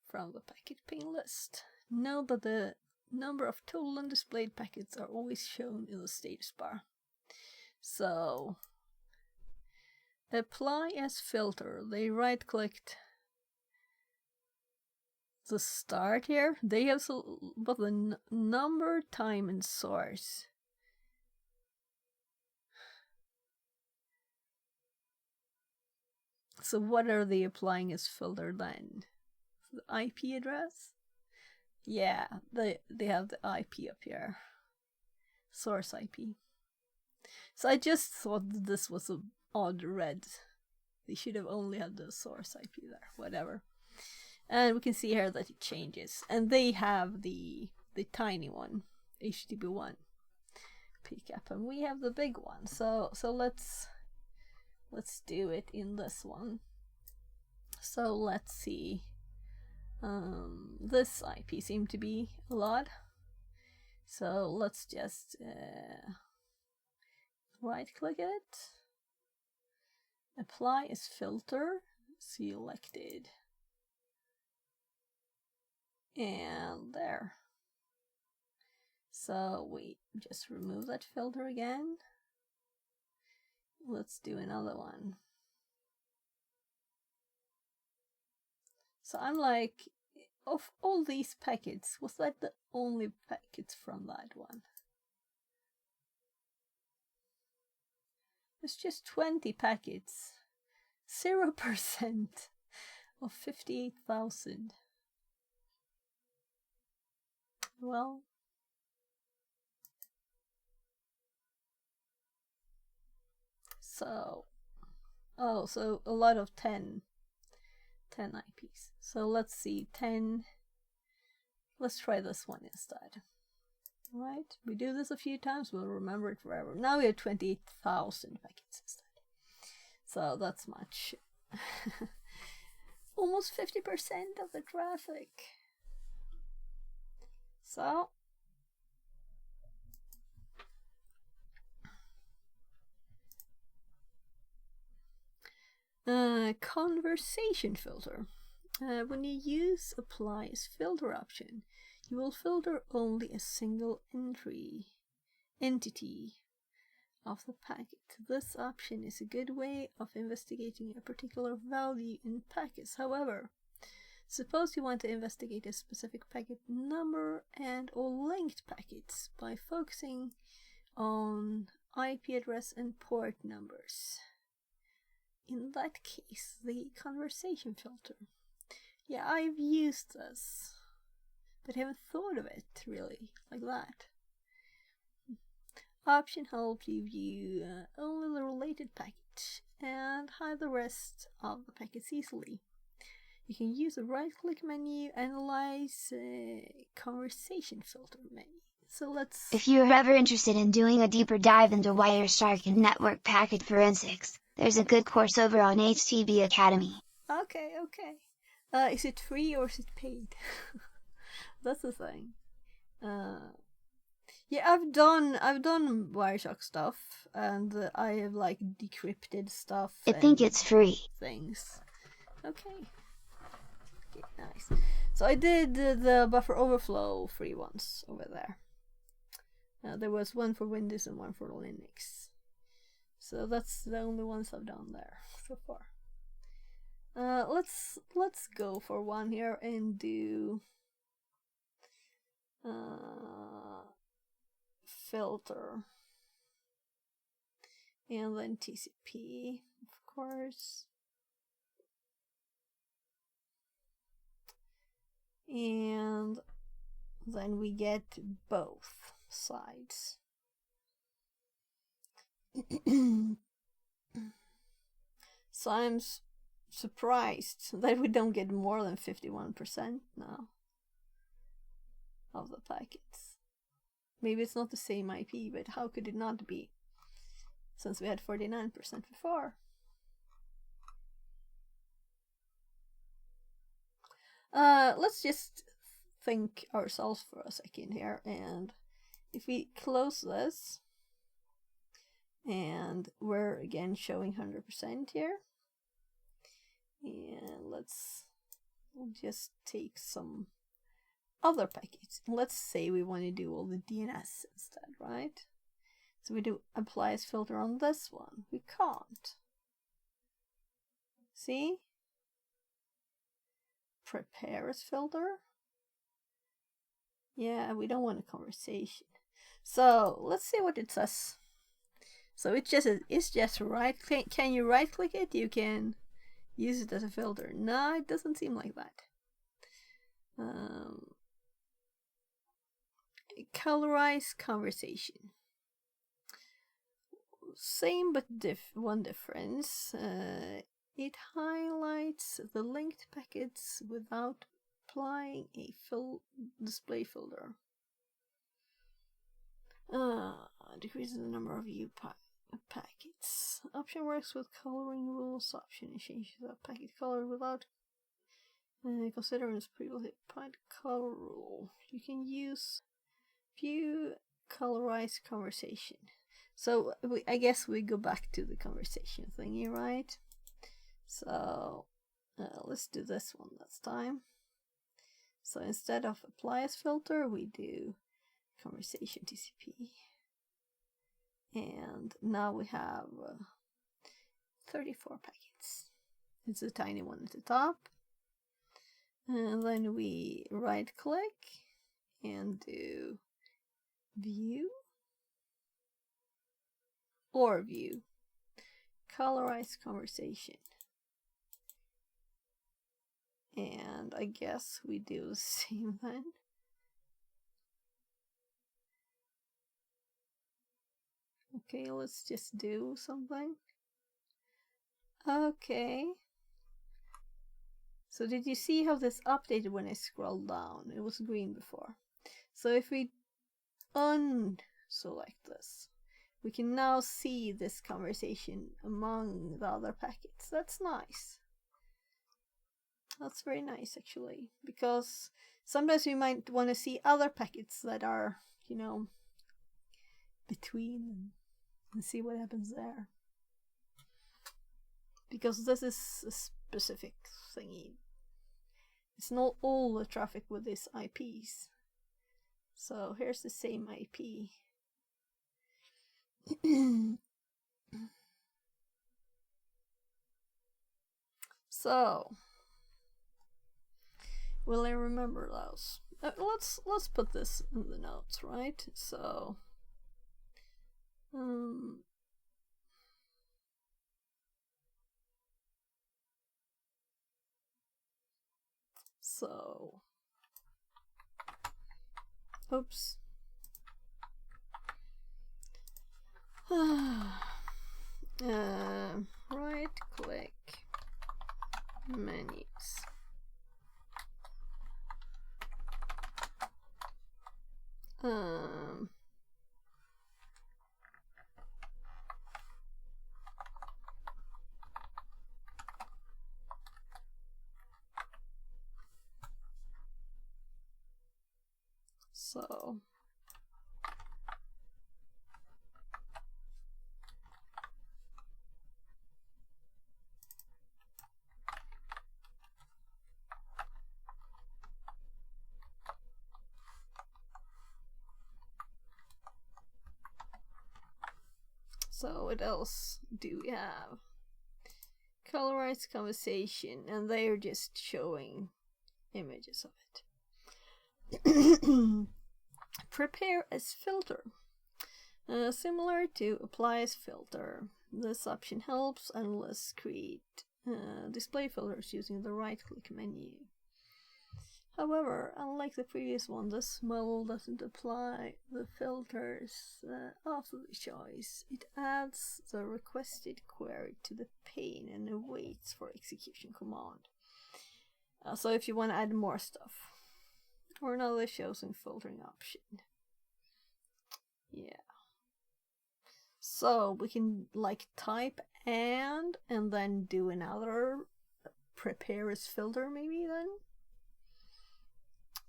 from the packet pane list. Note that the number of total undisplayed packets are always shown in the status bar. So, apply as filter. They right-clicked the start here. They have both the number, time, and source. So what are they applying as filter then? The IP address? Yeah, they have the IP up here. Source IP. So I just thought that this was an odd red. They should have only had the source IP there. Whatever. And we can see here that it changes. And they have the tiny one, HTTP1 PCAP, and we have the big one. So let's do it in this one. So let's see. This IP seemed to be a lot. So let's just right-click it. Apply as filter. Selected. And there. So we just remove that filter again. Let's do another one. So I'm like, of all these packets, was that the only packets from that one? There's just 20 packets. 0% of 58,000. Well, so a lot of 10 IPs. So let's see, 10. Let's try this one instead. Right? We do this a few times, we'll remember it forever. Now we have 28,000 packets instead. So that's much. Almost 50% of the traffic. So Conversation filter. When you use apply as filter option, you will filter only a single entity of the packet. This option is a good way of investigating a particular value in packets. However, suppose you want to investigate a specific packet number and all linked packets by focusing on IP address and port numbers. In that case, the conversation filter. Yeah, I've used this, but haven't thought of it really like that. Option helps you view only the related packet and hide the rest of the packets easily. You can use the right-click menu, analyze conversation filter menu. So let's... If you're ever interested in doing a deeper dive into Wireshark and network packet forensics, there's a good course over on HTB Academy. Okay. Is it free or is it paid? That's the thing. Yeah, I've done Wireshark stuff, and I have like decrypted stuff. I think it's free. Things. Okay, nice. So I did the buffer overflow free ones over there. There was one for Windows and one for Linux. So that's the only ones I've done there so far. Let's go for one here and do filter and then TCP, of course, and then we get both sides. So I'm surprised that we don't get more than 51% now of the packets. Maybe it's not the same IP, but how could it not be? Since we had 49% before. Let's just think ourselves for a second here, and if we close this, and we're again showing 100% here, and we'll just take some other packets. Let's say we want to do all the DNS instead, right? So we do apply as filter on this one. We can't. See? Prepare as filter. Yeah, we don't want a conversation. So let's see what it says. So it's just right click. Can you right click it? You can use it as a filter. No, it doesn't seem like that. Colorize conversation. Same but one difference. It highlights the linked packets without applying a display filter. Decreases the number of view packets. Option works with coloring rules. Option changes the packet color without considering its previously applied color rule. You can use view colorize conversation. So I guess we go back to the conversation thingy, right? So let's do this one this time. So instead of apply as filter, we do conversation TCP. And now we have 34 packets. It's a tiny one at the top. And then we right click and do view or view colorize conversation. And I guess we do the same then. Okay, let's just do something. Okay. So did you see how this updated when I scrolled down? It was green before. So if we unselect this, we can now see this conversation among the other packets. That's nice. That's very nice actually, because sometimes we might want to see other packets that are, you know, between and see what happens there. because this is a specific thingy. It's not all the traffic with these IPs. So here's the same IP. So will I remember those? Let's put this in the notes, right? So oops. Right click menus. So what else do we have? Colorized conversation, and they're just showing images of it. Prepare as filter. Similar to apply as filter. This option helps analysts create display filters using the right-click menu. However, unlike the previous one, this model doesn't apply the filters after the choice. It adds the requested query to the pane and awaits for execution command. So if you want to add more stuff, or another chosen filtering option. Yeah. So we can like type and then do another prepare as filter maybe then.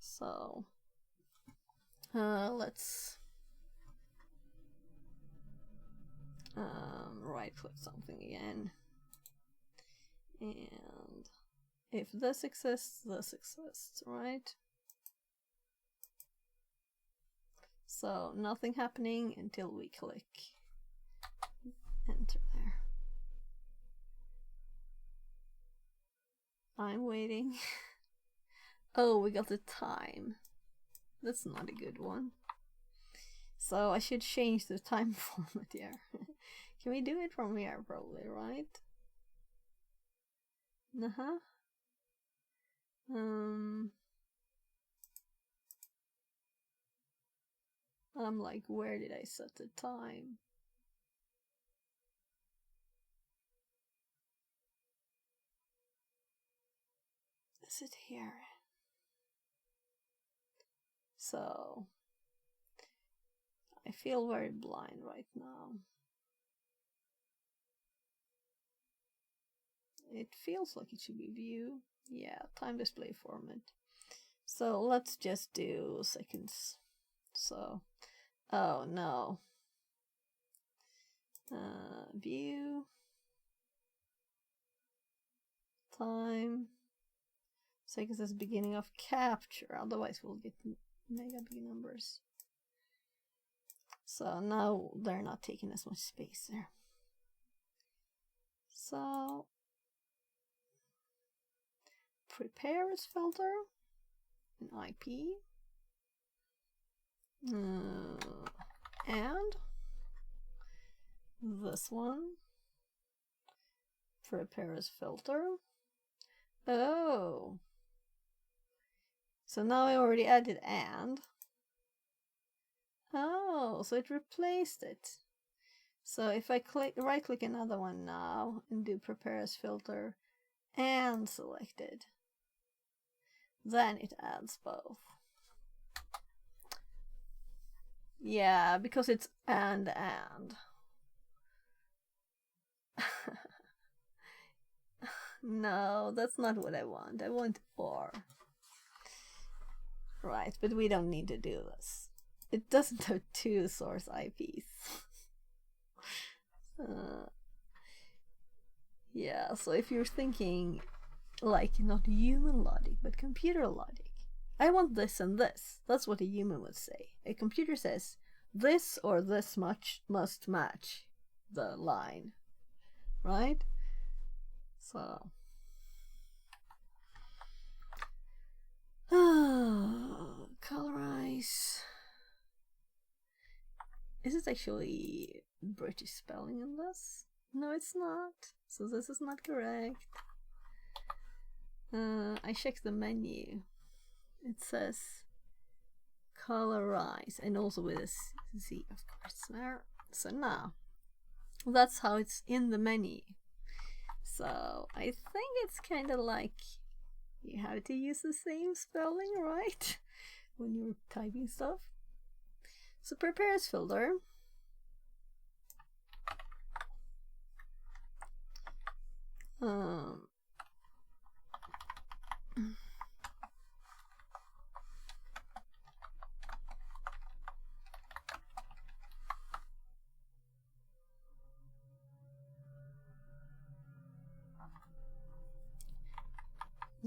So let's right click something again, and if this exists, right? So nothing happening until we click enter there. I'm waiting. Oh, we got the time. That's not a good one. So I should change the time format here. Can we do it from here probably, right? I'm like, where did I set the time? Is it here? So I feel very blind right now. It feels like it should be view. Yeah, time display format. So let's just do seconds. So, oh no. View. Time. Seconds is beginning of capture, otherwise we'll get mega big numbers. So now they're not taking as much space there. So prepare as filter, an IP, and this one, prepare as filter. Oh, so now I already added and. Oh, so it replaced it. So if I right click another one now and do prepare as filter and selected, then it adds both. Yeah, because it's and. No, that's not what I want. I want or. Right, but we don't need to do this. It doesn't have two source IPs. Yeah, so if you're thinking like not human logic but computer logic, I want this and this. That's what a human would say. A computer says this or this much must match the line, right? So colorize. Is it actually British spelling in this? No, it's not. So this is not correct. I checked the menu. It says colorize, and also with a Z, of course. There. So now, that's how it's in the menu. So I think it's kind of like you have to use the same spelling, right? When you're typing stuff. So prepare as filter.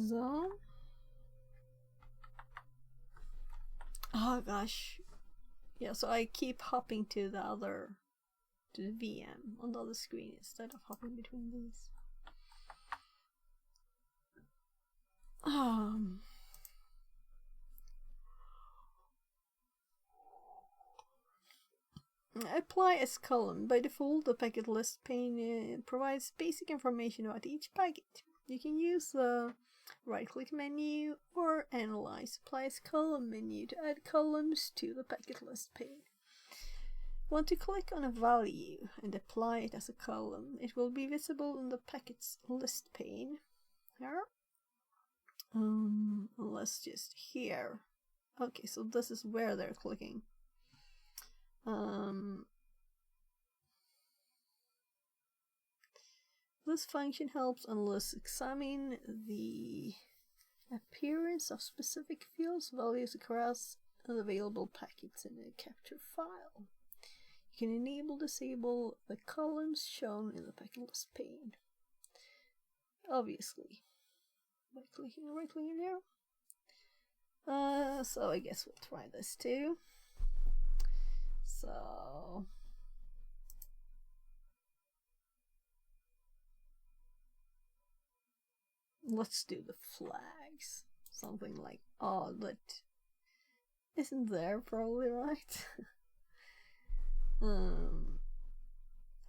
So, oh gosh, yeah. So I keep hopping to the VM on the other screen instead of hopping between these. Apply as column. By default, the packet list pane provides basic information about each packet. You can use the right-click menu or Analyze Apply as column menu to add columns to the packet list pane. Want to click on a value and apply it as a column. It will be visible in the packets list pane. Here. Unless just here. Okay, so this is where they're clicking. This function helps analysts examine the appearance of specific fields, values across available packets in a capture file. You can enable, disable the columns shown in the packet list pane. Obviously, by clicking and right-clicking there. So I guess we'll try this too. So let's do the flags. Something like odd that isn't there, probably, right?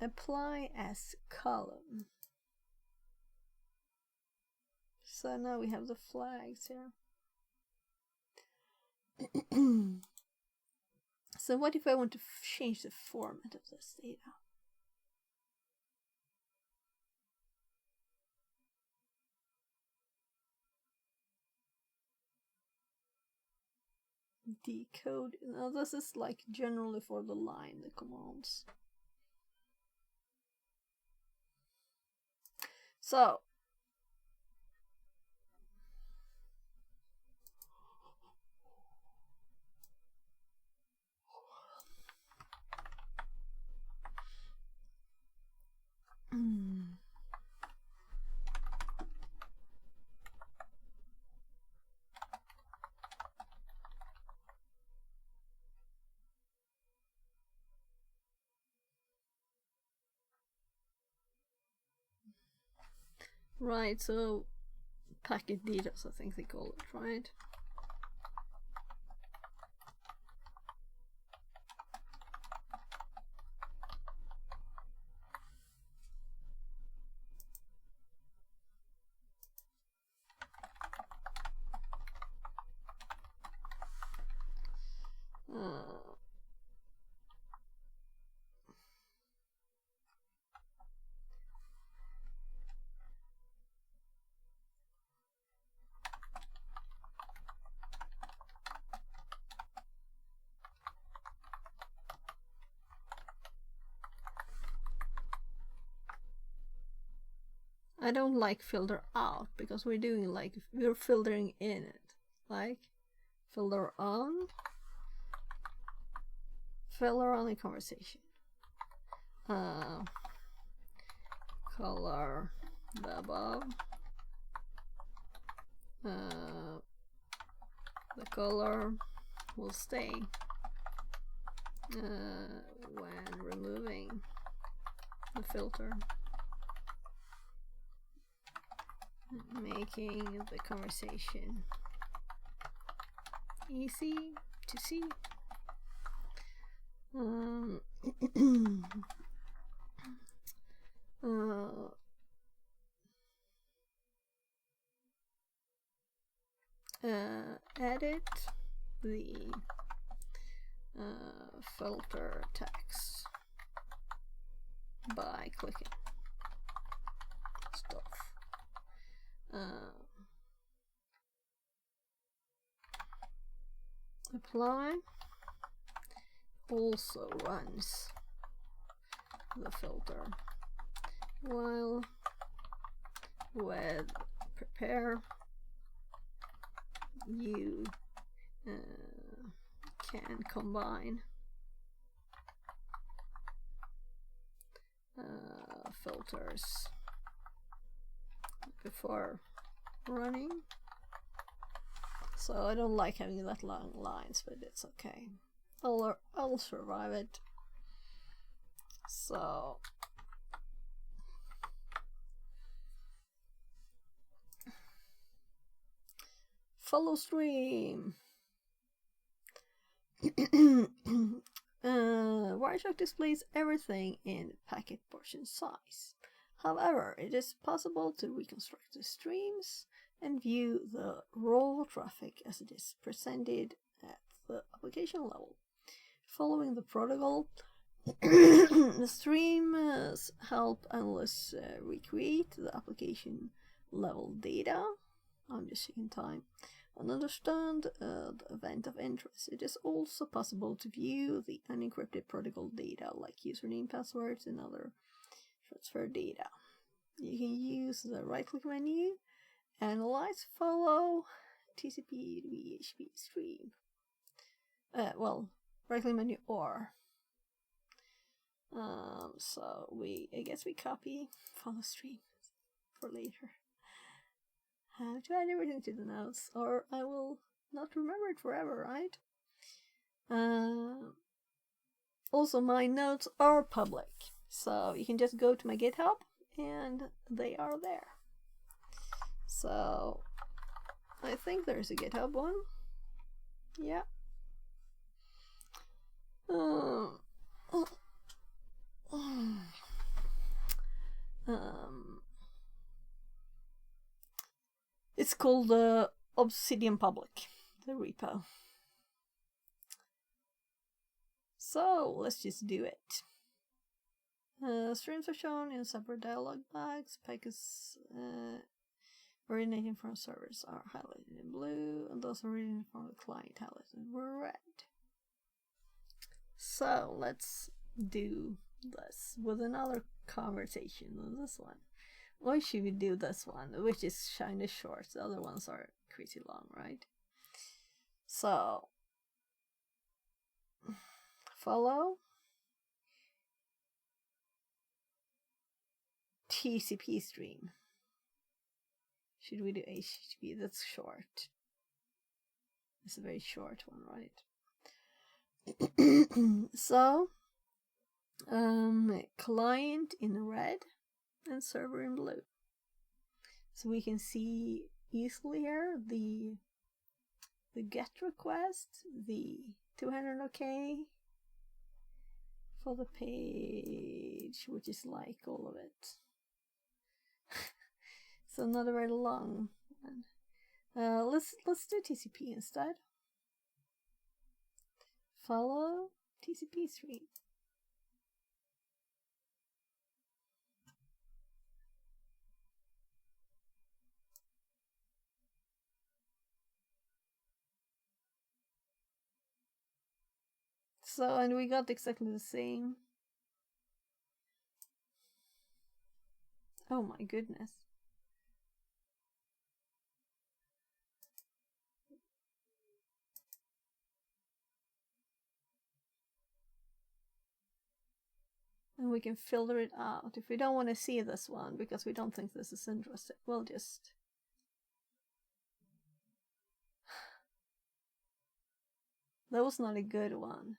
Apply as column. So now we have the flags here. So what if I want to change the format of this data? Decode. Now this is like generally for the line, the commands. So right, so packet details, I think they call it, right? I don't like filter out because we're doing like we're filtering in it. Like filter on a conversation. Color the above. The color will stay when removing the filter, making the conversation easy to see. Edit the filter text by clicking stuff. Apply also runs the filter, while with prepare you can combine filters before running. So I don't like having that long lines, but it's okay. I'll survive it. So follow stream. Wireshark displays everything in packet portion size. However, it is possible to reconstruct the streams and view the raw traffic as it is presented at the application level. Following the protocol, the streams help analysts recreate the application level data. I'm just taking time and understand the event of interest. It is also possible to view the unencrypted protocol data like username, passwords, and other transfer data. You can use the right-click menu, analyze, follow, TCP to PHP stream. Well, right-click menu or. So I guess we copy follow stream for later. Have to add everything to the notes, or I will not remember it forever, right? Also, my notes are public, so you can just go to my GitHub, and they are there. So, I think there's a GitHub one. Yeah. It's called Obsidian Public, the repo. So let's just do it. Streams are shown in separate dialog box. Packets originating from servers are highlighted in blue, and those originating from the client highlighted in red. So let's do this with another conversation on this one. Why should we do this one, which is kinda short? The other ones are crazy long, right? So, follow TCP stream. Should we do HTTP? That's short. It's a very short one, right? So, client in red and server in blue. So we can see easily here the GET request, the 200 OK for the page, which is like all of it. So not a very long one. Let's do TCP instead. Follow TCP stream. So, and we got exactly the same. Oh my goodness. And we can filter it out. If we don't want to see this one because we don't think this is interesting, we'll just... That was not a good one.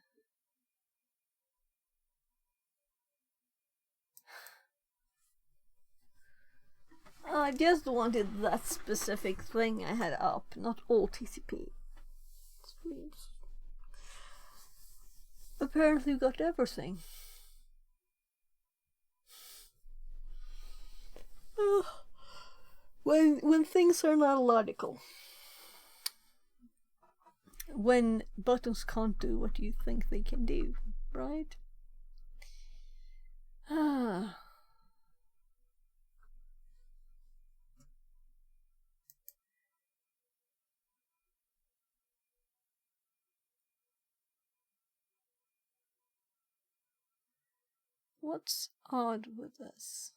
I just wanted that specific thing I had up, not all TCP. Please. Apparently we got everything. When things are not logical. When buttons can't do what you think they can do, right? Ah. What's odd with this?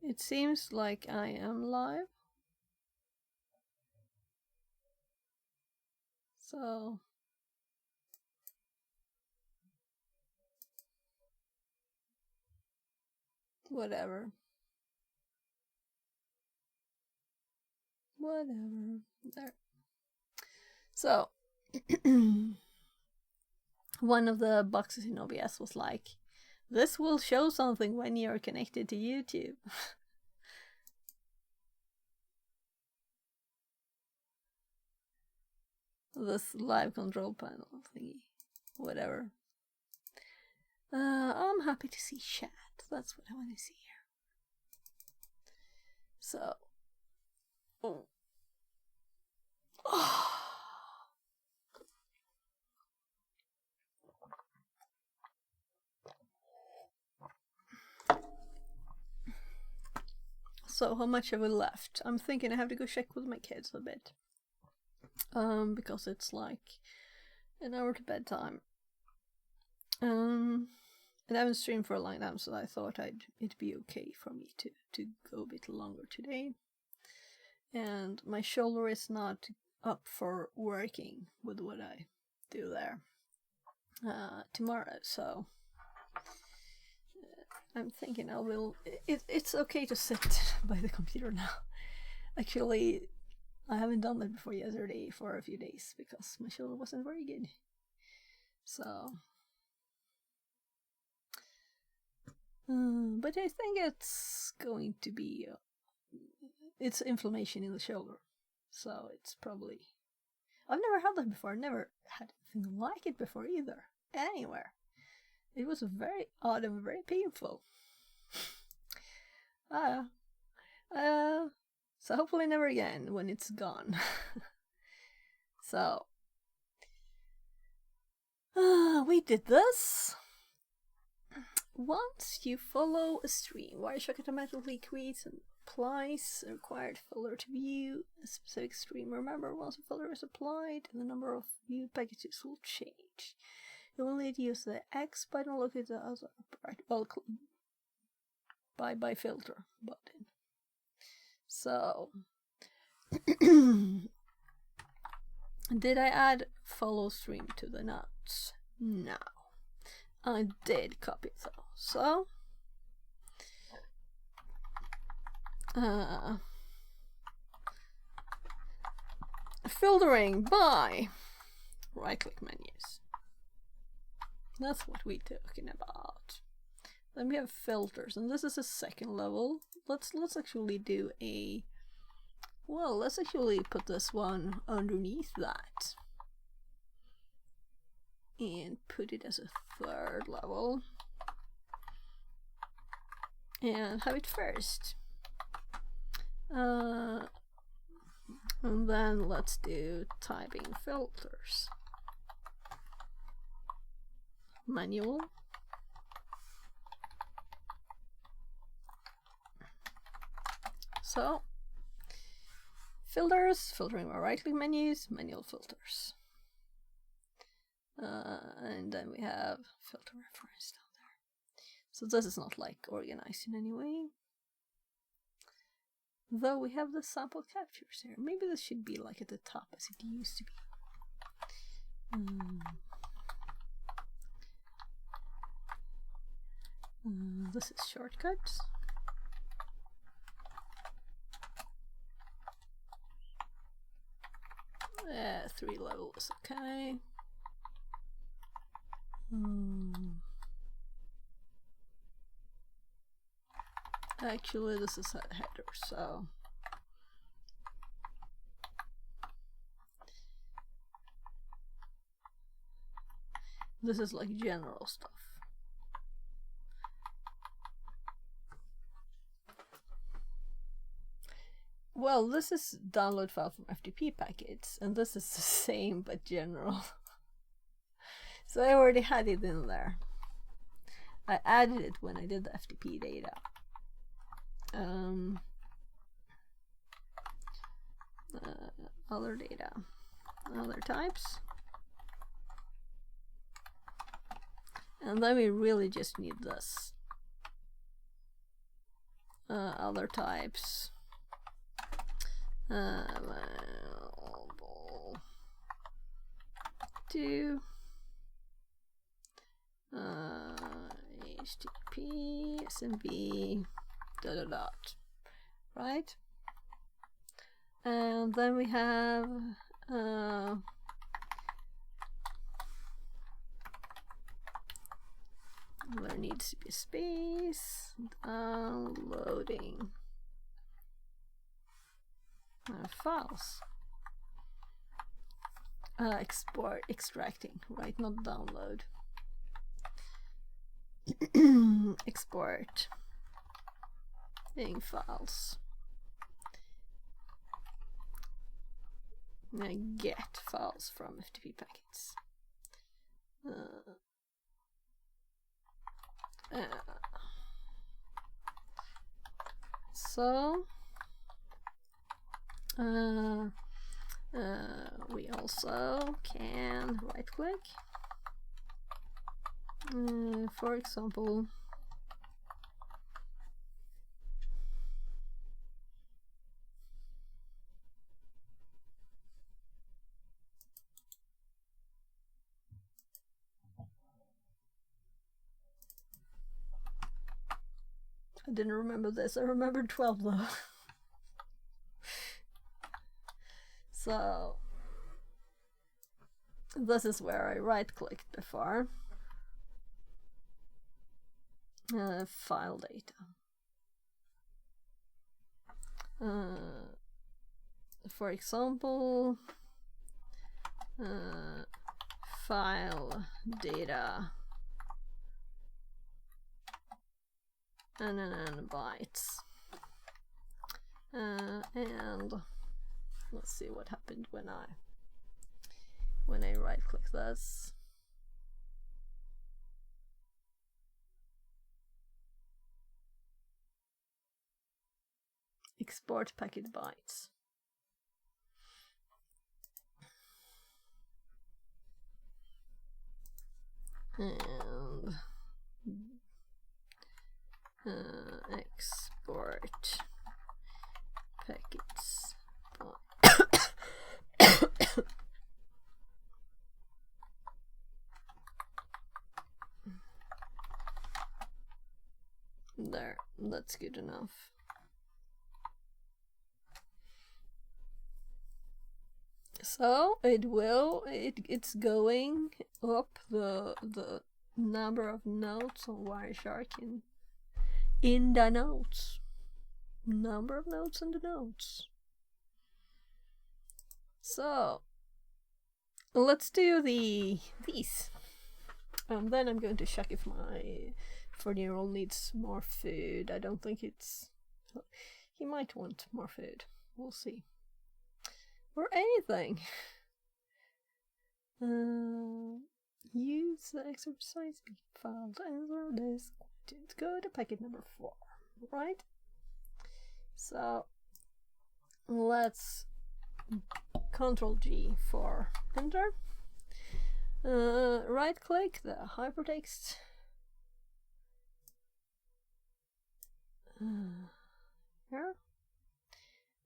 It seems like I am live. So whatever. There. So one of the boxes in OBS was like, this will show something when you're connected to YouTube. This live control panel thingy. Whatever. I'm happy to see chat. That's what I want to see here. So. Oh. So how much have we left? I'm thinking I have to go check with my kids a bit. Because it's like an hour to bedtime. And I haven't streamed for a long time, so I thought it'd be okay for me to go a bit longer today. And my shoulder is not up for working with what I do there tomorrow, so I'm thinking I will. It's okay to sit by the computer now. Actually, I haven't done that before yesterday for a few days because my shoulder wasn't very good. So, but I think it's going to be it's inflammation in the shoulder, so it's probably. I've never had that before. I never had anything like it before either, anywhere. It was very odd and very painful. So hopefully never again when it's gone. So, we did this. Once you follow a stream, Wireshark automatically creates and applies a required filter to view a specific stream. Remember, once a filter is applied, the number of viewed packages will change. You will need to use the X button located as a by filter button. So, did I add follow stream to the notes? No. I did copy it though. So, filtering by right-click menus. That's what we're talking about. Then we have filters, and this is a second level. Let's actually do a. Well, let's actually put this one underneath that, and put it as a third level, and have it first. And then let's do typing filters. Manual. So, filters, filtering by right-click menus, manual filters. And then we have filter reference down there. So this is not like organized in any way. Though we have the sample captures here. Maybe this should be like at the top as it used to be. This is shortcuts. Yeah, 3 levels, okay. Actually, this is a header, so this is like general stuff. Well, this is download file from FTP packets, and this is the same but general. So I already had it in there. I added it when I did the FTP data. Other data, other types. And then we really just need this. Other types. Available to HTTP SMB ... right? And then we have there needs to be space, downloading files, extracting, right? Not download. Export files. Get files from FTP packets. So we also can right click, for example, I didn't remember this. I remembered 12 though. So this is where I right clicked before. File data. For example, file data and then bytes. And let's see what happened when I right click this. Export packet bytes. And export packets there, that's good enough. So it's going up the number of nodes on Wireshark in the nodes. Number of nodes in the nodes. So let's do these. And then I'm going to check if my 14-year-old needs more food. I don't think it's... He might want more food. We'll see. Or anything. Use the exercise file to enter this. Go to packet number 4, right? So let's Ctrl G for enter. Right click the hypertext. Here.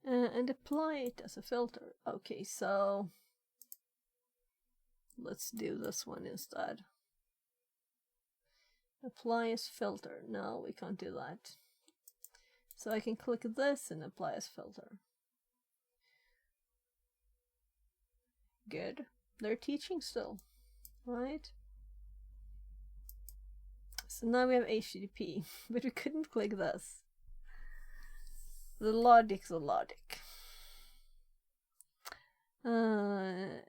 And apply it as a filter. Okay, so let's do this one instead. Apply as filter. No, we can't do that. So I can click this and apply as filter. Good. They're teaching still, right? So now we have HTTP, but we couldn't click this. The logic's a logic. Now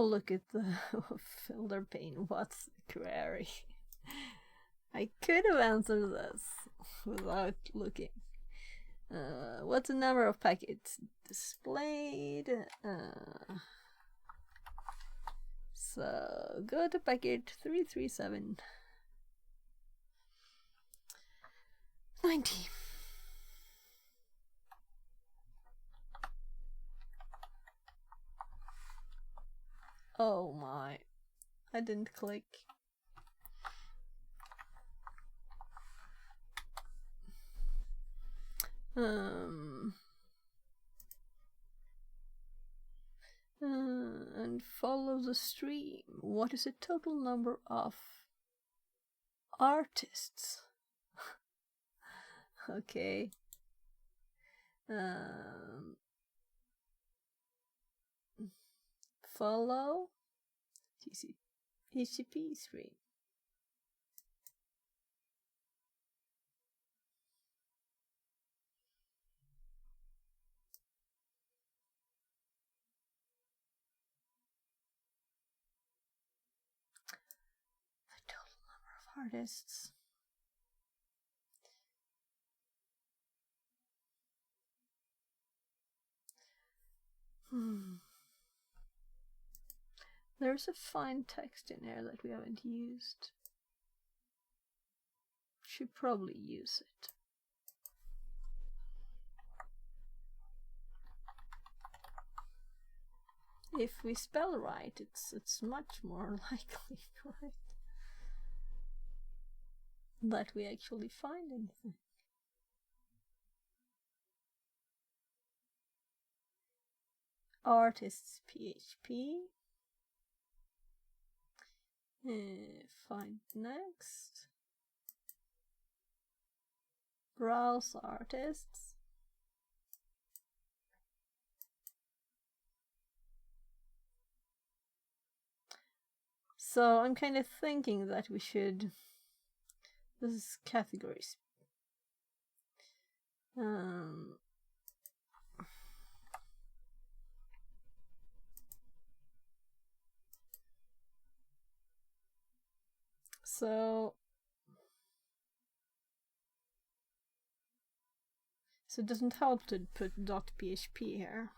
look at the filter pane. What's the query? I could have answered this without looking. What's the number of packets displayed? So go to packet 337. 90. Oh my, I didn't click. And follow the stream. What is the total number of artists? Okay. Follow TCP stream. The total number of artists. There's a fine text in here that we haven't used. Should probably use it. If we spell right, it's much more likely, right? That we actually find anything. Artists PHP. Find next. Browse artists. So I'm kind of thinking that we should. This is categories. So it doesn't help to put .php here,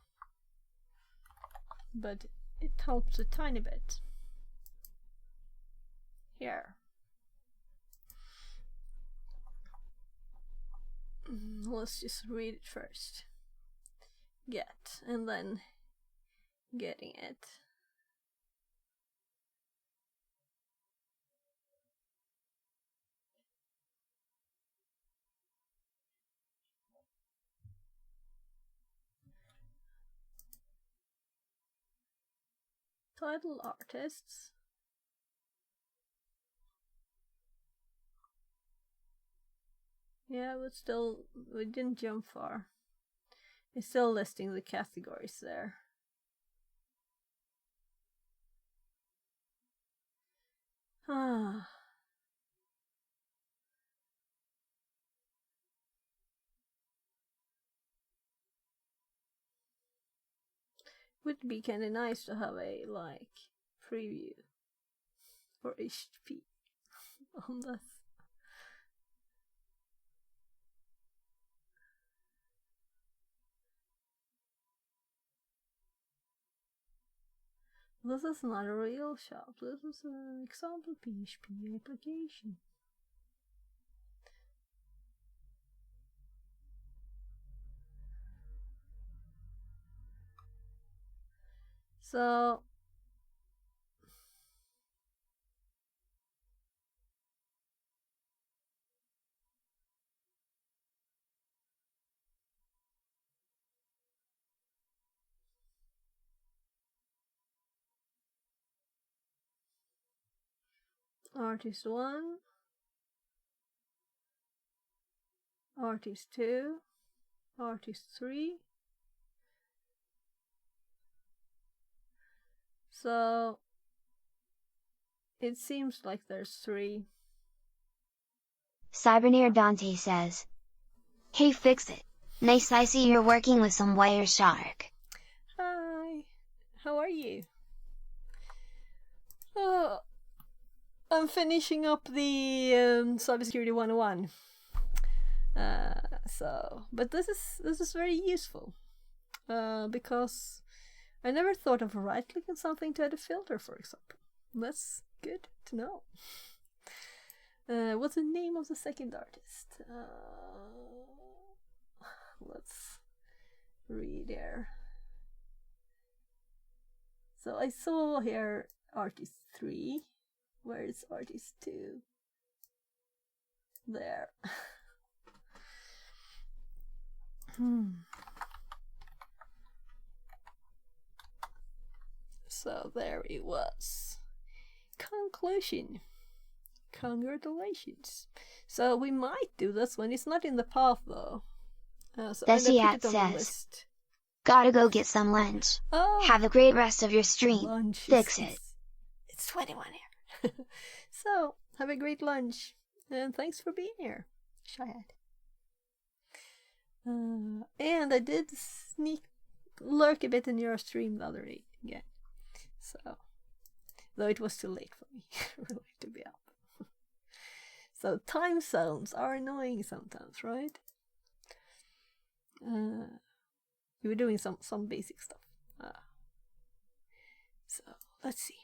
but it helps a tiny bit here. Let's just read it first. Get, and then getting it. Title artists. Yeah, but still, we didn't jump far. It's still listing the categories there. Would be kind of nice to have a preview for HTTP on this. This is not a real shop. This is an example PHP application. So Artist 1, Artist 2, Artist 3. So it seems like there's 3. Cyberneer Dante says, "Hey, fix it. Nice, I see you're working with some Wireshark." Hi, how are you? Oh, I'm finishing up the Cybersecurity 101. But this is very useful because I never thought of right-clicking something to add a filter, for example. That's good to know. What's the name of the second artist? Let's read here. So I saw here artist 3. Where is artist 2? There. So there it was. Conclusion. Congratulations. So we might do this one. It's not in the path though. So I put Desiat it on the says, list. "Gotta go get some lunch. Oh, Have a great rest of your stream. lunch. Fix it." It's 21 here. So have a great lunch and thanks for being here, Shahad. And I did lurk a bit in your stream the other day again. So, though it was too late for me really to be up. So time zones are annoying sometimes, right? You were doing some basic stuff. So let's see.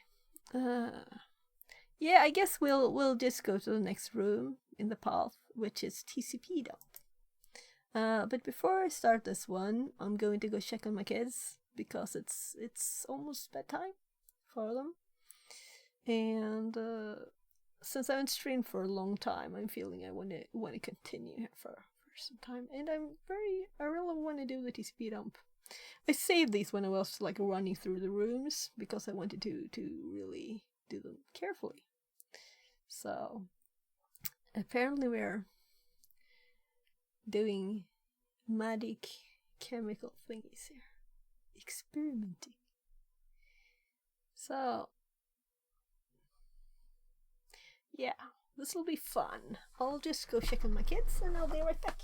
Yeah, I guess we'll just go to the next room in the path, which is TCP dump. But before I start this one, I'm going to go check on my kids because it's almost bedtime for them, and since I haven't streamed for a long time, I'm feeling I want to continue for some time, and I really want to do the TCP dump. I saved these when I was like running through the rooms because I wanted to really do them carefully. So apparently we're doing magic chemical thingies here, experimenting. So yeah, this will be fun. I'll just go check on my kids and I'll be right back.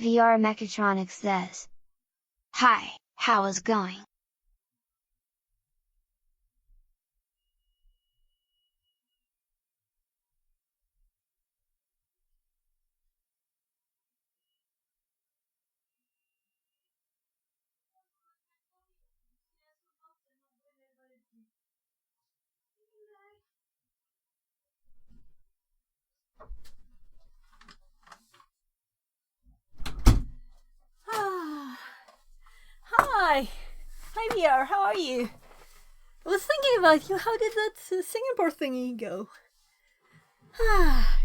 VR Mechatronics says. Hi, how is going? Hi! Hi VR, how are you? I was thinking about you, how did that Singapore thingy go?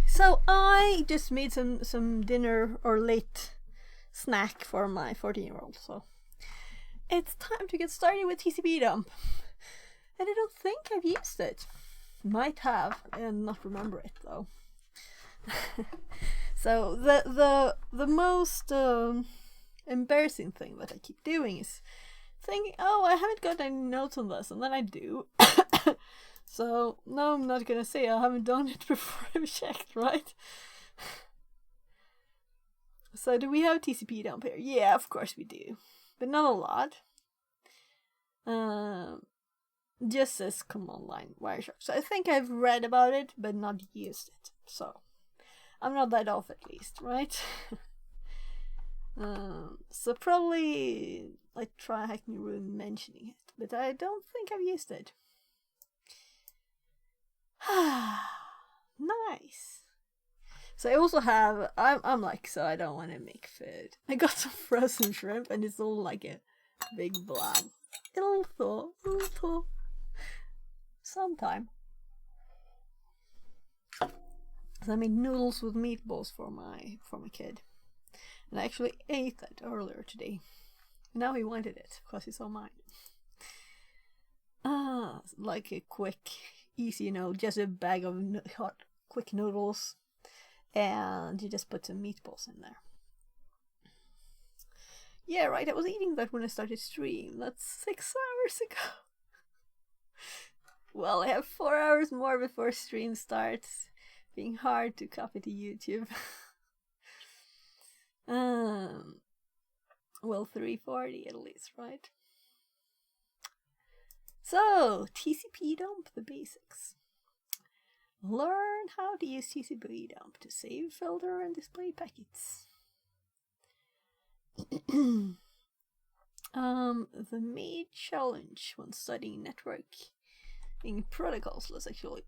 So I just made some dinner or late snack for my 14-year-old, so it's time to get started with TCP dump. And I don't think I've used it. Might have and not remember it though. So the most embarrassing thing that I keep doing is thinking, oh, I haven't got any notes on this, and then I do. So no, I'm not gonna say I haven't done it before I've checked, right? So do we have TCP dump here? Yeah, of course we do, but not a lot. Just as command line Wireshark. So I think I've read about it, but not used it. So I'm not that off at least, right? So probably I try Hackney Room mentioning it, but I don't think I've used it. Nice. So I also have, I'm like, so I don't want to make food. I got some frozen shrimp and it's all like a big blob. It'll thaw. Sometime. So I made noodles with meatballs for my kid. And I actually ate that earlier today. Now he wanted it because he saw mine. Like a quick, easy, just a bag of hot, quick noodles. And you just put some meatballs in there. Yeah, right, I was eating that when I started stream. That's 6 hours ago. Well, I have 4 hours more before stream starts. Being hard to copy to YouTube. Well, 3:40 at least, right? So, TCP dump, the basics. Learn how to use TCP dump to save, filter, and display packets. The main challenge when studying networking protocols, let's actually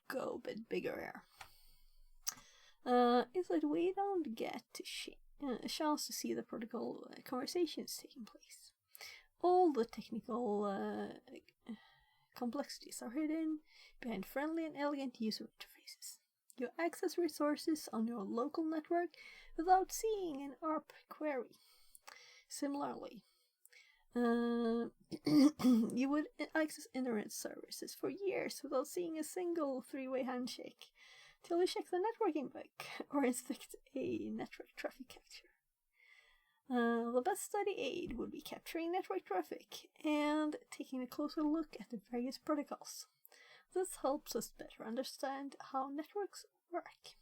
go a bit bigger here, is that we don't get a chance to see the protocol conversations taking place. All the technical complexities are hidden behind friendly and elegant user interfaces. You access resources on your local network without seeing an ARP query. Similarly, you would access internet services for years without seeing a single three-way handshake till you check the networking book or inspect a network traffic capture. The best study aid would be capturing network traffic and taking a closer look at the various protocols. This helps us better understand how networks work.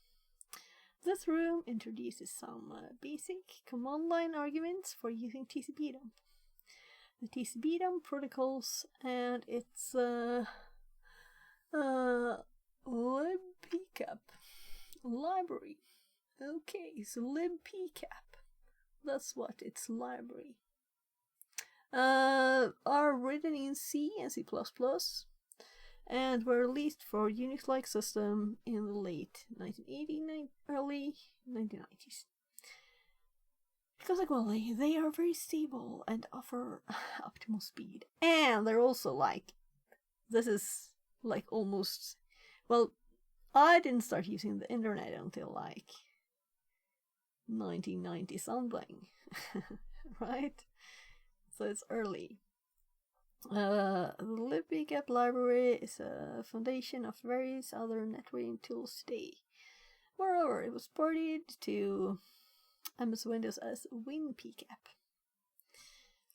This room introduces some basic command line arguments for using TCP dump. The TCP dump protocols and its libpcap library. Okay, so libpcap. That's what its library. Are written in C and C++. And were released for Unix-like system in the late 1980s, early 1990s. Because they are very stable and offer optimal speed. And they're also this is almost, well, I didn't start using the internet until 1990 something, right? So it's early. The libpcap library is a foundation of various other networking tools today. Moreover, it was ported to MS Windows as WinPcap.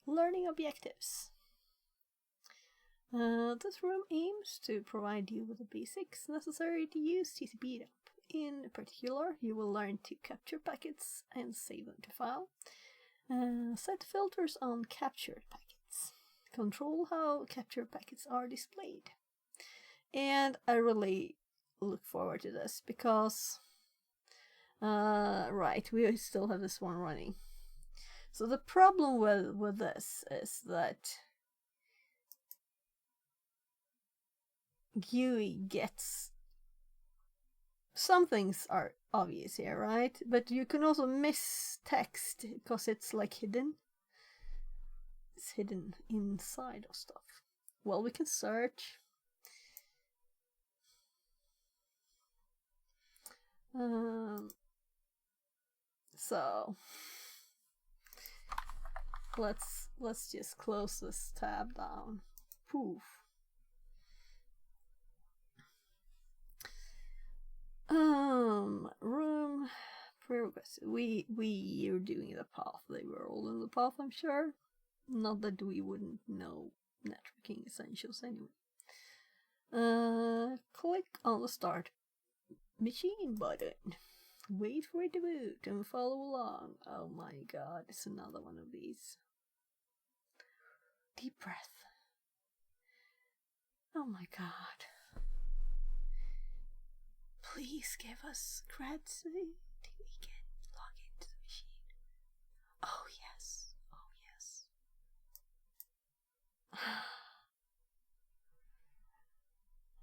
Learning objectives. This room aims to provide you with the basics necessary to use TCP dump In particular, you will learn to capture packets and save them to file. Set filters on captured packets. Control how captured packets are displayed. And I really look forward to this because, right, we still have this one running. So the problem with this is that GUI gets, some things are obvious here, right? But you can also miss text because it's like hidden. It's hidden inside of stuff. Well, we can search. So let's just close this tab down. Poof. Room prerequisites. We are doing the path. They were all in the path, I'm sure. Not that we wouldn't know networking essentials anyway. Click on the start machine button. Wait for it to boot and follow along. Oh my god, it's another one of these. Deep breath. Oh my god. Please give us creds so we can log into the machine. Oh yes. Oh yes.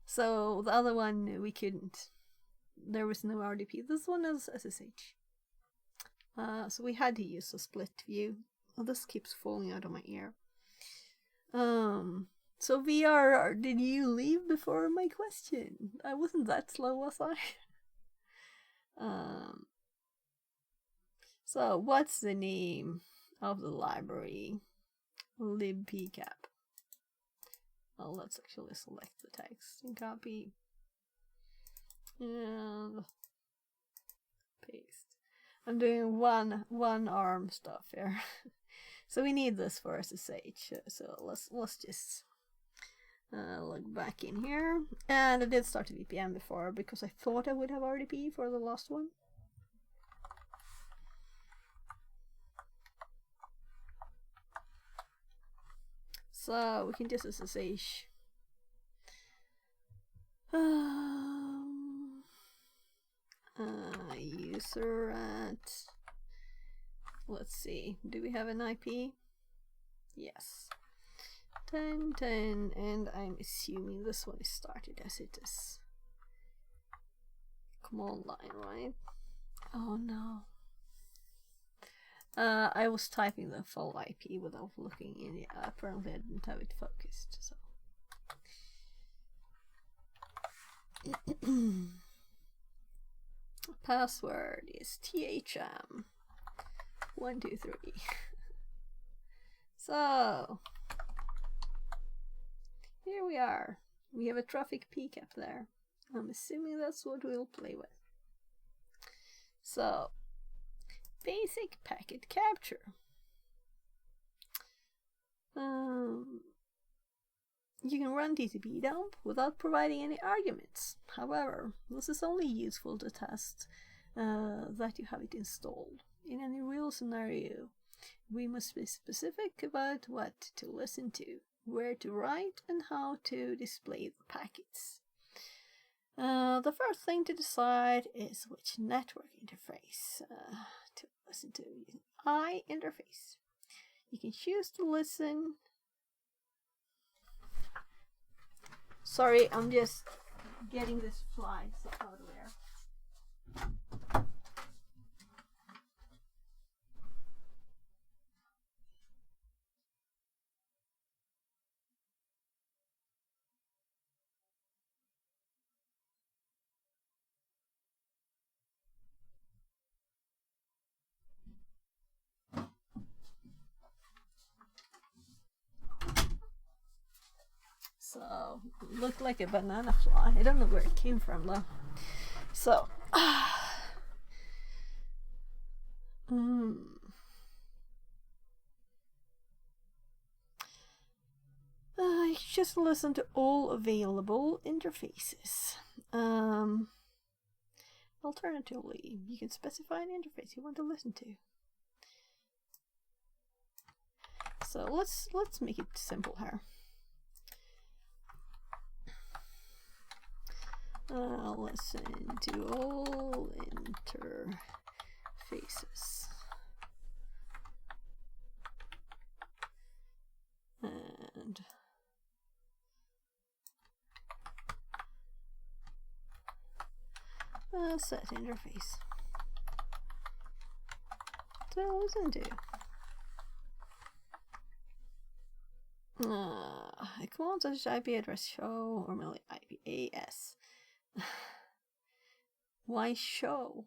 So the other one we couldn't. There was no RDP. This one is SSH. So we had to use a split view. Oh, this keeps falling out of my ear. So VR, did you leave before my question? I wasn't that slow, was I? So what's the name of the library? libpcap. Well, let's actually select the text and copy and paste. I'm doing one arm stuff here. So we need this for SSH. So let's just log back in here. And I did start a VPN before because I thought I would have RDP for the last one. So we can just SSH. User at, let's see, do we have an IP? Yes, 1010, and I'm assuming this one is started as it is command line, right? Oh no. I was typing the full IP without looking in it. Apparently I didn't have it focused, so. Password is THM123. So here we are. We have a traffic PCAP there. I'm assuming that's what we'll play with. So basic packet capture. You can run TCP dump without providing any arguments. However, this is only useful to test that you have it installed. In any real scenario, we must be specific about what to listen to, where to write, and how to display the packets. The first thing to decide is which network interface to listen to using I interface. You can choose to listen. Sorry, I'm just getting this fly out of there. So, looked like a banana fly. I don't know where it came from though. So, I just listen to all available interfaces. Alternatively, you can specify an interface you want to listen to. So let's make it simple here. Listen to all interfaces. And set interface to listen to. A command such as IP address show or merely IPAS. Why show?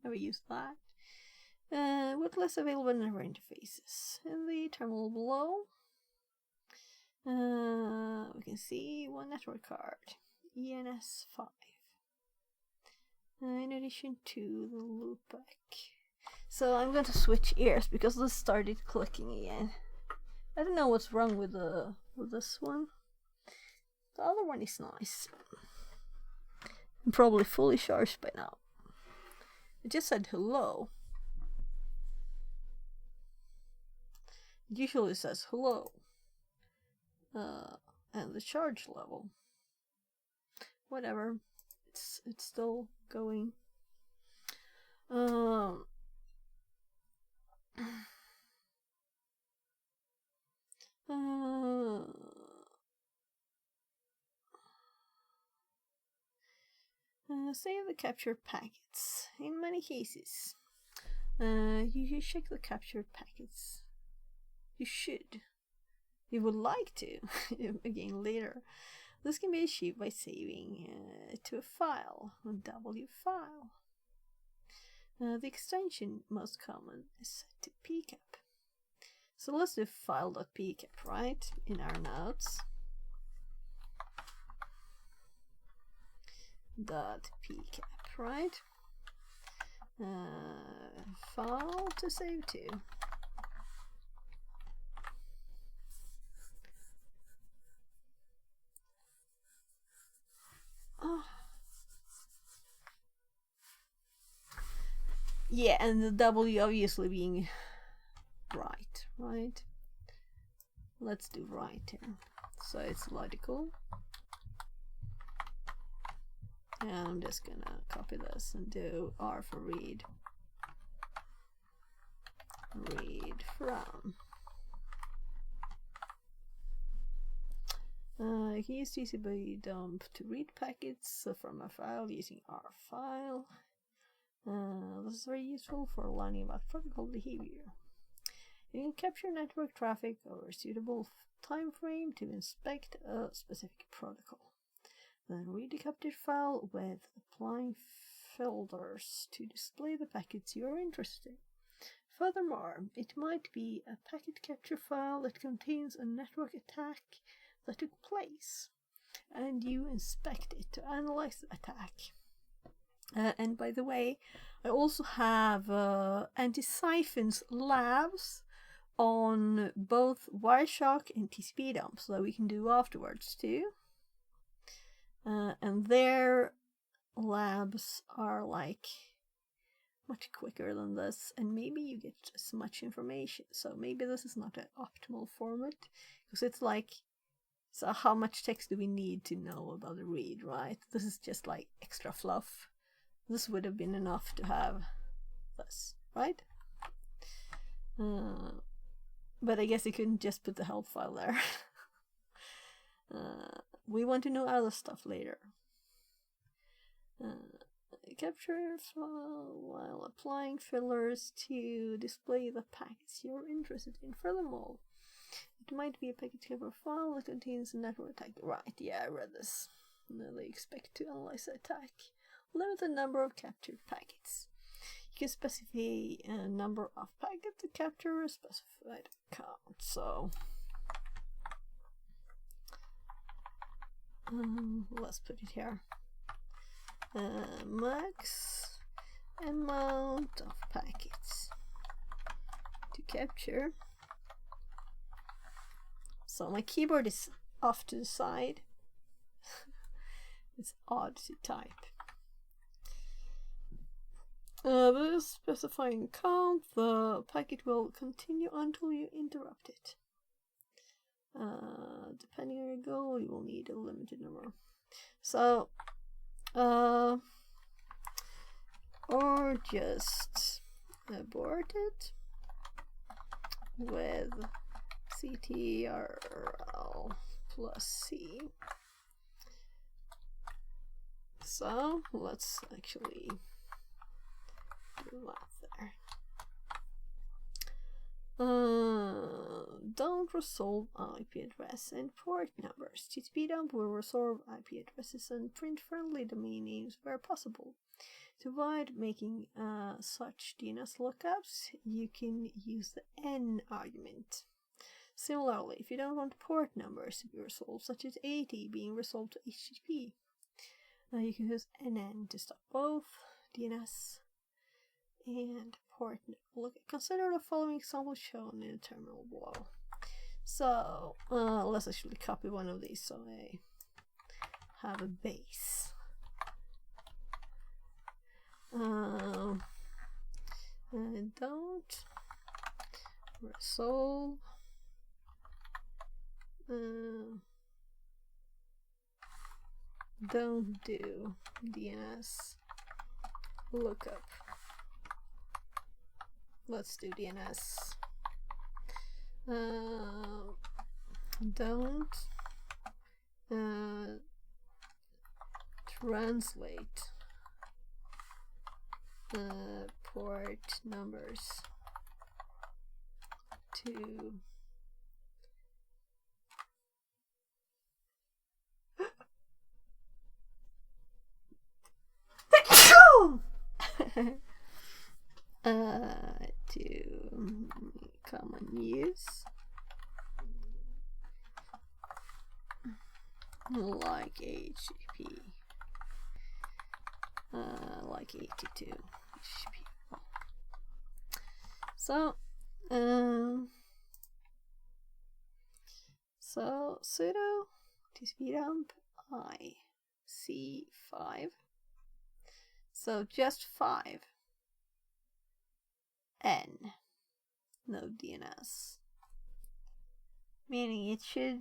Never use that. With less available network interfaces. In the terminal below, we can see one network card, ENS5. In addition to the loopback. So I'm going to switch ears because this started clicking again. I don't know what's wrong with this one. The other one is nice. I'm probably fully charged by now. It just said hello. It usually says hello. And the charge level. Whatever. It's still going. Save the captured packets. In many cases, you should check the captured packets. You should. You would like to, again later. This can be achieved by saving to a file, a W file. The extension most common is set to pcap. So let's do file.pcap, right, in our notes. .pcap, right? File to save to. Yeah, and the W obviously being right? Let's do right here. So it's logical. And I'm just gonna copy this and do R for read. Read from. I can use TCP dump to read packets from a file using R file. This is very useful for learning about protocol behavior. You can capture network traffic over a suitable time frame to inspect a specific protocol. Then read the captured file with applying filters to display the packets you are interested in. Furthermore, it might be a packet capture file that contains a network attack that took place, and you inspect it to analyze the attack. And by the way, I also have Anti-Siphon's labs on both Wireshark and TCP dump, so that we can do afterwards too. And their labs are like much quicker than this, and maybe you get as much information. So maybe this is not an optimal format, because it's like, so how much text do we need to know about the read, right? This is just like extra fluff. This would have been enough to have this, right? But I guess you couldn't just put the help file there. We want to know other stuff later. Capture file while applying fillers to display the packets you're interested in. Furthermore, it might be a packet capture file that contains a network attack. Right, yeah, I read this. They expect to analyze the attack. Limit the number of captured packets. You can specify a number of packets to capture a specified count. So let's put it here. Max amount of packets to capture. So my keyboard is off to the side. It's odd to type. With specifying count, the packet will continue until you interrupt it. Depending on your goal, you will need a limited number. So, or just abort it with CTRL plus C. So let's actually do that there. Don't resolve IP address and port numbers. TCP-dump will resolve IP addresses and print friendly domain names where possible. To avoid making such DNS lookups, you can use the N argument. Similarly, if you don't want port numbers to be resolved, such as 80 being resolved to HTTP, you can use NN to stop both DNS and port. Look, consider the following example shown in the terminal below. So let's actually copy one of these so I have a base. Don't resolve don't do DNS lookup. Let's do DNS. Don't translate port numbers to to common use, like HTTP, like 82 HTTP. So sudo tcpdump I C5. So just 5 N, no DNS. Meaning it should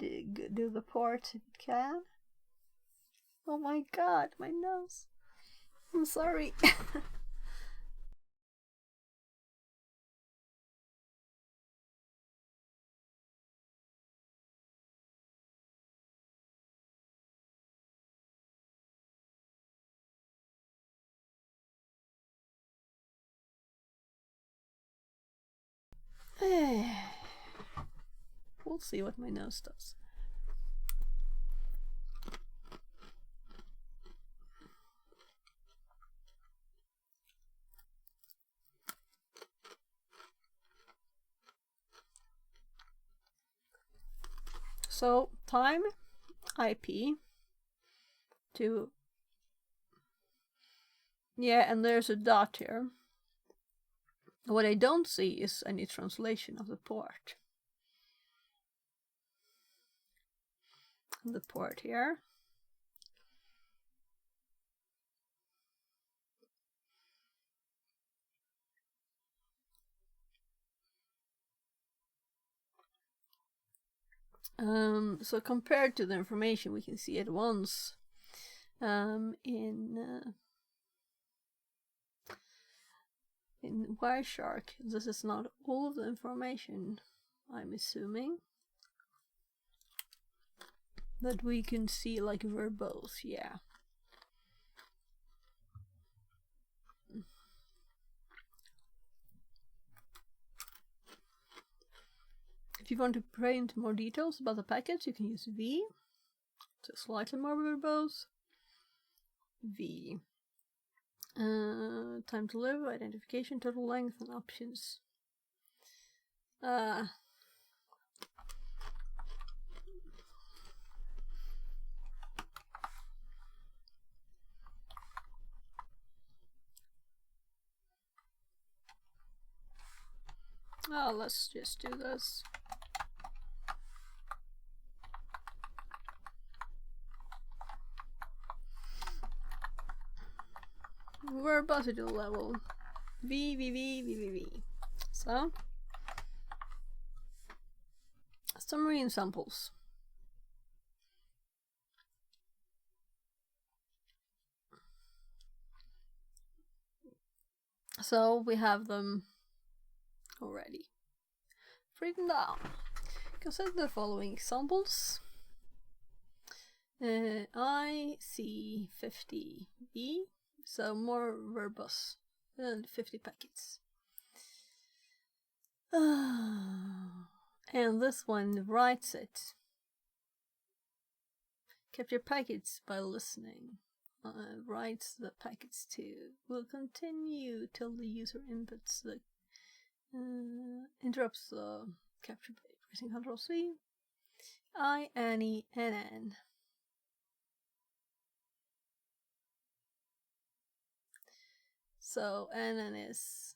do the port if it can. Oh my god, my nose. I'm sorry. We'll see what my nose does. So time IP to, yeah, and there's a dot here. What I don't see is any translation of the port. The port here. So compared to the information we can see at once in Wireshark, this is not all of the information, I'm assuming, that we can see like verbose, yeah. If you want to print more details about the packets, you can use V, so slightly more verbose. V. Time to live, identification, total length, and options. Oh, let's just do this. Verbosity level V. So, some marine samples. So we have them already written down. Consider the following examples. IC50B, so more verbose than 50 packets. And this one writes it. Capture packets by listening. Writes the packets to. Will continue till the user inputs the interrupts the capture page. Pressing Ctrl C. INENN. So NN is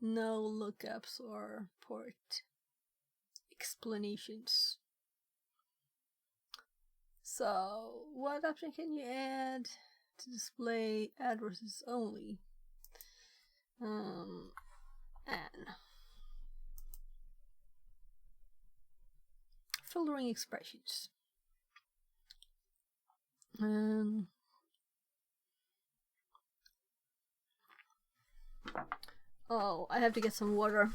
no lookups or port explanations. So what option can you add to display addresses only? N. Filtering expressions. Oh, I have to get some water.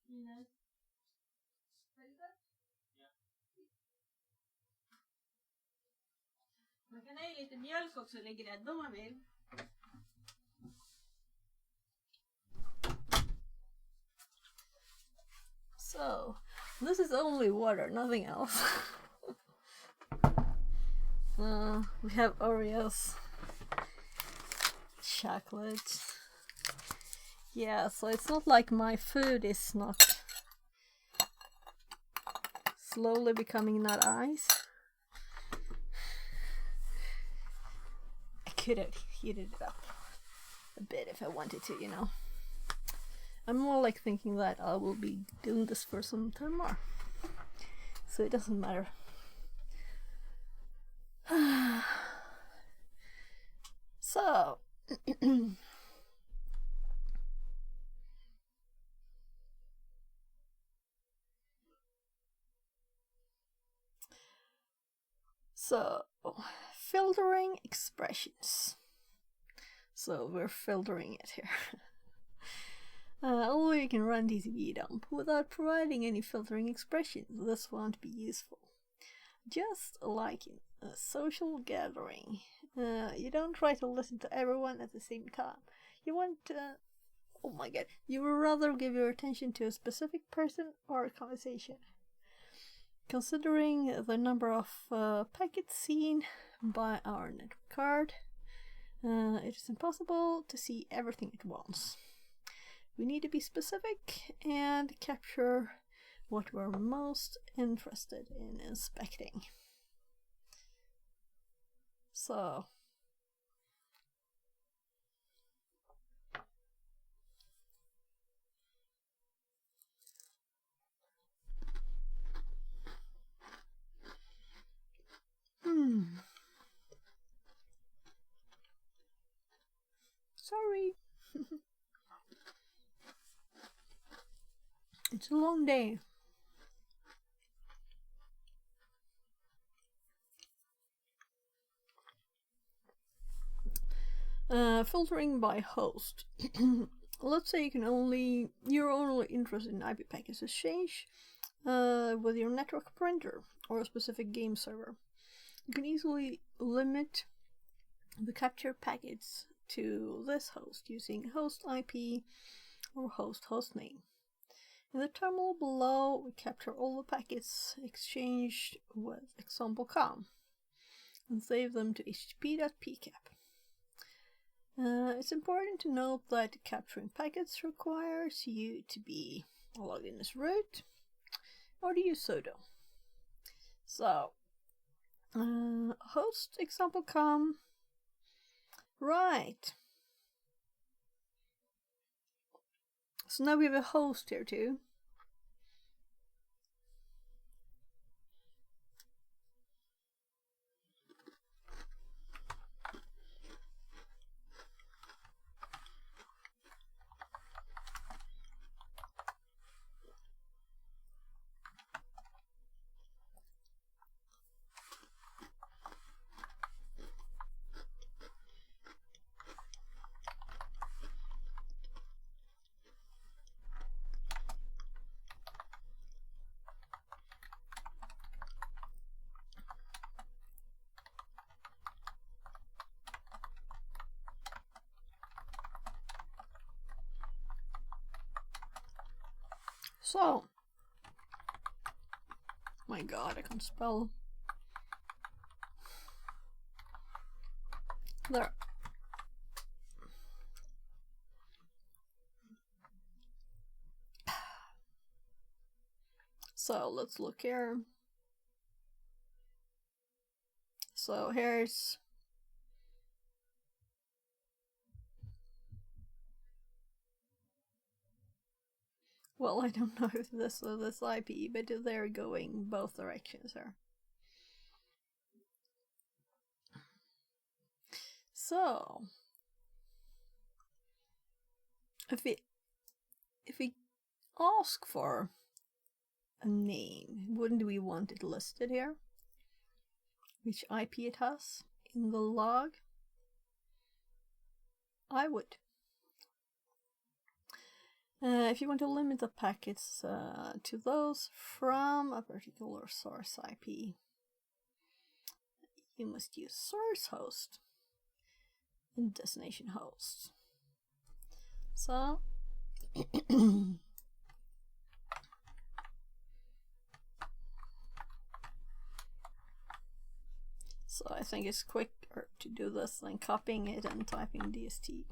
Ines? Man kan ha i lite mjölk också eller grädde om man vill. So, this is only water, nothing else. We have Oreos, chocolate. Yeah, so it's not like my food is not slowly becoming not ice. I could have heated it up a bit if I wanted to, you know. I'm more like thinking that I will be doing this for some time more, so it doesn't matter. So so filtering expressions. So we're filtering it here. Or you can run TCP dump without providing any filtering expressions. This won't be useful. Just like in a social gathering, you don't try to listen to everyone at the same time. You want oh my god, you would rather give your attention to a specific person or conversation. Considering the number of packets seen by our network card, it is impossible to see everything at once. We need to be specific and capture what we're most interested in inspecting. So Sorry. It's a long day. Filtering by host. Let's say you're only interested in IP packets exchange with your network printer or a specific game server. You can easily limit the captured packets to this host using host IP or host hostname. In the terminal below, we capture all the packets exchanged with example.com and save them to http.pcap. It's important to note that capturing packets requires you to be logged in as root or to use sudo. So, host example.com. Right. So now we have a host here too. So, my god, I can't spell. There. So, let's look here. So, here's well, I don't know if this is this IP, but they're going both directions here. So, if we ask for a name, wouldn't we want it listed here? Which IP it has in the log? I would. If you want to limit the packets to those from a particular source IP, you must use source host and destination host. So, so I think it's quicker to do this than copying it and typing DST.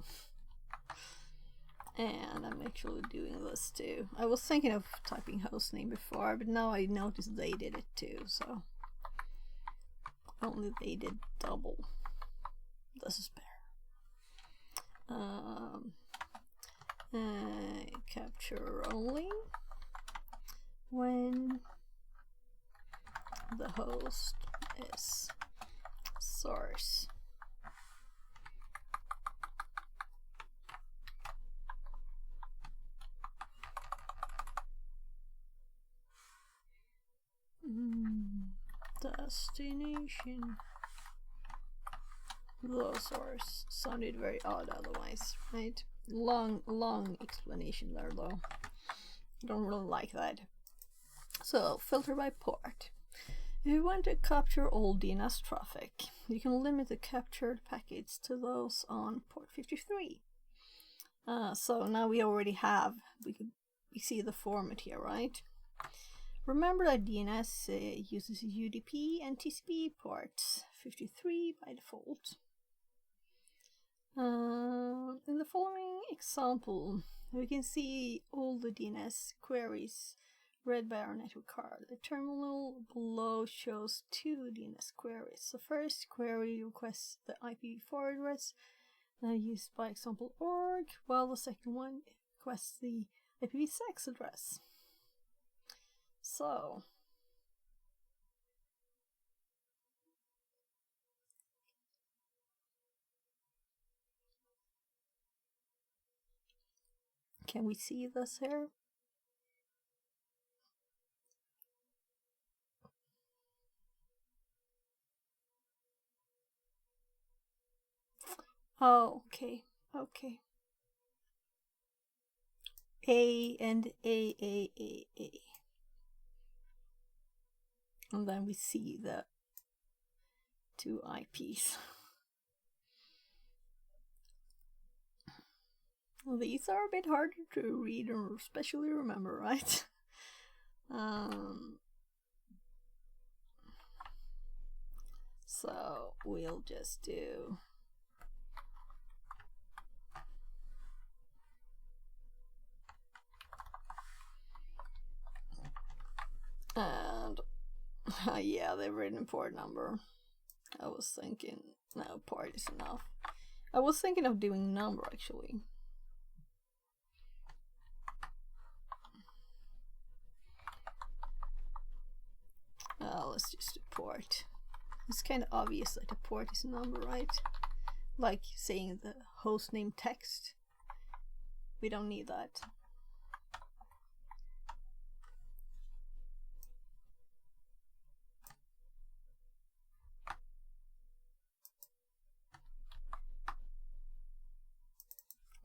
And I'm actually doing this too. I was thinking of typing hostname before, but now I noticed they did it too, so only they did double. This is better. Capture only when the host is source. Destination. The source sounded very odd otherwise, right? Long explanation there though. Don't really like that. So, filter by port. If you want to capture all DNS traffic, you can limit the captured packets to those on port 53. So now we already have, we see the format here, right? Remember that DNS uses UDP and TCP ports 53 by default. In the following example, we can see all the DNS queries read by our network card. The terminal below shows two DNS queries. The first query requests the IPv4 address used by example.org, while the second one requests the IPv6 address. So, Can we see this here? Oh, okay, okay. A and A. And then we see the two IPs. Well, these are a bit harder to read or especially remember, right? So we'll just do and yeah, they've written port number. I was thinking no, port is enough. I was thinking of doing number actually. Let's just do port. It's kind of obvious that the port is a number, right? Like saying the hostname text. We don't need that.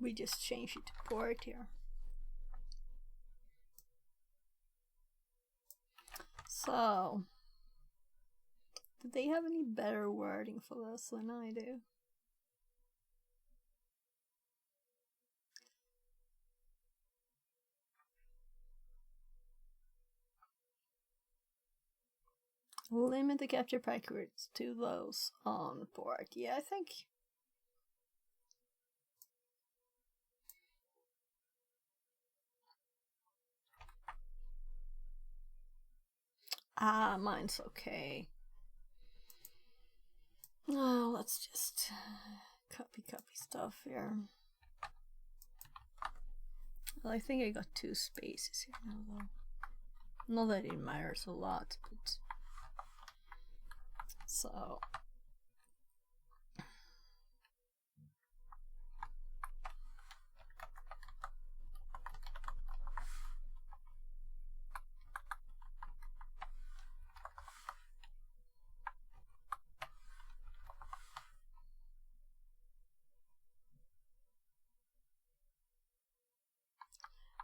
We just change it to port here. So, do they have any better wording for this than I do? Limit the capture packets to those on port. Yeah, I think. Mine's okay. Oh, let's just copy stuff here. Well, I think I got 2 spaces here now, though. Not that it matters a lot, but so.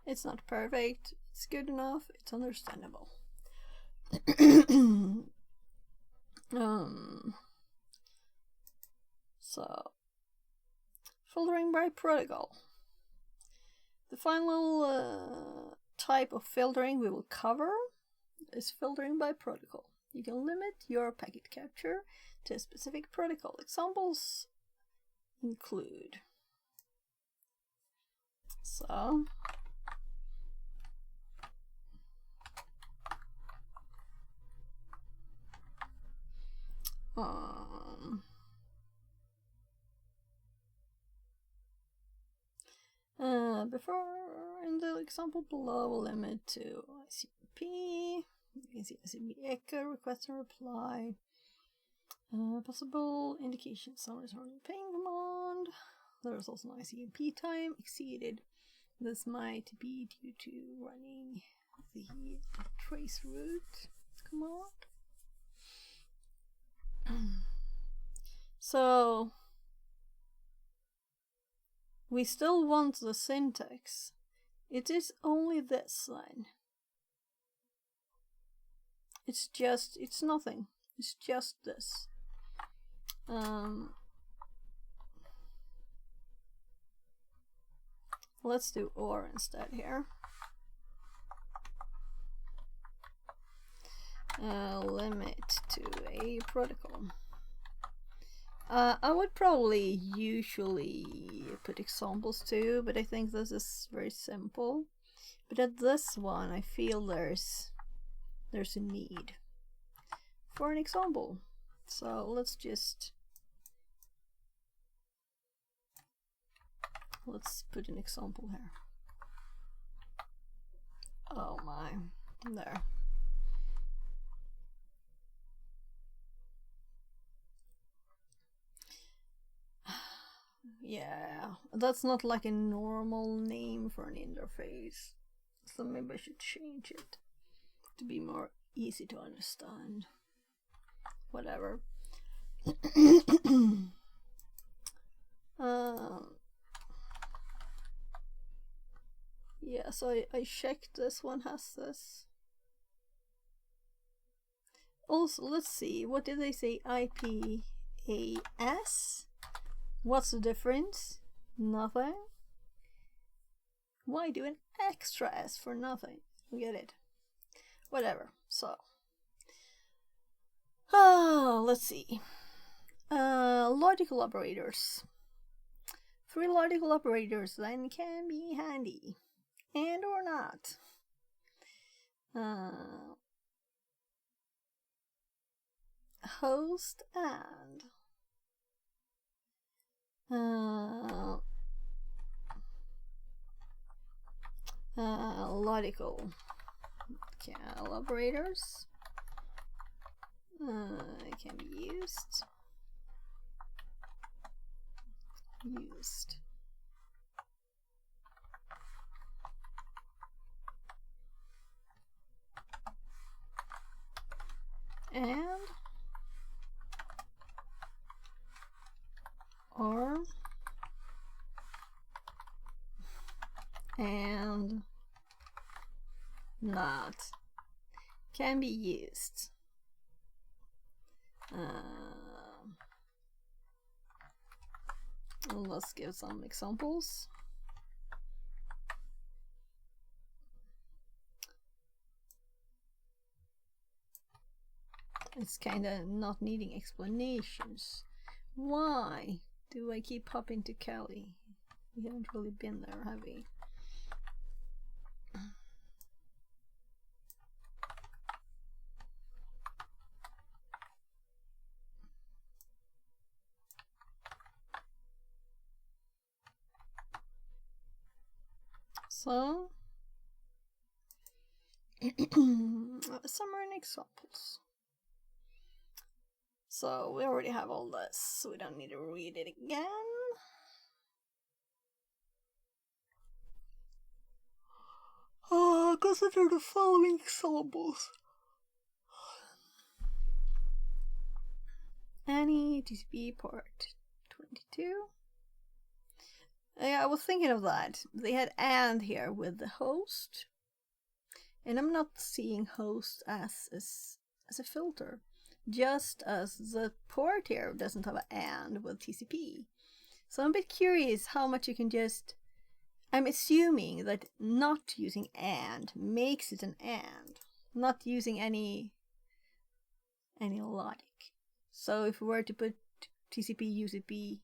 It's not perfect, it's good enough, it's understandable. So, filtering by protocol. The final type of filtering we will cover is filtering by protocol. You can limit your packet capture to a specific protocol. Examples include so before in the example below, we'll limit to ICMP. You can see ICMP echo, request and reply. Possible indications on return ping command. There is also an ICMP time exceeded. This might be due to running the trace route command. So we still want the syntax. It is only this line. It's nothing. It's just this. Let's do or instead here. Limit to a protocol. I would probably usually put examples too, but I think this is very simple. But at this one, I feel there's a need for an example. So let's put an example here. Oh my, there. Yeah, that's not like a normal name for an interface. So maybe I should change it to be more easy to understand. Whatever. Yeah, so I checked this one has this. Also, let's see, what did they say? IPAS? What's the difference? Nothing. Why do an extra S for nothing? Get it. Whatever. So, let's see. Logical operators. 3 logical operators then can be handy, and or not. Host and logical operators can be used. And or and not can be used. Let's give some examples. It's kinda not needing explanations. Why do I keep hopping to Cali? We haven't really been there, have we? So, summary examples. So, we already have all this, so we don't need to read it again. Consider the following examples. Any TCP port 22. Yeah, I was thinking of that. They had AND here with the host. And I'm not seeing host as a filter. Just as the port here doesn't have an AND with TCP. So I'm a bit curious how much you can just... I'm assuming that not using AND makes it an AND. Not using any logic. So if we were to put TCP UCP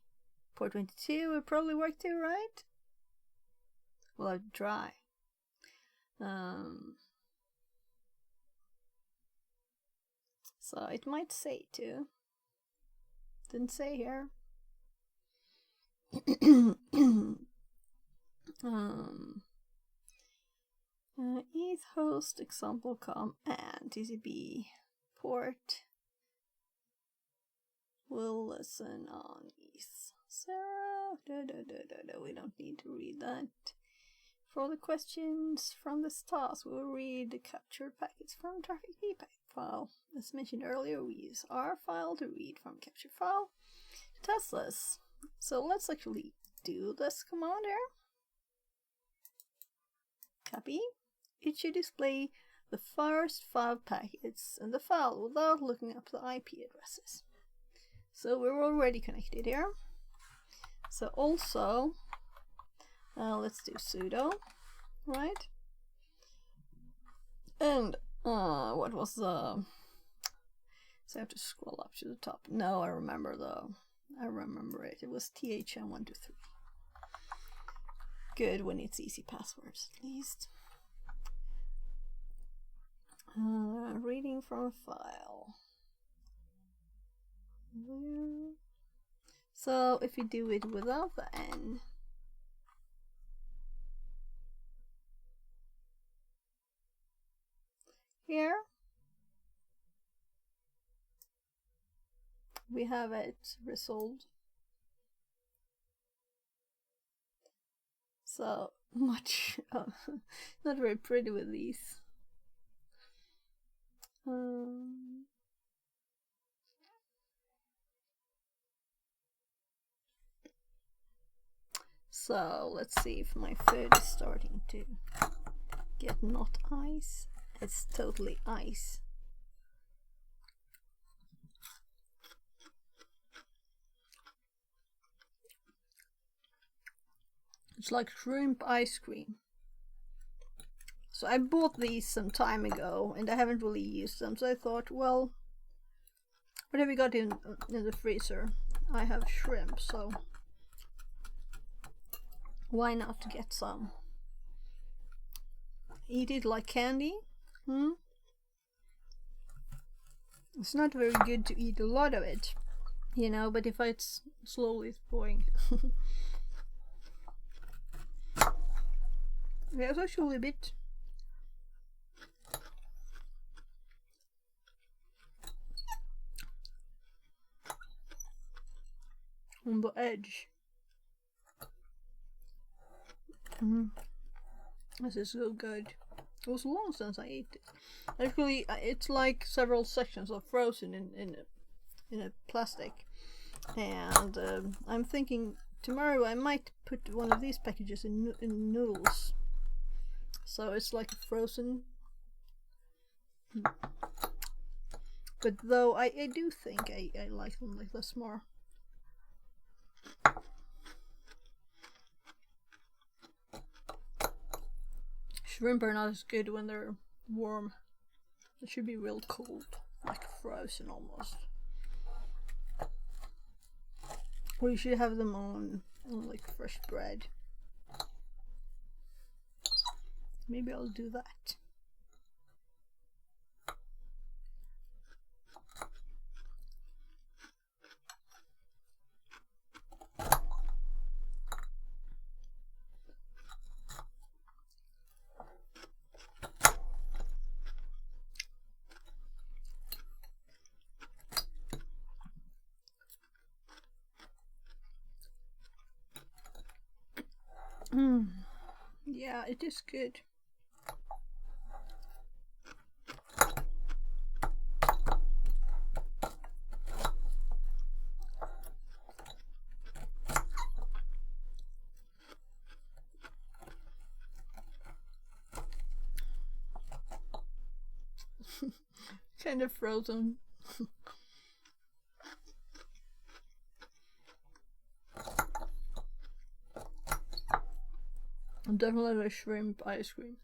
port 22, it would probably work too, right? Well, I'd try. So it might say too. Didn't say here. ETH host example com and TCP port will listen on ETH 0. We don't need to read that. For all the questions from this task, we will read the captured packets from traffic packet file. As mentioned earlier, we use R file to read from captured file to test this. So let's actually do this command here. Copy. It should display the first 5 packets in the file without looking up the IP addresses. So we're already connected here. So also, let's do sudo, right? And what was the... So I have to scroll up to the top. No, I remember it. It was THM123. Good when it's easy passwords, at least. Reading from a file. So if you do it without the N, here we have it resolved. So much, not very pretty with these. So let's see if my food is starting to get not ice. It's totally ice. It's like shrimp ice cream. So I bought these some time ago and I haven't really used them, so I thought, well, what have we got in the freezer? I have shrimp, so why not get some? Eat it like candy? It's not very good to eat a lot of it, you know, but if it's slowly thawing. Yeah, it's actually a bit on the edge. This is so good. It was long since I ate it. Actually, it's like several sections of frozen in a plastic, and I'm thinking tomorrow I might put one of these packages in noodles. So it's like frozen. But though I do think I like them like this more. Shrimp are not as good when they're warm. They should be real cold, like frozen almost. Or you should have them on like fresh bread. Maybe I'll do that. Yeah, it is good. Kind of frozen. Definitely a shrimp ice cream.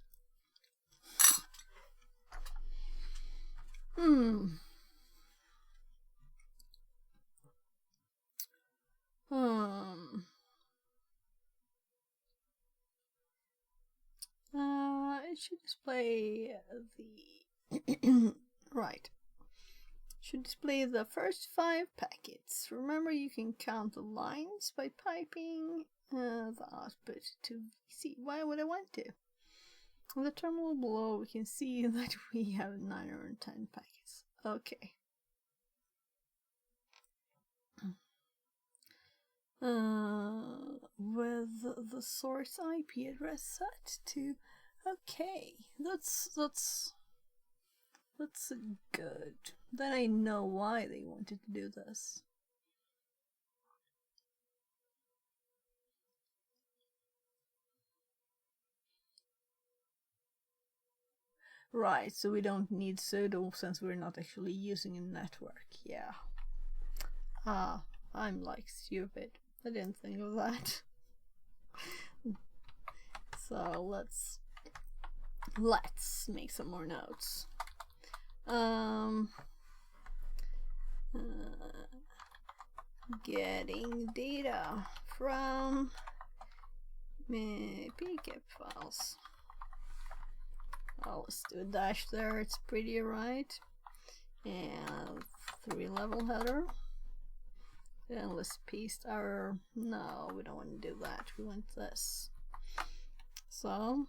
It should display the right. Should display the first 5 packets. Remember, you can count the lines by piping the output to VC. Why would I want to? On the terminal below, we can see that we have 910 packets. Okay. With the source IP address set to okay, that's good. Then I know why they wanted to do this. Right, so we don't need sudo since we're not actually using a network. Yeah. I'm like stupid. I didn't think of that. So let's make some more notes. Getting data from pkep files. Oh, let's do a dash there, it's pretty, right? And 3-level header. Then let's paste our, no, we don't want to do that, we want this. So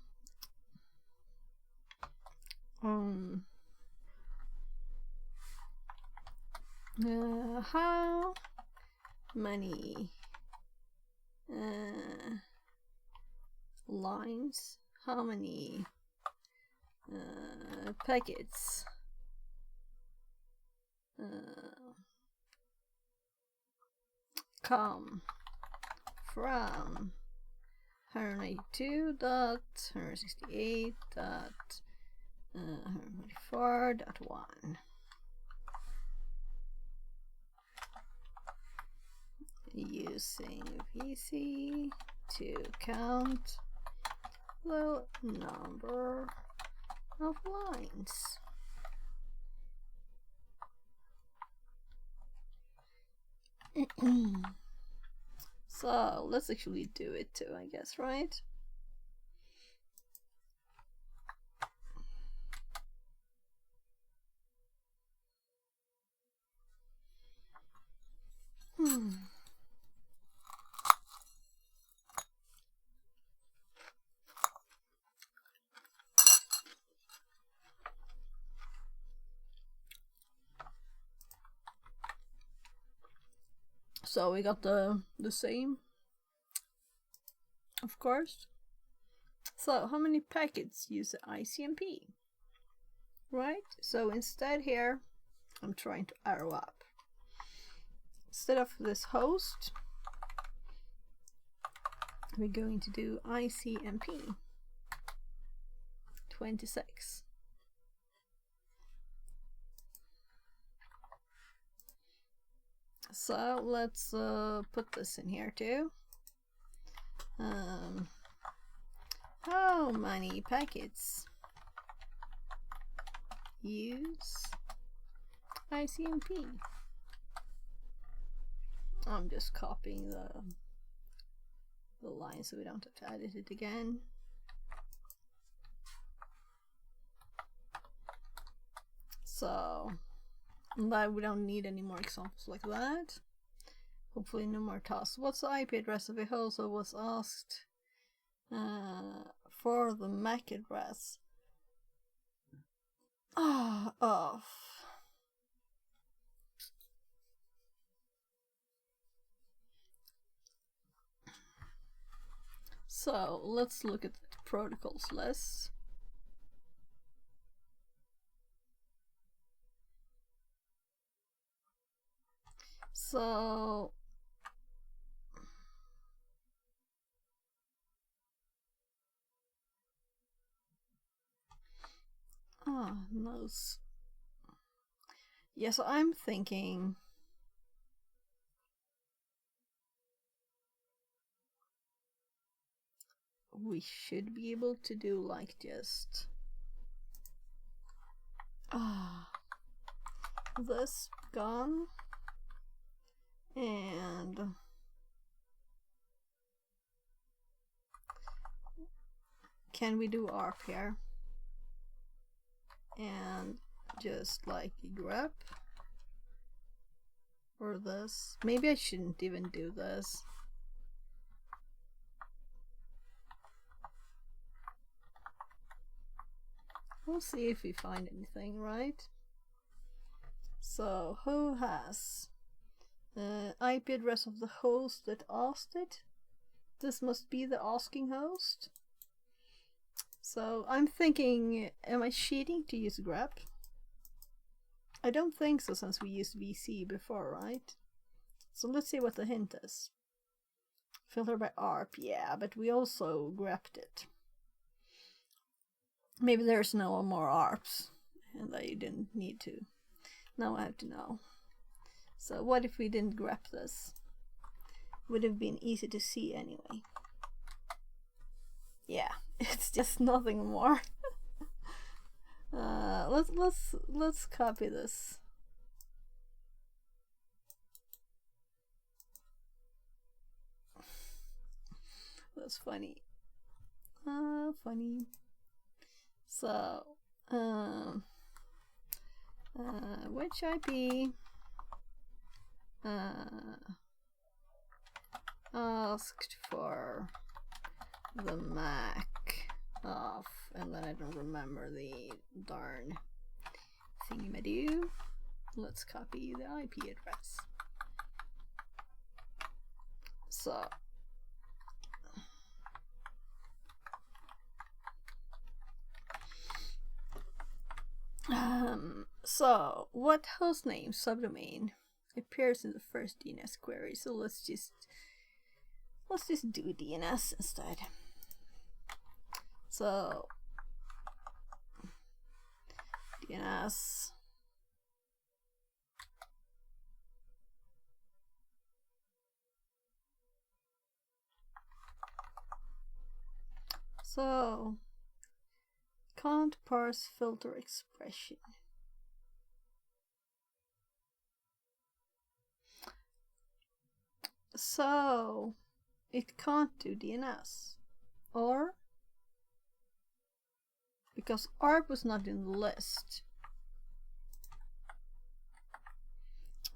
how many lines. How many packets come from 192.168.144.1 using VC to count the number of lines. So let's actually do it too, I guess, right? So we got the same, of course. So how many packets use the ICMP? Right? So instead here, I'm trying to arrow up. Instead of this host, we're going to do ICMP 26. So let's put this in here too. How many packets use ICMP? I'm just copying the line so we don't have to edit it again. So but we don't need any more examples like that. Hopefully no more tasks. What's the IP address of a host that was asked for the MAC address of so let's look at the protocols list. So no. Yeah, so I'm thinking we should be able to do like just this gone, and can we do ARP here and just like grep or this? Maybe I shouldn't even do this. We'll see if we find anything, right? So who has IP address of the host that asked it? This must be the asking host. So I'm thinking, am I cheating to use grep? I don't think so, since we used VC before, right? So let's see what the hint is. Filter by ARP, yeah, but we also grepped it. Maybe there's no more ARPs and that you didn't need to. Now I have to know. So what if we didn't grep this? Would have been easy to see anyway. Yeah, it's just nothing more. Let's copy this. That's funny. Funny. So, which IP asked for the MAC of, and then I don't remember the darn thingy-ma-doo. Let's copy the IP address. So So what hostname subdomain appears in the first DNS query? So let's just do DNS instead. So DNS so can't parse filter expression. So it can't do DNS, or because ARP was not in the list.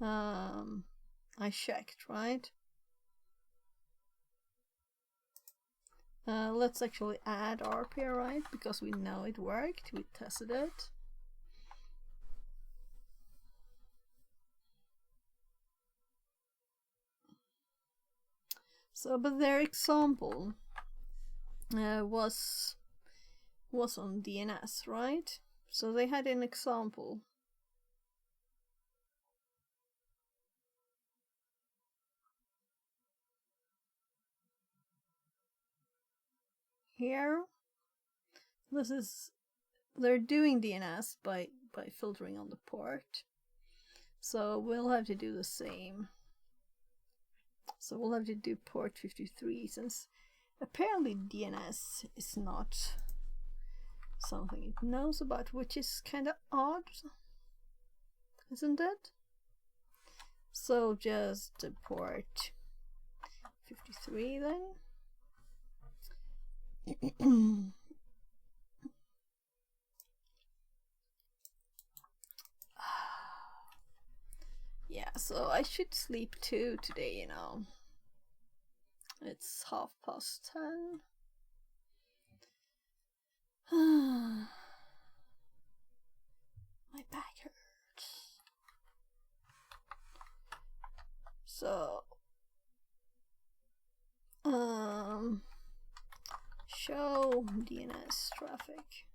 I checked, right? Let's actually add ARP here, right? Because we know it worked, we tested it. So, but their example was on DNS, right? So they had an example. Here, they're doing DNS by filtering on the port. So we'll have to do the same. So we'll have to do port 53, since apparently DNS is not something it knows about, which is kind of odd, isn't it? So just port 53 then. Yeah, so I should sleep too today, you know. It's 10:30. My back hurts. So, show DNS traffic.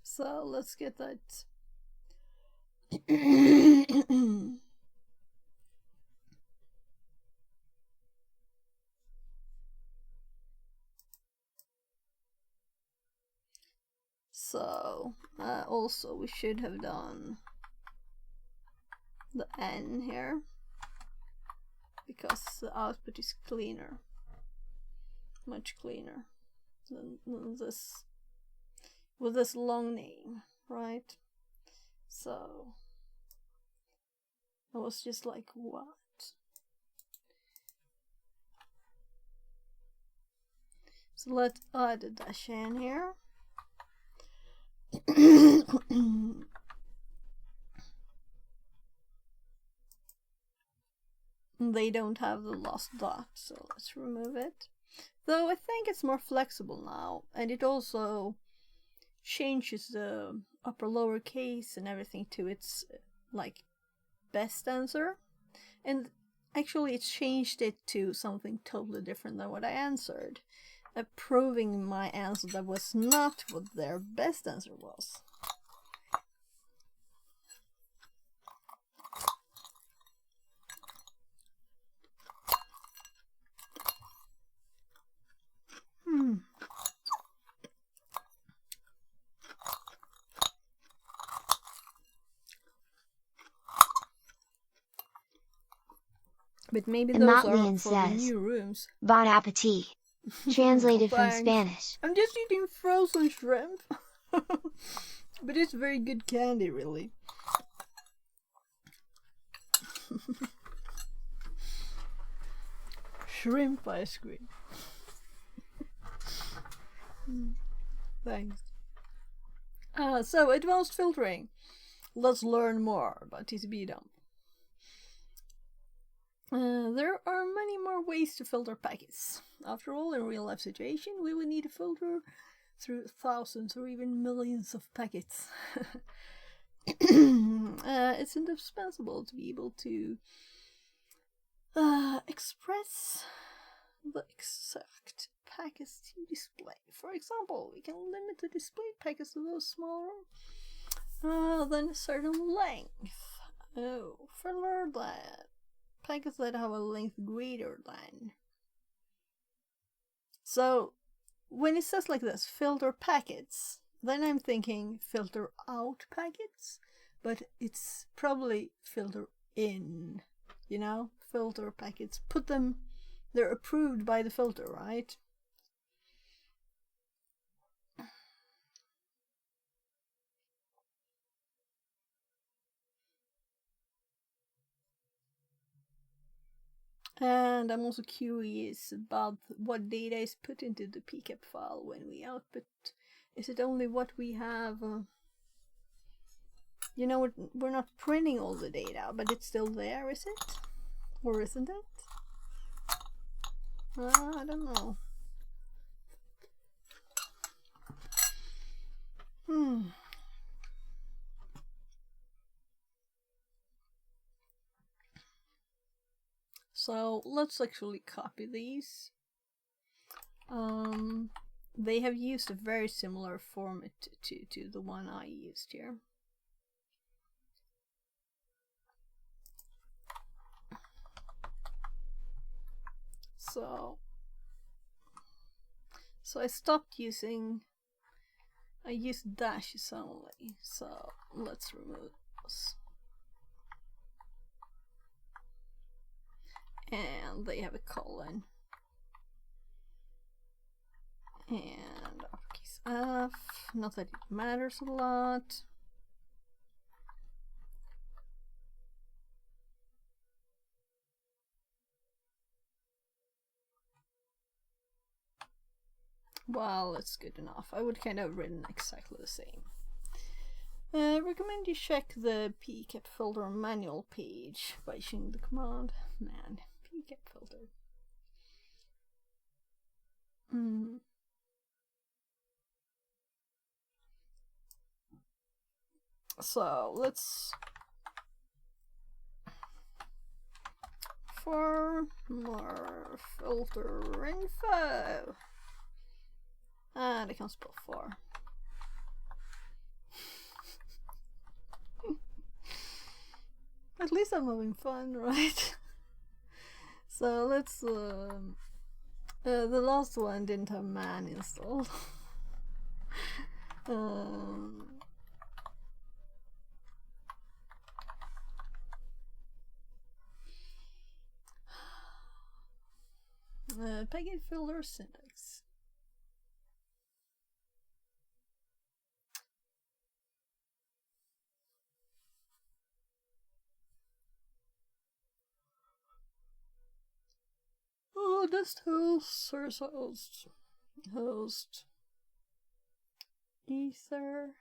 So let's get that. So also we should have done the N here, because the output is cleaner, much cleaner than this with this long name, right? So I was just like, what? So let's add a dash n here. They don't have the last dot, so let's remove it. Though I think it's more flexible now, and it also changes the upper lower case and everything to its like best answer, and actually it's changed it to something totally different than what I answered, proving my answer that was not what their best answer was. But maybe And those Motlian are for the says, new rooms. Bon appetit. Translated from Thanks. Spanish. I'm just eating frozen shrimp. But it's very good candy, really. Shrimp ice cream. Thanks. So, advanced filtering. Let's learn more about TCP dump. There are many more ways to filter packets. After all, in real life situation, we will need to filter through thousands or even millions of packets. It's indispensable to be able to express the exact packets to display. For example, we can limit the display packets to those smaller than a certain length. Further, that packets that have a length greater than. So, when it says like this, filter packets, then I'm thinking filter out packets, but it's probably filter in, you know, filter packets. Put them, they're approved by the filter, right? And I'm also curious about what data is put into the PCAP file when we output. Is it only what we have? You know, we're not printing all the data, but it's still there, is it? Or isn't it? I don't know. So let's actually copy these. They have used a very similar format to the one I used here. So I stopped using, I used dashes only, so let's remove those. And they have a colon. And uppercase F, not that it matters a lot. Well, it's good enough. I would kind of written exactly the same. Recommend you check the PCAP filter manual page by using the command man PCAP filter. So let's for more filter info. And I can spell for. At least I'm having fun, right? So let's the last one didn't have man installed. Packet filter syntax. Oh, dist host, source host, ether.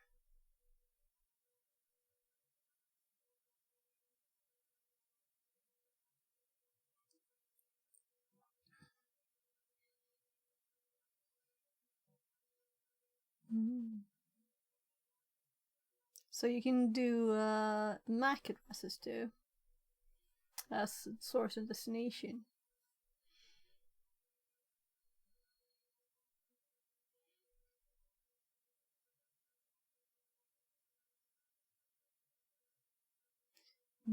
So you can do MAC addresses too, as source and destination.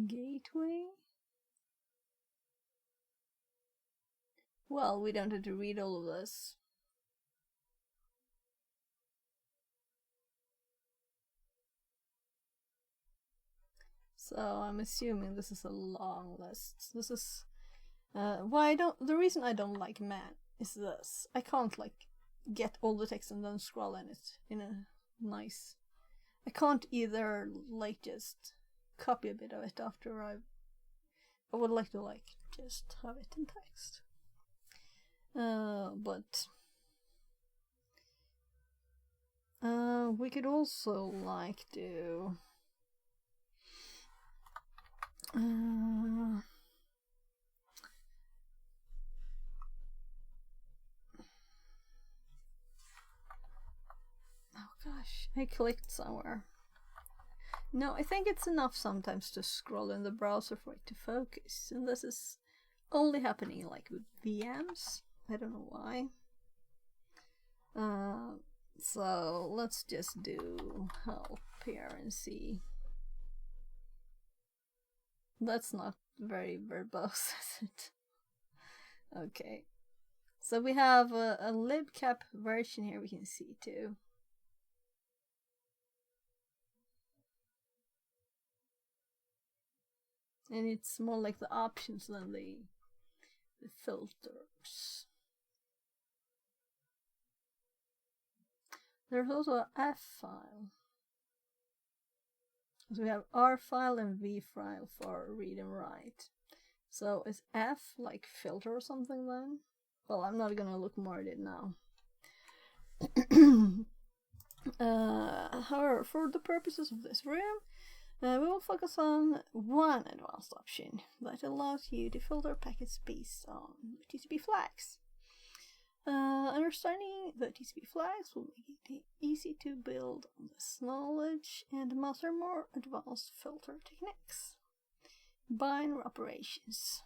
Gateway. Well, we don't have to read all of this. So I'm assuming this is a long list. This is the reason I don't like man is this. I can't like get all the text and then scroll in it in a nice. I can't either like just copy a bit of it after I would like to like just have it in text. But we could also like do I clicked somewhere. No, I think it's enough sometimes to scroll in the browser for it to focus, and this is only happening like with VMs. I don't know why. So let's just do help here and see. That's not very verbose, is it? Okay. So we have a libcap version here we can see too. And it's more like the options than the filters. There's also an F file. So we have R file and V file for read and write. So is F like filter or something then? Well, I'm not gonna look more at it now. However, for the purposes of this room, we will focus on one advanced option that allows you to filter packets based on TCP flags. Understanding the TCP flags will make it easy to build on this knowledge and master more advanced filter techniques. Binary operations.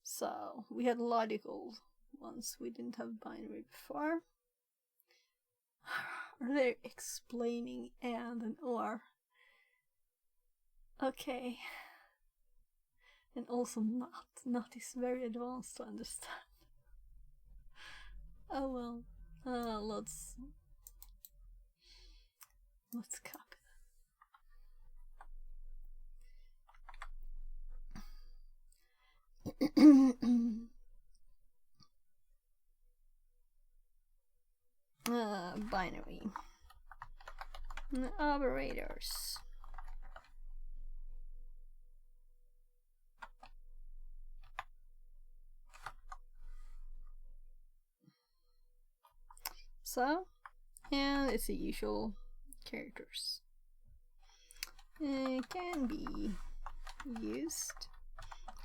So, we had logical ones, we didn't have binary before. Are they explaining and or? Okay. And also not. Not is very advanced to understand. Oh well. Let's copy that. Binary. Operators. So, and it's the usual characters. It can be used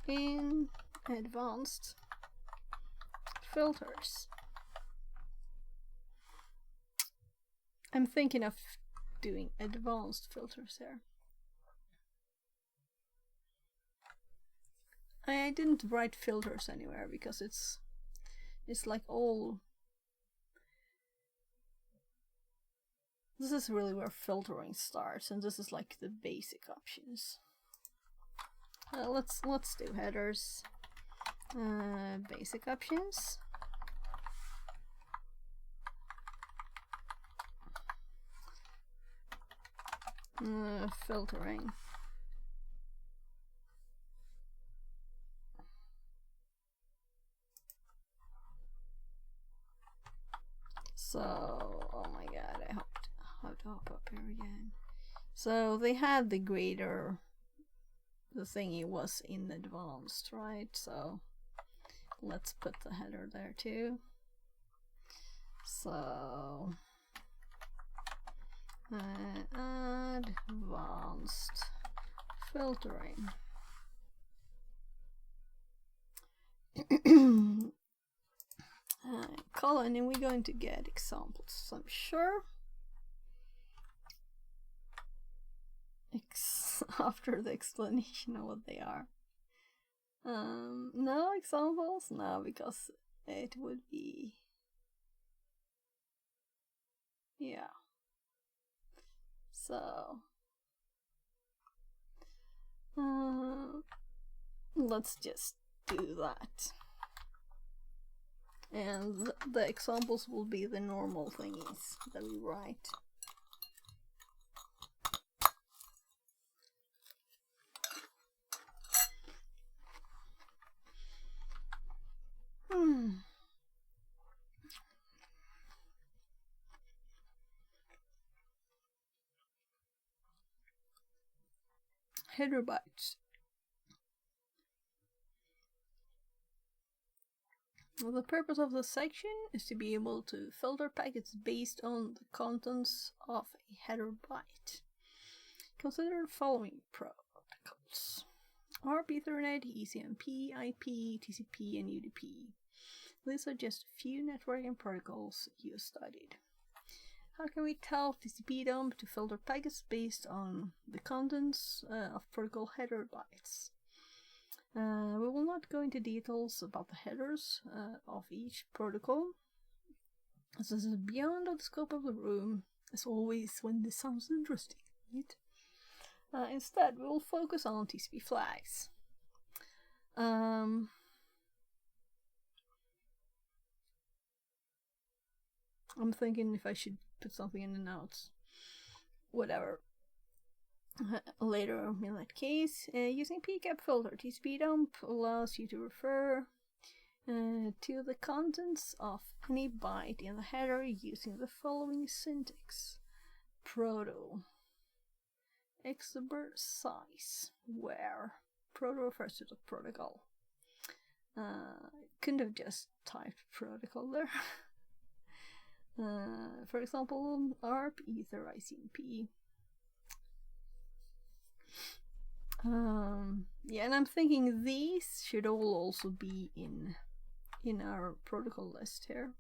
in advanced filters. I'm thinking of doing advanced filters here. I didn't write filters anywhere because it's like all. This is really where filtering starts, and this is like the basic options. Let's do headers. Basic options. Filtering. So, oh my god, I have to hop up here again. So they had the greater, the thingy was in advanced, right? So let's put the header there too. So advanced filtering. Colon, and we're going to get examples, I'm sure. After the explanation of what they are. No examples? No, because it would be... yeah. So... let's just do that. And the examples will be the normal thingies that we write. Header bytes. Well, the purpose of this section is to be able to filter packets based on the contents of a header byte. Consider the following protocols: ARP, Ethernet, ECMP, IP, TCP, and UDP. These are just a few networking protocols you studied. How can we tell TCP dump to filter packets based on the contents of protocol header bytes? We will not go into details about the headers of each protocol, as this is beyond the scope of the room, as always when this sounds interesting, right? Instead, we will focus on TCP flags. I'm thinking if I should put something in the notes. Whatever. Later, in that case, using PCAP filter, TCP dump allows you to refer to the contents of any byte in the header using the following syntax. Proto exabert size, where proto refers to the protocol. Couldn't have just typed protocol there. For example, ARP, Ether, ICMP. Yeah, and I'm thinking these should all also be in our protocol list here.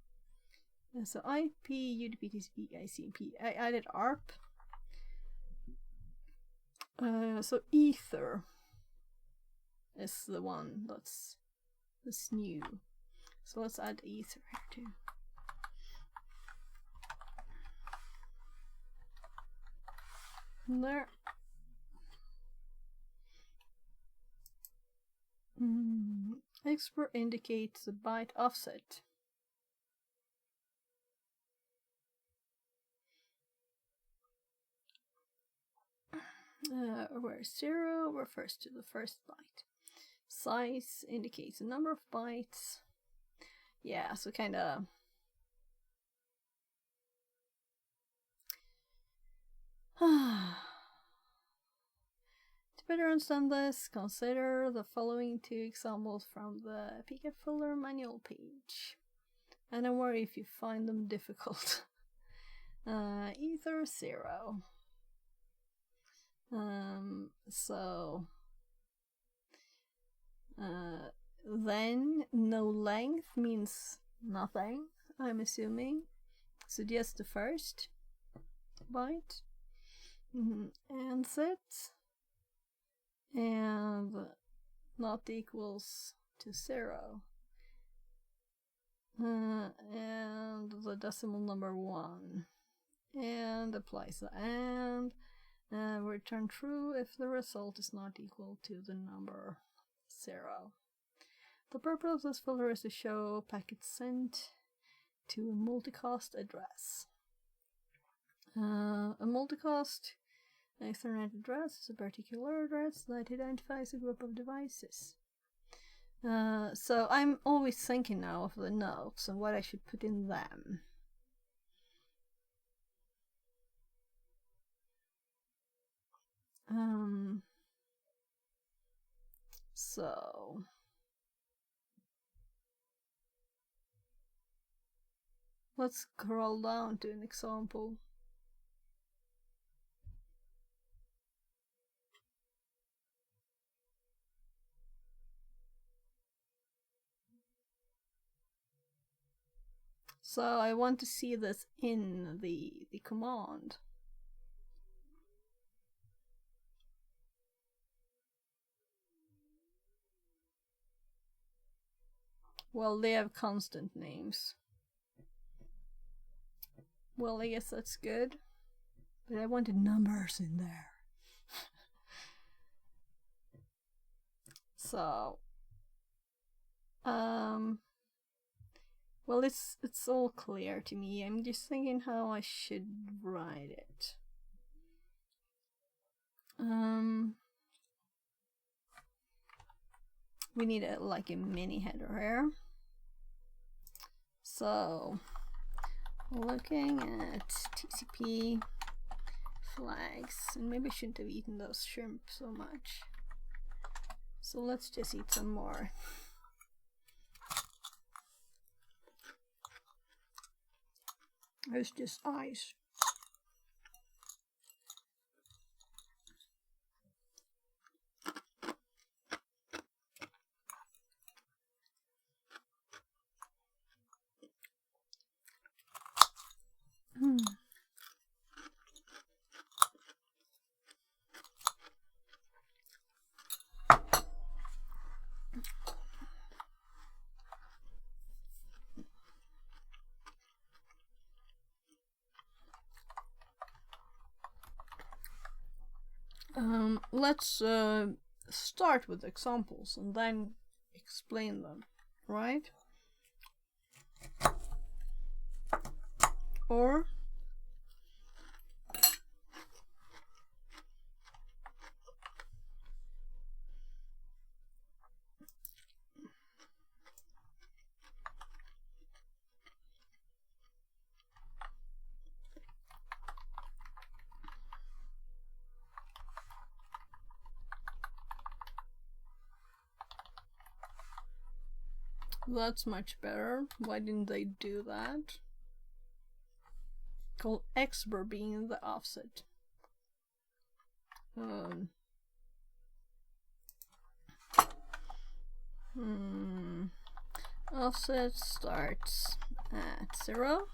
So IP, UDP, TCP, ICMP. I added ARP. So Ether is the one that's new. So let's add Ether here too. There. Export indicates the byte offset. Where 0 refers to the first byte. Size indicates the number of bytes. Yeah, so kinda to better understand this, consider the following 2 examples from the PCAP filter manual page. And don't worry if you find them difficult. Ether 0. Then no length means nothing, I'm assuming. So just the first byte. And set. And not equals to 0. And the decimal number 1. And applies the and return true if the result is not equal to the number 0. The purpose of this filter is to show packets sent to a multicast address. A multicast Ethernet address is a particular address that identifies a group of devices. So I'm always thinking now of the notes and what I should put in them. So let's scroll down to an example. So I want to see this in the command. Well, they have constant names. Well, I guess that's good. But I wanted numbers in there. So, well, it's all clear to me. I'm just thinking how I should write it. We need like a mini header here. So, looking at TCP flags, and maybe I shouldn't have eaten those shrimp so much. So let's just eat some more. It's just ice. let's start with examples and then explain them, right? Or that's much better. Why didn't they do that? Call X-bar being the offset. Offset starts at 0.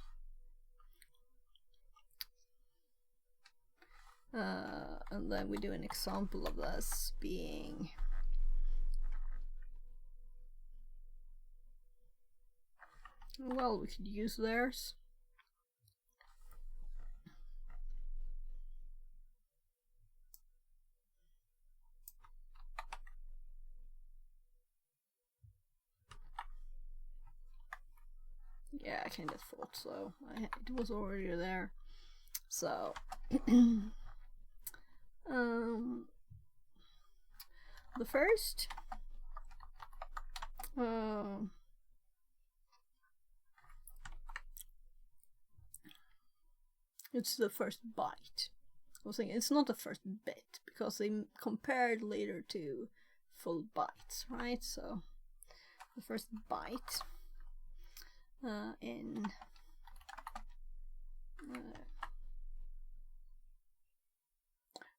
And then we do an example of this being well, we could use theirs. Yeah, I kind of thought so. It was already there. So, the first, it's the first byte. I was thinking it's not the first bit because they compared later to full bytes, right? So, the first byte in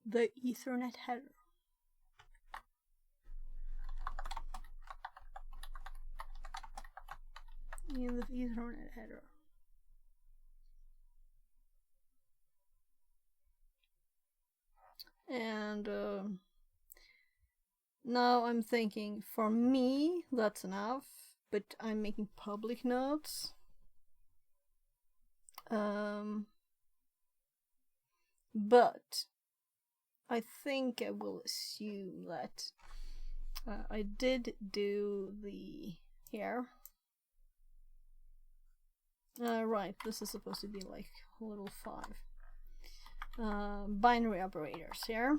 the Ethernet header. In the Ethernet header. And now I'm thinking, for me, that's enough, but I'm making public notes. But I think I will assume that I did do the here. Right, this is supposed to be like little 5 binary operators here.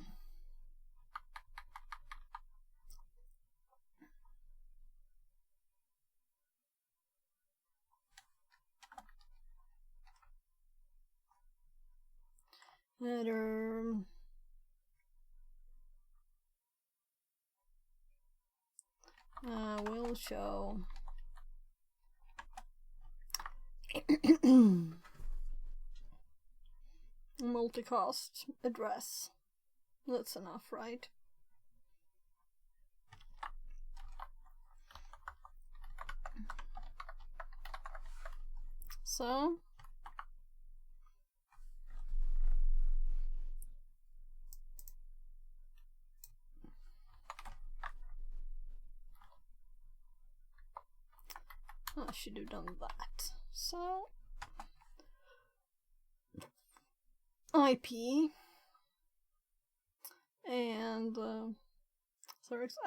Header will show multicast address. That's enough, right? So I should have done that. So IP and so it's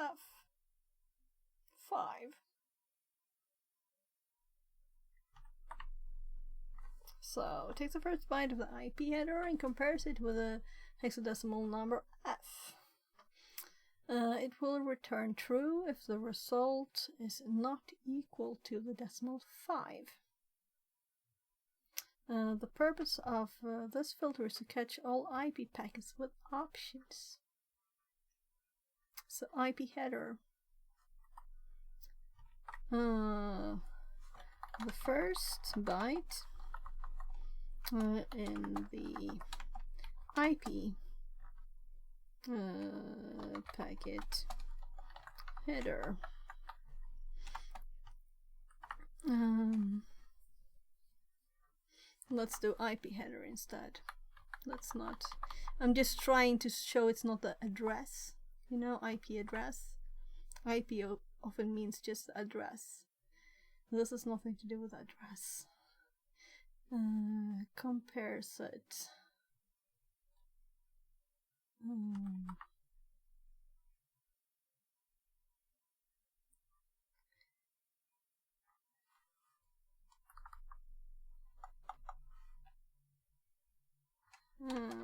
F5. So it takes the first byte of the IP header and compares it with a hexadecimal number F. It will return true if the result is not equal to the decimal 5. The purpose of this filter is to catch all IP packets with options. So IP header. The first byte in the IP packet header. Let's do IP header instead. Let's not. I'm just trying to show it's not the address. You know, IP address. IP often means just address. This has nothing to do with address. Compares it.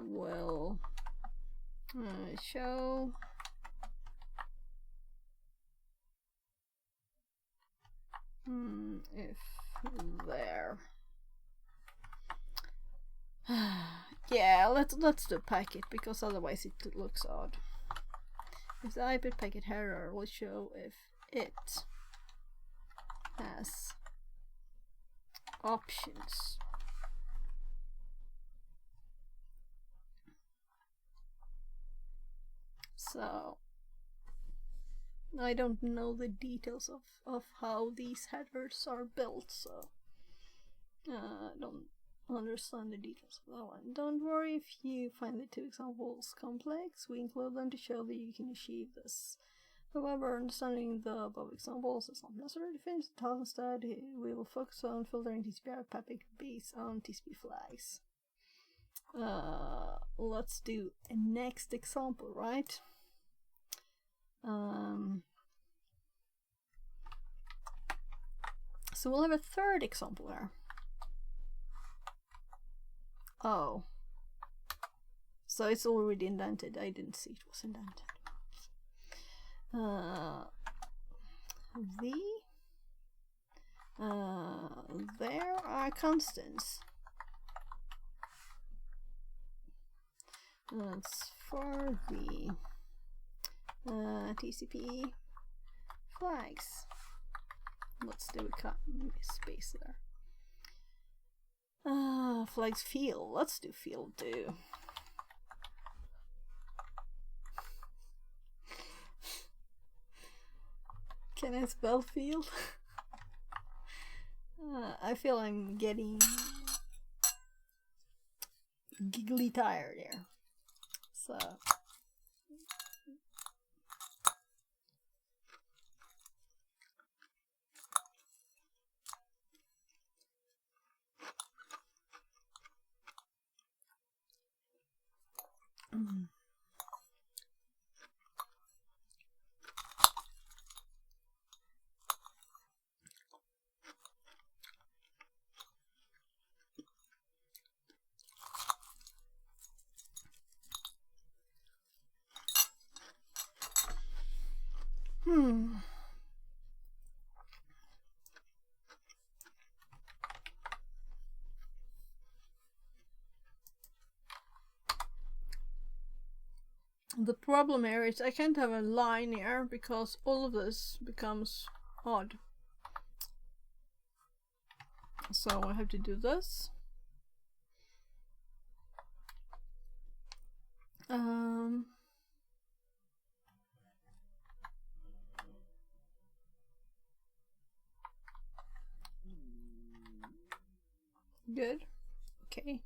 will show if there. Yeah, let's do packet, because otherwise it looks odd. If the IP packet header will show if it has options. So I don't know the details of how these headers are built, so I don't understand the details of that one. Don't worry if you find the two examples complex, we include them to show that you can achieve this. However, understanding the above examples is not necessary to finish the task. Instead, we will focus on filtering TCP packet based on TCP flags. Let's do a next example, right? So we'll have a third example there. Oh. So it's already indented. I didn't see it was indented. There are constants. That's for the TCP flags. Let's do a space there. Flags field. Let's do field too. Can I spell field? I feel I'm getting giggly tired here. So the problem here is I can't have a line here because all of this becomes odd. So I have to do this. Good. Okay.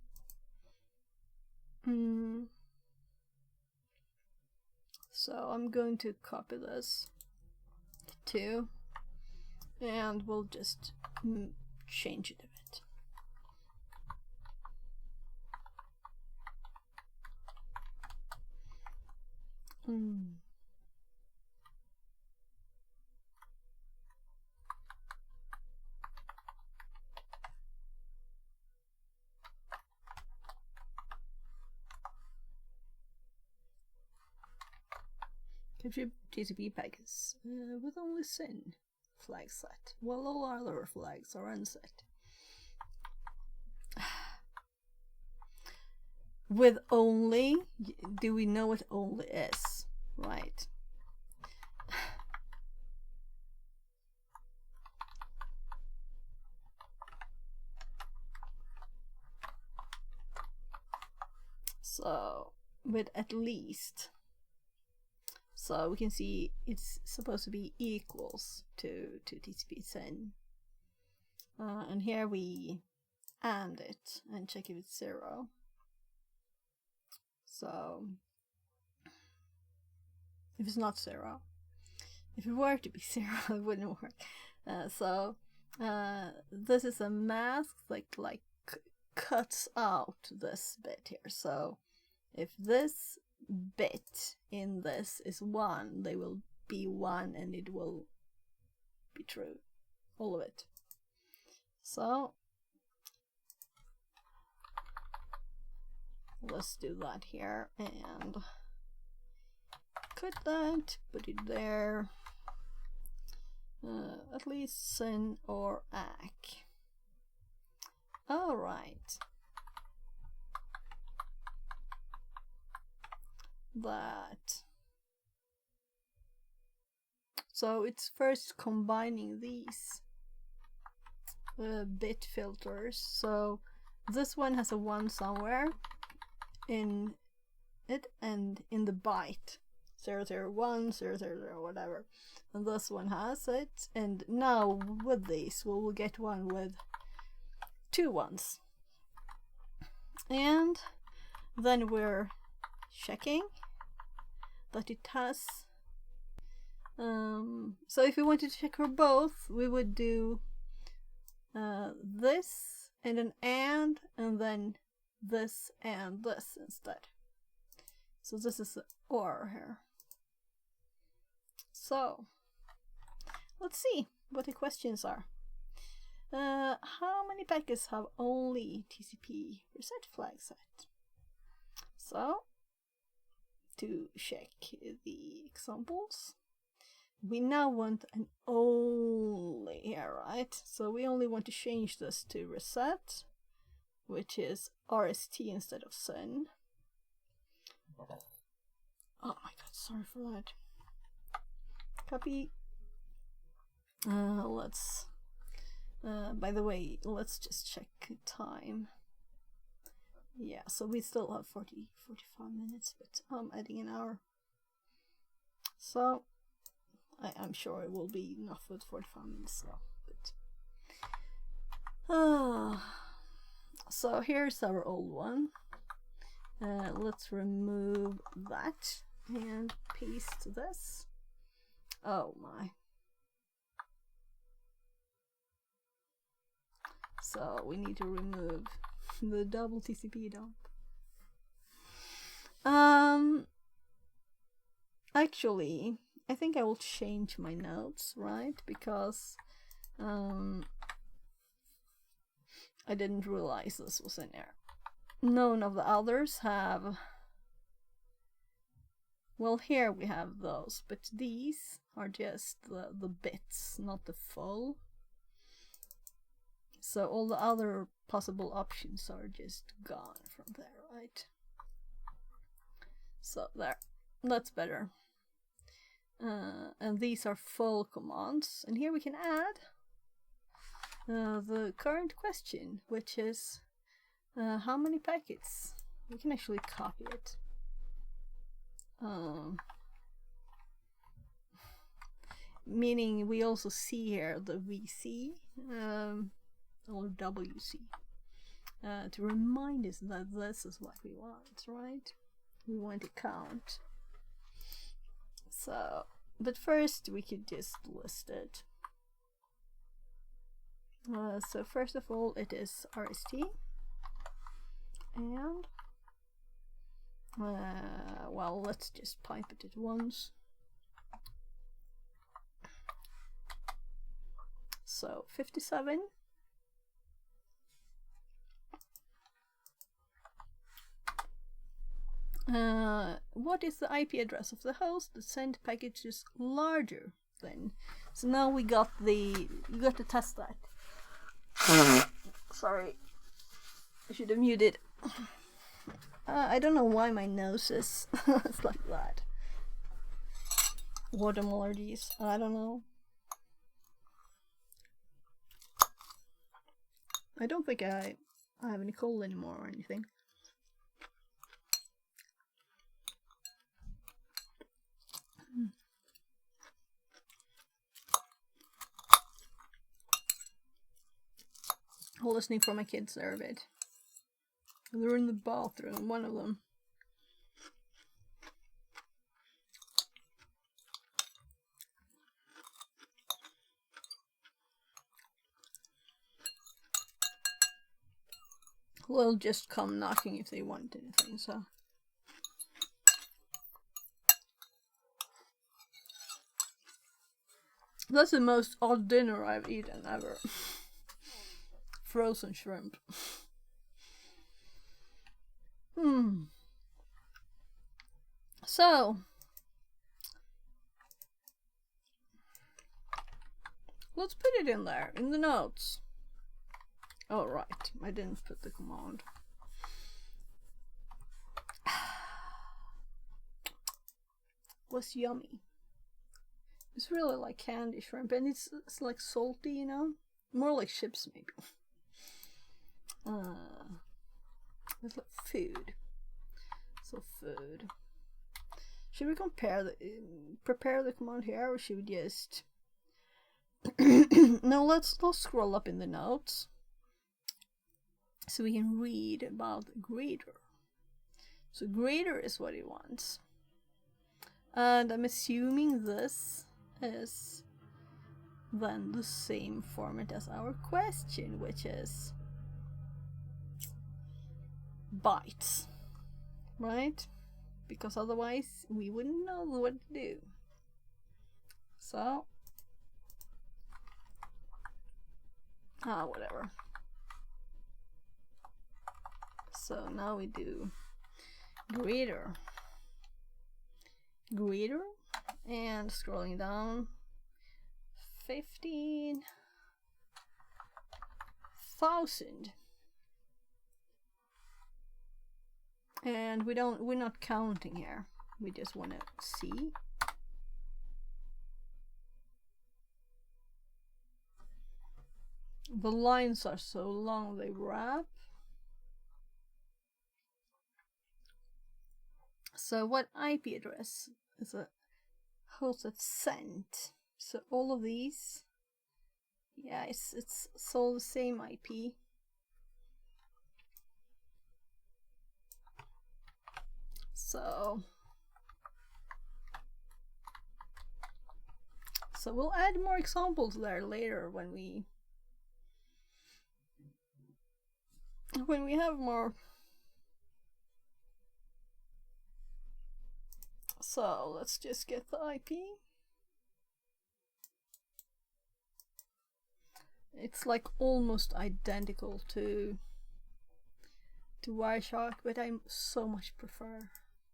So I'm going to copy this too, and we'll just change it a bit. Capture TCP packets with only SYN flag set, while all other flags are unset. With only, do we know what only is? Right. So, with at least. So we can see it's supposed to be equals to TCP SYN. And here we AND it and check if it's 0. So if it's not 0, if it were to be 0, it wouldn't work. So this is a mask like cuts out this bit here. So if this bit in this is 1, they will be 1 and it will be true, all of it. So let's do that here and cut that, put it there. At least Sun or Ak. Alright. That. So it's first combining these bit filters. So this one has a 1 somewhere in it and in the byte 001, 000, whatever. And this one has it. And now with these we will get one with 2 ones. And then we're checking that it has. So if we wanted to check for both, we would do this and an and then this and this instead. So this is the OR here. So let's see what the questions are. How many packets have only TCP reset flag set? So to check the examples, we now want an only here, right? So we only want to change this to reset, which is RST instead of Sun. Oh my god, sorry for that. Copy. Let's by the way, let's just check time. Yeah, so we still have 45 minutes, but I'm adding an hour. So I'm sure it will be enough with 45 minutes now. But so here's our old one. Let's remove that and paste this. Oh my. So we need to remove the double TCP dump. Actually, I think I will change my notes, right? Because I didn't realize this was in there. None of the others have. Well, here we have those, but these are just the bits, not the full. So all the other possible options are just gone from there, right? So there, that's better. And these are full commands, and here we can add the current question, which is how many packets. We can actually copy it. Meaning we also see here the VC or WC to remind us that this is what we want, right? We want to count. So, but first we could just list it. So first of all, it is RST, and well, let's just pipe it at once. So 57. What is the IP address of the host that send packages larger than? So now we got to test that. Sorry, I should have muted. I don't know why my nose is it's like that. Water allergies, I don't know. I don't think I have any cold anymore or anything. I'm listening for my kids there a bit. They're in the bathroom, one of them. Will just come knocking if they want anything, so. That's the most odd dinner I've eaten ever. Frozen shrimp. So let's put it in there in the notes. Oh right, I didn't put the command. Was yummy. It's really like candy shrimp, and it's like salty, you know, more like chips maybe. It's like food. So food. Should we prepare the command here, or should we just? No, let's scroll up in the notes so we can read about grader. So grader is what he wants, and I'm assuming this is then the same format as our question, which is bytes, right? Because otherwise we wouldn't know what to do. So whatever. So now we do greater, and scrolling down, 15,000. And we're not counting here. We just want to see. The lines are so long they wrap. So what IP address is a host that sent? So all of these, yeah, it's all the same IP. So we'll add more examples there later when we have more. So let's just get the IP. It's like almost identical to Wireshark, but I so much prefer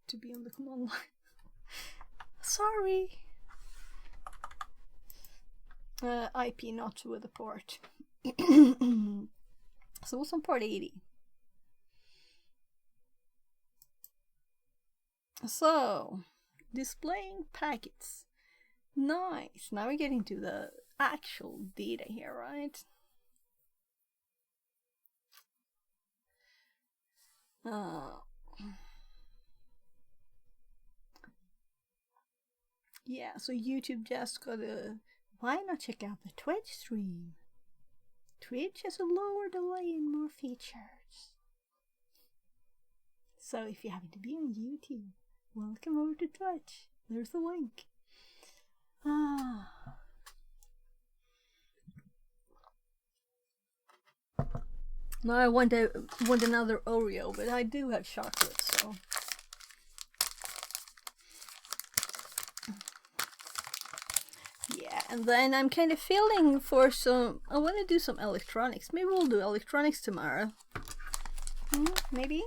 to be on the command line. Sorry. IP not with the port. So what's on port 80? So displaying packets. Nice. Now we're getting to the actual data here, right? Yeah, so YouTube just got a... Why not check out the Twitch stream? Twitch has a lower delay and more features. So if you happen to be on YouTube, welcome over to Twitch. There's the link. Now I want another Oreo, but I do have chocolate, so... Yeah, and then I'm kind of feeling for some... I want to do some electronics. Maybe we'll do electronics tomorrow. Maybe?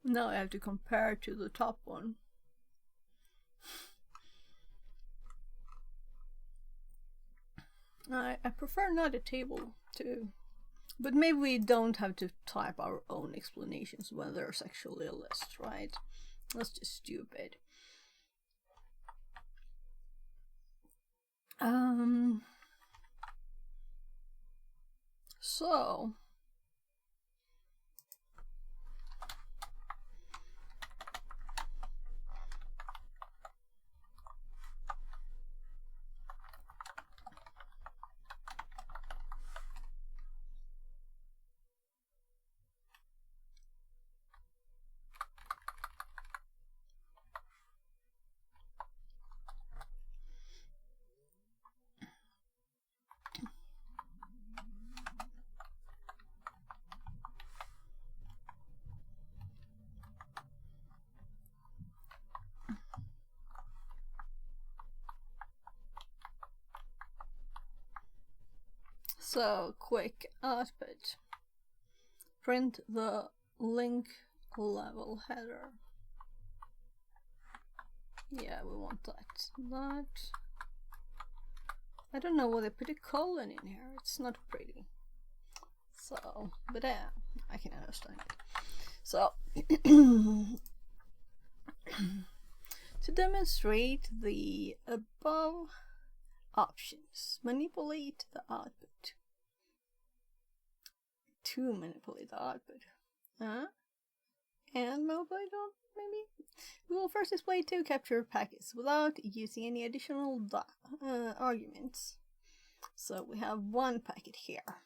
Now I have to compare to the top one. I prefer not a table too. But maybe we don't have to type our own explanations when there's actually a list, right? That's just stupid. So So, quick output. Print the link level header. Yeah, we want that. I don't know why they put a colon in here. It's not pretty. So, but I can understand it. So, to demonstrate the above options, manipulate the output. To manipulate the output. And manipulate it, maybe? We will first display two captured packets without using any additional arguments. So we have one packet here.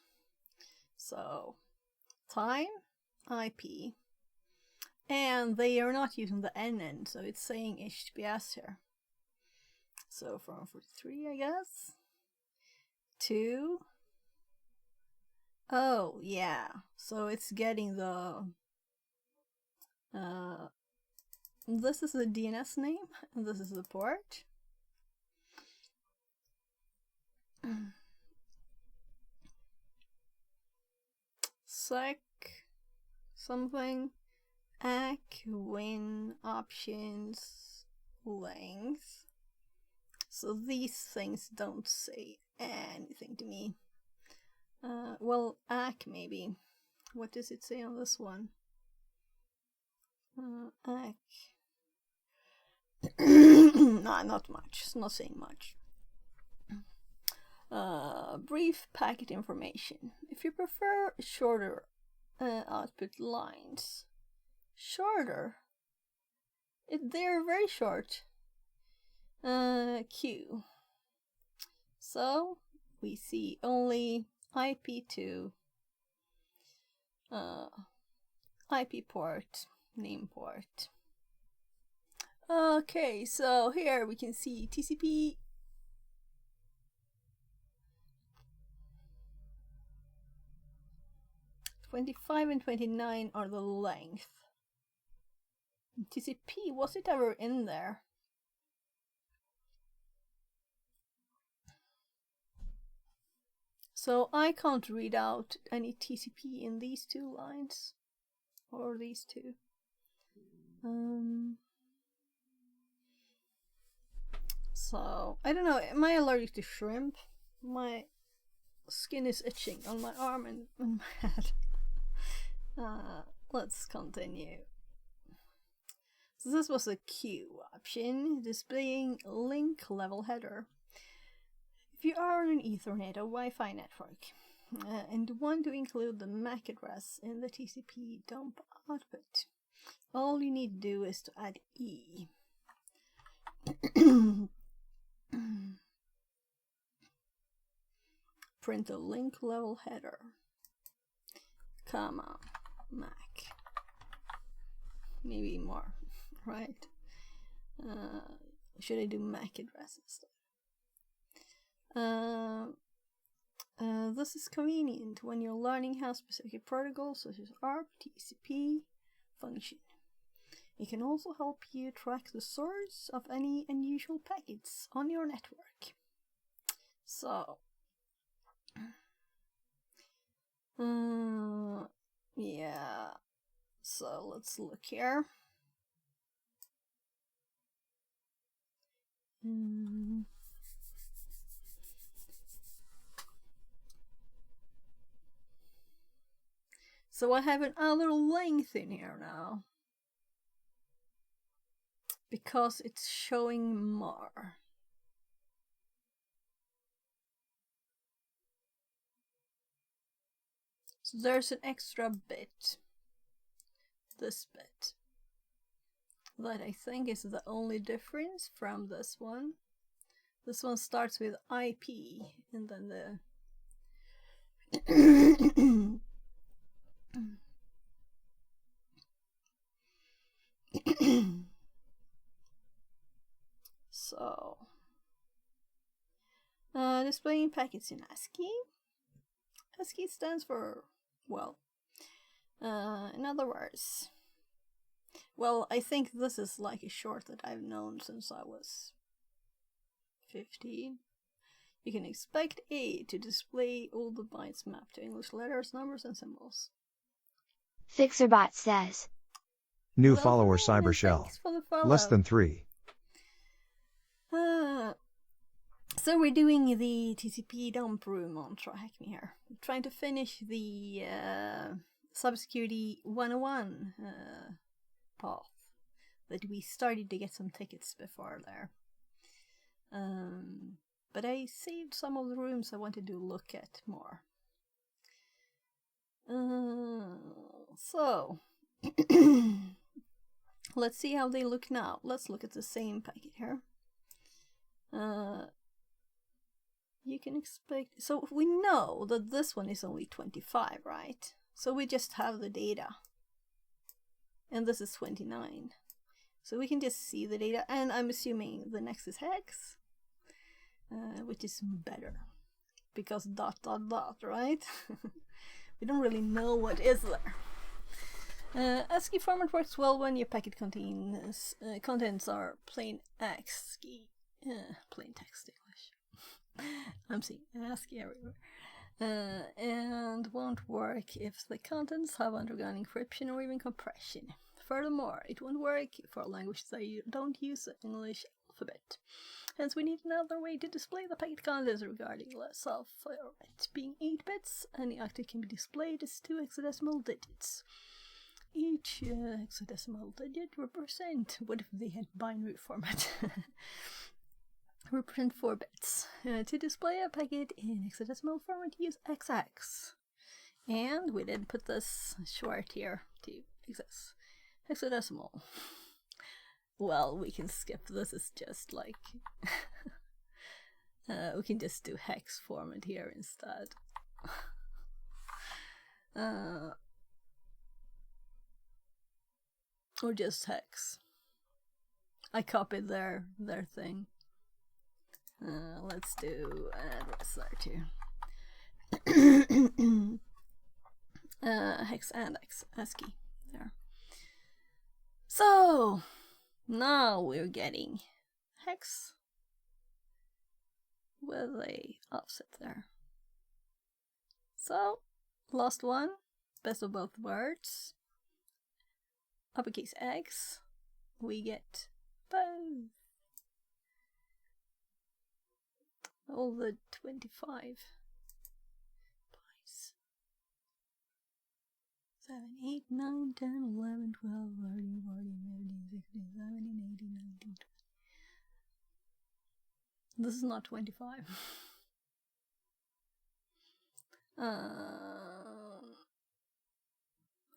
So time, IP, and they are not using the NN, so it's saying HTTPS here. So from 43, I guess, to, oh yeah, so it's getting the, this is the DNS name, and this is the port. Sec something, ACK, win, options, length. So these things don't say anything to me. Well, ACK maybe. What does it say on this one? ACK. No, not much. It's not saying much. Brief packet information. If you prefer shorter output lines, shorter. They're very short. Queue. So we see only IP2, IP port, name port. Okay, so here we can see TCP. '25 and 29 are the length. TCP, was it ever in there? So I can't read out any TCP in these two lines, or these two. So I don't know. Am I allergic to shrimp? My skin is itching on my arm and on my head. Let's continue. So this was a queue option, displaying link level header. If you are on an Ethernet or Wi-Fi network and want to include the MAC address in the TCP dump output, all you need to do is to add E. Print the link level header, comma, MAC. Maybe more, right? Should I do MAC address instead? This is convenient when you're learning how specific protocols such as ARP, TCP function. It can also help you track the source of any unusual packets on your network. So, yeah, so let's look here. So I have another length in here now, because it's showing more. So there's an extra bit, this bit, that I think is the only difference from this one. This one starts with IP, and then the so, displaying packets in ASCII. ASCII stands for, well, in other words, well, I think this is like a short that I've known since I was 15. You can expect A to display all the bytes mapped to English letters, numbers, and symbols. FixerBot says. New Well, follower fine, Cybershell. thanks for the follow. Less than 3. So we're doing the TCP dump room on TryHackMe here. We're trying to finish the Cybersecurity 101 path that we started to get some tickets before there. But I saved some of the rooms I wanted to look at more. So let's see how they look now. Let's look at the same packet here. You can expect, so we know that this one is only 25, right? So we just have the data. And this is 29. So we can just see the data, and I'm assuming the next is hex, which is better, because ... right? We don't really know what is there. ASCII format works well when your packet contents are plain ASCII, plain text English. I'm seeing ASCII everywhere. And won't work if the contents have undergone encryption or even compression. Furthermore, it won't work for languages that don't use the English alphabet. Hence, we need another way to display the packet contents regardless of it being 8 bits. Any octet can be displayed as 2 hexadecimal digits. Each hexadecimal digit represent, what if they had binary format? Represent 4 bits. To display a packet in hexadecimal format, use XX. And we did put this short here to exist. Hexadecimal. Well, we can skip this. It's just like we can just do hex format here instead. Or just hex. I copied their thing. Let's do address there too. Hex and ASCII there. So now we're getting hex with a offset there. So last one, best of both worlds. Uppercase X, we get both. All the 25 bytes. 7, 8, 9, 10, 11, 12, 13, 14, 15, 16, 17, 18, 19, 20. This is not 25.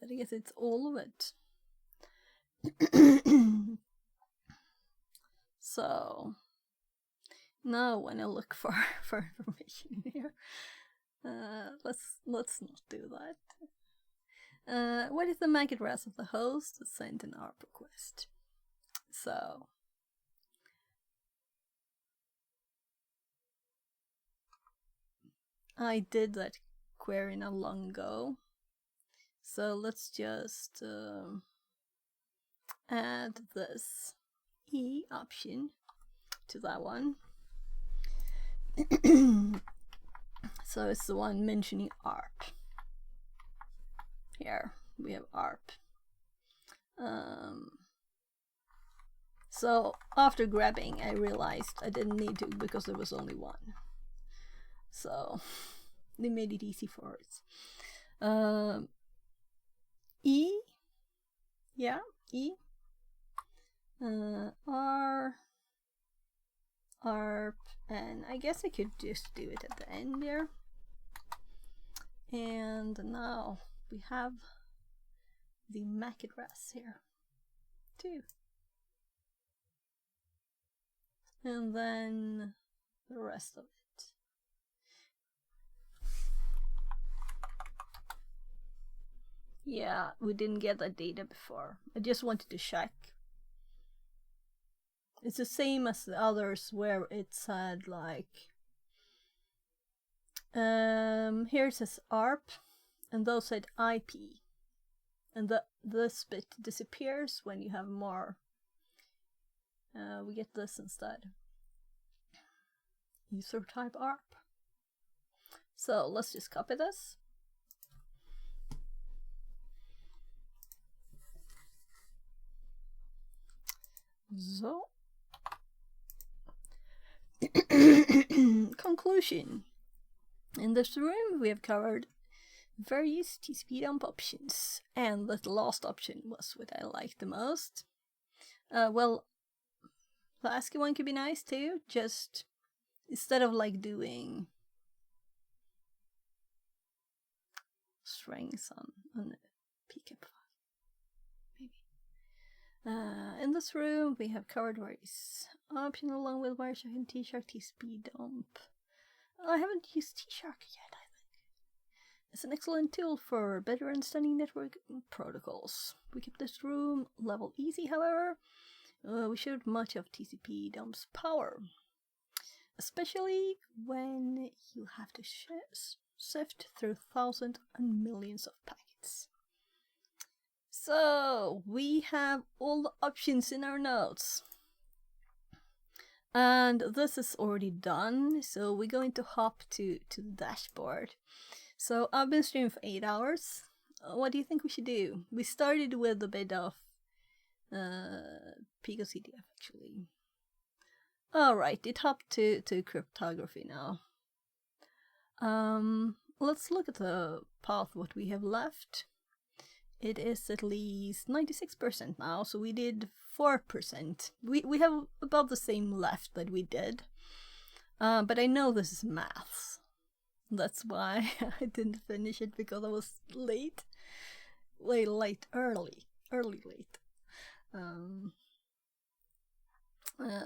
But I guess it's all of it. So now when I look for information here, let's not do that. What is the MAC address of the host that sent an ARP request? So I did that query not long ago. So let's just add this E option to that one. So it's the one mentioning ARP. Here we have ARP. So after grabbing, I realized I didn't need to because there was only one. So they made it easy for us. E, yeah, E. R, ARP, and I guess I could just do it at the end there. And now we have the MAC address here too. And then the rest of it. Yeah, we didn't get that data before. I just wanted to check. It's the same as the others where it said like here it says ARP and those said IP, and this bit disappears when you have more. We get this instead. user type ARP. So let's just copy this. So, conclusion. In this room, we have covered various TCP dump options, and the last option was what I liked the most. Well, the ASCII one could be nice too, just instead of like doing strings on a PCAP file, maybe. In this room, we have covered various options along with Wireshark and T-Shark TCP dump. I haven't used T-Shark yet, I think. It's an excellent tool for better understanding network protocols. We keep this room level easy, however. We showed much of TCP dump's power, especially when you have to sift through thousands and millions of packets. So, we have all the options in our notes. And this is already done, so we're going to hop to the dashboard. So, I've been streaming for 8 hours. What do you think we should do? We started with a bit of Pico CDF, actually. Alright, it hopped to cryptography now. Let's look at the path, what we have left. It is at least 96% now, so we did 4%. We have about the same left that we did. But I know this is maths. That's why I didn't finish it, because I was late. Early late.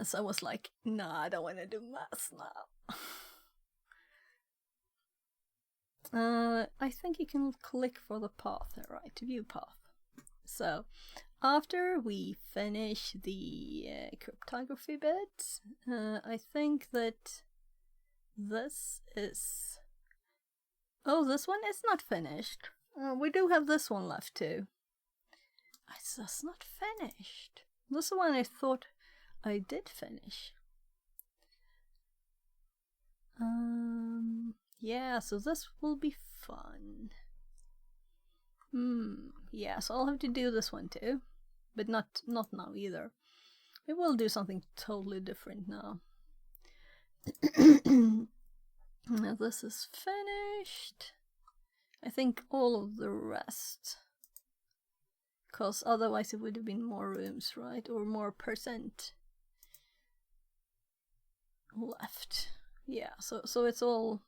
So I was like, nah, I don't want to do maths now. I think you can click for the path, right? View path. So, after we finish the cryptography bit, I think that this is... Oh, this one is not finished. We do have this one left too. It's just not finished. This one I thought I did finish. Yeah, so this will be fun. Yeah, so I'll have to do this one too. But not now either. We will do something totally different now. Now this is finished. I think all of the rest. Because otherwise it would have been more rooms, right? Or more percent left. Yeah, so it's all...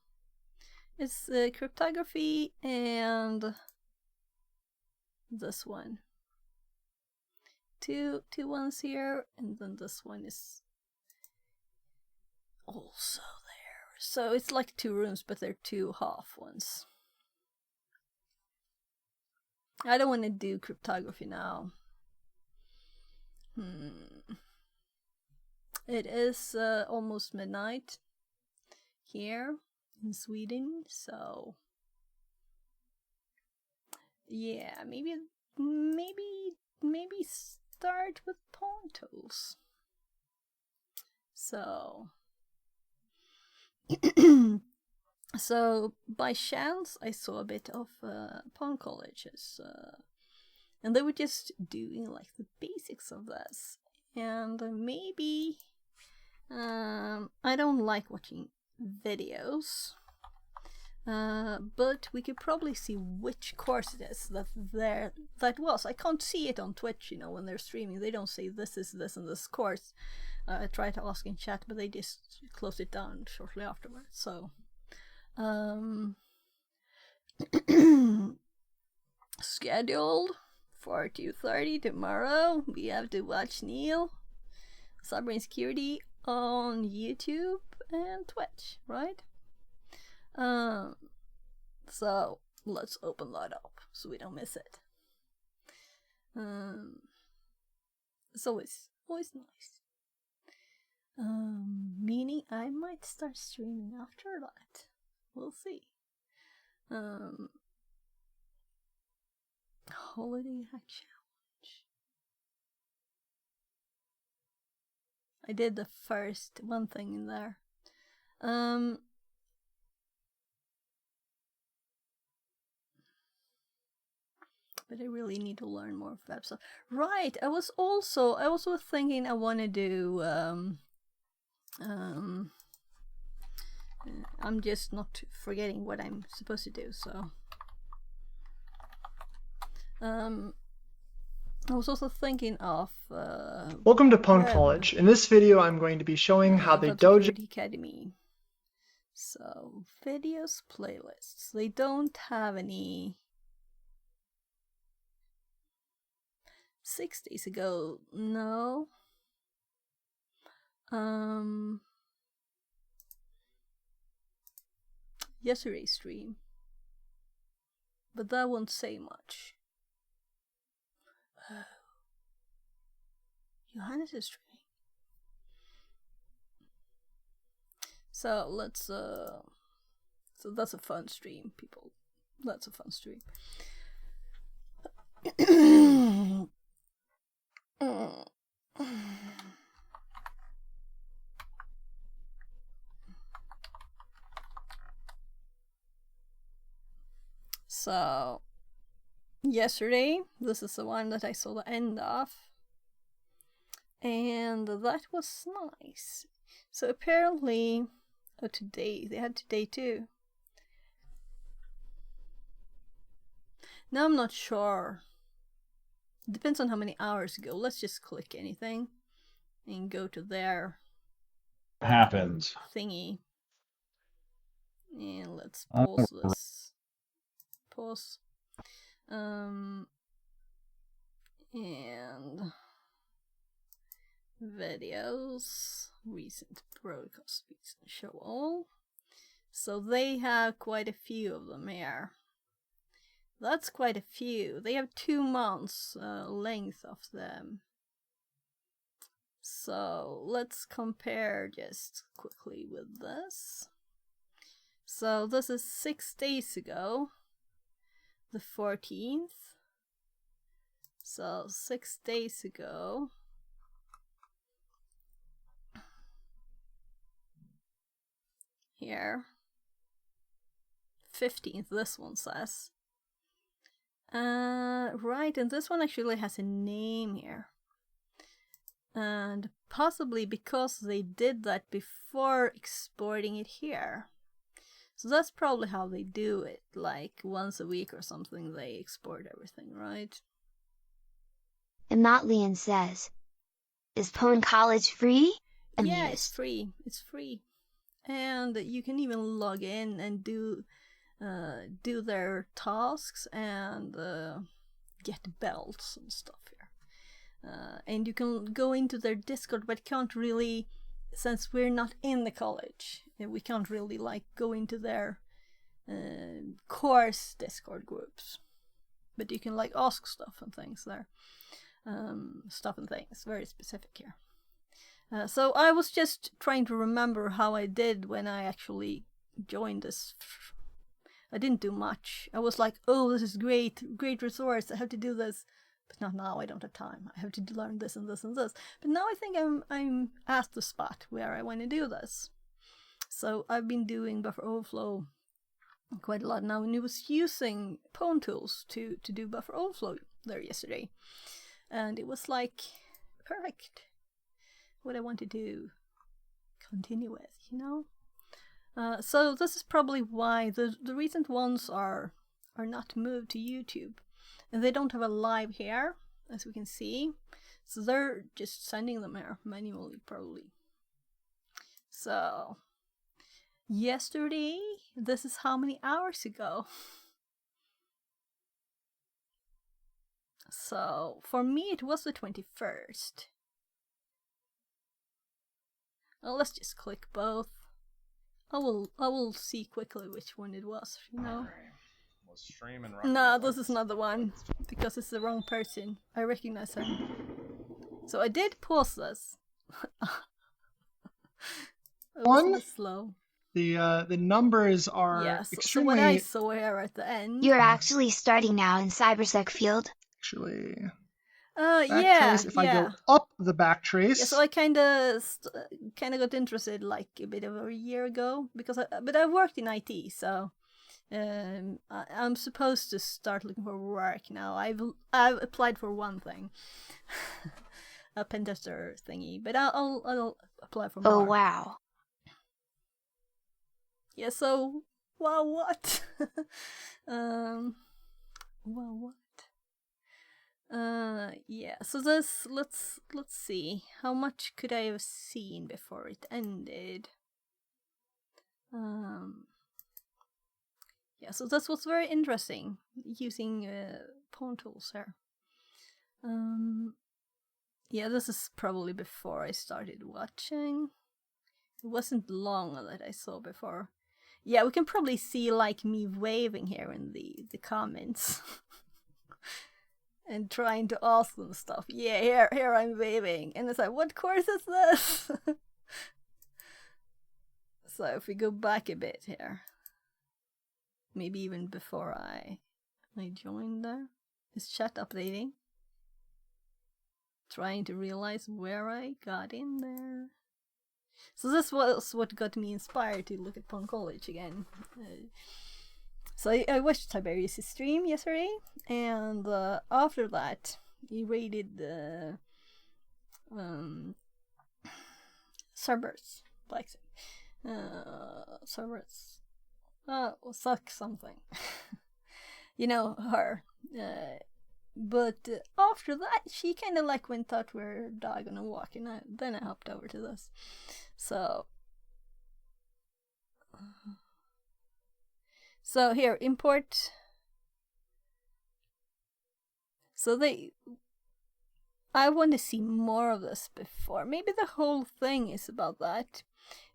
It's cryptography and this one. Two ones here, and then this one is also there. So it's like 2 rooms, but they're 2 half ones. I don't want to do cryptography now. It is almost midnight here in Sweden, so yeah, maybe start with pawn tools. So so by chance I saw a bit of pawn colleges, and they were just doing like the basics of this, and maybe I don't like watching videos, but we could probably see which course it is that was. I can't see it on Twitch, you know, when they're streaming. They don't say this is this and this course. I tried to ask in chat, but they just closed it down shortly afterwards. So scheduled for 2:30 tomorrow. We have to watch Neil Cyber Insecurity on YouTube and Twitch, right? So let's open that up so we don't miss it. It's always nice. Meaning I might start streaming after that. We'll see. Holiday hack challenge. I did the first one thing in there. But I really need to learn more web stuff. Right, I was also thinking I want to do I'm just not forgetting what I'm supposed to do, so I was also thinking of Welcome to Pwn web, College. In this video I'm going to be showing how the Web Dojo Security Academy. So videos, playlists. They don't have any 6 days ago. No. Yesterday's stream, but that won't say much. Oh, Johannes is streaming. So let's so that's a fun stream, people. That's a fun stream. So yesterday, this is the one that I saw the end of, and that was nice. So apparently, today, they had today too. Now I'm not sure. It depends on how many hours ago. Let's just click anything and go to their happens. thingy. And let's pause this. Pause. And videos, recent broadcast speeds, and show all. So they have quite a few of them here. That's quite a few. They have 2 months length of them. So let's compare just quickly with this. So this is 6 days ago, the 14th. So 6 days ago. Here. 15th, this one says. Right, and this one actually has a name here. And possibly because they did that before exporting it here. So that's probably how they do it, like once a week or something they export everything, right? And Notlian says, is Pwn College free? Yeah, it's free. It's free. And you can even log in and do their tasks and get belts and stuff here. And you can go into their Discord, but can't really, since we're not in the college, we can't really like go into their course Discord groups. But you can like ask stuff and things there. Stuff and things, very specific here. So I was just trying to remember how I did when I actually joined this. I didn't do much. I was like, oh, this is great resource, I have to do this. But not now, I don't have time. I have to learn this and this and this. But now I think I'm at the spot where I want to do this. So I've been doing buffer overflow quite a lot now, and I was using Pwn tools to do buffer overflow there yesterday. And it was like perfect. What I wanted to continue with, you know? So this is probably why the recent ones are not moved to YouTube. And they don't have a live here, as we can see. So they're just sending them here manually, probably. So, yesterday, this is how many hours ago? So, for me, it was the 21st. Well, let's just click both. I will see quickly which one it was, you know. Streaming right No, now. this is not the one, because it's the wrong person. I recognize him. So I did pause this. I was One? a bit slow. the numbers are Yes, so extremely what I saw here at the end. You're actually starting now in CyberSec field. actually Yeah, if I yeah. go up the backtrace. Yeah, so I kind of got interested like a bit over a year ago because but I worked in IT, so I'm supposed to start looking for work now. I've applied for one thing, a pen tester thingy, but I'll apply for more. Oh wow. Yeah. So wow, what? Well, what? Yeah, so this, let's see, how much could I have seen before it ended? Yeah, so this was very interesting, using pawn tools here. Yeah, this is probably before I started watching. It wasn't long that I saw before. Yeah, we can probably see like me waving here in the comments. And trying to ask them stuff. Yeah, here I'm waving. And it's like, what course is this? So if we go back a bit here. Maybe even before I joined there. Is chat updating? Trying to realize where I got in there. So this was what got me inspired to look at Pwn College again. So I watched Tiberius' stream yesterday, and after that, he raided the Cerberus, Blacksmith. Cerberus. Suck something. You know, her. But after that, she kind of like went out where dog gonna walk, and then I hopped over to this. So here, import. So I want to see more of this before. Maybe the whole thing is about that.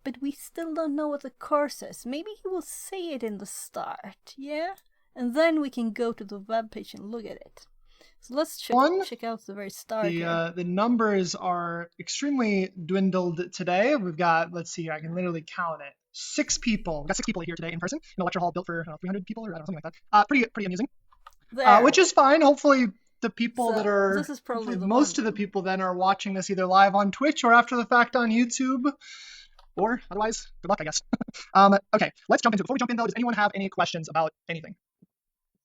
But we still don't know what the course is. Maybe he will say it in the start, yeah? And then we can go to the webpage and look at it. So let's check out the very start here. The numbers are extremely dwindled today. We've got, let's see, I can literally count it. 6 people. We've got 6 people here today in person in a lecture hall built for 300 people or I don't know, something like that. Pretty amusing. Which is fine. Hopefully the people that are, this is probably most of the people then are watching this either live on Twitch or after the fact on YouTube. Or otherwise, good luck, I guess. Okay, let's jump into it. Before we jump in, though, does anyone have any questions about anything?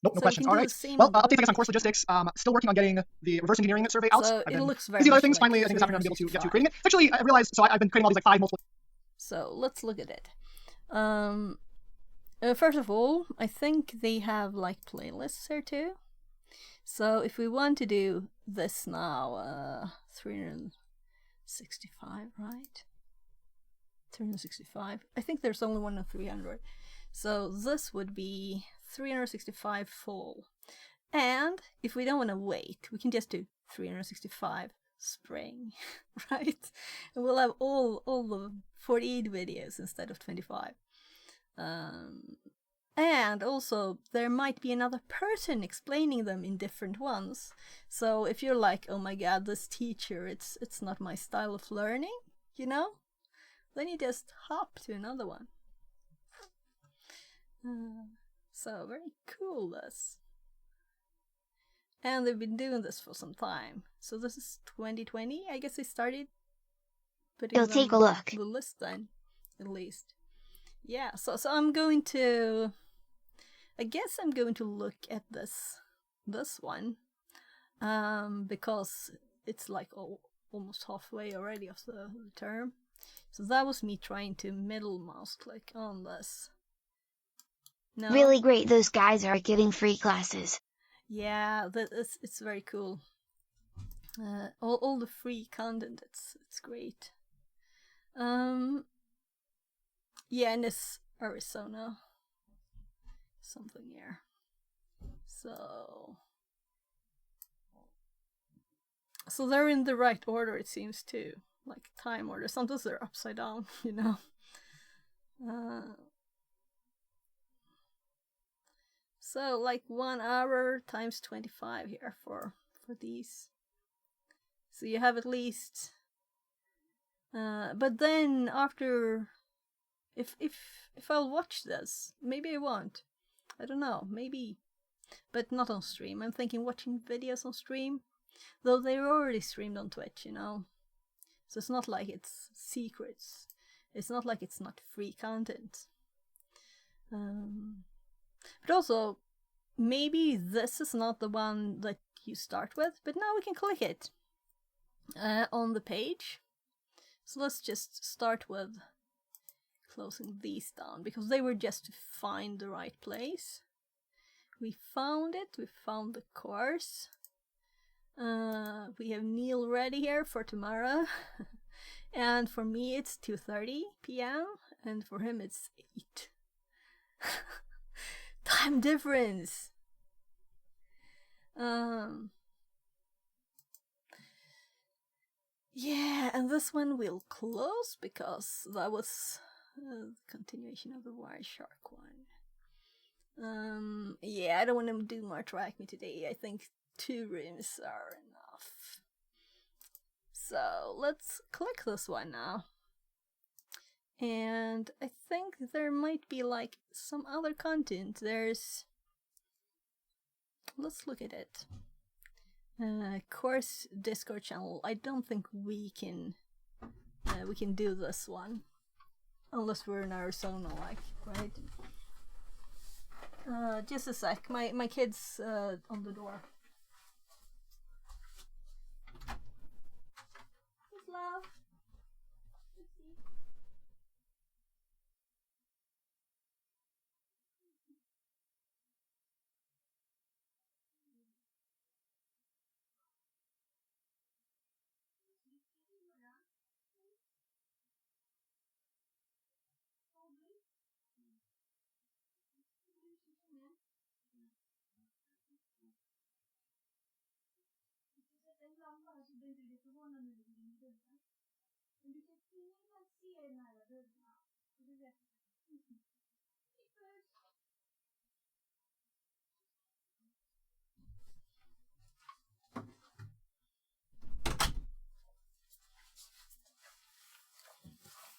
Nope, no questions. All right. Well, updates, I guess, on course logistics. Still working on getting the reverse engineering survey out. So it looks very busy other things. Finally, I think this afternoon I'll be able to get to creating it. Actually, I realized, so I've been creating all these like 5 multiple. So let's look at it. First of all, I think they have like playlists here too. So if we want to do this now, 365, right? 365. I think there's only one of 300. So this would be 365 full. And if we don't want to wait, we can just do 365 spring, right? And we'll have all the 48 videos instead of 25. And also, there might be another person explaining them in different ones. So if you're like, oh my god, this teacher, it's not my style of learning, you know? Then you just hop to another one. So very cool, this. And they've been doing this for some time. So this is 2020. I guess they started putting You'll take a look. The list then, at least. Yeah. So I'm going to. I guess I'm going to look at this one, because it's like almost halfway already of the term. So that was me trying to middle mouse click on this. No? Really great, those guys are getting free classes. Yeah, it's very cool. All the free content, it's great. Yeah, and it's Arizona. Something here. So they're in the right order, it seems, too. Like time order. Sometimes they're upside down, you know. So like 1 hour times 25 here for these. So you have at least. But then after, if I'll watch this, maybe I won't. I don't know. Maybe, but not on stream. I'm thinking watching videos on stream. Though they're already streamed on Twitch, you know. So it's not like it's secrets. It's not like it's not free content. But also, maybe this is not the one that you start with, but now we can click it on the page. So let's just start with closing these down, because they were just to find the right place. We found it, we found the course. We have Neil ready here for tomorrow. And for me it's 2:30 p.m. and for him it's 8. Time difference. Yeah, and this one will close because that was the continuation of the Wireshark one. Yeah, I don't want to do more Track Me today. I think 2 rooms are enough. So let's click this one now. And I think there might be like some other content. Let's look at it. Course Discord channel. I don't think we can do this one unless we're in Arizona, like, right? Just a sec. My kid's on the door. Yes, love.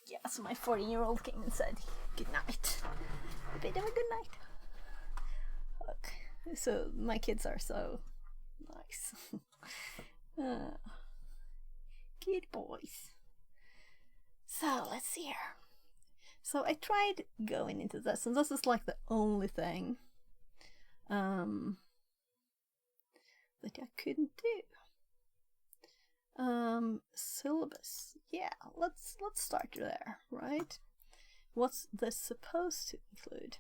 Yeah, so my 14-year-old came and said good night. I bid him a good night. Look, so my kids are so nice. Cute boys. So let's see here. So I tried going into this, and this is like the only thing that I couldn't do. Syllabus. Yeah, let's start there, right? What's this supposed to include?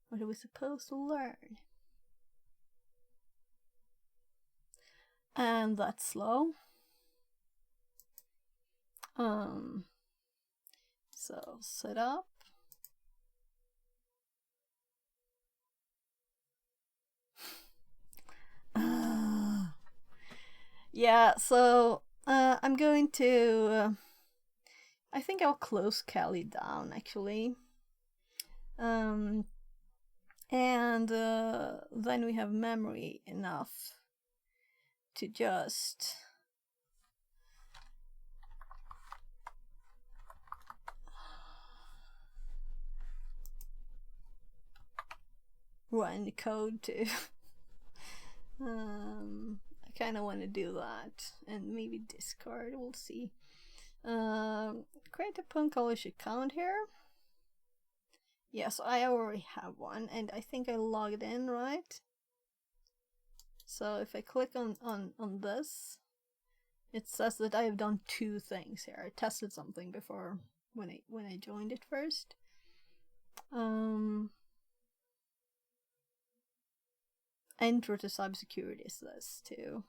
What are we supposed to learn? And that's slow. So set up. Yeah, so I'm going to I think I'll close Kali down actually. And then we have memory enough to just run the code to I kind of want to do that, and maybe discard, we'll see. Create a Punkallish account here. Yes, I already have one, and I think I logged in, right? So if I click on this, it says that I have done 2 things here. I tested something before when I joined it first. Intro to Cybersecurity is this too.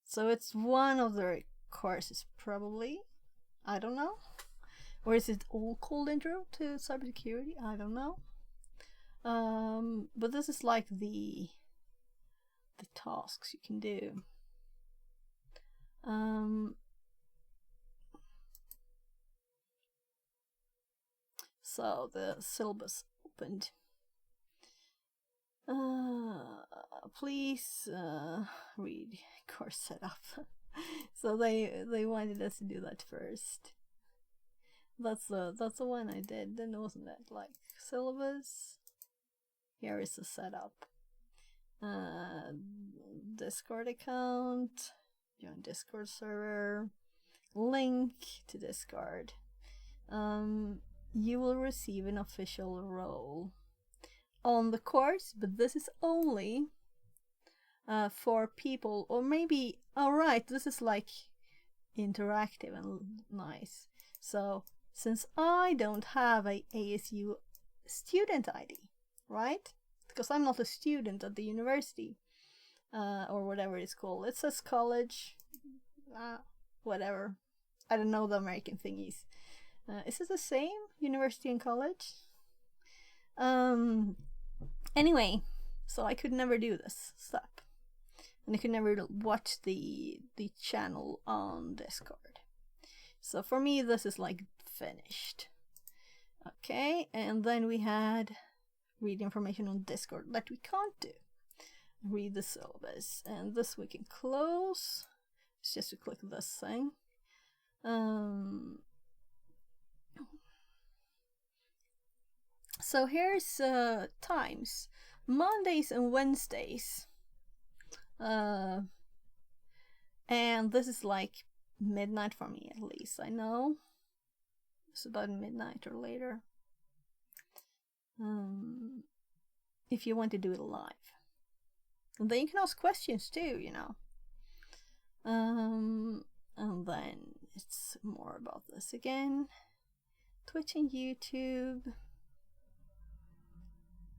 So it's one of the courses probably. I don't know. Or is it all called Intro to Cybersecurity? I don't know. But this is like the tasks you can do. So the syllabus opened. Please read course setup. So they wanted us to do that first. That's the one I did. Then wasn't it like syllabus? Here is the setup. Discord account, join Discord server, link to Discord. You will receive an official role on the course, but this is only for people, or maybe, alright, this is like interactive and nice. So since I don't have a ASU student ID, right? Because I'm not a student at the university, or whatever it's called. It says college, whatever. I don't know the American thingies. Is it the same? University and college? Anyway, so I could never do this step. And I could never watch the channel on Discord. So for me, this is like finished. Okay, and then we had read information on Discord that we can't do. Read the syllabus, and this we can close. It's just to click this thing. So here's times. Mondays and Wednesdays. And this is like midnight for me, at least. I know it's about midnight or later. If you want to do it live, and then you can ask questions too, you know. And then it's more about this again. Twitch and YouTube.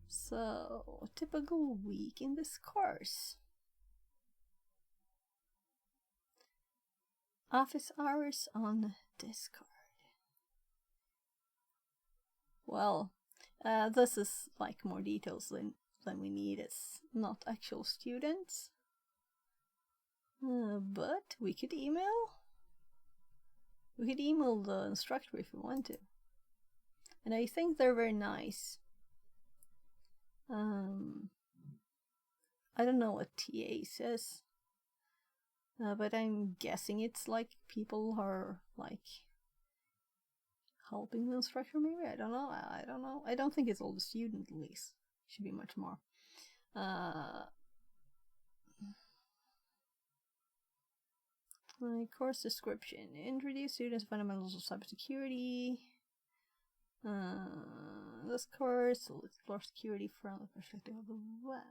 So, typical week in this course. Office hours on Discord. Well, this is like more details than we need. It's not actual students. But we could email. We could email the instructor if we want to. And I think they're very nice. I don't know what TA says. But I'm guessing it's like people are like helping the instructor, maybe? I don't know. I don't know. I don't think it's all the student, at least. Should be much more. Course description. Introduce students to fundamentals of cybersecurity. This course will explore security from the perspective of the web.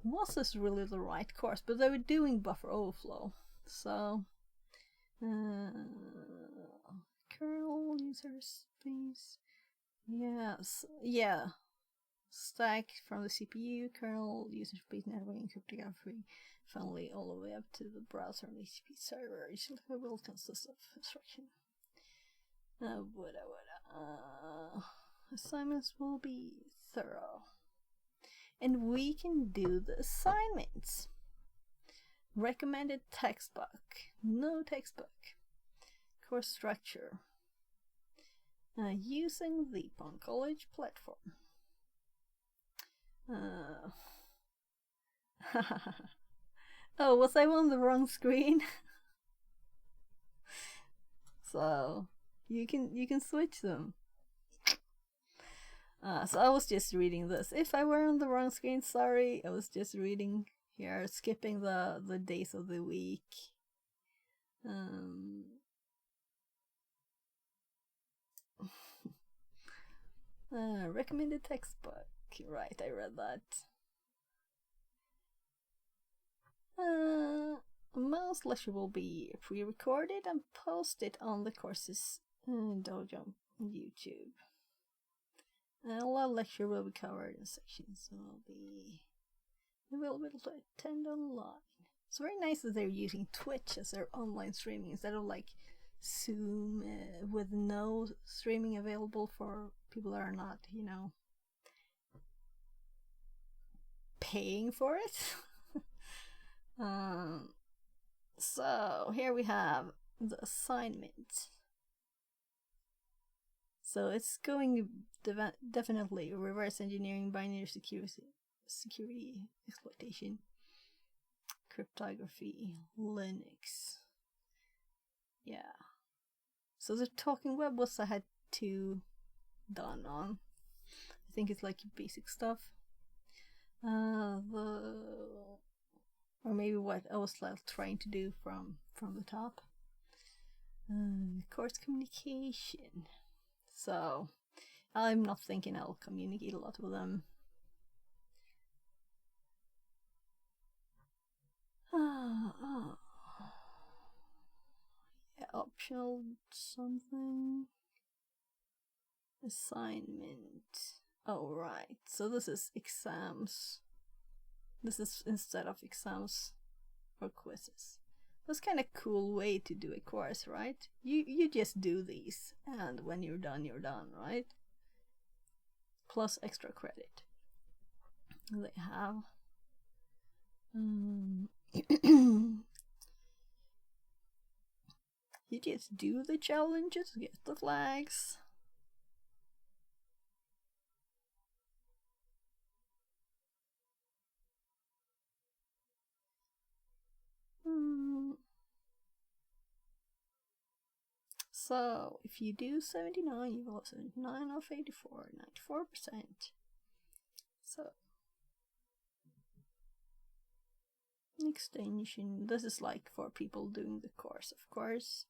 Was this really the right course? But they were doing buffer overflow. So, kernel user space. Yes, yeah. Stack from the CPU, kernel, user space, networking, cryptography, finally all the way up to the browser and HTTP server. Usually will consist of instruction. Assignments will be thorough. And we can do the assignments. Recommended textbook. No textbook. Course structure. Using the Pond College platform. Oh, was I on the wrong screen? So you can switch them. So I was just reading this. If I were on the wrong screen, sorry. I was just reading here, skipping the days of the week. Recommended textbook. Right, I read that. Most lecture will be pre-recorded and posted on the course's dojo on YouTube. A lot of lecture will be covered in sections, so you will be able to attend online. It's very nice that they're using Twitch as their online streaming instead of like Zoom with no streaming available for people that are not, you know, paying for it. So here we have the assignment. So it's going to definitely reverse engineering, binary security exploitation, cryptography, Linux. Yeah. So the talking web was I had 2 done on. I think it's like basic stuff. Or maybe what I was like trying to do from the top. Course communication. So I'm not thinking I'll communicate a lot with them. Yeah, optional something. Assignment. Oh, right. So this is exams. This is instead of exams or quizzes. That's kind of cool way to do a course, right? You just do these, and when you're done, right? Plus extra credit. They have. You just do the challenges, get the flags. So, if you do 79, you will have 79 of 84, 94%. So, extension, this is like for people doing the course, of course.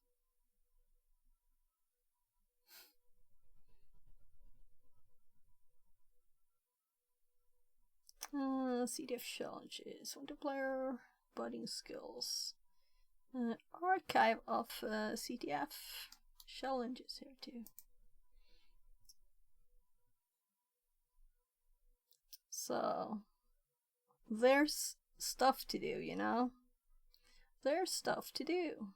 CTF challenges, multiplayer, budding skills. Archive of CTF challenges here too. So there's stuff to do, you know? There's stuff to do.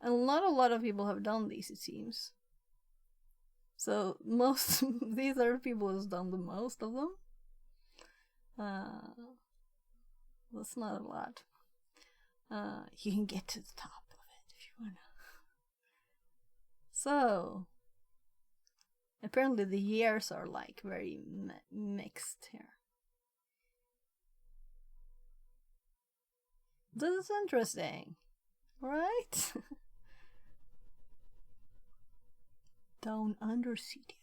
And not a lot of people have done these, it seems. So most these are people who's done the most of them. That's not a lot. You can get to the top of it if you wanna. So apparently the years are like very mixed here. This is interesting, right? Down under CTF.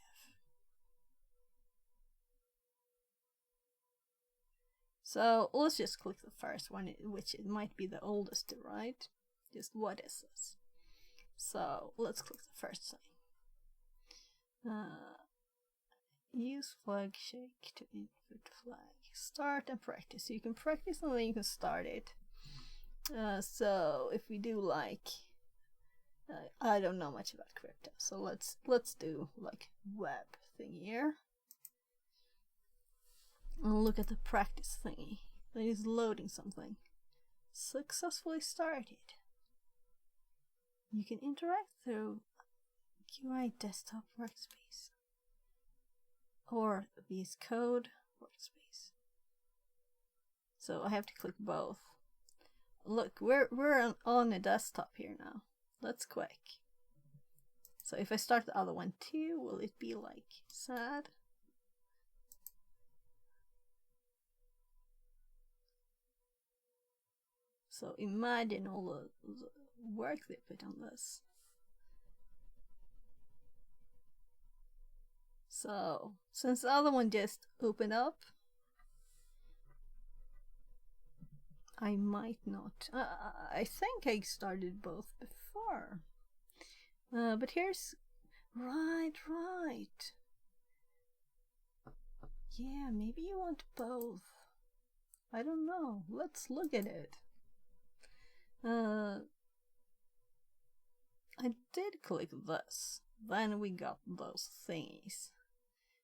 So let's just click the first one, which it might be the oldest, right? Just what is this? So let's click the first thing. Use flag shake to input flag. Start and practice. So you can practice and then you can start it. So if we do like, I don't know much about crypto, so let's do like web thing here. And look at the practice thingy. That is loading something. Successfully started. You can interact through UI desktop workspace or VS Code workspace. So I have to click both. Look, we're on a desktop here now. That's quick. So if I start the other one too, will it be like sad? So imagine all the work they put on this. So since the other one just opened up, I might not. I think I started both before. But here's right. Yeah, maybe you want both. I don't know. Let's look at it. I did click this. Then we got those thingies.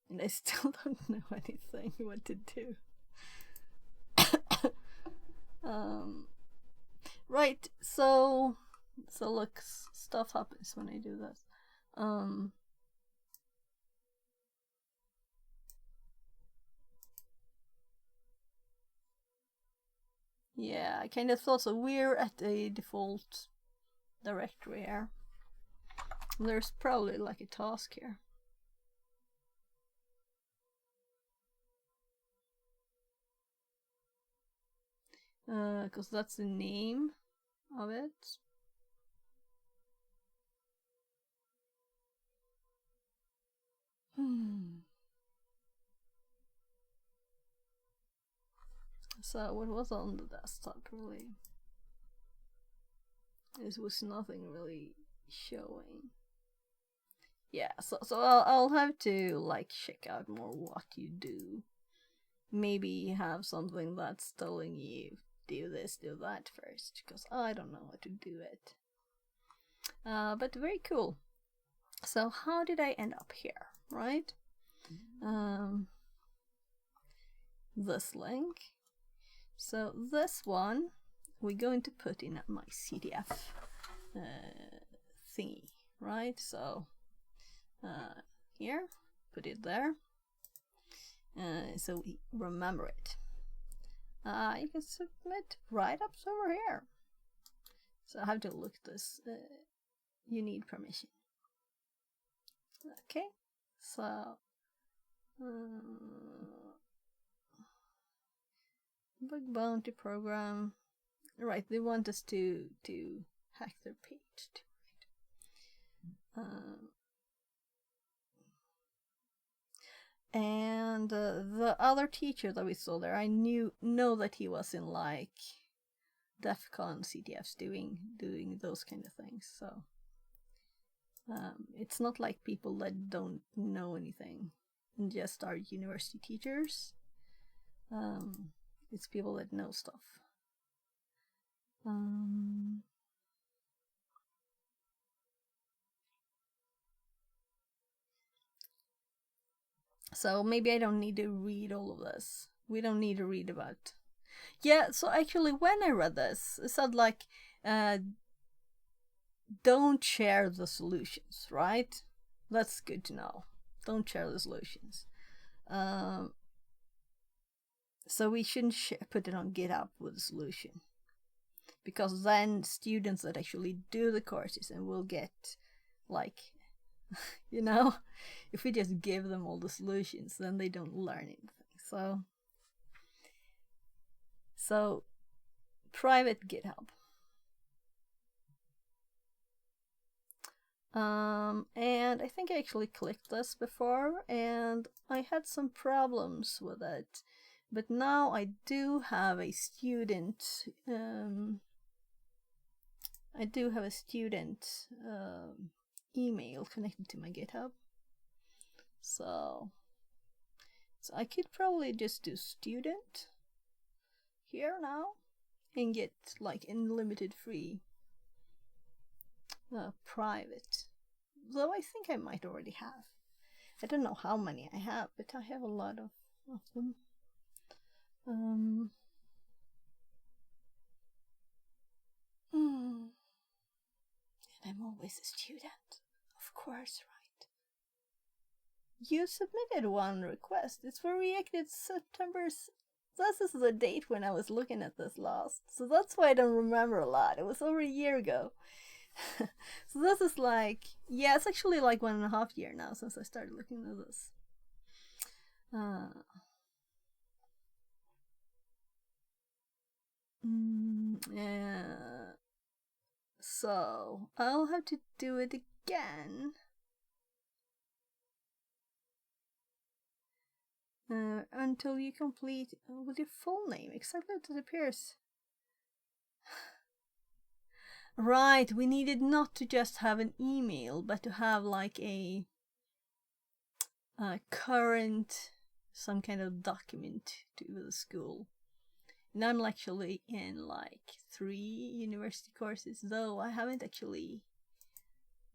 And I still don't know anything what to do. Right, so look, stuff happens when I do this. Yeah, I kind of thought so. We're at a default directory here. There's probably like a task here. Because that's the name of it. So what was on the desktop really? This was nothing really showing. Yeah, so I'll have to like check out more what you do. Maybe have something that's telling you do this, do that first, because I don't know how to do it. But very cool. So how did I end up here, right? This link. So this one we're going to put in my CDF thingy, right? So here, put it there, so we remember it. You can submit write-ups over here. So I have to look this. You need permission. Okay, so bug bounty program. Right, they want us to hack their page too, right? And the other teacher that we saw there, I know that he was in like DEF CON CTFs doing those kind of things. So it's not like people that don't know anything and just are university teachers. It's people that know stuff. So maybe I don't need to read all of this. We don't need to read about. Yeah, so actually when I read this, it said like, don't share the solutions, right? That's good to know. Don't share the solutions. So we shouldn't put it on GitHub with the solution. Because then students that actually do the courses and will get like, you know, if we just give them all the solutions, then they don't learn anything. So private GitHub. And I think I actually clicked this before and I had some problems with it, but now I do have a student email connected to my GitHub, so I could probably just do student here now and get like unlimited free private, though I think I might already have. I don't know how many I have, but I have a lot of them. And I'm always a student, of course, right? You submitted one request. It's for Reacted September. This is the date when I was looking at this last, so that's why I don't remember a lot. It was over a year ago. So this is like, yeah, it's actually like 1.5 years now since I started looking at this. So I'll have to do it again. Until you complete with your full name, exactly as it appears. Right, we needed not to just have an email, but to have like a current, some kind of document to the school. And I'm actually in like 3 university courses, though I haven't actually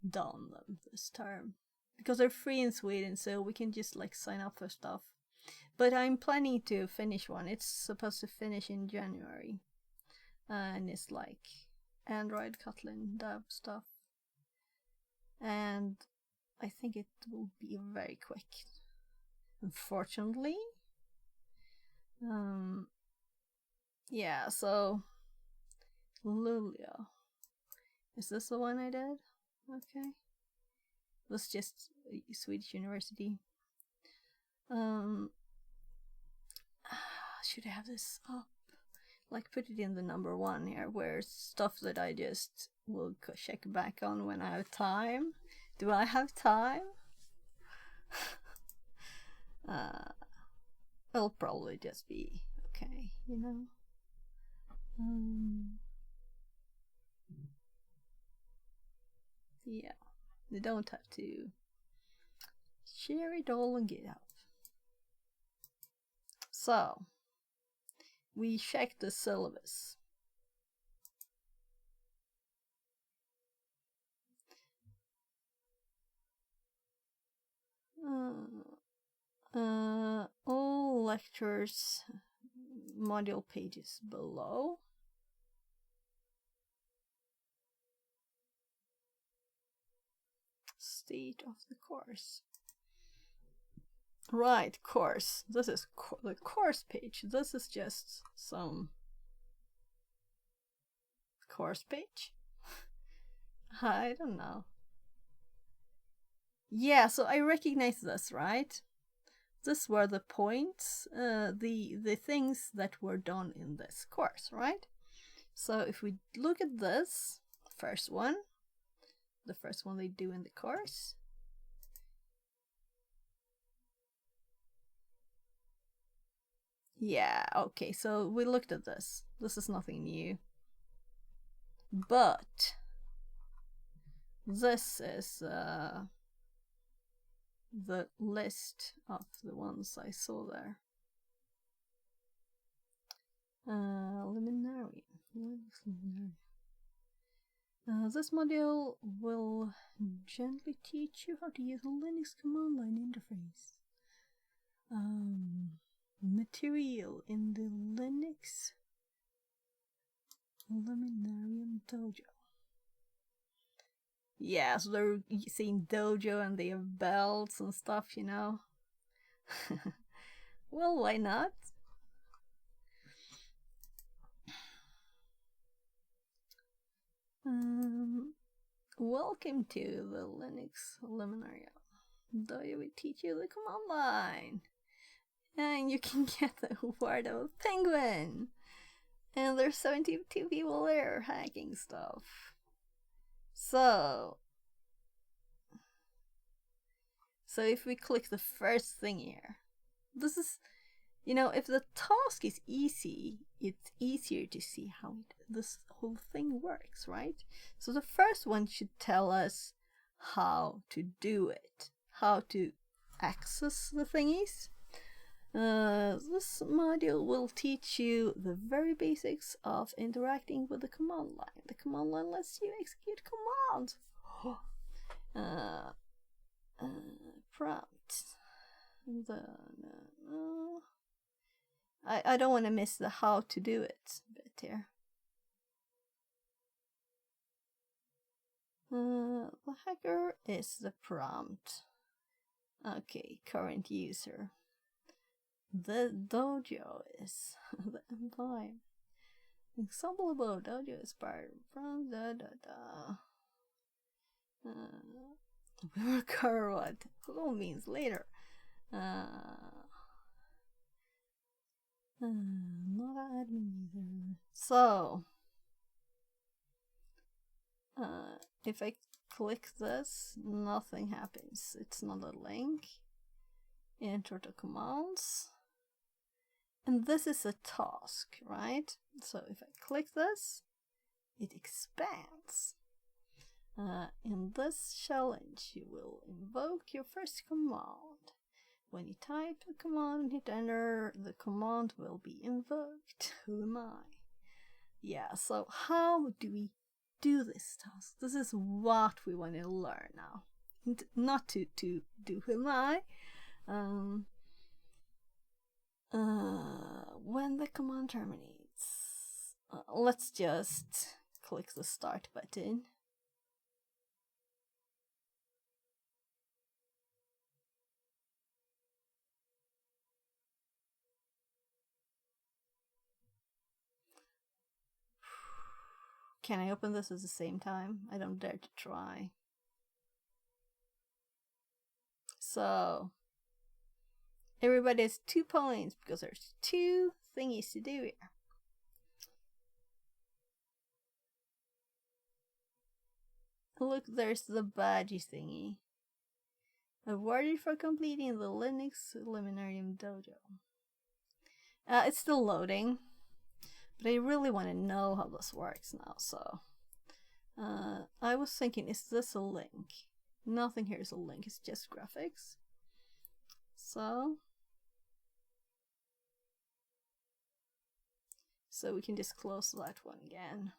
done them this term. Because they're free in Sweden, so we can just like sign up for stuff. But I'm planning to finish one. It's supposed to finish in January. And it's like Android, Kotlin, dev stuff. And I think it will be very quick. Unfortunately. Yeah, so Luleå. Is this the one I did? Okay. This is just a Swedish university. Should I have this up? Like put it in the number 1 here, where stuff that I just will check back on when I have time. Do I have time? It'll probably just be okay, you know. Yeah, they don't have to share it all on GitHub. So, we check the syllabus. All lectures module pages below. State of the course. Right, course. This is the course page. This is just some course page. I don't know. Yeah, so I recognize this, right? This were the points, the things that were done in this course, right? So if we look at this first one, the first one they do in the course. Yeah, okay, so we looked at this. This is nothing new. But this is the list of the ones I saw there. Luminarium. This module will gently teach you how to use a Linux command line interface. Material in the Linux Luminarium Dojo. Yeah, so they're saying dojo and they have belts and stuff, you know. Well, why not? Welcome to the Linux Luminarium. Dojo will teach you the command line. And you can get the word of penguin. And there's 72 people there hacking stuff. So if we click the first thing here, this is, you know, if the task is easy, it's easier to see how this whole thing works, right? So the first one should tell us how to do it, how to access the thingies. This module will teach you the very basics of interacting with the command line. The command line lets you execute commands. Prompt. I don't want to miss the how to do it bit here. The hacker is the prompt. Okay, current user. The dojo is the environment. Example about dojo is part from Worker what? Who means later. Not an admin either. So if I click this, nothing happens. It's not a link. Enter the commands. And this is a task, right? So if I click this, it expands. In this challenge, you will invoke your first command. When you type the command and hit enter, the command will be invoked. Who am I? Yeah, so how do we do this task? This is what we want to learn now. Not to do who am I. When the command terminates, let's just click the start button. Can I open this at the same time? I don't dare to try. So everybody has 2 points because there's 2 thingies to do here. Look, there's the badge thingy. Awarded for completing the Linux Luminarium Dojo. It's still loading, but I really want to know how this works now, so I was thinking, is this a link? Nothing here is a link, it's just graphics. So we can just close that one again.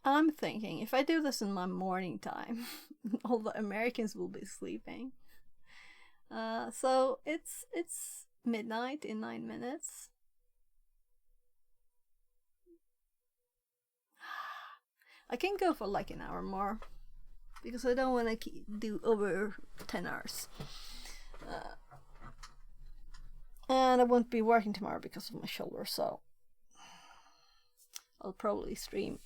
I'm thinking if I do this in my morning time, all the Americans will be sleeping. So it's midnight in 9 minutes. I can go for like an hour more because I don't want to do over 10 hours. And I won't be working tomorrow because of my shoulder, so I'll probably stream.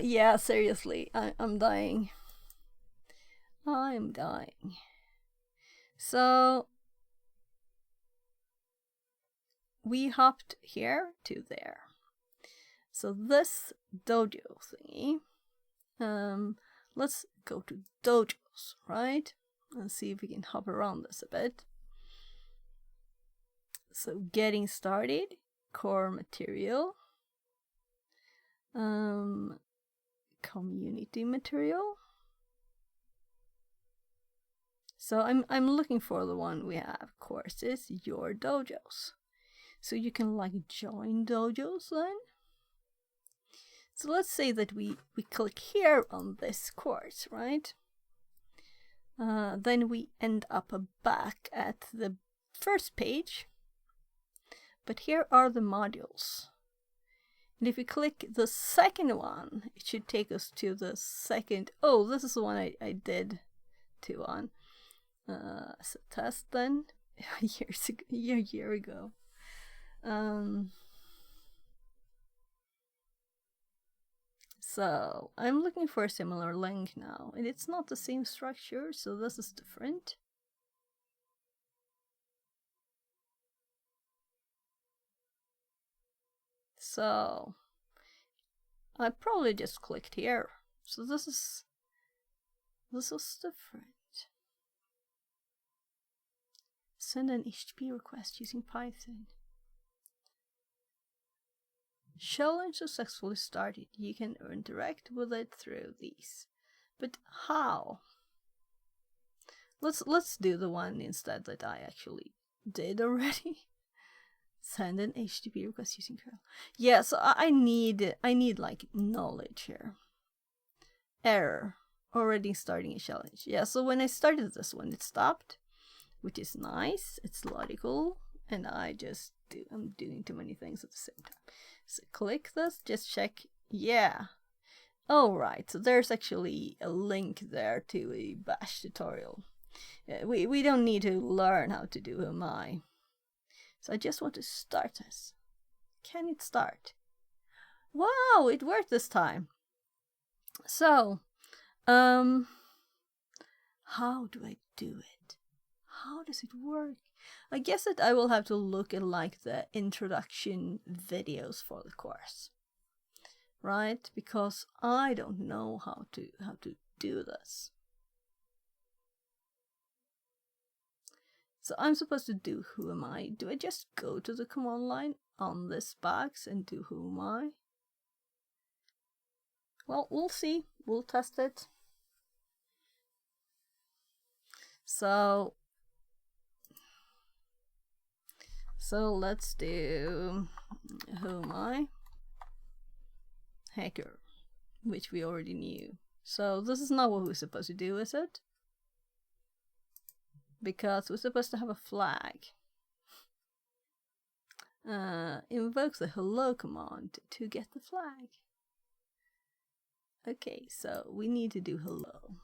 Yeah, seriously, I'm dying. I'm dying. So we hopped here to there. So this dojo thingy, let's go to dojos, right? And see if we can hop around this a bit. So getting started, core material, community material. So I'm looking for the one we have, courses, your dojos. So you can like join dojos then. So let's say that we click here on this course, right? Then we end up back at the first page. But here are the modules. And if we click the second one, it should take us to the second. Oh, this is the one I did two on. As a test then, a year ago. So I'm looking for a similar link now, and it's not the same structure, so this is different. So I probably just clicked here. So this is different. Send an HTTP request using Python. Challenge successfully started. You can interact with it through these. But how? Let's do the one instead that I actually did already. Send an HTTP request using curl. Yeah, so I need like knowledge here. Error. Already starting a challenge. Yeah, so when I started this one, it stopped, which is nice. It's logical, and I'm doing too many things at the same time. So click this, just check. Yeah. Oh, right. So there's actually a link there to a bash tutorial. We don't need to learn how to do Who Am I. So I just want to start this. Can it start? Wow, it worked this time. So, how do I do it? How does it work? I guess that I will have to look at like the introduction videos for the course, right? Because I don't know how to do this. So I'm supposed to do Who Am I? Do I just go to the command line on this box and do Who Am I? Well, we'll see. We'll test it. So let's do Who Am I? Hacker, which we already knew. So this is not what we're supposed to do, is it? Because we're supposed to have a flag. Invoke the hello command to get the flag. Okay, so we need to do hello.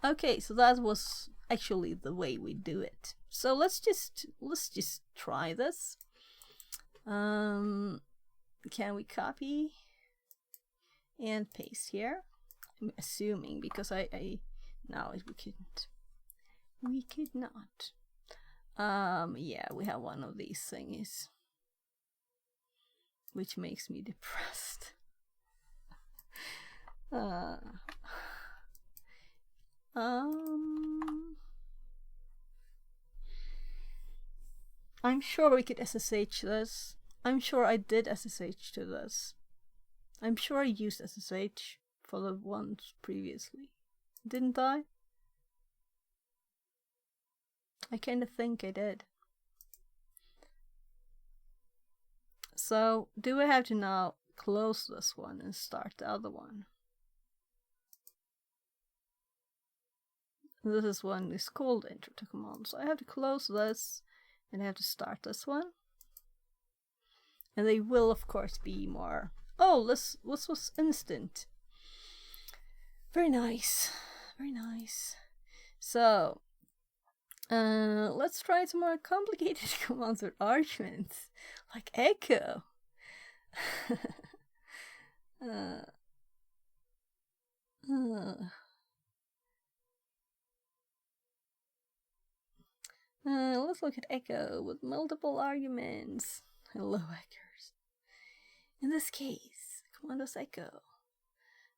Okay, so that was actually the way we do it. So let's just try this. Can we copy and paste here? I'm assuming, because no, we couldn't. We could not. Yeah, we have one of these thingies. which makes me depressed. I'm sure we could SSH this. I'm sure I did SSH to this. I'm sure I used SSH for the ones previously. Didn't I? I kinda think I did. So, do I have to now close this one and start the other one? This is one is called intro to command. So I have to close this and I have to start this one. And they will of course be more. Oh, this was instant. Very nice. Very nice. So let's try some more complicated commands with arguments, like echo. Let's look at echo with multiple arguments. Hello, echoers. In this case, commandos echo.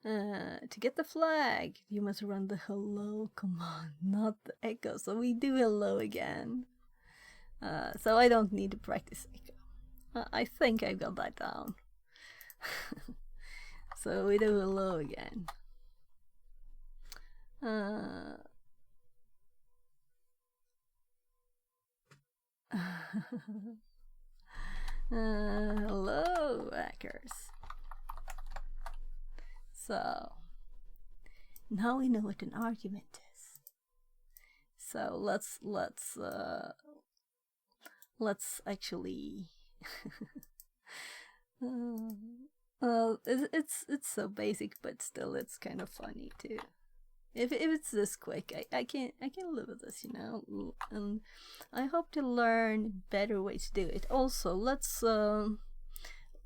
To get the flag, you must run the hello command, not the echo. So we do hello again. So I don't need to practice echo. I think I got that down. So we do hello again. Hello, hackers. So now we know what an argument is. So let's actually it's so basic, but still it's kind of funny too. If it's this quick, I can live with this, you know. And I hope to learn better ways to do it. Also, let's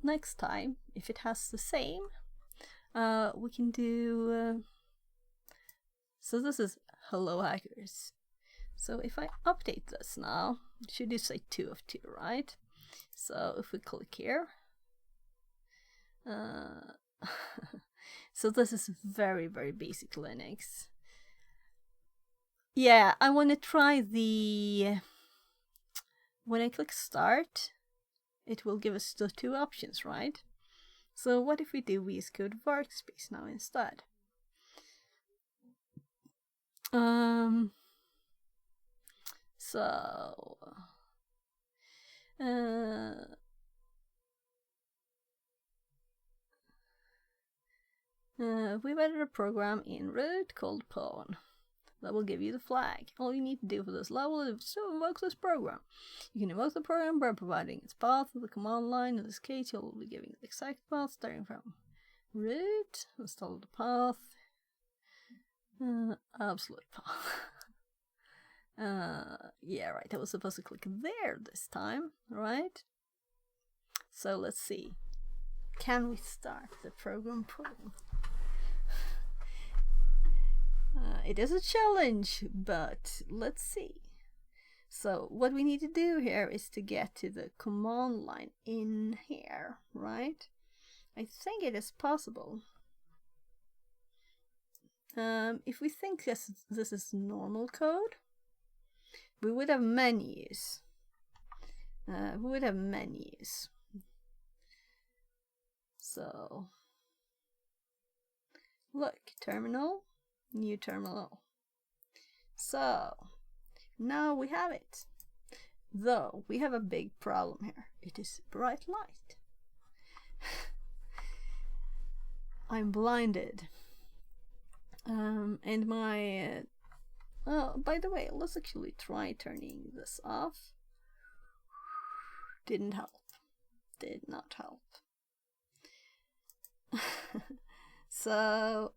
next time, if it has the same, we can do. So this is hello hackers. So if I update this now, it should just say 2 of 2, right? So if we click here. So this is very, very basic Linux. Yeah, I want to try the... When I click start, it will give us the 2 options, right? So what if we do VS Code Workspace now instead? We've added a program in root called pawn that will give you the flag. All you need to do for this level is to invoke this program. You can invoke the program by providing its path to the command line. In this case, you'll be giving the exact path starting from root, install the path, absolute path. Yeah, right, I was supposed to click there this time, right? So let's see. Can we start the program pulling? It is a challenge, but let's see. So what we need to do here is to get to the command line in here, right? I think it is possible. If we think this is normal code, we would have menus. So look, terminal, new terminal. So now we have it. Though we have a big problem here. It is bright light. I'm blinded. And my oh, by the way, let's actually try turning this off. Didn't help. Did not help. So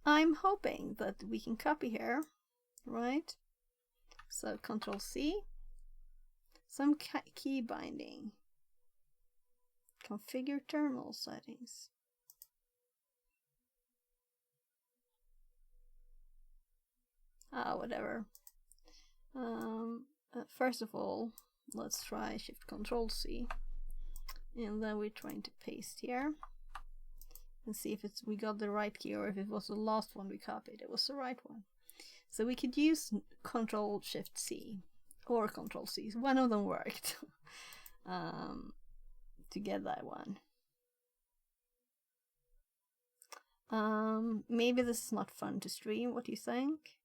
I'm hoping that we can copy here, right? So Control C, some key binding, configure terminal settings. Whatever. First of all, let's try Shift Control C, and then we're trying to paste here and see if we got the right key or if it was the last one we copied. It was the right one. So we could use Control Shift C or Control C. One of them worked to get that one. Maybe this is not fun to stream. What do you think?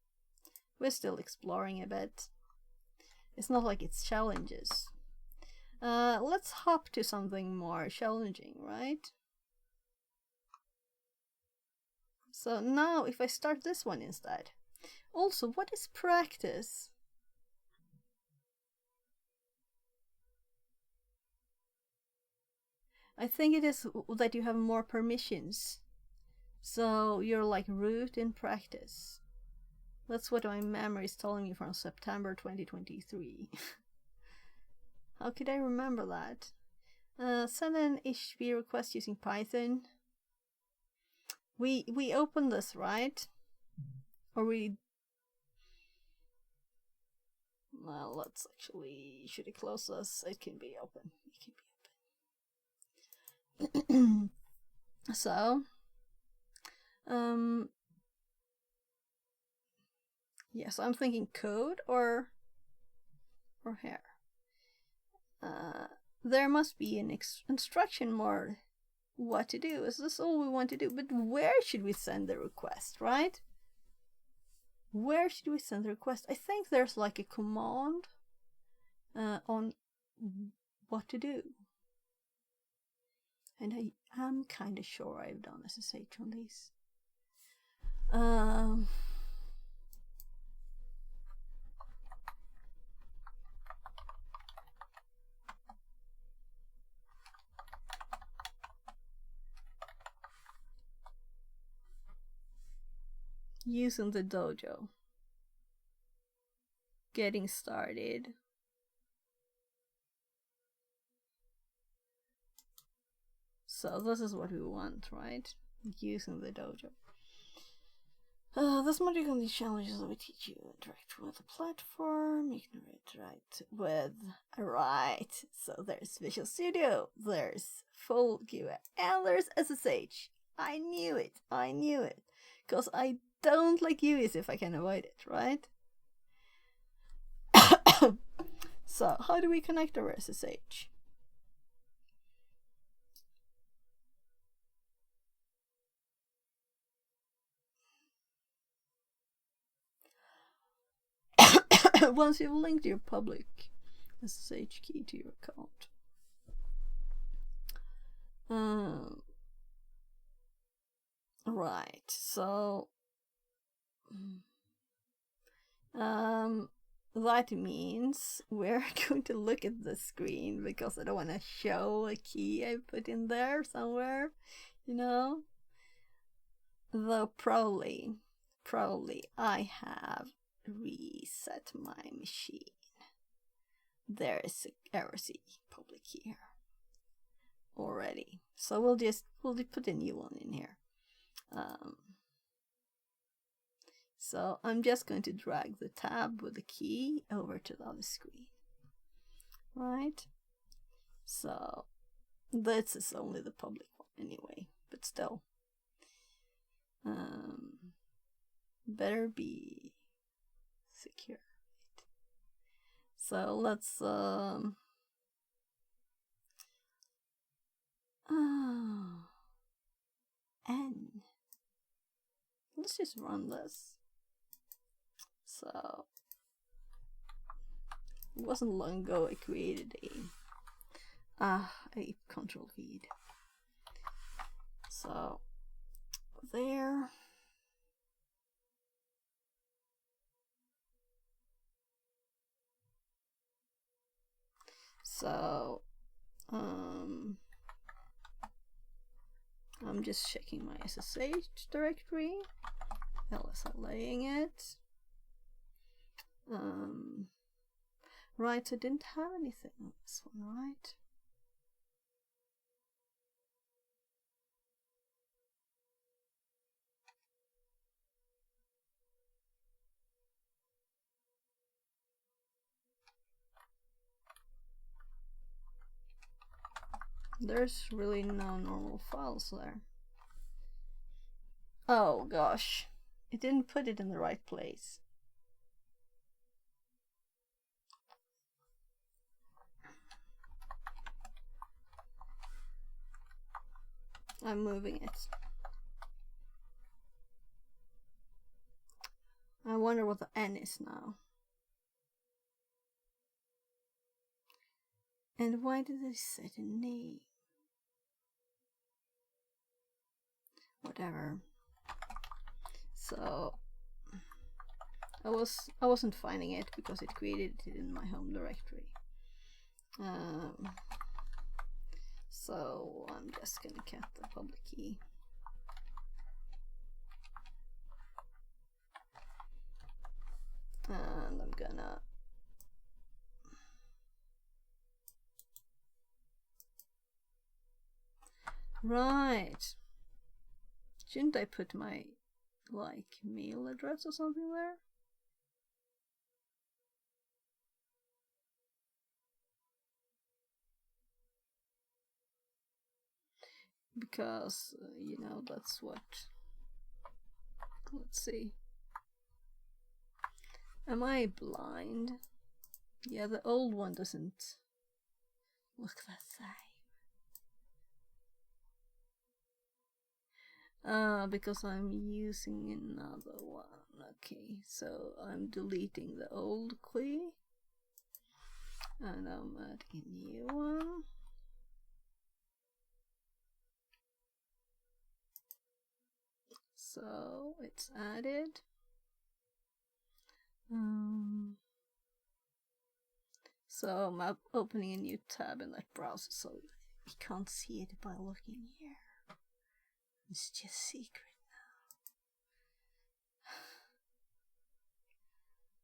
We're still exploring a bit. It's not like it's challenges. Let's hop to something more challenging, right? So now if I start this one instead. Also, what is practice? I think it is that you have more permissions. So you're like root in practice. That's what my memory is telling me from September 2023. How could I remember that? Send an HTTP request using Python. We opened this, right? Or we... Well, let's actually... Should I close this? It can be open. It can be open. So... Yes, I'm thinking code or here. There must be an instruction more what to do. Is this all we want to do? But where should we send the request, right? Where should we send the request? I think there's like a command on what to do. And I'm kind of sure I've done SSH on these. Using the dojo. Getting started. So this is what we want, right? Using the dojo. This module contains challenges that will teach you to interact with the platform. You can interact with... Right. So there's Visual Studio, there's Full GUI, and there's SSH. I knew it. I knew it. Because I don't like GUIs if I can avoid it, right? So, how do we connect our SSH? Once you've linked your public SSH key to your account. Right, so that means we're going to look at the screen because I don't want to show a key I put in there somewhere, you know. Though probably I have reset my machine. There is a RC public key here already, so we'll put a new one in here. So I'm just going to drag the tab with the key over to the other screen, right? So this is only the public one anyway, but still, better be secure. So let's N. Let's just run this. So it wasn't long ago I created a control feed. So there. So I'm just checking my SSH directory, LSLing it. Right, I didn't have anything on this one, right? There's really no normal files there. Oh gosh, it didn't put it in the right place. I'm moving it. I wonder what the N is now. And why did they set a name? Whatever. So I wasn't finding it because it created it in my home directory. So I'm just gonna cat the public key. And I'm gonna right. Shouldn't I put my like mail address or something there? Because you know, that's what, let's see, am I blind? Yeah, the old one doesn't look the same. Because I'm using another one. Okay, so I'm deleting the old key and I'm adding a new one. So it's added. So I'm opening a new tab in that browser, so you can't see it by looking here. It's just secret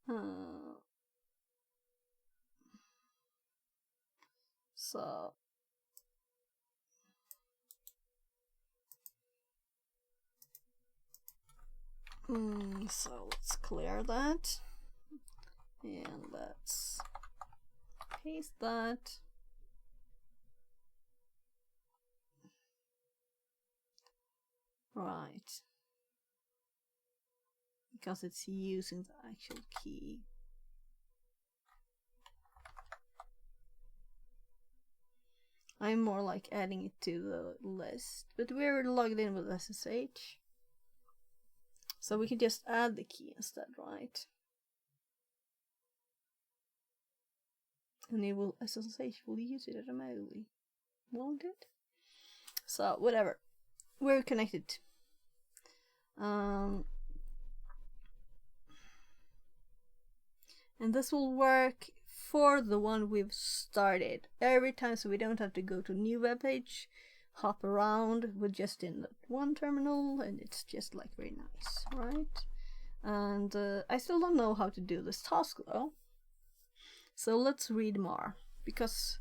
now. So so let's clear that and let's paste that. Right, because it's using the actual key. I'm more like adding it to the list, but we're logged in with SSH, so we can just add the key instead, right? And it will, SSH will use it automatically, won't it? So whatever, we're connected. And this will work for the one we've started every time, so we don't have to go to a new web page, hop around. We're just in one terminal and it's just like very nice, right? And I still don't know how to do this task though, so let's read more, because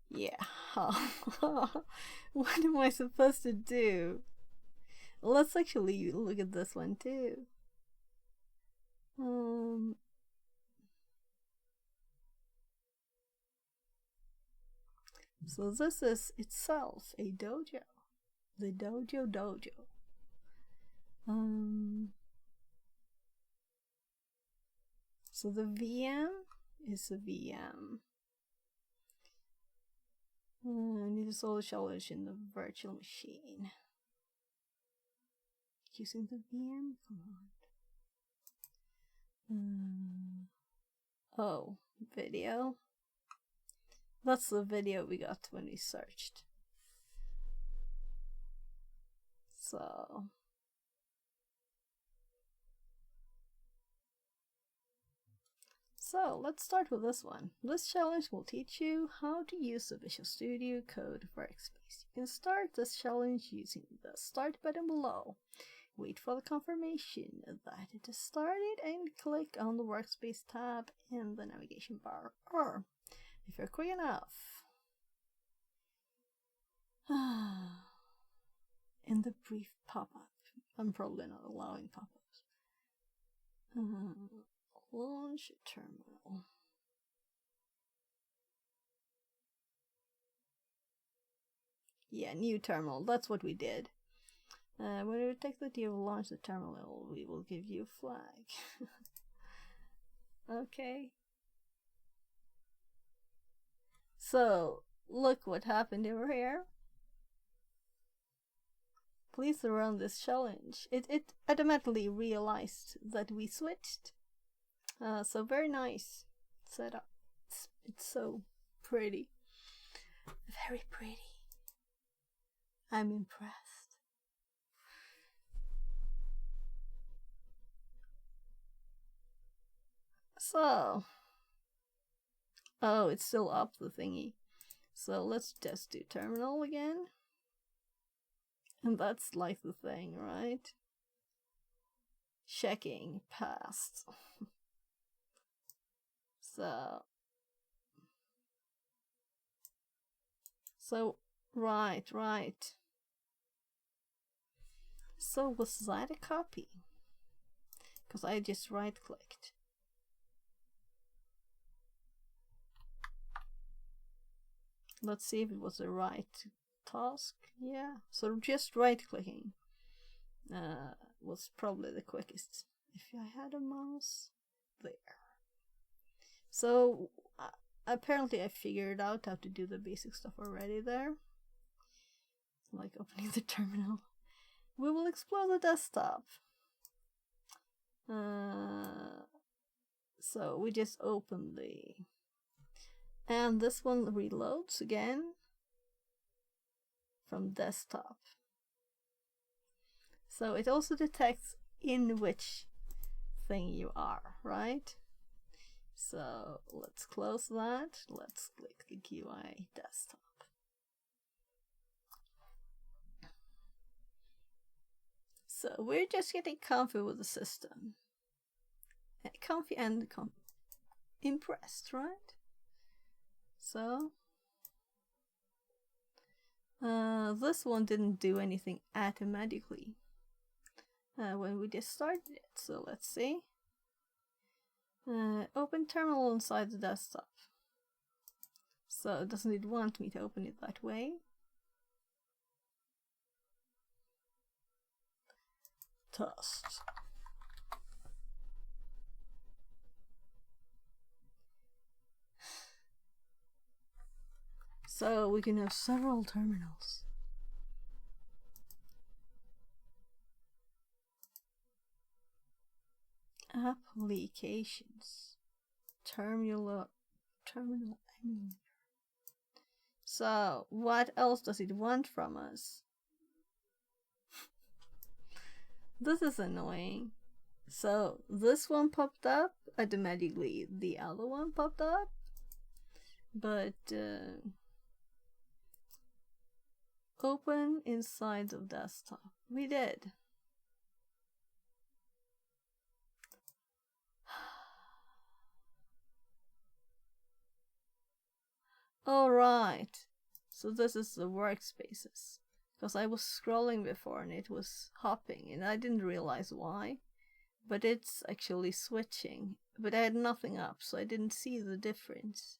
yeah, what am I supposed to do? Let's actually look at this one too. So this is itself a dojo, the dojo. So the VM is a VM. I need to solve the challenge in the virtual machine. Using the VM command. Oh, video. That's the video we got when we searched. So let's start with this one. This challenge will teach you how to use the Visual Studio Code Workspace. You can start this challenge using the start button below. Wait for the confirmation that it has started and click on the Workspace tab in the navigation bar, or if you're quick enough, in the brief pop-up. I'm probably not allowing pop-ups. Launch terminal. Yeah, new terminal. That's what we did. When we detect that you have launched the terminal, we will give you a flag. Okay. So, look what happened over here. Please run this challenge. It automatically realized that we switched. So very nice setup. It's so pretty. Very pretty. I'm impressed. So, oh, it's still up, the thingy. So let's just do terminal again. And that's like the thing, right? Checking passed. So, right. So was that a copy? Because I just right-clicked. Let's see if it was the right task. Yeah, so just right-clicking was probably the quickest. If I had a mouse there. So apparently I figured out how to do the basic stuff already there. Like opening the terminal. We will explore the desktop. So we just open the... And this one reloads again from desktop. So it also detects in which thing you are, right? So let's close that. Let's click the GUI desktop. So we're just getting comfy with the system. Comfy and impressed, right? So this one didn't do anything automatically when we just started it. So let's see. Open terminal inside the desktop. So doesn't it want me to open it that way? Test. So we can have several terminals. Applications. Terminal emulator. So what else does it want from us? This is annoying. So this one popped up automatically, the other one popped up, but open inside of desktop. We did. Alright, so this is the workspaces. Because I was scrolling before and it was hopping and I didn't realize why. But it's actually switching. But I had nothing up, so I didn't see the difference.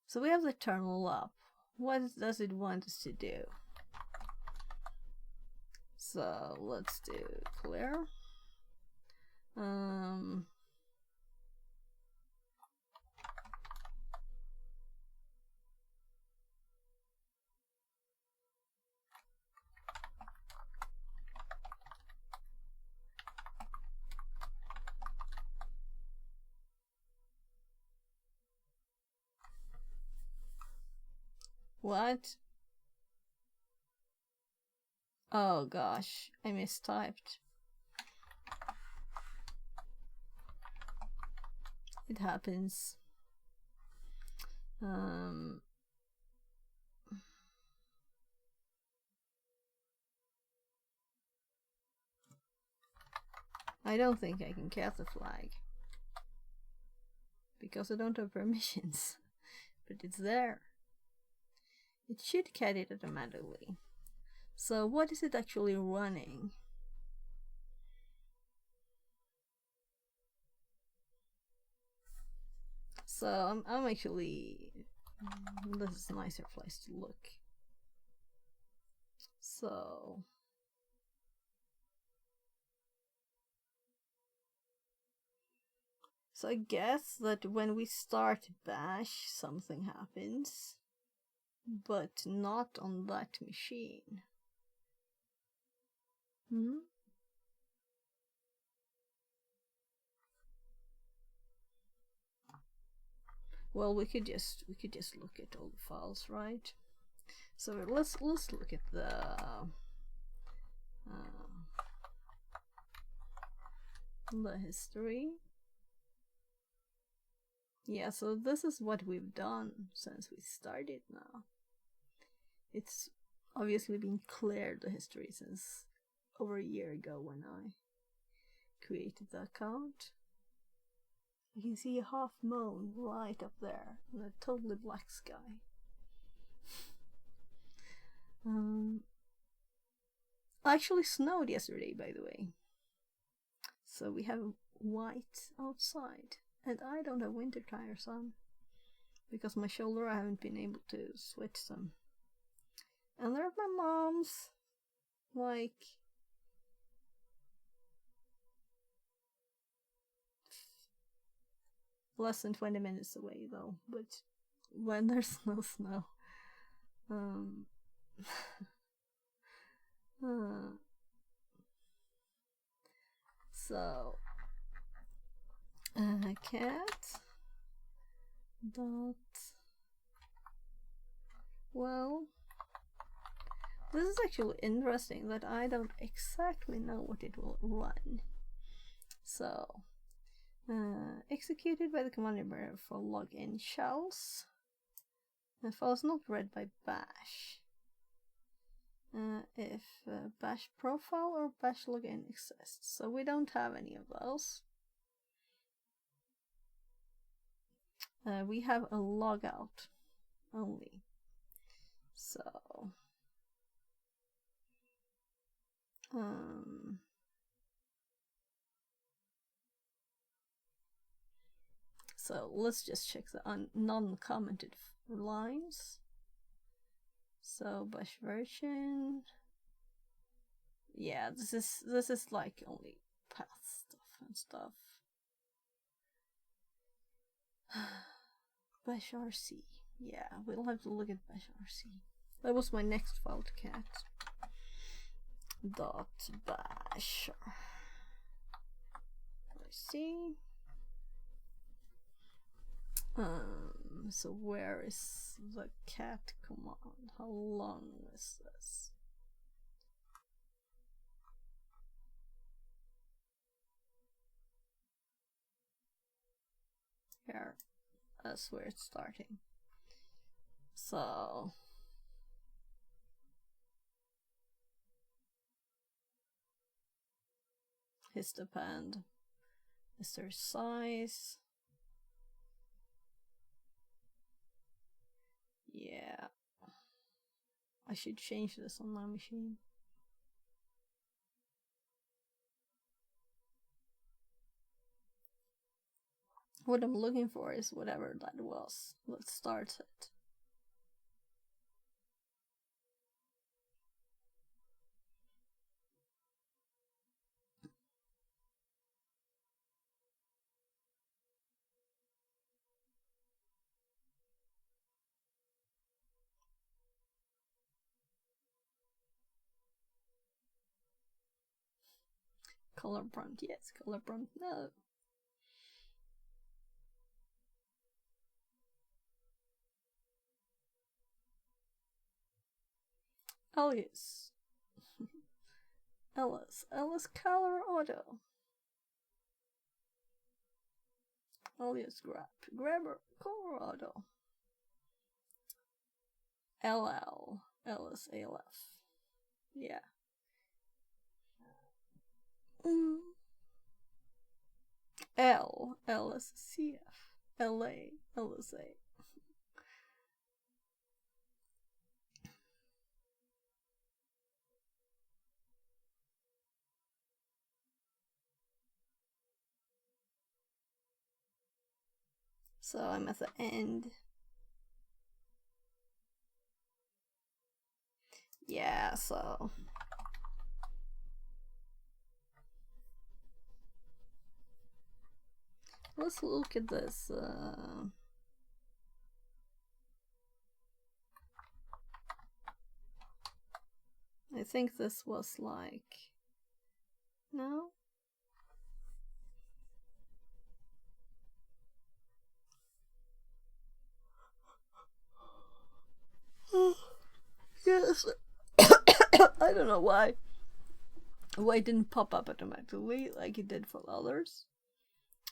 So we have the terminal up. What does it want us to do? So let's do clear. What? Oh gosh, I mistyped. It happens. I don't think I can cat the flag. Because I don't have permissions. But it's there. It should cat it automatically. So what is it actually running? So I'm actually This is a nicer place to look. So I guess that when we start bash, something happens, but not on that machine. Well, we could just look at all the files, right? So let's look at the history. Yeah, so this is what we've done since we started now. It's obviously been cleared, the history, since over a year ago when I created the account. You can see a half moon right up there and a totally black sky. Actually snowed yesterday, by the way. So we have white outside. And I don't have winter tires on. Because my shoulder, I haven't been able to switch them. And they're at my mom's. Like... less than 20 minutes away, though. But when there's no snow... So... cat... dot... Well... This is actually interesting that I don't exactly know what it will run. So... executed by the command line for login shells. The file is not read by bash. If bash profile or bash login exists. So we don't have any of those. We have a logout only. So so let's just check the non-commented lines. So bash version. Yeah, this is like only path stuff and stuff. Bash RC. Yeah, we'll have to look at bash RC. That was my next file to cat. Dot bash RC. So where is the cat command? How long is this? Here, that's where it's starting. So histopand is their size. Yeah, I should change this on my machine. What I'm looking for is whatever that was. Let's start it. Color prompt, yes. Color prompt, no. Alias. Alias Colorado. Alias Grabber Colorado. Alias ALF. Yeah. Alias CF. LSA. So I'm at the end. Yeah, so let's look at this. I think this was like, no? Yes. I don't know why it didn't pop up automatically like it did for others.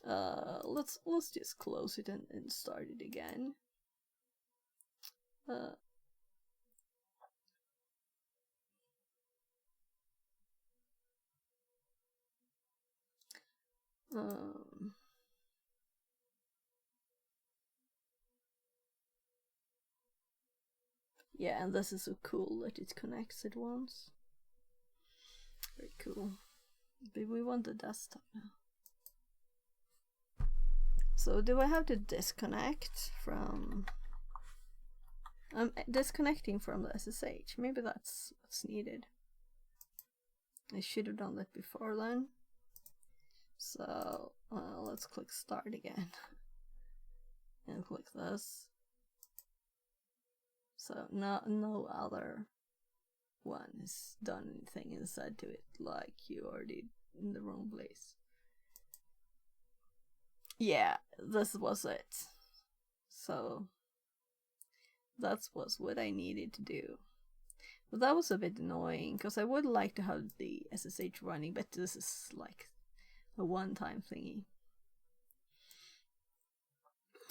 Let's just close it and start it again. Yeah, and this is so cool that it connects at once. Very cool. But we want the desktop now. So do I have to disconnect from... I'm disconnecting from the SSH. Maybe that's what's needed. I should have done that before then. So let's click start again. And click this. So no other one has done anything and said to it like you already in the wrong place. Yeah, this was it. So that was what I needed to do. But that was a bit annoying because I would like to have the SSH running, but this is like a one-time thingy.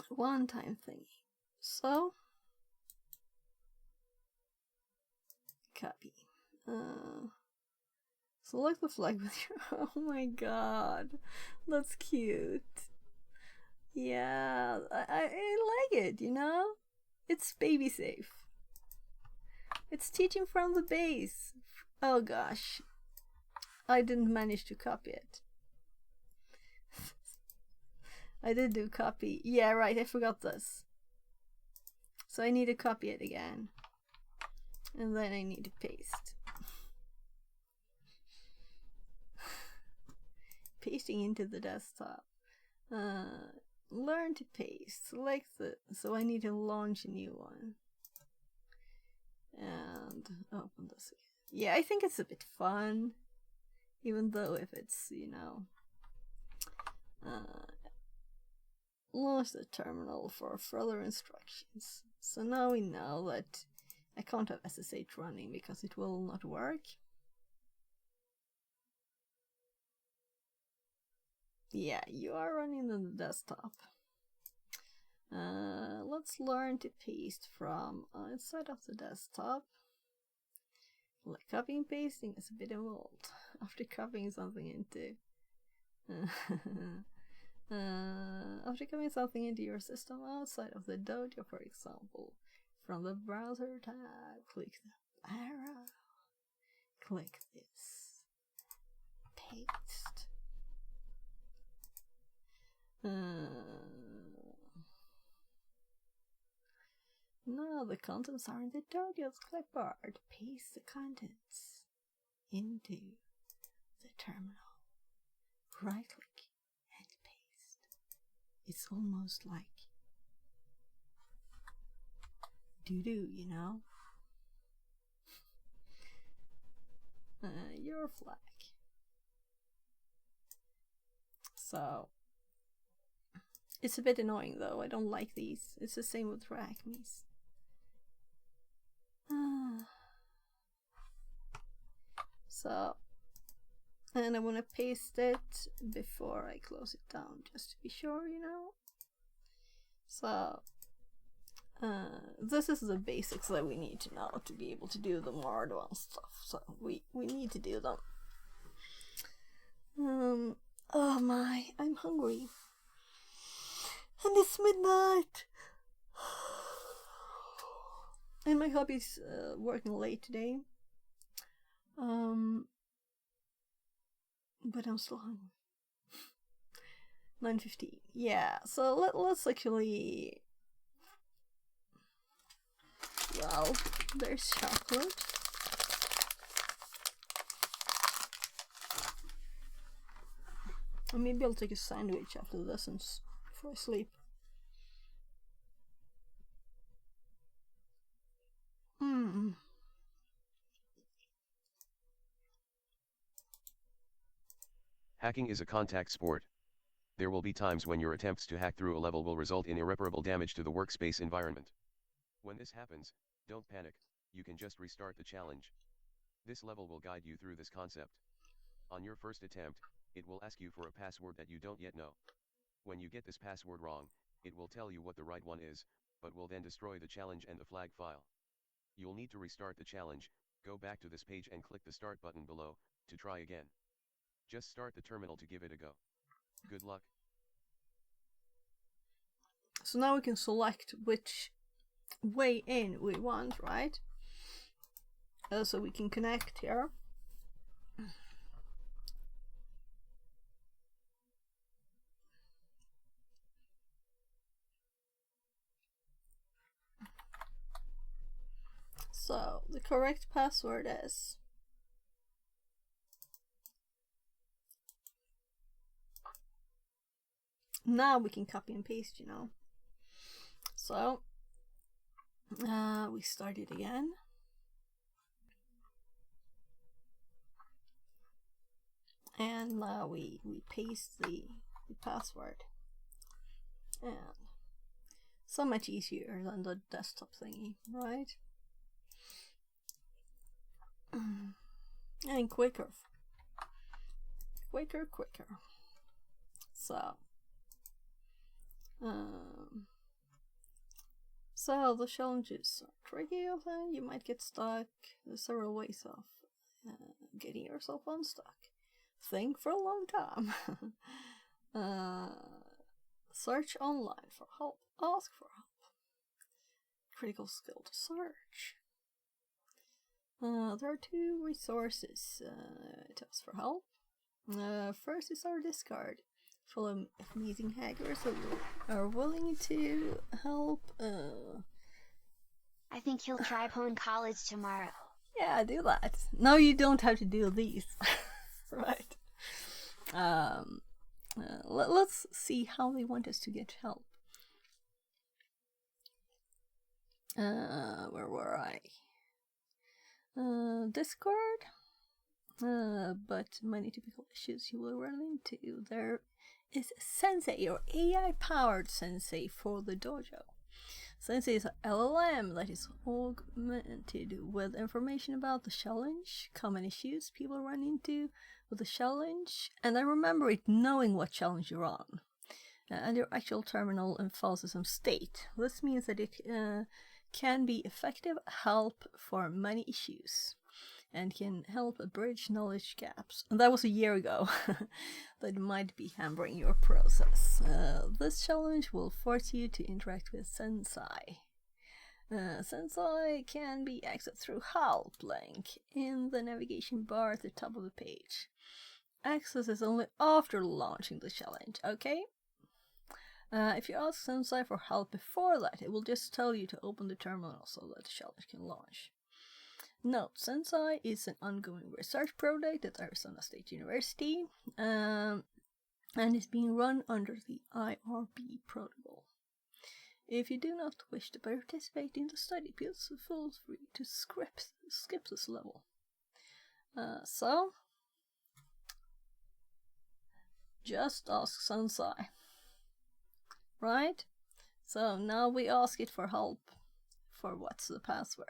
One-time thingy. So copy. Select the flag with your... Oh my god, that's cute. Yeah, I like it, you know? It's baby safe. It's teaching from the base. Oh gosh, I didn't manage to copy it. I did do copy. Yeah, right, I forgot this. So I need to copy it again. And then I need to paste. Pasting into the desktop. Learn to paste. Select the... So I need to launch a new one. And open this again. Yeah, I think it's a bit fun. Even though if it's, you know... launch the terminal for further instructions. So now we know that I can't have SSH running because it will not work. Yeah, you are running on the desktop. Let's learn to paste from inside of the desktop. Like copying and pasting is a bit involved. After copying something into after copying something into your system outside of the Dojo, for example, from the browser tab, click the arrow, click this, paste. Now the contents are in the Dojo's clipboard. Paste the contents into the terminal. Right click and paste. It's almost like doo-doo, you know? Your flag. So it's a bit annoying though. I don't like these. It's the same with Rackmes. So, and I want to paste it before I close it down, just to be sure, you know. So, this is the basics that we need to know to be able to do the more advanced stuff. So we need to do them. Oh my, I'm hungry. And it's midnight. And my hubby's working late today. But I'm still hungry. 9:15. Yeah, so let's actually... Well, there's chocolate. Maybe I'll take a sandwich after this and before I sleep. Hacking is a contact sport. There will be times when your attempts to hack through a level will result in irreparable damage to the workspace environment. When this happens, don't panic, you can just restart the challenge. This level will guide you through this concept. On your first attempt, it will ask you for a password that you don't yet know. When you get this password wrong, it will tell you what the right one is, but will then destroy the challenge and the flag file. You'll need to restart the challenge, go back to this page and click the start button below, to try again. Just start the terminal to give it a go. Good luck. So now we can select which way in we want, right? So we can connect here. So the correct password is now we can copy and paste, you know. So we start it again. And now we paste the password. And so much easier than the desktop thingy, right? And quicker. So the challenges are tricky often. You might get stuck. There's several ways of getting yourself unstuck. Think for a long time. Search online for help. Ask for help. Critical skill to search. There are two resources to ask for help. First is our Discord, full of amazing hackers that are willing to help. I think he'll try Pwn College tomorrow. Yeah, do that. No, you don't have to do these. Right. Let's see how they want us to get help. Where were I? Discord. But many typical issues you will run into. There is Sensei, or AI-powered Sensei for the dojo. Sensei is an LLM that is augmented with information about the challenge, common issues people run into with the challenge, and I remember it knowing what challenge you're on, and your actual terminal and file system state. This means that it can be effective help for many issues, and can help bridge knowledge gaps. And that was a year ago. That might be hampering your process. This challenge will force you to interact with Sensei. Sensei can be accessed through help link in the navigation bar at the top of the page. Access is only after launching the challenge, okay? If you ask Sensei for help before that, it will just tell you to open the terminal so that the challenge can launch. Note, Sensei is an ongoing research project at Arizona State University, and is being run under the IRB protocol. If you do not wish to participate in the study, please feel free to skip this level. So, just ask Sensei. Right? So now we ask it for help for what's the password.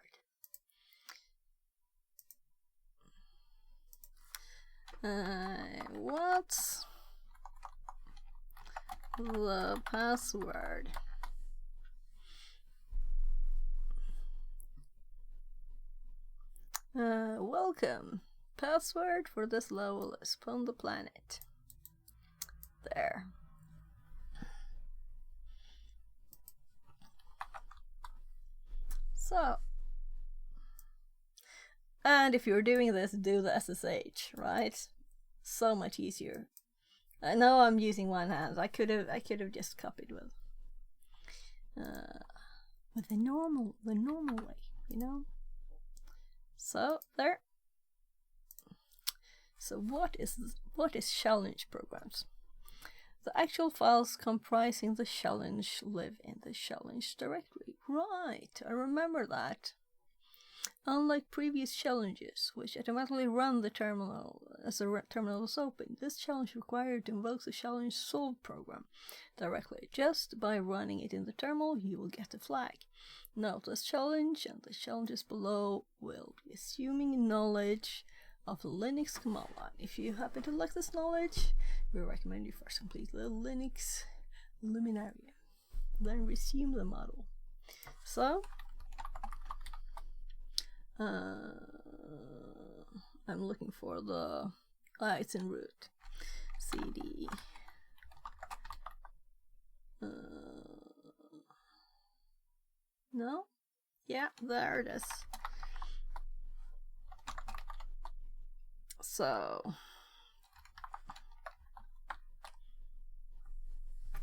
What's the password? Welcome. Password for this level is Pwn the Planet. There. So, and if you're doing this, do the SSH, right? So much easier. I know I'm using one hand. I could have just copied with the normal way, you know. So there. So what is challenge programs? The actual files comprising the challenge live in the challenge directory. Right, I remember that. Unlike previous challenges, which automatically run the terminal as the terminal is open, this challenge required to invoke the challenge solve program directly. Just by running it in the terminal, you will get a flag. Note this challenge and the challenges below will be assuming knowledge of the Linux command line. If you happen to lack this knowledge, we recommend you first complete the Linux Luminarium, then resume the model. So, I'm looking for the, it's in root, cd, no? Yeah, there it is. So,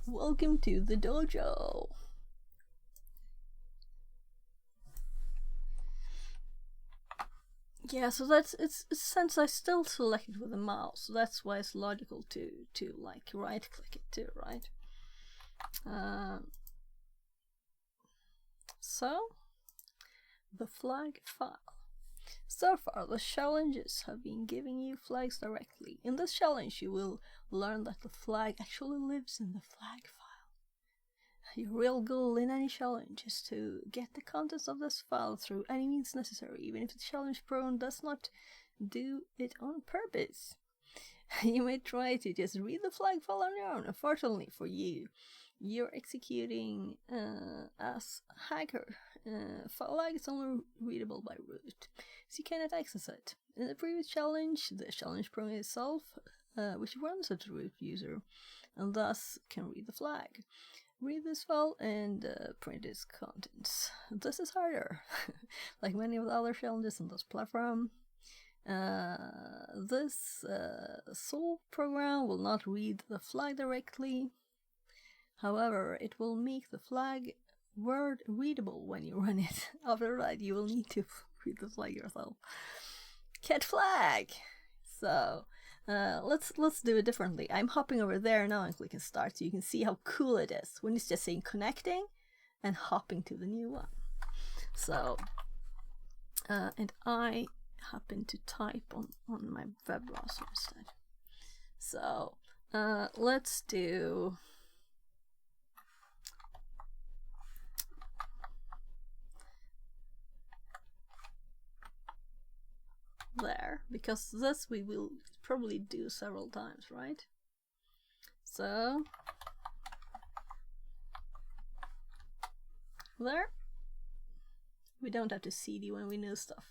welcome to the dojo. Yeah, so it's since I still select it with the mouse, so that's why it's logical to like right click it too, right? So the flag file. So far, the challenges have been giving you flags directly. In this challenge, you will learn that the flag actually lives in the flag file. Your real goal in any challenge is to get the contents of this file through any means necessary, even if the challenge program does not do it on purpose. You may try to just read the flag file on your own. Unfortunately for you, you're executing as hacker. Flag is only readable by root, so you cannot access it. In the previous challenge, the challenge program itself, which runs as a root user, and thus can read the flag. Read this file and print its contents. This is harder. Like many of the other challenges on this platform, this solve program will not read the flag directly. However, it will make the flag word readable when you run it. After that, you will need to read the flag yourself. Cat flag! So, let's do it differently. I'm hopping over there now and clicking start so you can see how cool it is when it's just saying connecting and hopping to the new one. So, and I happen to type on my web browser instead. So, let's do there, because this we will probably do several times, right? So there, we don't have to cd when we know stuff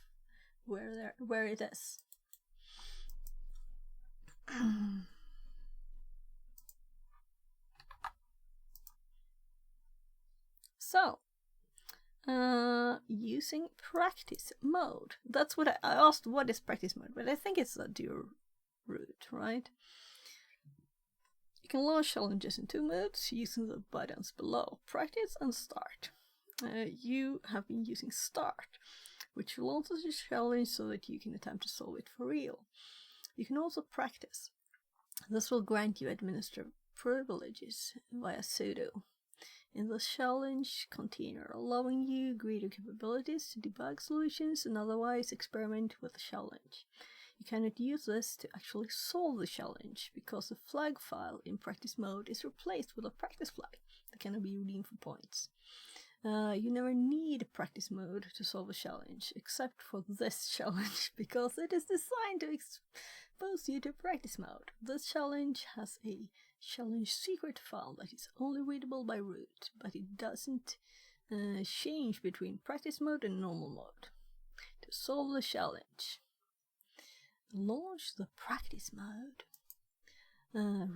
where it is. So using practice mode. That's what I asked, what is practice mode, but I think it's a do root, right? You can launch challenges in two modes using the buttons below, practice and start. You have been using start, which launches your challenge so that you can attempt to solve it for real. You can also practice. This will grant you administrative privileges via sudo in the challenge container, allowing you greater capabilities to debug solutions and otherwise experiment with the challenge. You cannot use this to actually solve the challenge because the flag file in practice mode is replaced with a practice flag that cannot be redeemed for points. You never need practice mode to solve a challenge, except for this challenge, because it is designed to expose you to practice mode. This challenge has a challenge secret file that is only readable by root, but it doesn't change between practice mode and normal mode. To solve the challenge, launch the practice mode.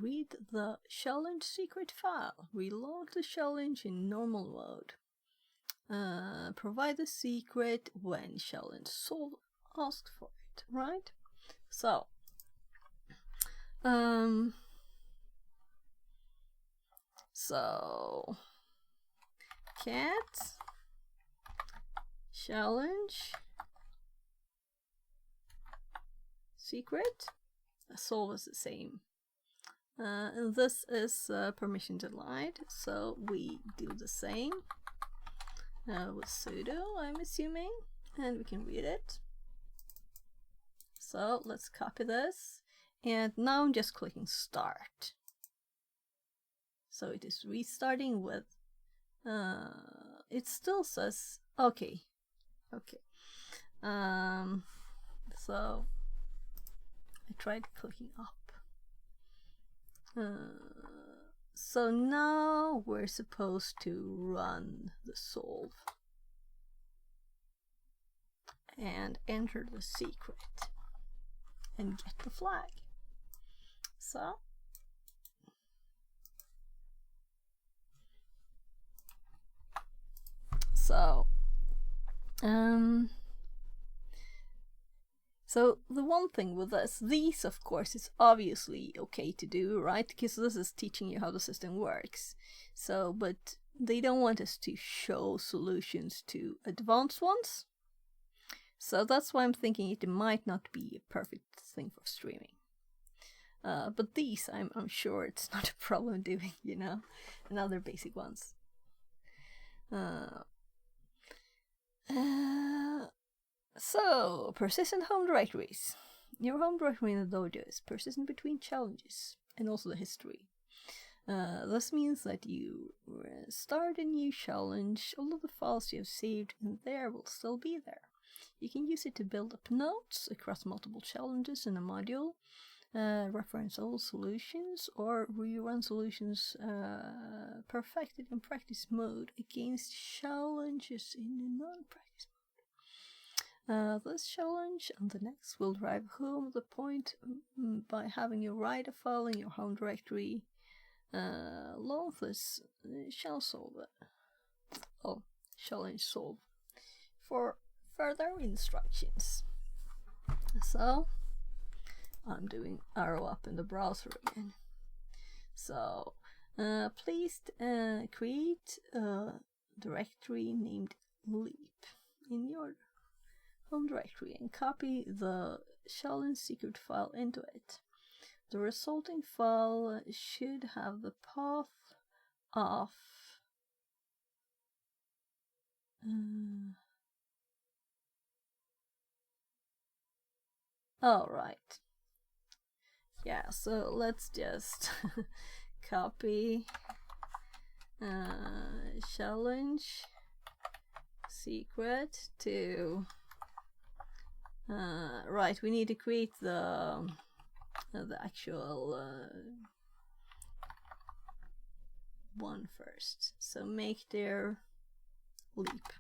Read the challenge secret file. Relaunch the challenge in normal mode. Provide the secret when challenge solved asked for it, right? So, cat challenge secret. Solve is the same. And this is permission denied, so we do the same with sudo, I'm assuming, and we can read it. So let's copy this, and now I'm just clicking start. So it is restarting with, it still says, okay. So I tried clicking up. So now we're supposed to run the solve and enter the secret and get the flag. So So the one thing with this, these of course is obviously okay to do, right? Because this is teaching you how the system works. So, but they don't want us to show solutions to advanced ones. So that's why I'm thinking it might not be a perfect thing for streaming. But these, I'm sure it's not a problem doing, you know, and other basic ones. So, persistent home directories. Your home directory in the dojo is persistent between challenges and also the history. This means that you start a new challenge, all of the files you have saved in there will still be there. You can use it to build up notes across multiple challenges in a module, reference old solutions, or rerun solutions perfected in practice mode against challenges in the non-practice mode. This challenge and the next will drive home the point by having you write a file in your home directory. This shall solve it. Oh, challenge solve for further instructions. So I'm doing arrow up in the browser again. So please create a directory named Leap in your home directory and copy the challenge secret file into it. The resulting file should have the path of oh, right. Yeah, so let's just copy challenge secret to right, we need to create the actual one first. So make their leap.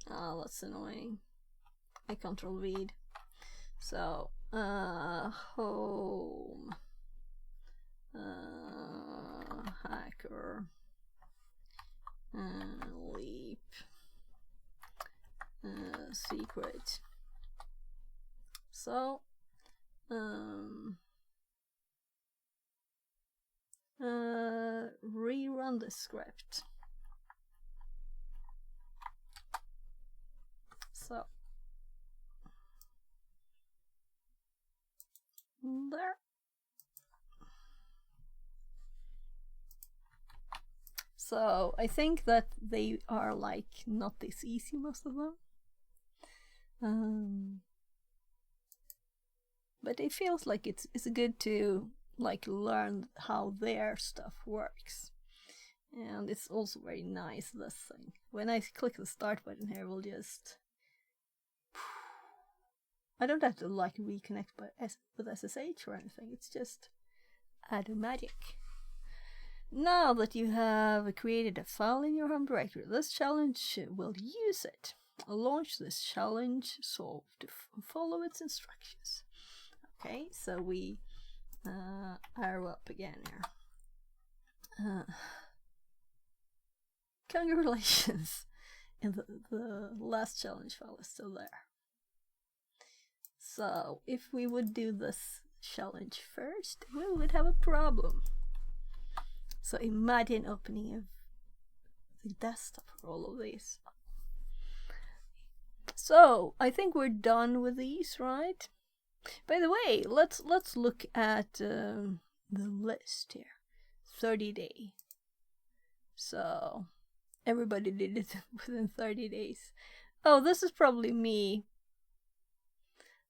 Oh, that's annoying. I control read. So home hacker leap secret. So rerun the script. So there. So I think that they are like not this easy, most of them. But it feels like it's good to like learn how their stuff works. And it's also very nice, this thing. When I click the start button here, we'll just I don't have to like reconnect with SSH or anything. It's just automatic. Now that you have created a file in your home directory, this challenge will use it. Launch this challenge solve to follow its instructions. Okay, so we arrow up again here. Congratulations! And the last challenge file is still there. So if we would do this challenge first, we would have a problem. So imagine opening the desktop for all of these. So I think we're done with these, right? By the way, let's look at the list here. 30-day. So everybody did it within 30 days. Oh, this is probably me.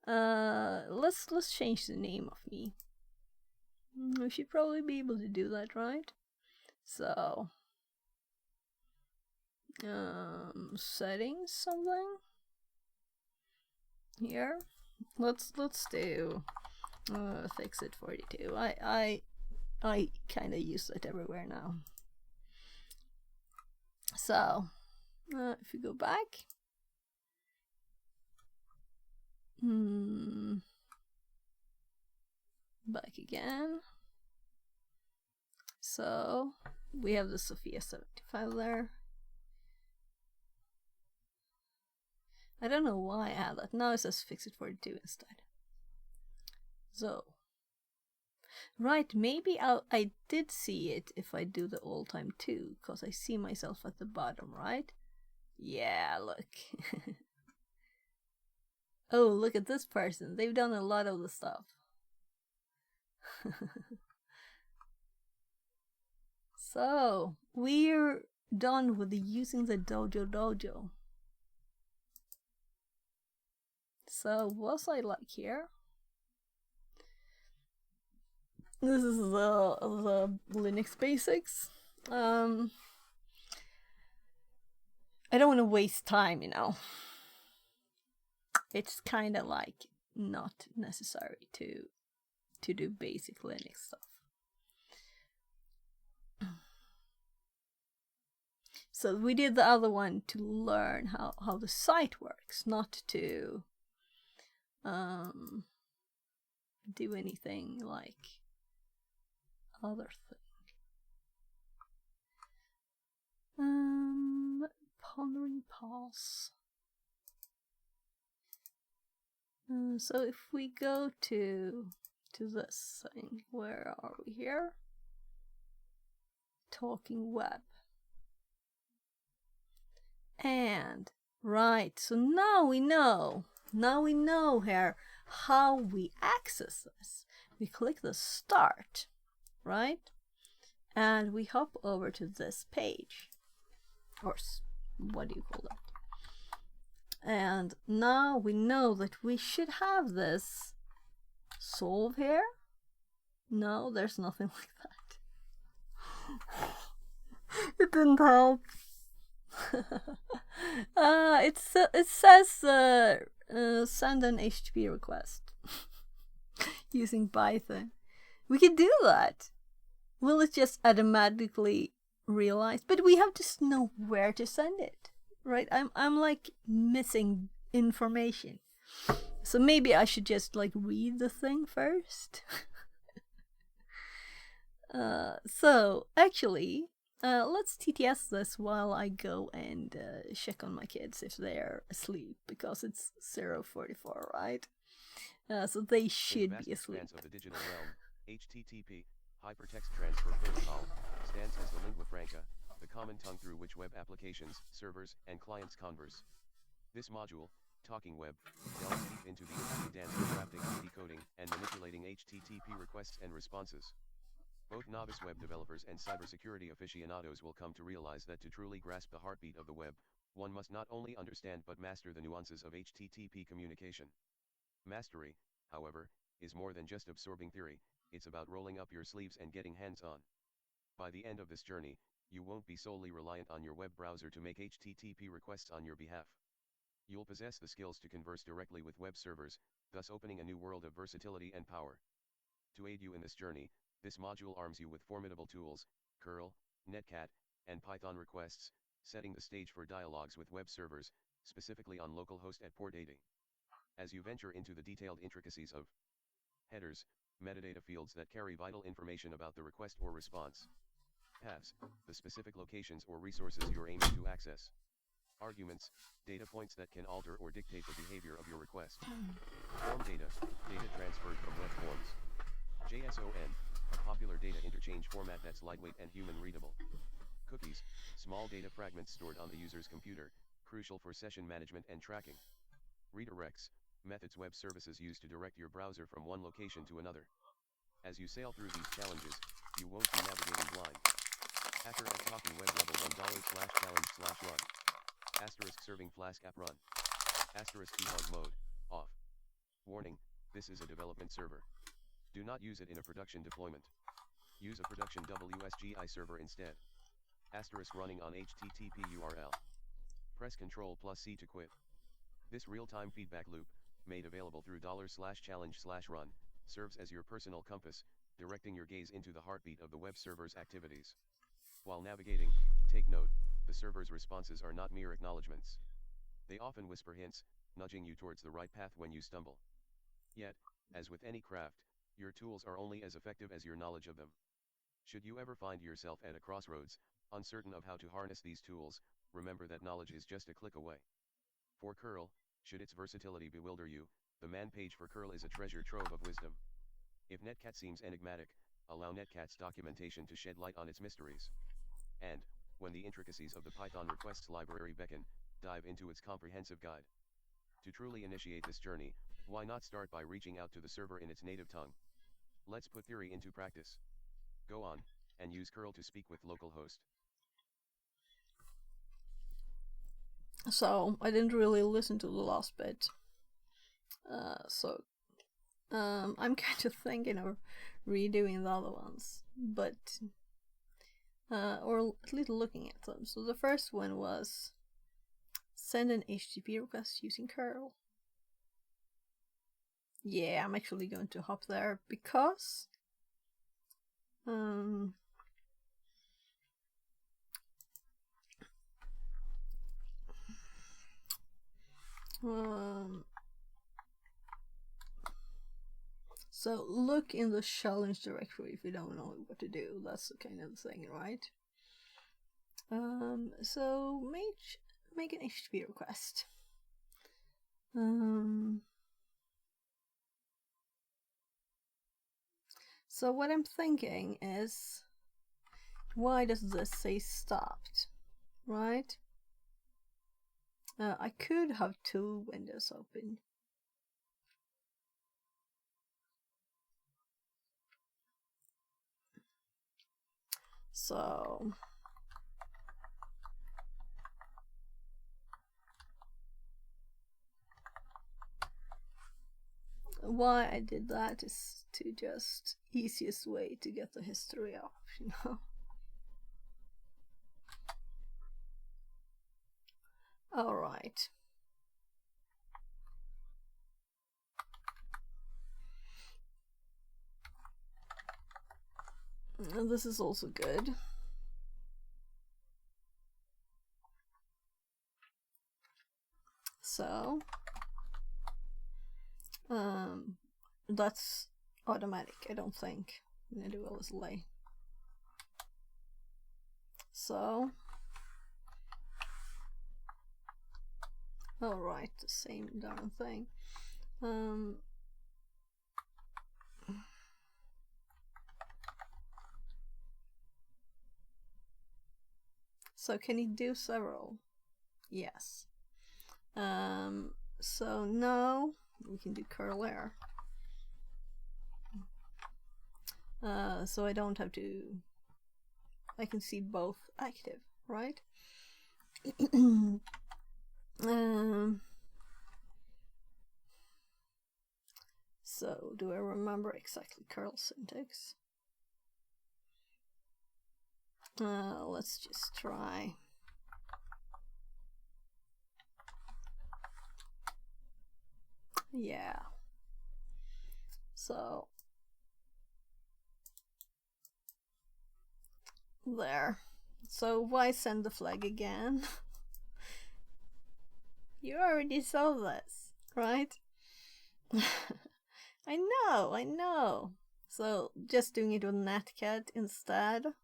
Let's change the name of me. We should probably be able to do that, right? So settings something here. Let's do Fixit 42. I kind of use it everywhere now. So if you go back, back again. So we have the Sophia 75 there. I don't know why I had that. Now it says Fixit 42 instead. So, right, maybe I did see it if I do the all-time 2, because I see myself at the bottom, right? Yeah, look. Oh, look at this person. They've done a lot of the stuff. So, we're done with using the Dojo. So, what's I like here? This is the Linux basics. I don't want to waste time, you know. It's kind of like not necessary to do basic Linux stuff. So we did the other one to learn how the site works, not to do anything like other thing. Pondering pause. So if we go to this thing, where are we here? Talking web. And right, so now we know here how we access this. We click the start, right? And we hop over to this page, or what do you call that? And now we know that we should have this solve here. No, there's nothing like that. It didn't help. It says send an HTTP request using Python. We could do that. Will it just automatically realize? But we have to know where to send it, right? I'm like missing information. So maybe I should just like read the thing first. So actually, let's TTS this while I go and check on my kids if they're asleep, because it's 0:44, right? So they should be asleep. Of the digital realm, HTTP, Hypertext Transfer Protocol, stands as the lingua franca, the common tongue through which web applications, servers, and clients converse. This module, Talking Web, delves deep into the intricate dance of drafting, decoding, and manipulating HTTP requests and responses. Both novice web developers and cybersecurity aficionados will come to realize that to truly grasp the heartbeat of the web, one must not only understand but master the nuances of HTTP communication. Mastery, however, is more than just absorbing theory, it's about rolling up your sleeves and getting hands-on. By the end of this journey, you won't be solely reliant on your web browser to make HTTP requests on your behalf. You'll possess the skills to converse directly with web servers, thus opening a new world of versatility and power. To aid you in this journey, this module arms you with formidable tools, curl, netcat, and Python requests, setting the stage for dialogues with web servers, specifically on localhost at port 80. As you venture into the detailed intricacies of headers, metadata fields that carry vital information about the request or response, paths, the specific locations or resources you're aiming to access, arguments, data points that can alter or dictate the behavior of your request, form data, data transferred from web forms, JSON, a popular data interchange change format that's lightweight and human readable. Cookies, small data fragments stored on the user's computer, crucial for session management and tracking. Redirects, methods web services use to direct your browser from one location to another. As you sail through these challenges, you won't be navigating blind. Hacker at Talking Web level $1/challenge/run. Asterisk serving Flask app run. Asterisk debug mode, off. Warning, this is a development server. Do not use it in a production deployment. Use a production WSGI server instead. Asterisk running on HTTP URL. Press Ctrl+C to quit. This real-time feedback loop, made available through $/challenge/run, serves as your personal compass, directing your gaze into the heartbeat of the web server's activities. While navigating, take note, the server's responses are not mere acknowledgements. They often whisper hints, nudging you towards the right path when you stumble. Yet, as with any craft, your tools are only as effective as your knowledge of them. Should you ever find yourself at a crossroads, uncertain of how to harness these tools, remember that knowledge is just a click away. For curl, should its versatility bewilder you, the man page for curl is a treasure trove of wisdom. If Netcat seems enigmatic, allow Netcat's documentation to shed light on its mysteries. And, when the intricacies of the Python requests library beckon, dive into its comprehensive guide. To truly initiate this journey, why not start by reaching out to the server in its native tongue? Let's put theory into practice. Go on, and use curl to speak with localhost. So, I didn't really listen to the last bit. I'm kind of thinking of redoing the other ones, but or at least looking at them. So the first one was send an HTTP request using curl. Yeah, I'm actually going to hop there because so look in the challenge directory if you don't know what to do. That's the kind of thing, right? So make an HTTP request. So what I'm thinking is, why does this say stopped, right? I could have two windows open. So why I did that is to just easiest way to get the history up, you know. All right. And this is also good. So that's automatic, I don't think. I'm gonna do a little delay. So alright, the same darn thing. So can you do several? Yes. So now we can do curl air. So I don't have to, I can see both active, right? So do I remember exactly curl syntax? Let's just try. Yeah. So there. So why send the flag again? You already saw this, right? I know. So just doing it with Netcat instead.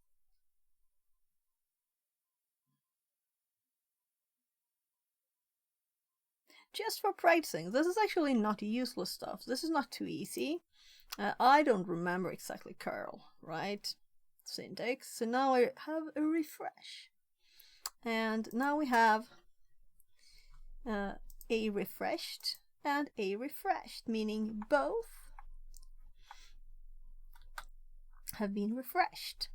Just for practicing. This is actually not useless stuff. This is not too easy. I don't remember exactly curl, right? syntax. So now I have a refresh. And now we have a refreshed and a refreshed, meaning both have been refreshed.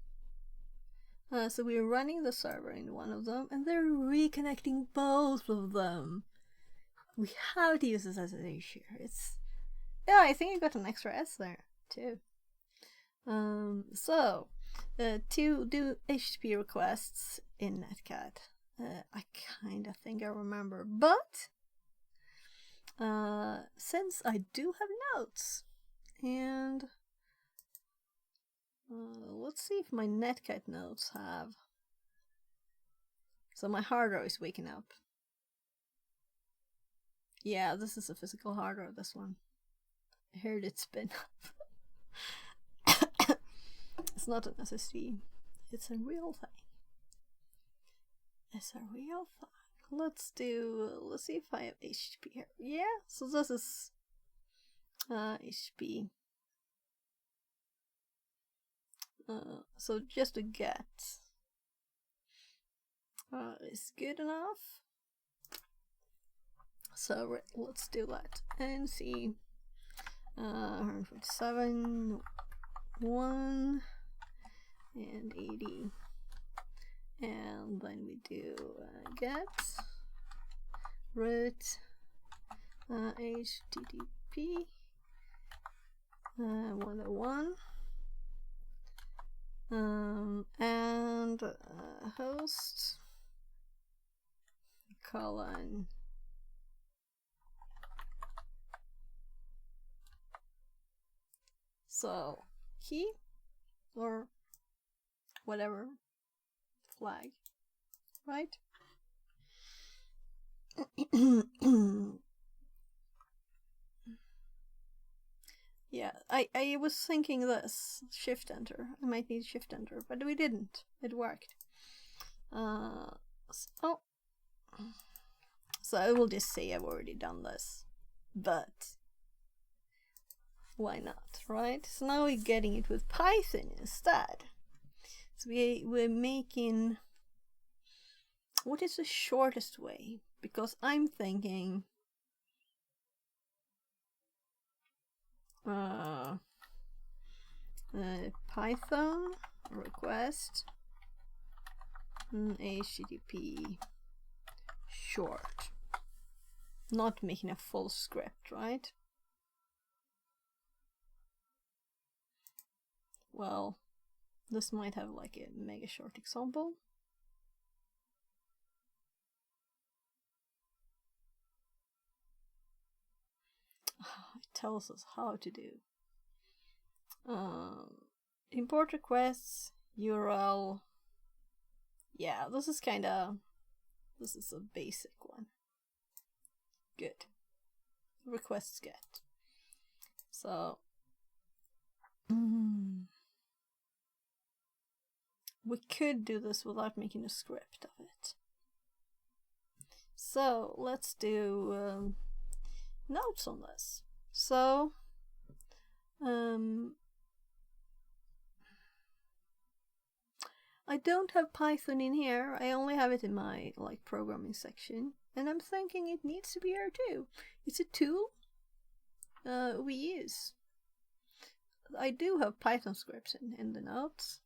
So we're running the server in one of them, and they're reconnecting both of them. We have to use this as an issue. It's, yeah, I think I got an extra S there too. So to do HTTP requests in Netcat, I kind of think I remember, but since I do have notes, and let's see if my Netcat notes have. So my hard drive is waking up. Yeah, this is a physical hard drive, this one. I heard it spin up. It's not an SSD. It's a real thing. It's a real thing. Let's see if I have HTTP here. Yeah, so this is HTTP. So just a get is good enough. So let's do that and see. 147, 1 and 80, and then we do get root HTTP 101 and host colon so key or whatever flag, right? Yeah, I was thinking this shift enter. I might need shift enter, but we didn't. It worked. So I will just say I've already done this, but why not, right? So now we're getting it with Python instead. So we're making, what is the shortest way? Because I'm thinking Python request HTTP short, not making a full script, right? Well, this might have like a mega short example. It tells us how to do. Import requests, URL. Yeah, this is a basic one. Good. Requests get. So we could do this without making a script of it. So let's do notes on this. So I don't have Python in here. I only have it in my programming section, and I'm thinking it needs to be here too. It's a tool we use. I do have Python scripts in the notes.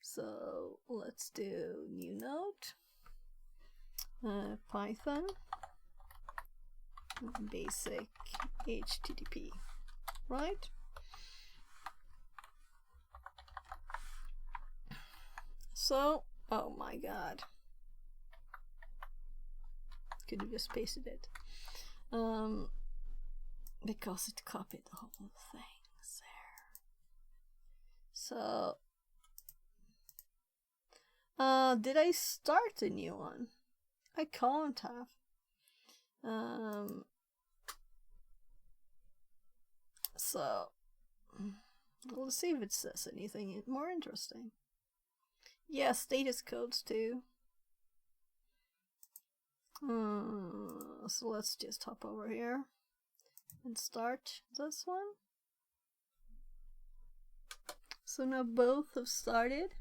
So let's do new note, Python basic HTTP, right? So, oh my god, could have just pasted it, because it copied the whole things there. So, did I start a new one? I can't have. So, let's see if it says anything more interesting. Yeah, status codes too. So let's just hop over here and start this one. So now both have started.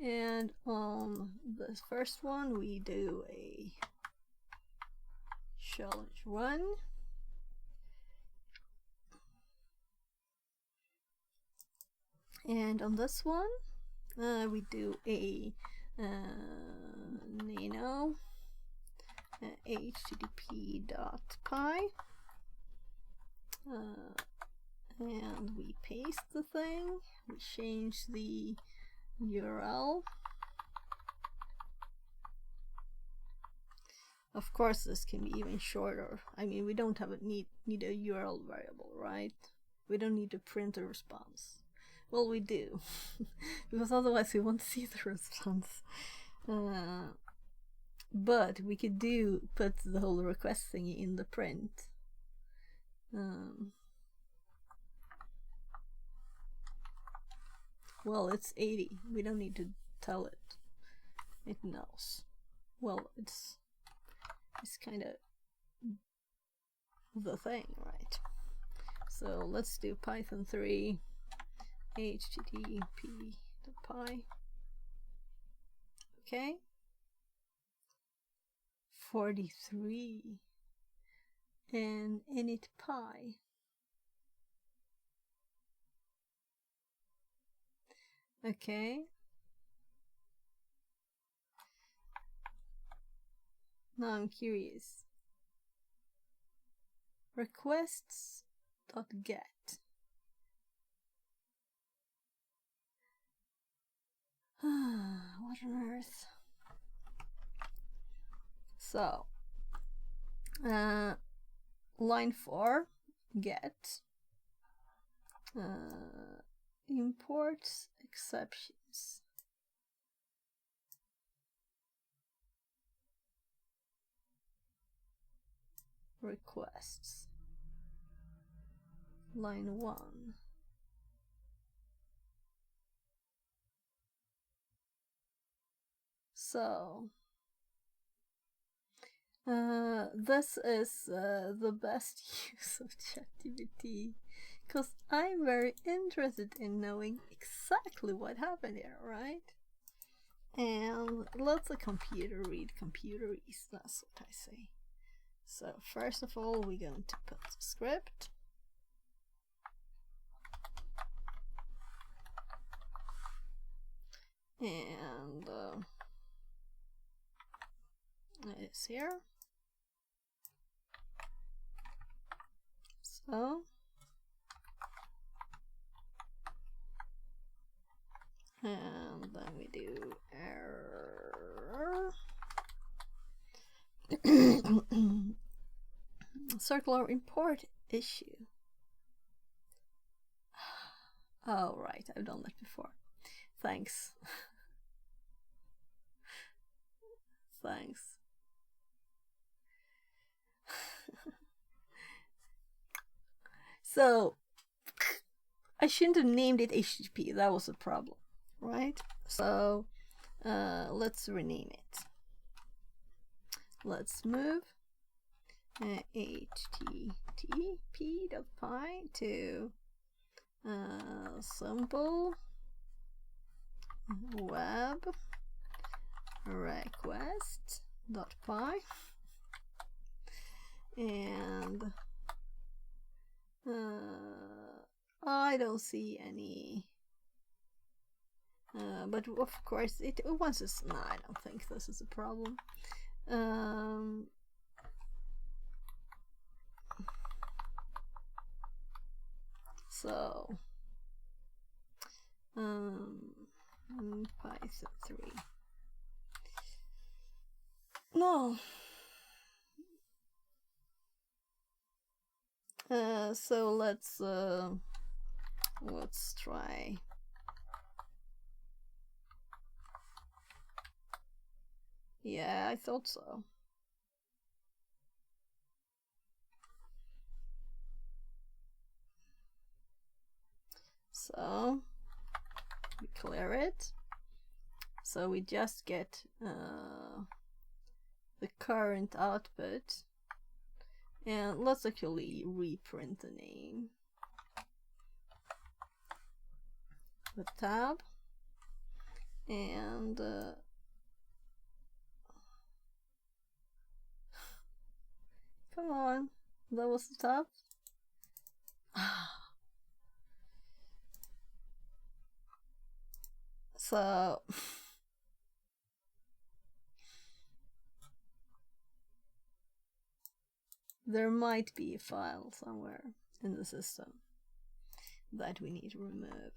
And on the first one, we do a challenge run. And on this one, we do a nano http.py, and we paste the thing. We change the URL. Of course, this can be even shorter. I mean, we don't have a need a URL variable, right? We don't need to print a response. Well, we do, because otherwise we won't see the response. But we could put the whole request thingy in the print. Well, it's 80. We don't need to tell it. It knows. Well, it's kind of the thing, right? So let's do Python 3 http.py. Okay. 43 and init py. Okay. Now I'm curious. Requests.get. What on earth? So, line 4, get, imports exceptions. Requests. Line 1. So, this is the best use of ChatGPT, because I'm very interested in knowing exactly what happened here, right? And let the computer read computerese, that's what I say. So first of all, we're going to put the script. And it's here. So, and then we do error. Circular import issue. Oh, right, I've done that before. Thanks. Thanks. So, I shouldn't have named it HTTP, that was a problem, right? So, let's rename it. Let's move http.py to simple web request.py, and I don't see any, but of course it once it's no, I don't think this is a problem. So Python 3. No. So let's try. Yeah, I thought so. So we clear it. So we just get the current output, and let's actually reprint the name. the tab, and come on, that was the tab. So there might be a file somewhere in the system that we need to remove.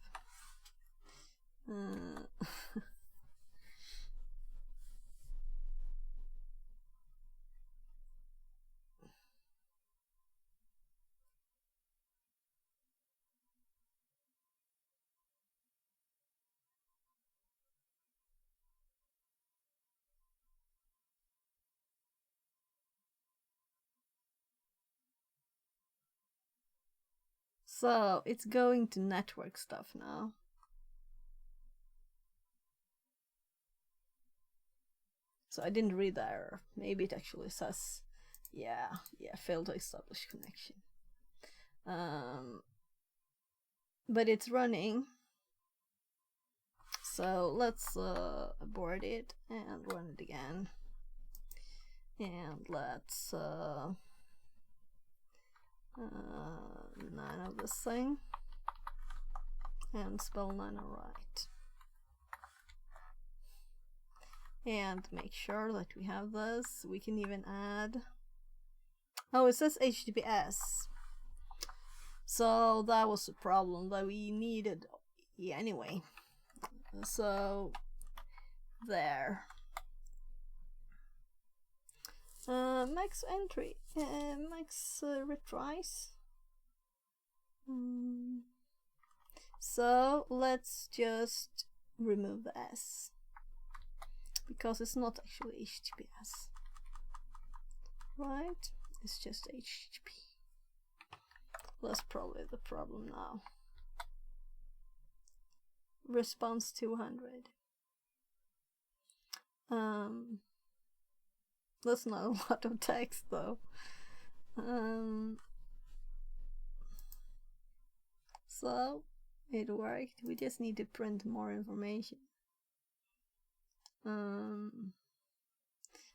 So it's going to network stuff now. So I didn't read the error. Maybe it actually says, yeah, failed to establish connection. But it's running. So let's abort it and run it again. And let's nano this thing and spell nano right. And make sure that we have this. We can even add, oh, it says HTTPS. So that was the problem that we needed anyway. So there. Max entry, max retries. So let's just remove the S, because it's not actually HTTPS, right? It's just HTTP. That's probably the problem now. Response 200. That's not a lot of text though. So it worked. We just need to print more information.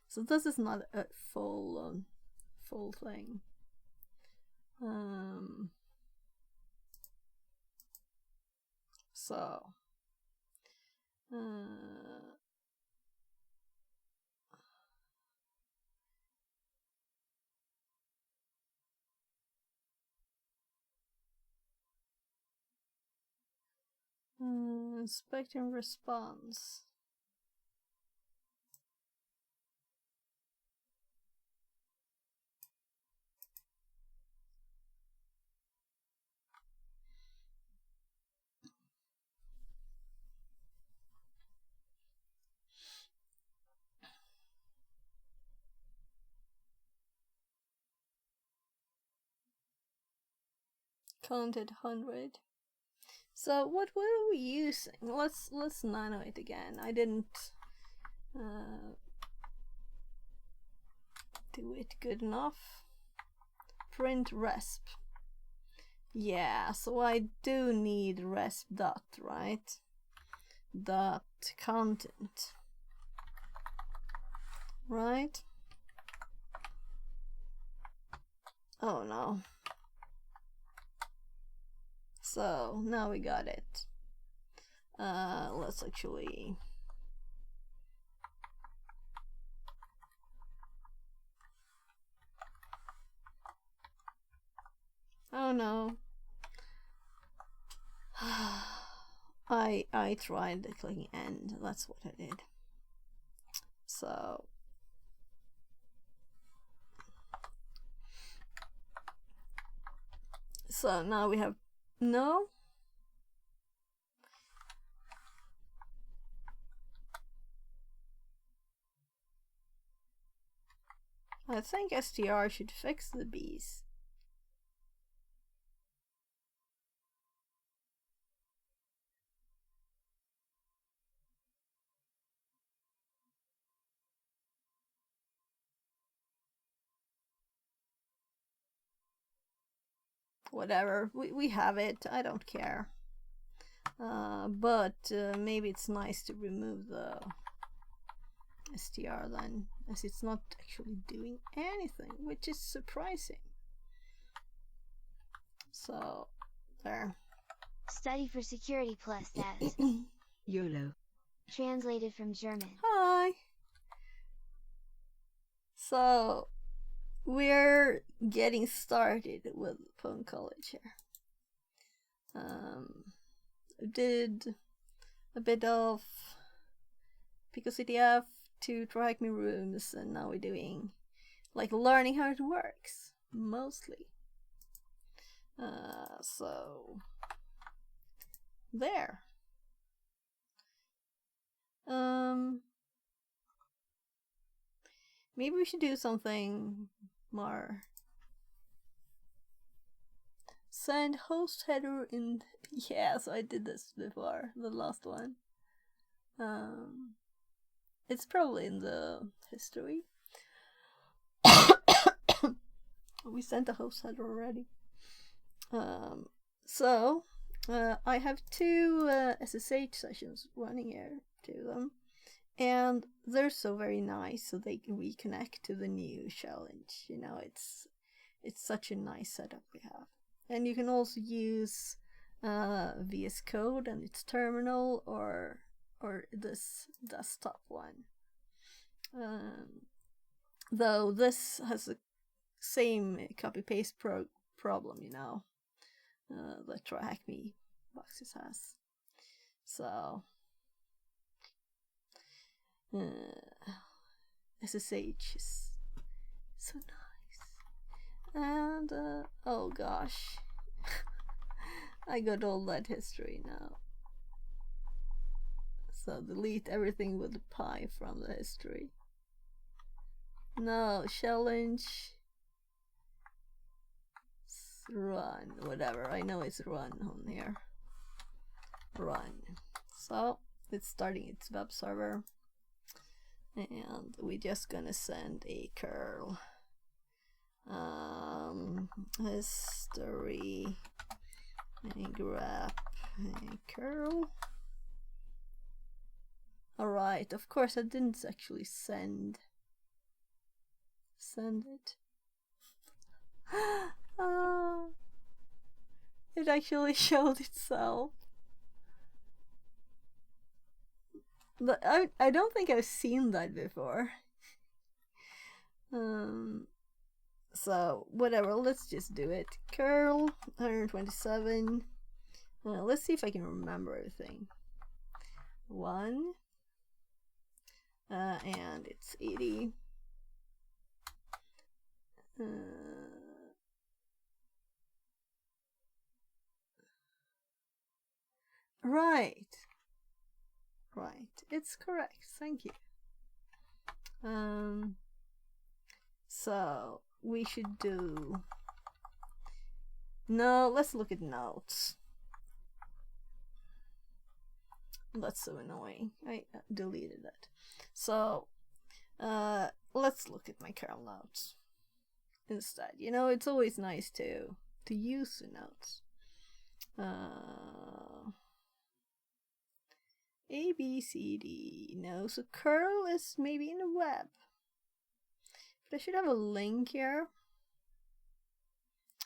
So this is not a full thing. So inspecting response. Counted 100. So what were we using? Let's nano it again. I didn't do it good enough. Print resp. Yeah, so I do need resp dot, right? Dot content, right? Oh no. So now we got it. Let's actually oh no. I tried clicking end. That's what I did. So now we have no. I think str should fix the bees. Whatever, we have it. I don't care. But maybe it's nice to remove the str then, as it's not actually doing anything, which is surprising. So, there. Study for Security Plus says. YOLO. Translated from German. Hi! So, we're getting started with Phone College here. Did a bit of PicoCDF, 2 Track Me rooms, and now we're doing like learning how it works, mostly. So there. Maybe we should do something more. Send host header in. Yeah, so I did this before, the last one. It's probably in the history. We sent a host header already. So I have 2 SSH sessions running here, 2 of them, and they're so very nice, so they can reconnect to the new challenge. You know, it's such a nice setup we have, and you can also use VS Code and its terminal, or this desktop one. Though this has the same copy paste problem, you know, that TryHackMe boxes has. So SSH is so nice. And oh gosh, I got all that history now. So delete everything with the pi from the history. No, challenge. Run, whatever. I know it's run on here. Run. So it's starting its web server, and we're just gonna send a curl. History and grep curl. Alright, of course I didn't actually send it. It actually showed itself. But I don't think I've seen that before. So whatever, let's just do it. Curl 127. Let's see if I can remember everything. 1 and it's 80. Right, it's correct, thank you. So we should do, no, let's look at notes. That's so annoying, I deleted it. So let's look at my curl notes instead. You know, it's always nice to use the notes. A, B, C, D. No, so curl is maybe in the web. But I should have a link here.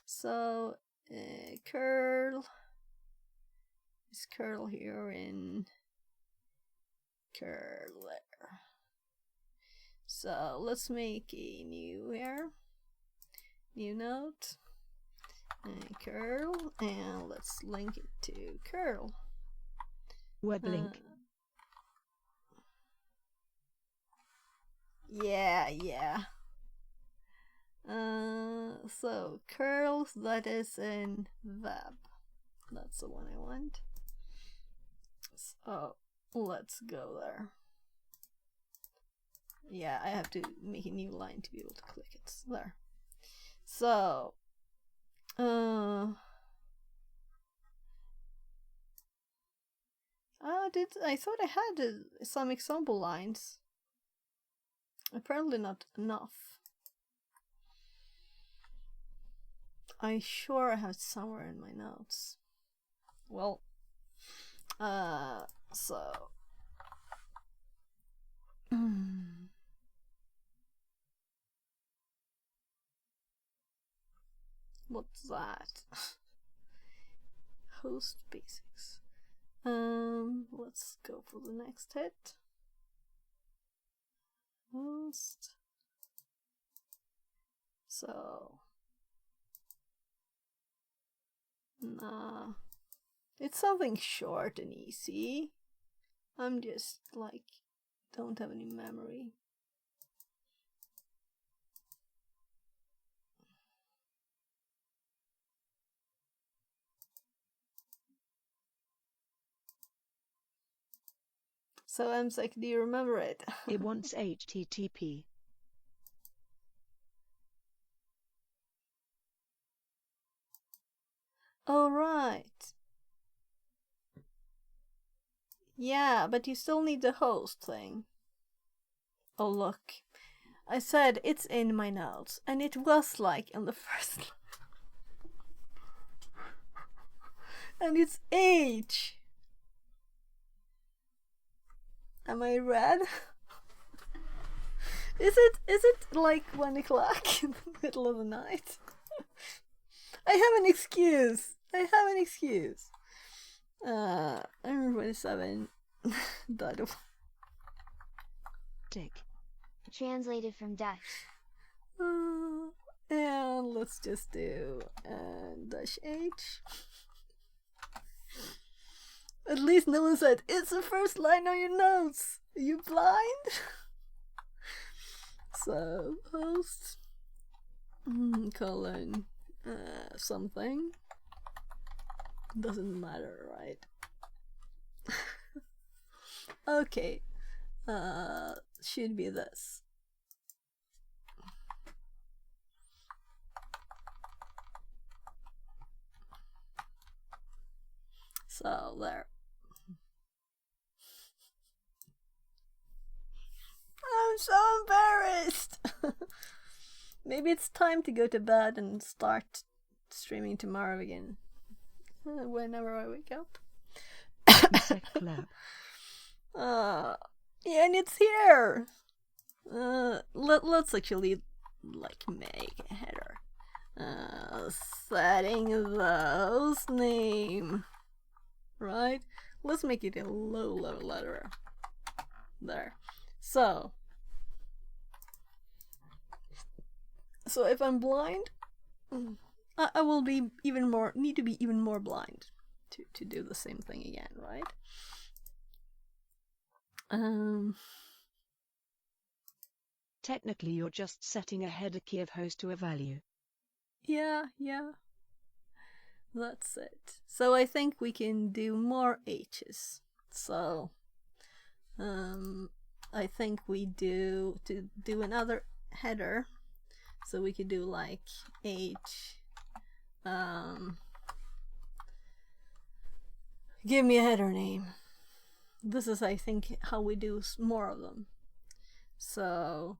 So curl is curl here in curl there. So let's make a new here. New note. Curl, and let's link it to curl. Web link. Yeah. So curls, that is in web. That's the one I want. So let's go there. Yeah, I have to make a new line to be able to click it. There. So I thought I had some example lines. Apparently not enough. I'm sure I have it somewhere in my notes. Well, So. What's that? Host basics. Let's go for the next hit. Host. So. Nah. It's something short and easy. I'm just like, don't have any memory. So Emsec, do you remember it? It wants HTTP. Oh, right. Yeah, but you still need the host thing. Oh, look. I said it's in my notes, and it was like in the first line. And it's H. Am I red? Is it like 1 o'clock in the middle of the night? I have an excuse. I'm 27. Dick. Translated from Dutch. And let's just do dash H. At least no one said, it's the first line on your notes. Are you blind? So, host, colon, something. Doesn't matter, right? Okay. Should be this. So, there. I'm so embarrassed. Maybe it's time to go to bed and start streaming tomorrow again. Whenever I wake up. Yeah, and it's here. Let's actually like make a header. Setting those name. Right? Let's make it a low letter. There. So if I'm blind, I will be need to be even more blind to do the same thing again, right? Technically, you're just setting a header key of host to a value. Yeah. That's it. So I think we can do more H's. So I think we do another header. So we could do like H. Give me a header name. This is, I think, how we do more of them. So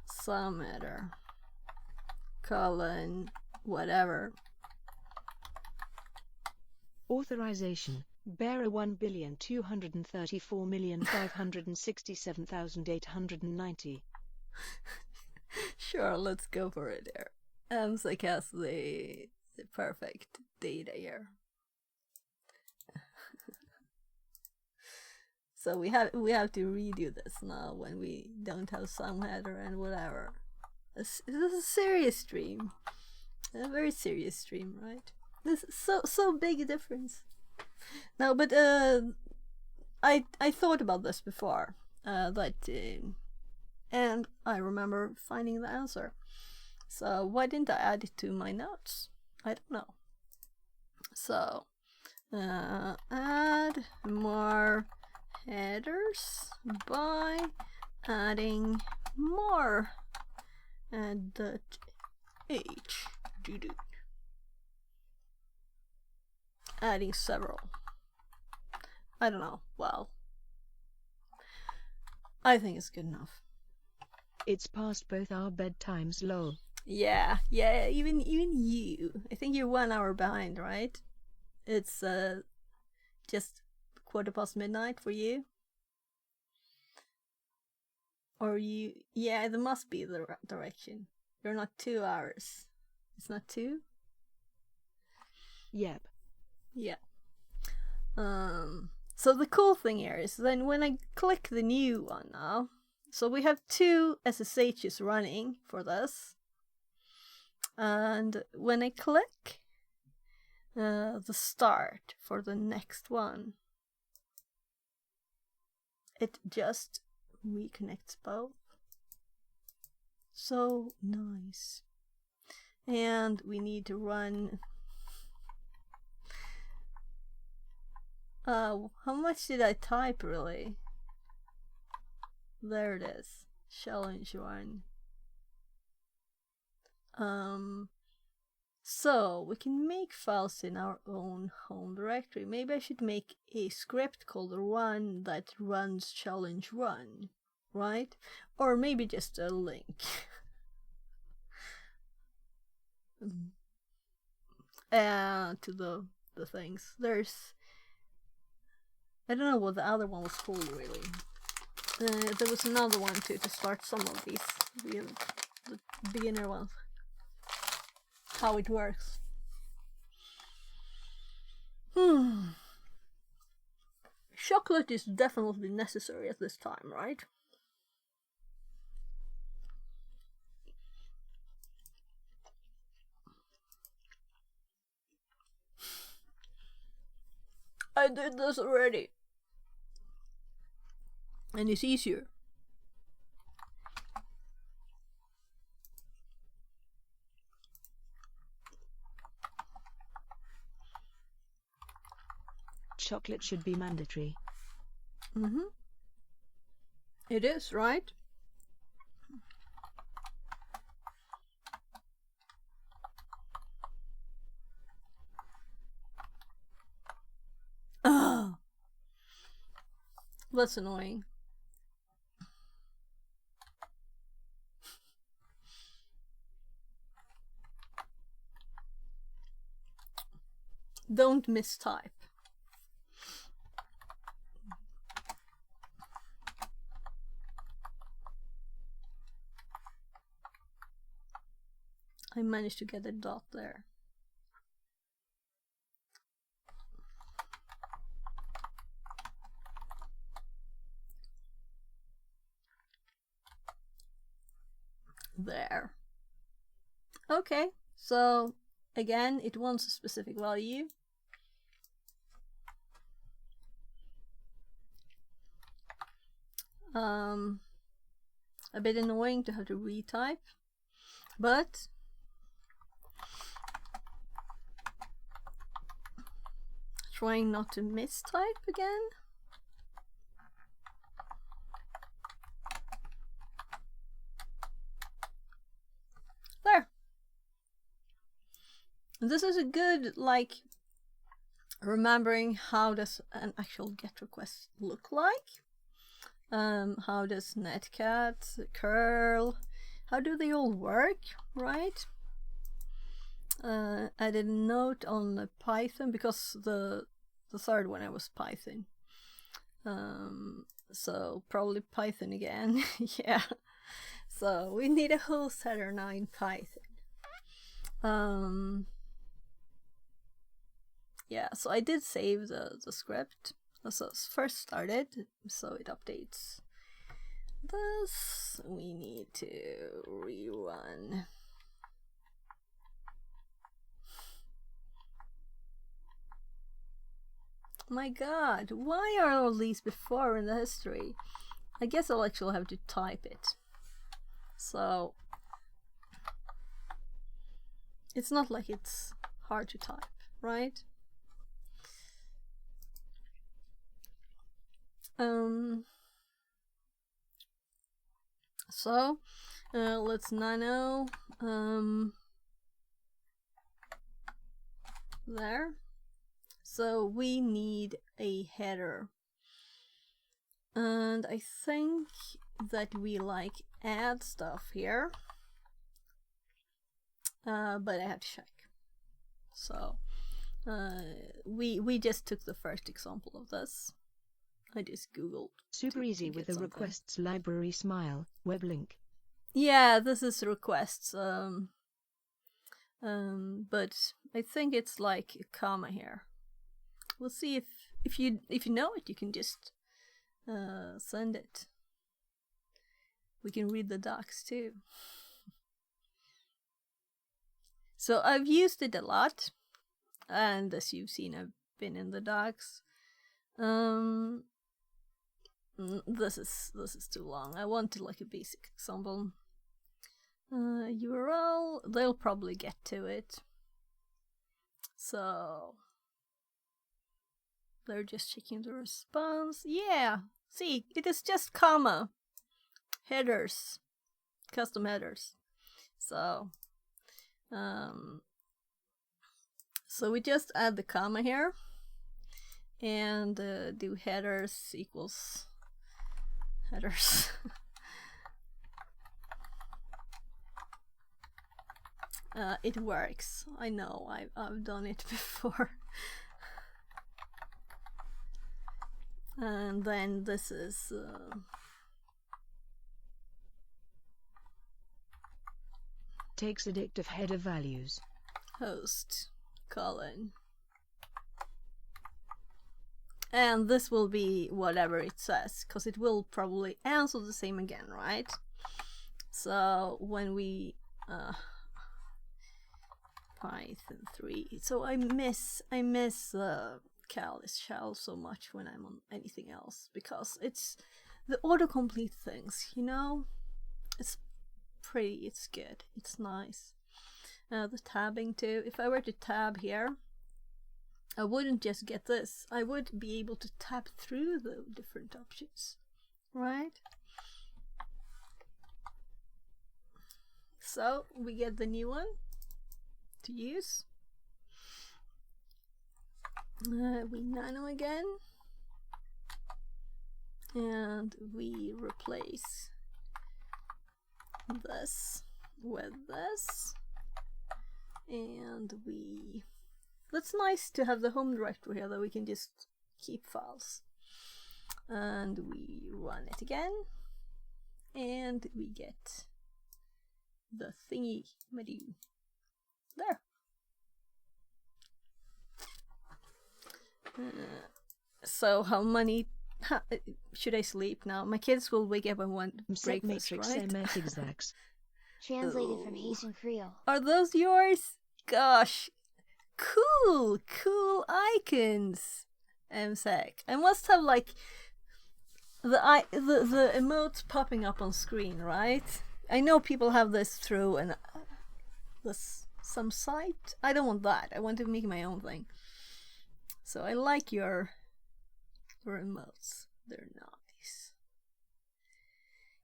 some header, colon, whatever. Authorization. Bearer 1,234,567,890. Sure, let's go for it there. Emsec has the perfect data here. So we have to redo this now when we don't have some header and whatever. This is a serious stream, a very serious stream, right? This is so big a difference. No, but I thought about this before, and I remember finding the answer. So why didn't I add it to my notes? I don't know. So add more headers by adding more .h. Adding several. I don't know. Well, I think it's good enough. It's past both our bedtimes, lol. Yeah, even you. I think you're 1 hour behind, right? it's just midnight for you? Or you... Yeah, it must be the direction. You're not 2 hours. It's not 2? Yep. Yeah. So the cool thing here is then when I click the new one now, so we have 2 SSHs running for this. And when I click the start for the next one, it just reconnects both. So nice. And we need to run... how much did I type really? There it is. Challenge 1. So we can make files in our own home directory. Maybe I should make a script called run that runs challenge 1, right? Or maybe just a link. To the things. There's... I don't know what the other one was called really. There was another one too to start some of these, the beginner ones. How it works. Chocolate is definitely necessary at this time, right? I did this already. And it's easier. Chocolate should be mandatory. It is, right? Oh, that's annoying. Don't mistype. I managed to get a dot there. There. Okay, so again, it wants a specific value. A bit annoying to have to retype, but trying not to mistype again. There. This is a good, like, remembering how does an actual GET request look like. How does Netcat, curl, how do they all work, right? I did a note on Python because the third one I was Python. So probably Python again. Yeah. So we need a host header now in Python. Yeah, so I did save the script. So it's first started, so it updates this. We need to rerun. My god, why are all these before in the history? I guess I'll actually have to type it. So it's not like it's hard to type, right? So let's nano there. So we need a header, and I think that we like add stuff here, but I have to check. So we just took the first example of this. I just googled. Super easy with the something. requests library smile web link. Yeah, this is requests. But I think it's like a comma here. We'll see if you know it, you can just send it. We can read the docs too. So I've used it a lot, and as you've seen, I've been in the docs. This is too long. I wanted like a basic example. URL, they'll probably get to it. So they're just checking the response. Yeah, see, it is just comma headers, custom headers. So so we just add the comma here and do headers equals headers. It works. I know, I've done it before. And then this is Takes addictive header values. host colon. And this will be whatever it says, because it will probably answer the same again, right? So when we Python 3. So I miss Callis shell so much when I'm on anything else, because it's the autocomplete things, you know? It's pretty, it's good, it's nice. The tabbing too. If I were to tab here, I wouldn't just get this. I would be able to tab through the different options, right? So we get the new one to use. We nano again, and we replace this with this, and that's nice to have the home directory here that we can just keep files. And we run it again, and we get the thingy menu there. So how many should I sleep now? My kids will wake up and want breakfast, Matrix right? MS execs. Translated from Haitian Creole. Are those yours? Gosh, cool icons. MSEC. I must have like the emotes popping up on screen, right? I know people have this through some site. I don't want that. I want to make my own thing. So I like your emotes. They're nice.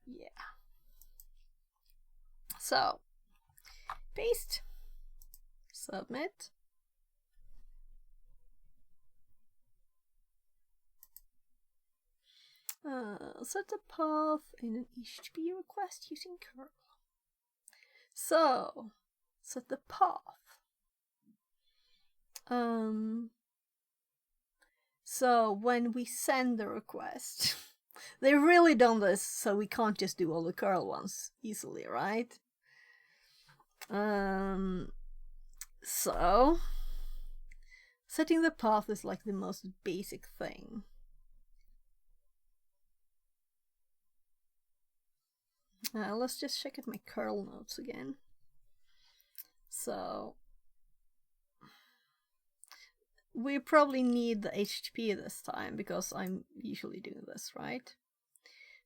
Yeah. So paste, submit. Set the path in an HTTP request using curl. So set the path. So when we send the request, they've really done this so we can't just do all the curl ones easily, right? So setting the path is like the most basic thing. Let's just check at my curl notes again. So we probably need the HTTP this time because I'm usually doing this, right?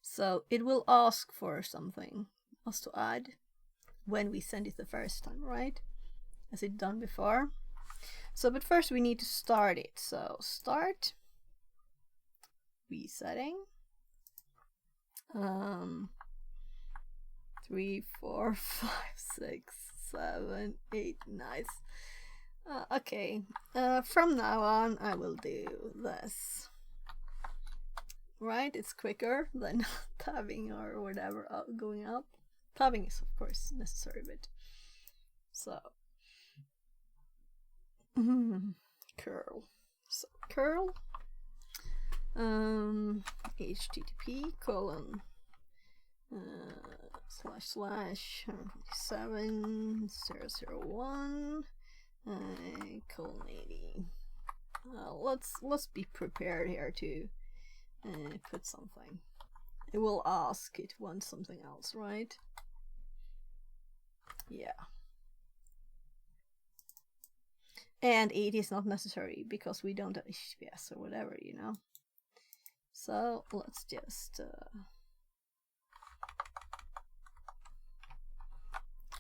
So it will ask for something else to add when we send it the first time, right? As it done before. So but first we need to start it. So start resetting 3, 4, 5, 6, 7, 8, nice. Okay, from now on I will do this. Right, it's quicker than tabbing or whatever going up. Tabbing is of course necessary, but so curl. So curl http colon // 7/001 colon 80. Let's be prepared here to put something. It will ask it wants something else, right? Yeah. And 80 is not necessary because we don't have HTTPS or whatever, you know. So let's just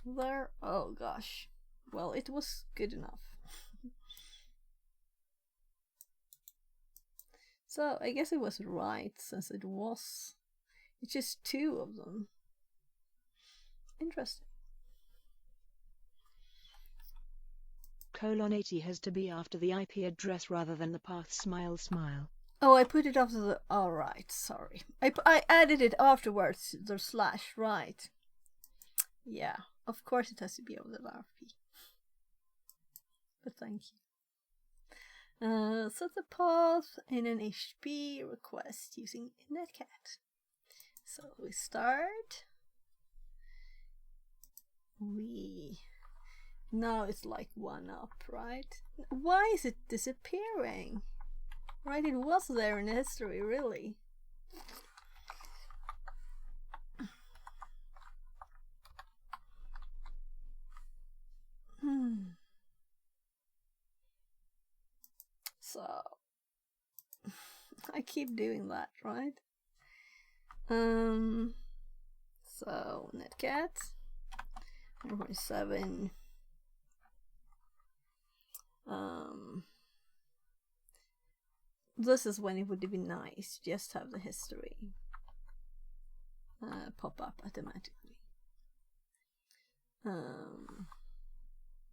there. Oh gosh. Well, it was good enough. So I guess it was right since it's just 2 of them. Interesting. :80 has to be after the IP address rather than the path smile. Oh, I put it after the. All right, sorry. I added it afterwards. The / right. Yeah, of course it has to be over the RP. But thank you. Set the path in an HTTP request using Netcat. So we start. Now it's like 1 up, right? Why is it disappearing? Right, it was there in history, really. So I keep doing that, right? So Netcat 1.7. This is when it would be nice just have the history pop up automatically.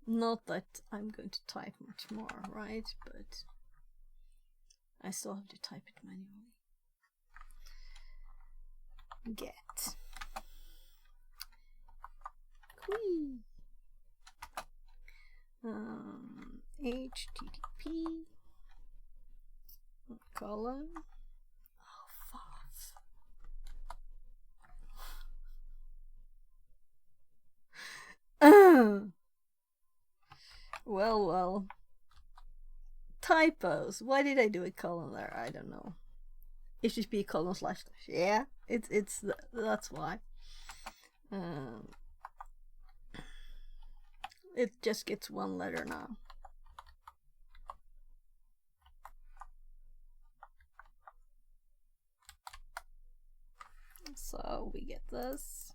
Not that I'm going to type much more, right? But I still have to type it manually. Get Quee HTTP colon well. Typos. Why did I do a colon there? I don't know. It should be colon //. Yeah, that's why. It just gets 1 letter now. So we get this.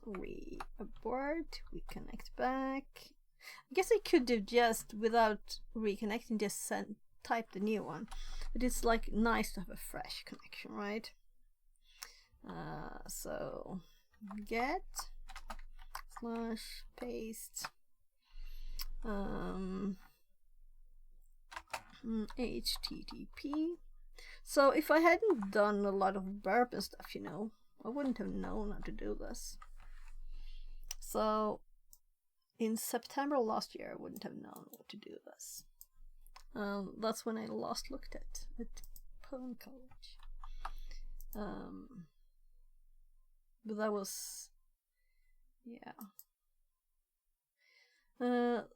We abort, we connect back. I guess I could have just, without reconnecting, just type the new one. But it's like nice to have a fresh connection, right? So get / paste HTTP. So if I hadn't done a lot of burp and stuff, you know, I wouldn't have known how to do this. So in September last year, I wouldn't have known what to do this. That's when I last looked at Pone College. But that was, yeah.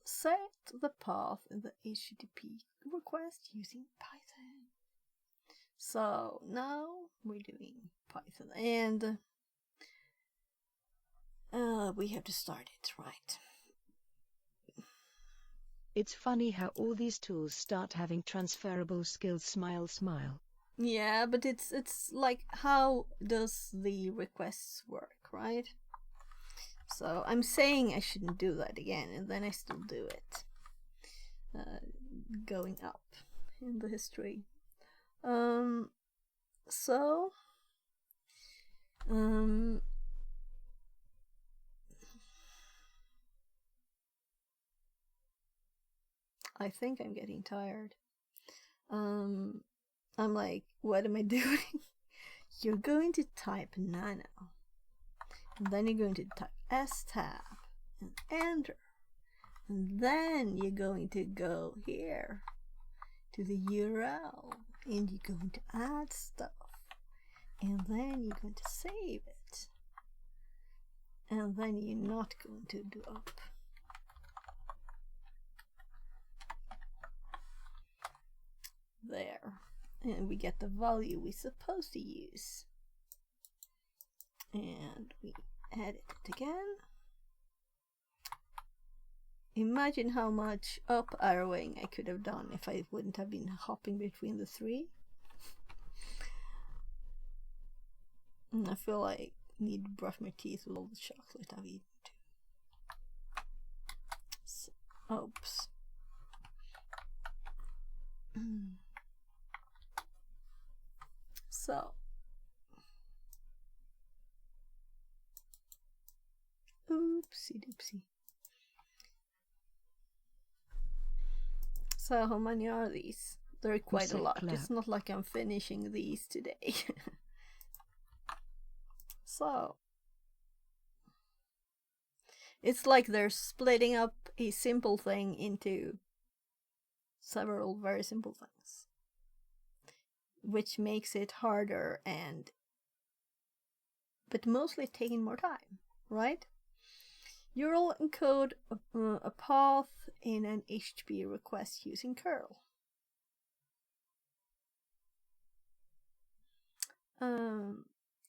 Set the path in the HTTP request using Python. So now we're doing Python, and we have to start it, right? It's funny how all these tools start having transferable skills. Smile. Yeah, but it's like, how does the requests work, right? So I'm saying I shouldn't do that again, and then I still do it. Going up in the history. I think I'm getting tired. I'm like, what am I doing? You're going to type nano, and then you're going to type S tab and enter, And then you're going to go here to the URL and you're going to add stuff. And then you're going to save it. And then you're not going to do up. There. And we get the value we're supposed to use. And we edit it again. Imagine how much up arrowing I could have done if I wouldn't have been hopping between the three. I feel like I need to brush my teeth with all the chocolate I've eaten too. So, oops. So, oopsie doopsie. So how many are these? There are quite a lot. It's not like I'm finishing these today. So it's like they're splitting up a simple thing into several very simple things, which makes it harder but mostly taking more time, right? You'll encode a path in an HTTP request using curl.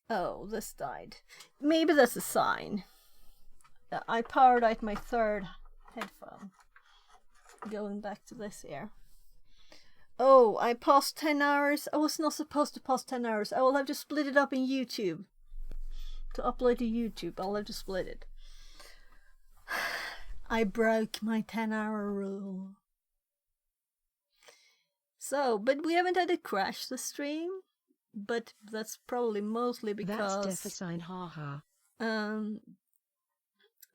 Oh, this died. Maybe that's a sign. I powered out my third headphone. Going back to this here. Oh, I paused 10 hours. I was not supposed to pause 10 hours. I will have to split it up in YouTube. To upload to YouTube, I'll have to split it. I broke my 10-hour rule. So, but we haven't had it crash the stream. But that's probably mostly because that's a sign, haha.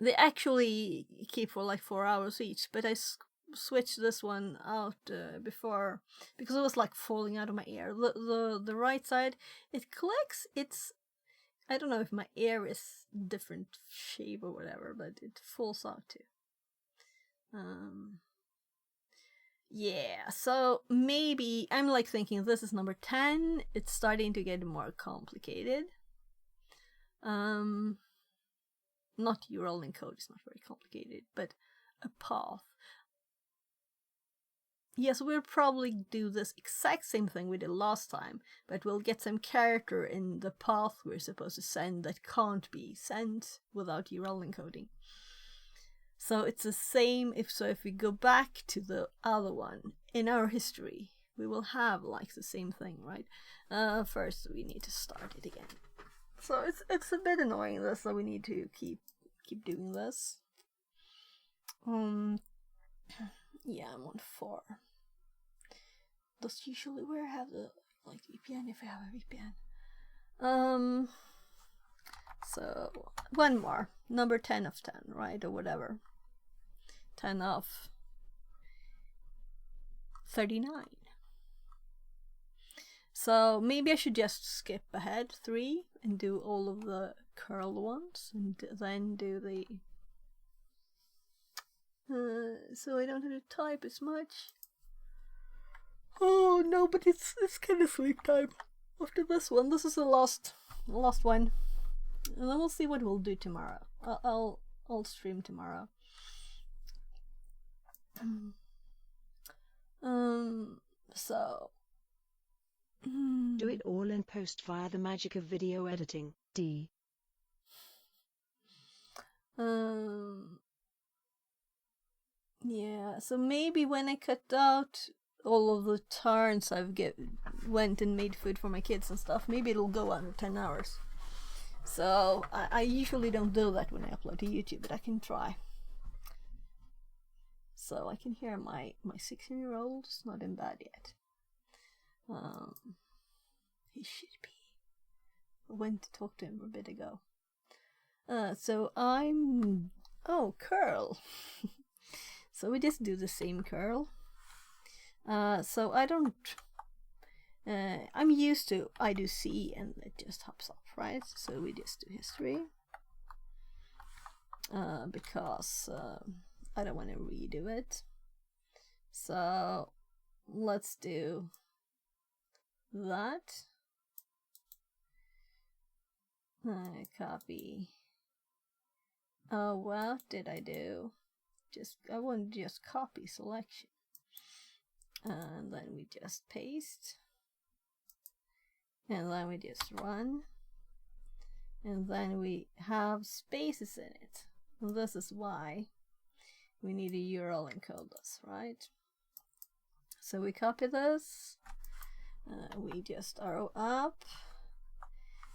They actually keep for like 4 hours each, but I switched this one out before because it was like falling out of my ear. The right side, it collects. I don't know if my ear is different shape or whatever, but it falls out too. Yeah, so maybe I'm like thinking this is number 10. It's starting to get more complicated. Not URL encode is not very complicated, but a path. Yes, we'll probably do this exact same thing we did last time, but we'll get some character in the path we're supposed to send that can't be sent without URL encoding. So it's the same if we go back to the other one in our history, we will have like the same thing, right? First we need to start it again. So it's a bit annoying this, so we need to keep doing this. Yeah, I'm on 4. That's usually where I have the like VPN if I have a VPN. So one more, number 10 of 10, right, or whatever. 10 of 39. So maybe I should just skip ahead 3 and do all of the curl ones and then do the so I don't have to type as much. Oh no, but it's kind of sleep time after this one. This is the last one, and then we'll see what we'll do tomorrow. I'll stream tomorrow. So do it all and post via the magic of video editing. D. Yeah, so maybe when I cut out all of the turns I've went and made food for my kids and stuff, maybe it'll go under 10 hours. So I usually don't do that when I upload to YouTube, but I can try. So I can hear my 16-year-old is not in bed yet. He should be. I went to talk to him a bit ago. So I'm... Oh, curl. So we just do the same curl. So I don't... I'm used to I do C and it just hops up, right? So we just do history. Because I don't want to redo it. So let's do that. Copy. Oh, what did I do? I want to just copy selection. And then we just paste. And then we just run. And then we have spaces in it. And this is why we need a URL encode this, right? So we copy this. We just arrow up.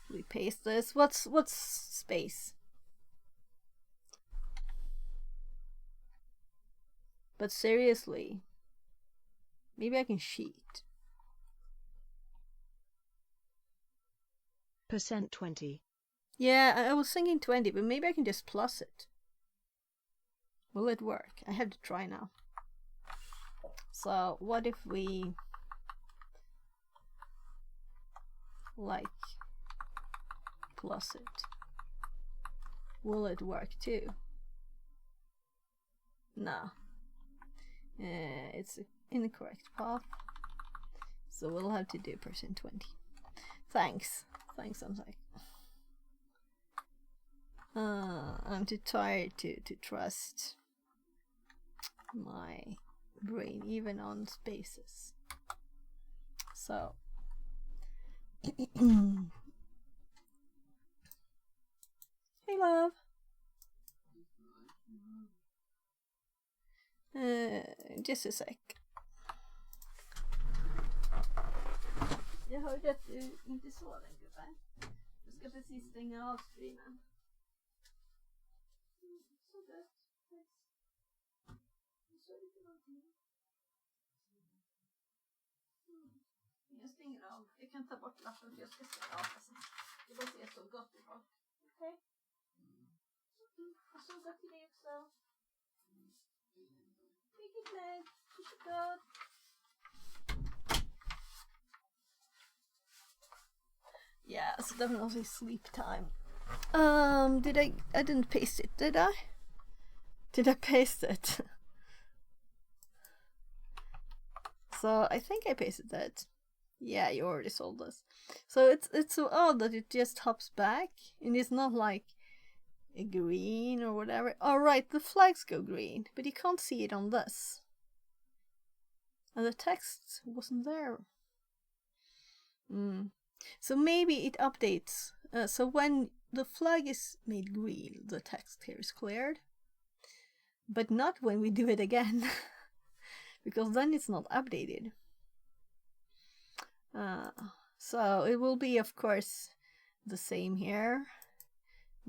We paste this. What's space? But seriously, maybe I can cheat. %20. Yeah, I was thinking 20, but maybe I can just plus it. Will it work? I have to try now. So what if we like plus it? Will it work too? No. It's an incorrect path. So we'll have to do %20. Thanks. Thanks, I'm like. I'm too tired to trust my brain even on spaces. So hey love. Just a sec. Jag hörde att du inte såg den gubben. Du ska precis stänga av streamen. Så gött. Så är det någonting. Jag stänger av. Jag kan ta bort lappen för jag ska stänga av. Alltså. Det bara ser så gott ut. Okej? Och så gott till dig också. Vilket lätt. Varsågod. Yeah, it's definitely sleep time. I didn't paste it, did I? Did I paste it? So I think I pasted that. Yeah, you already sold this. So it's so odd that it just hops back and it's not like a green or whatever. Oh right, the flags go green, but you can't see it on this. And the text wasn't there. So maybe it updates. So when the flag is made green, the text here is cleared. But not when we do it again. Because then it's not updated. So it will be, of course, the same here.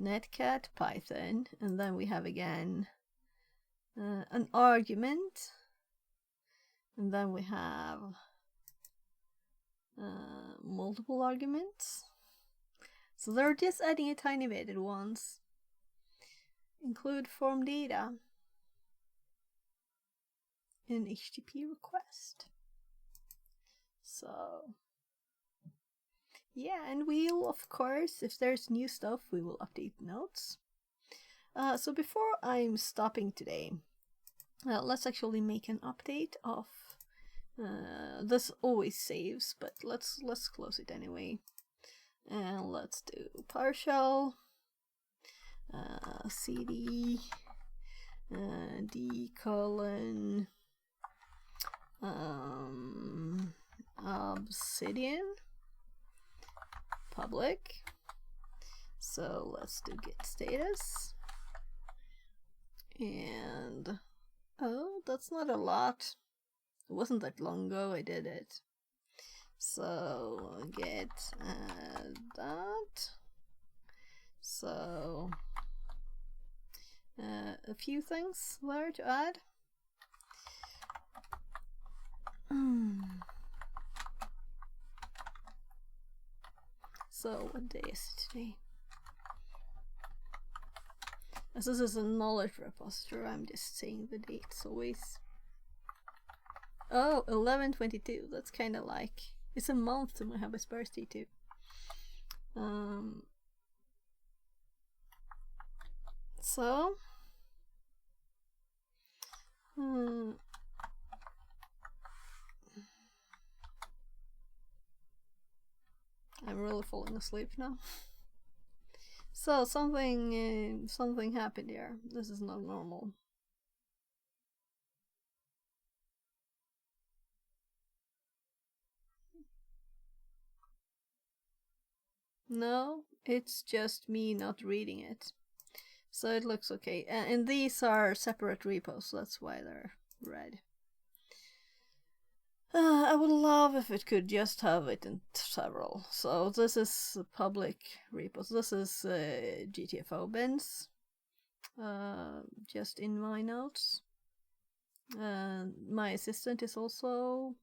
Netcat, Python. And then we have again an argument. And then we have multiple arguments. So they're just adding a tiny bit at once. Include form data in HTTP request. So yeah, and we'll, of course, if there's new stuff, we will update notes. So before I'm stopping today, let's actually make an update of this always saves, but let's close it anyway. And let's do PowerShell cd d : Obsidian public. So let's do get status. And oh, that's not a lot. It wasn't that long ago I did it. So get that. So a few things there to add. So what day is it today? As this is a knowledge repository, I'm just saying the dates always. Oh, 11/22. That's kind of like, it's a month to my hubby's birthday too. So asleep now. So something happened here. This is not normal. No, it's just me not reading it. So it looks okay. And these are separate repos, so that's why they're red. I would love if it could just have it in several. So this is public repos. This is GTFO bins. Just in my notes. My assistant is also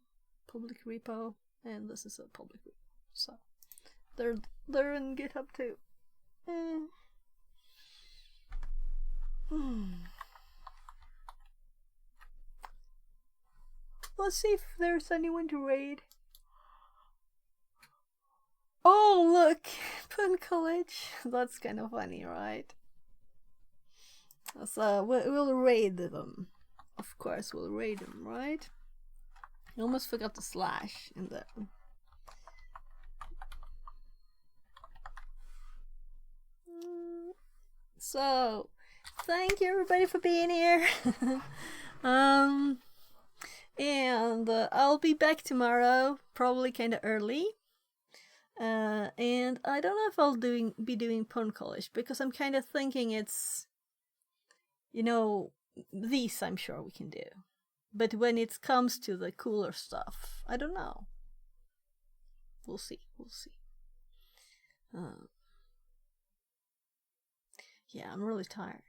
public repo, and this is a public repo. So they're in GitHub too. Let's see if there's anyone to raid. Oh, look! Pun College. That's kind of funny, right? So we'll raid them. Of course, we'll raid them, right? I almost forgot the slash in there. So, thank you everybody for being here. And I'll be back tomorrow, probably kind of early. And I don't know if I'll be doing Pun College, because I'm kind of thinking it's, you know, these I'm sure we can do. But when it comes to the cooler stuff, I don't know. We'll see. Yeah, I'm really tired.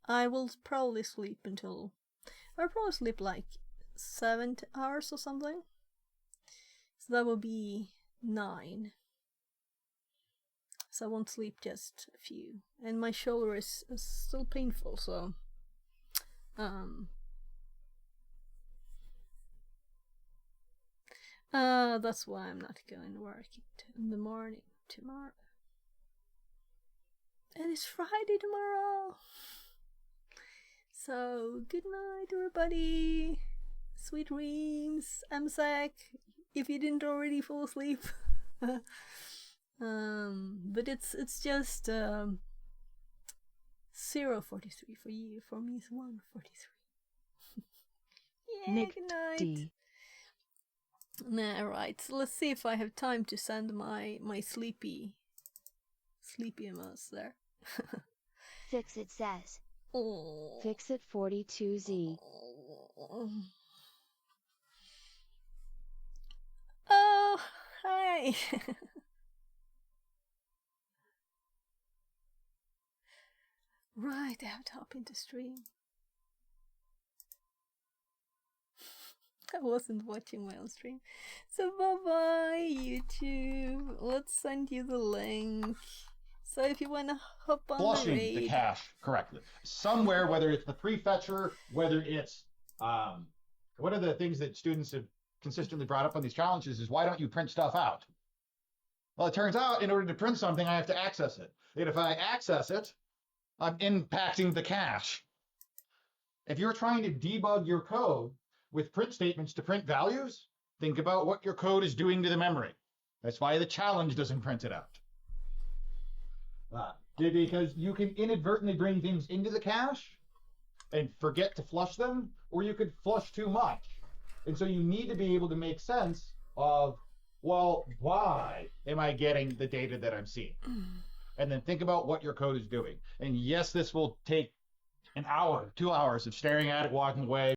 I will probably sleep until... I'll probably sleep like 7 hours or something. So that will be 9. So I won't sleep just a few. And my shoulder is still painful, so... that's why I'm not going to work in the morning tomorrow. And it's Friday tomorrow. So, good night everybody. Sweet dreams. MSEC, if you didn't already fall asleep. But it's just 0:43 for you. For me it's 1:43. Yeah, Nick good night. D. Nah, right. So let's see if I have time to send my sleepy emotes there. Fixit says. Oh. Fixit 42Z. Oh, hi. Right, I have to hop into stream. I wasn't watching my own stream. So bye-bye, YouTube. Let's send you the link. So if you want to hop on Flushing the raid... the cache correctly. Somewhere, whether it's the prefetcher, whether it's... one of the things that students have consistently brought up on these challenges is, why don't you print stuff out? Well, it turns out, in order to print something, I have to access it. And if I access it, I'm impacting the cache. If you're trying to debug your code with print statements to print values, think about what your code is doing to the memory. That's why the challenge doesn't print it out. Because you can inadvertently bring things into the cache and forget to flush them, or you could flush too much. And so you need to be able to make sense of, well, why am I getting the data that I'm seeing? And then think about what your code is doing. And yes, this will take an hour, 2 hours of staring at it, walking away,